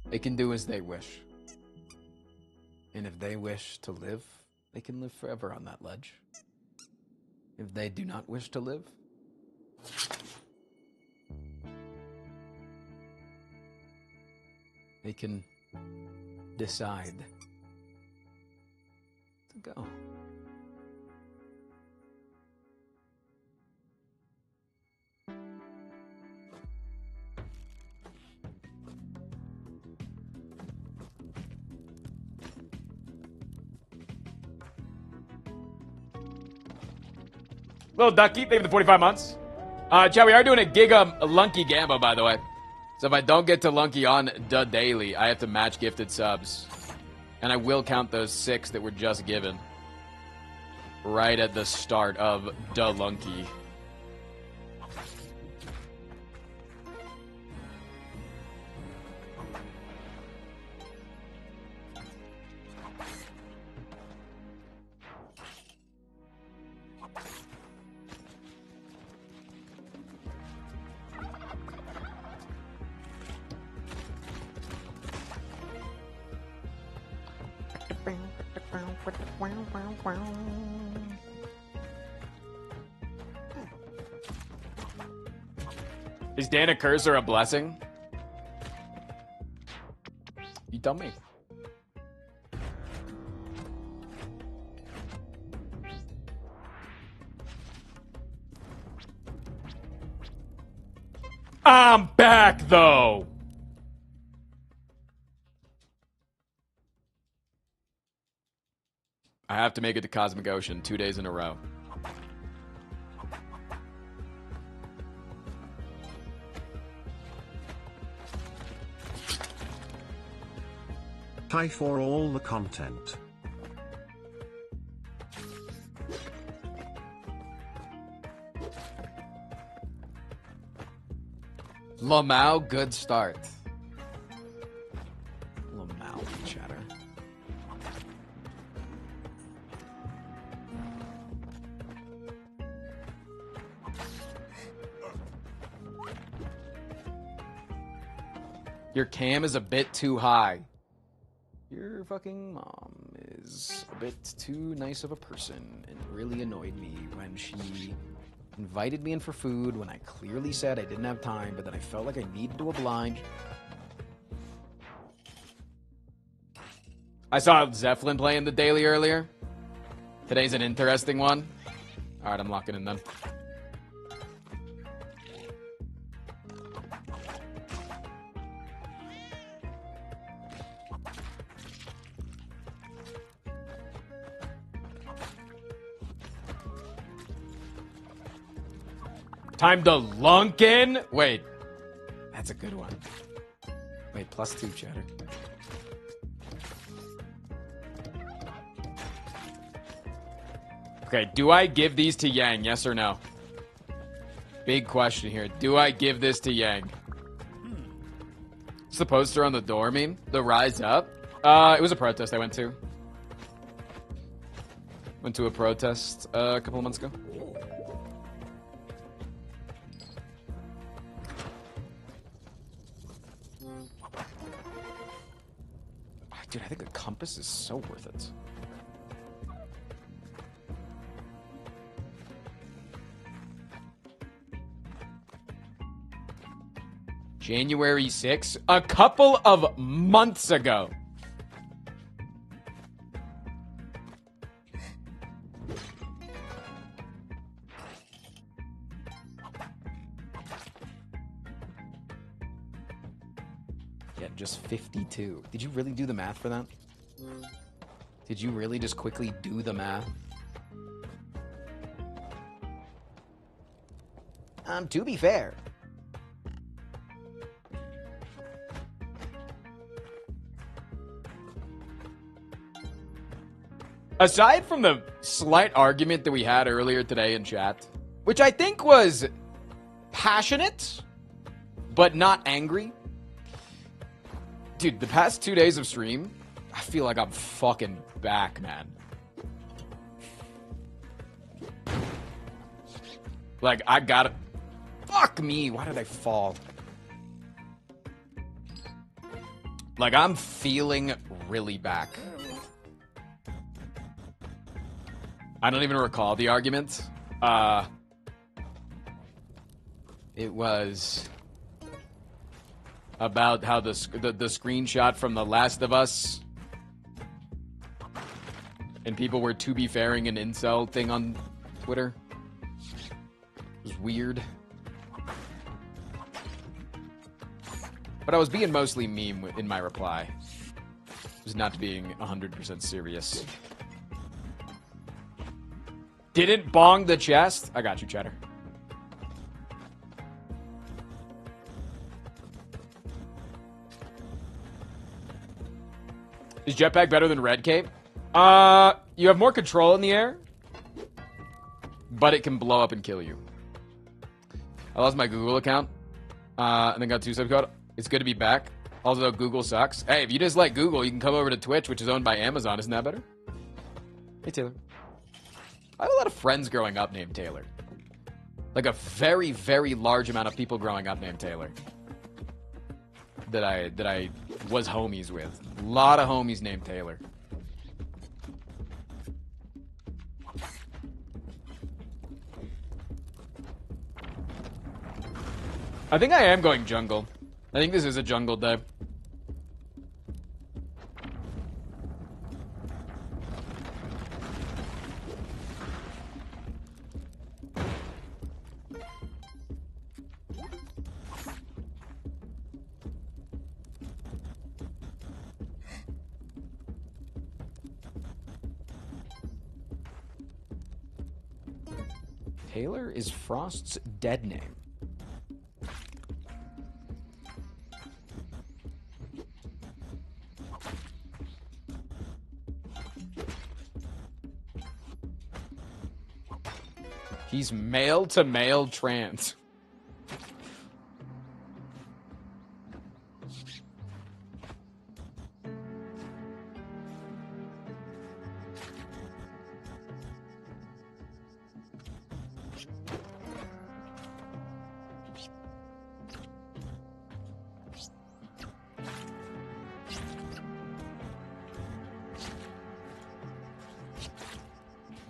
They can do as they wish. And if they wish to live, they can live forever on that ledge. If they do not wish to live, they can decide to go. Little Ducky, thank you for the 45 months. Chad, we are doing a Lunky Gambo, by the way. So if I don't get to Lunky on the daily, I have to match gifted subs. And I will count those 6 that were just given. Right at the start of the Lunky. Is Dan a curse or a blessing? You tell me. I'm back, though. I have to make it to Cosmic Ocean 2 days in a row. Hi for all the content. Lamau, good start. Lamau, chatter. Your cam is a bit too high. Your fucking mom is a bit too nice of a person and really annoyed me when she invited me in for food when I clearly said I didn't have time, but then I felt like I needed to oblige. I saw Zeppelin playing the daily earlier. Today's an interesting one. Alright, I'm locking in then. Time to Lunkin. Wait. That's a good one. Wait, +2 chatter. Okay, do I give these to Yang? Yes or no? Big question here. Do I give this to Yang? What's the poster on the door meme? The Rise Up? It was a protest I went to. Went to a protest a couple of months ago. Dude, I think a compass is so worth it. January 6th? A couple of months ago. Yeah, just 52. Did you really do the math for that? Did you really just quickly do the math? To be fair. Aside from the slight argument that we had earlier today in chat, which I think was passionate, but not angry. Dude, the past 2 days of stream, I feel like I'm fucking back, man. Like, I gotta... Fuck me, why did I fall? Like, I'm feeling really back. I don't even recall the argument. It was about how the screenshot from The Last of Us and people were to be fairing an incel thing on Twitter. It was weird. But I was being mostly meme in my reply. I was not being 100% serious. Didn't bong the chest? I got you, Cheddar. Is Jetpack better than Red Cape? You have more control in the air, but it can blow up and kill you. I lost my Google account, and then got 2 subcode. It's good to be back. Also, Google sucks. Hey, if you just like Google, you can come over to Twitch, which is owned by Amazon. Isn't that better? Hey, Taylor. I have a lot of friends growing up named Taylor. Like a very, very large amount of people growing up named Taylor. That I was homies with. A lot of homies named Taylor. I think I am going jungle. I think this is a jungle day. Taylor is Frost's dead name. He's male to male trans.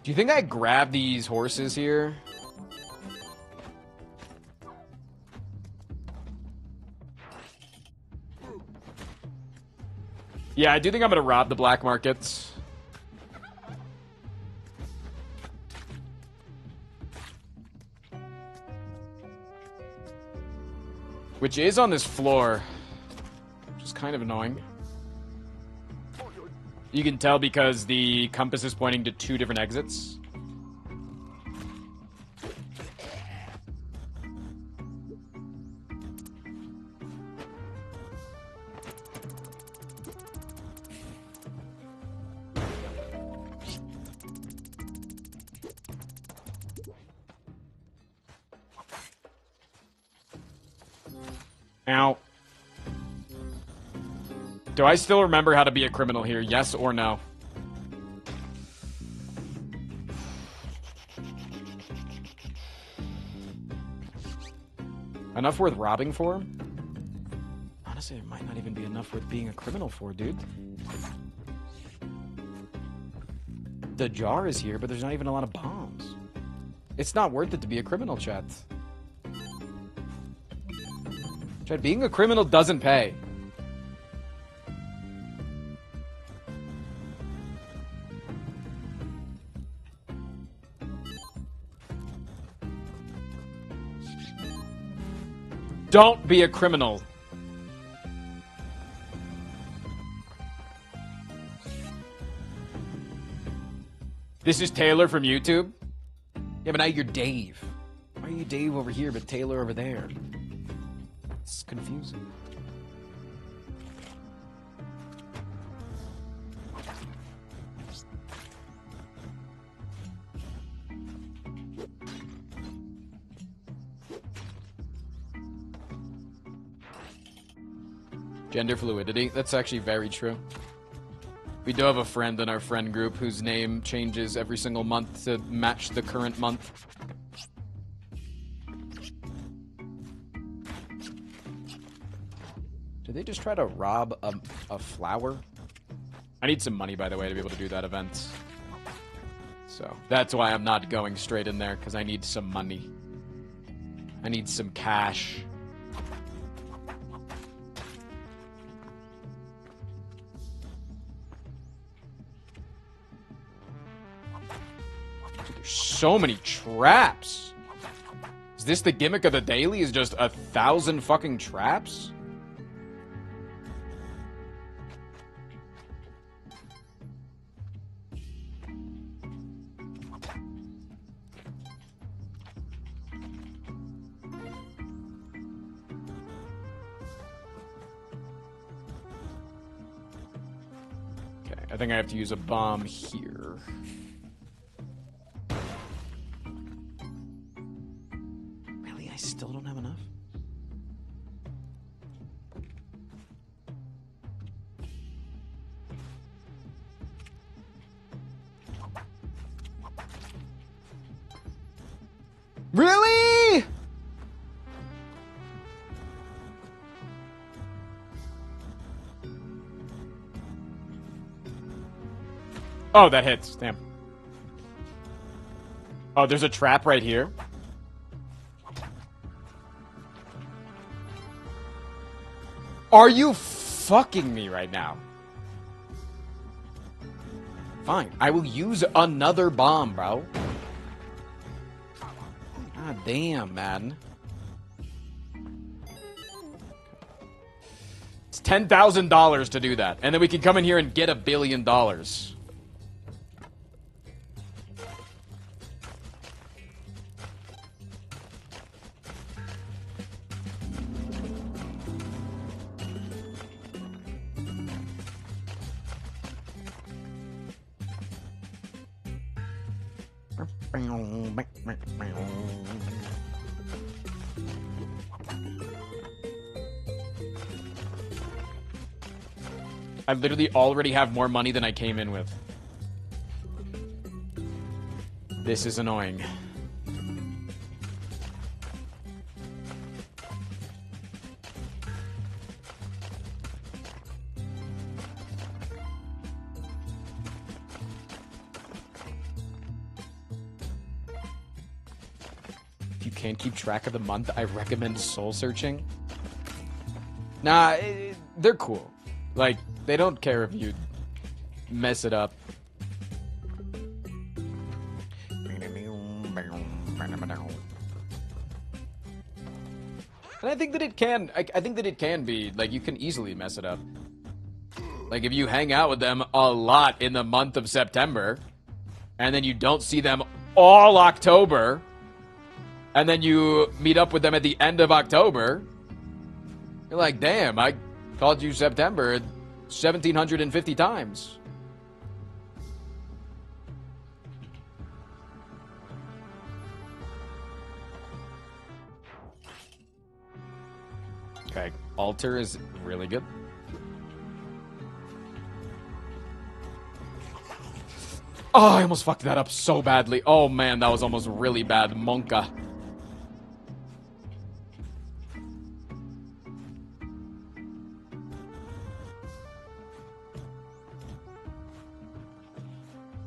Do you think I grab these horses here? Yeah, I do think I'm gonna rob the black markets. Which is on this floor, which is kind of annoying. You can tell because the compass is pointing to 2 different exits. Ow. Do I still remember how to be a criminal here? Yes or no? Enough worth robbing for? Honestly, it might not even be enough worth being a criminal for, dude. The jar is here, but there's not even a lot of bombs. It's not worth it to be a criminal, chat. Chat, being a criminal doesn't pay. Don't be a criminal. This is Taylor from YouTube? Yeah, but now you're Dave. Why are you Dave over here, but Taylor over there? It's confusing. Gender fluidity. That's actually very true. We do have a friend in our friend group whose name changes every single month to match the current month. Did they just try to rob a flower? I need some money, by the way, to be able to do that event. So that's why I'm not going straight in there, because I need some money. I need some cash. So many traps. Is this the gimmick of the daily? Is just 1,000 fucking traps? Okay, I think I have to use a bomb here. I still don't have enough. Really? Oh, that hits. Damn. Oh, there's a trap right here. Are you fucking me right now? Fine, I will use another bomb, bro. God damn, man. It's $10,000 to do that. And then we can come in here and get $1 billion. I literally already have more money than I came in with. This is annoying. If you can't keep track of the month, I recommend soul searching. Nah, they're cool. Like, they don't care if you mess it up. And I think that it can, I think that it can be, like, you can easily mess it up. Like, if you hang out with them a lot in the month of September, and then you don't see them all October, and then you meet up with them at the end of October, you're like, damn, I called you September 1,750 times. Okay, altar is really good. Oh, I almost fucked that up so badly. Oh man, that was almost really bad. Monka.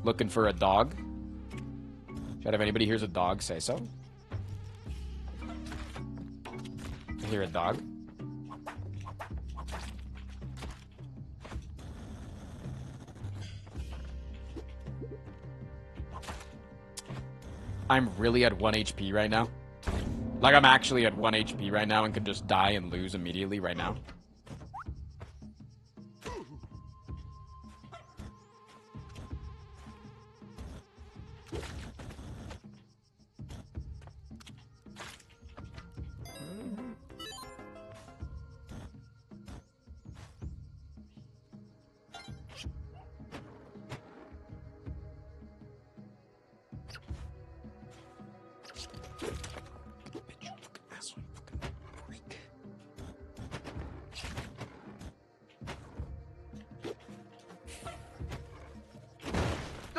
Looking for a dog? Chat, if anybody hears a dog, say so. I hear a dog. I'm really at 1 HP right now. Like, I'm actually at 1 HP right now and could just die and lose immediately right now.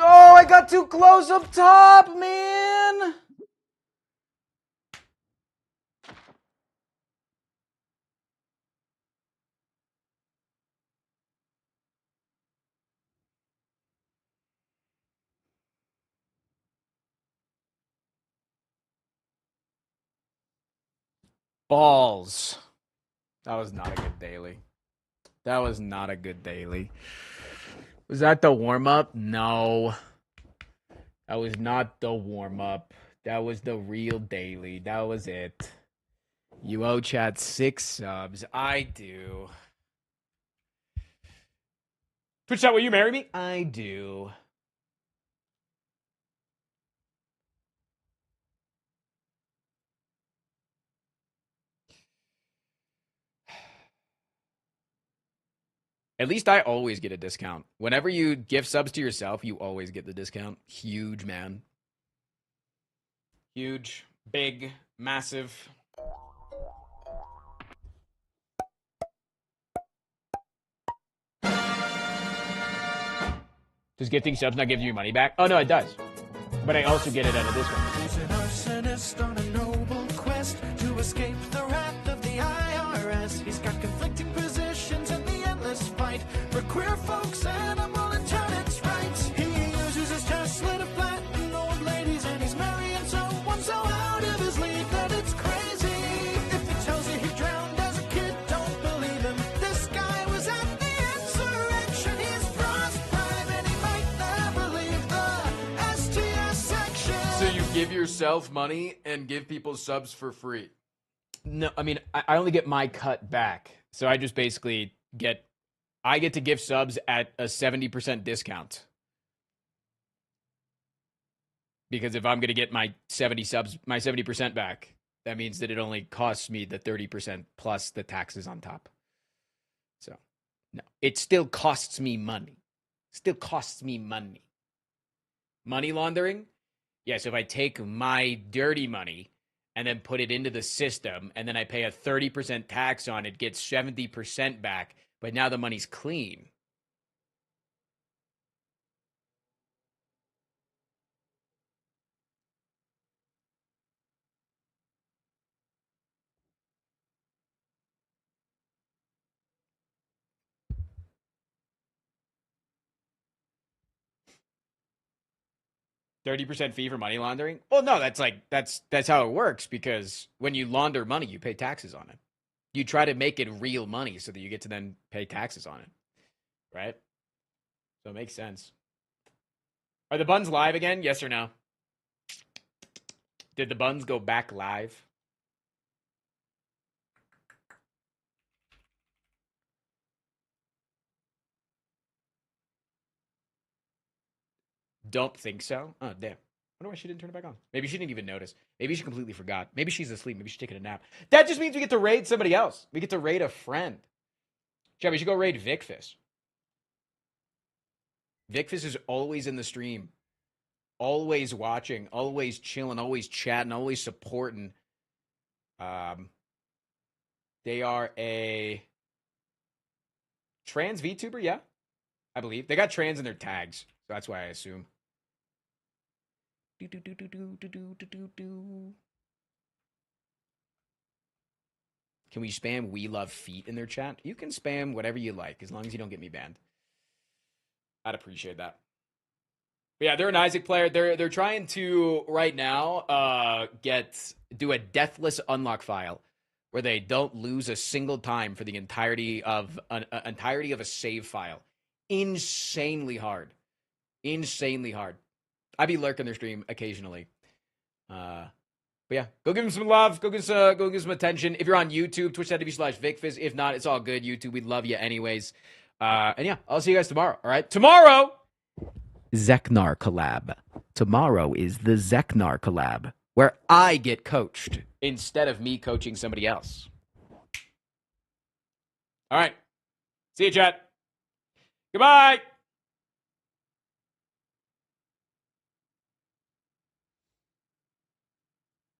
Oh, I got too close up top, man. Balls. That was not a good daily. That was not a good daily. Was that the warm-up? No. That was not the warm-up. That was the real daily. That was it. You owe chat 6 subs. I do. Twitch chat, will you marry me? I do. At least I always get a discount. Whenever you gift subs to yourself, you always get the discount. Huge, man. Huge, big, massive. Does gifting subs not give you money back? Oh, no, it does. But I also get it at a discount. He's an arsonist on a noble quest to escape the wrath of the IRS. He's got conflicting positions in the endless fight for queer folks, animal, and tenants' rights. He uses his Tesla to flatten old ladies, and he's marrying someone so out of his league that it's crazy. If he tells you he drowned as a kid, don't believe him. This guy was at the insurrection. He's Frost Prime, and he might never leave the STS section. So you give yourself money and give people subs for free? No, I mean, I only get my cut back. So I just basically I get to give subs at a 70% discount. Because if I'm going to get my 70% back, that means that it only costs me the 30% plus the taxes on top. So, no, it still costs me money. Still costs me money. Money laundering? Yes, if I take my dirty money and then put it into the system and then I pay a 30% tax on it, gets 70% back, but now the money's clean. $30% fee for money laundering? Well, no, that's how it works, because when you launder money, you pay taxes on it. You try to make it real money so that you get to then pay taxes on it. Right? So it makes sense. Are the buns live again? Yes or no? Did the buns go back live? Don't think so. Oh, damn. I wonder why she didn't turn it back on. Maybe she didn't even notice. Maybe she completely forgot. Maybe she's asleep. Maybe she's taking a nap. That just means we get to raid somebody else. We get to raid a friend. Chad, we should go raid Vicfist. Vicfist is always in the stream. Always watching. Always chilling. Always chatting. Always supporting. They are a trans VTuber, yeah. I believe. They got trans in their tags. So that's why I assume. Can we spam "We love feet" in their chat? You can spam whatever you like, as long as you don't get me banned. I'd appreciate that. But yeah, they're an Isaac player. They're trying to right now do a deathless unlock file where they don't lose a single time for the entirety of a save file. Insanely hard. Insanely hard. I be lurking their stream occasionally. But yeah, go give them some love. Go give some attention. If you're on YouTube, twitch.tv/VicFizz. If not, it's all good. YouTube, we love you anyways. And yeah, I'll see you guys tomorrow. All right, tomorrow, Xecnar collab. Tomorrow is the Xecnar collab, where I get coached instead of me coaching somebody else. All right. See you, chat. Goodbye.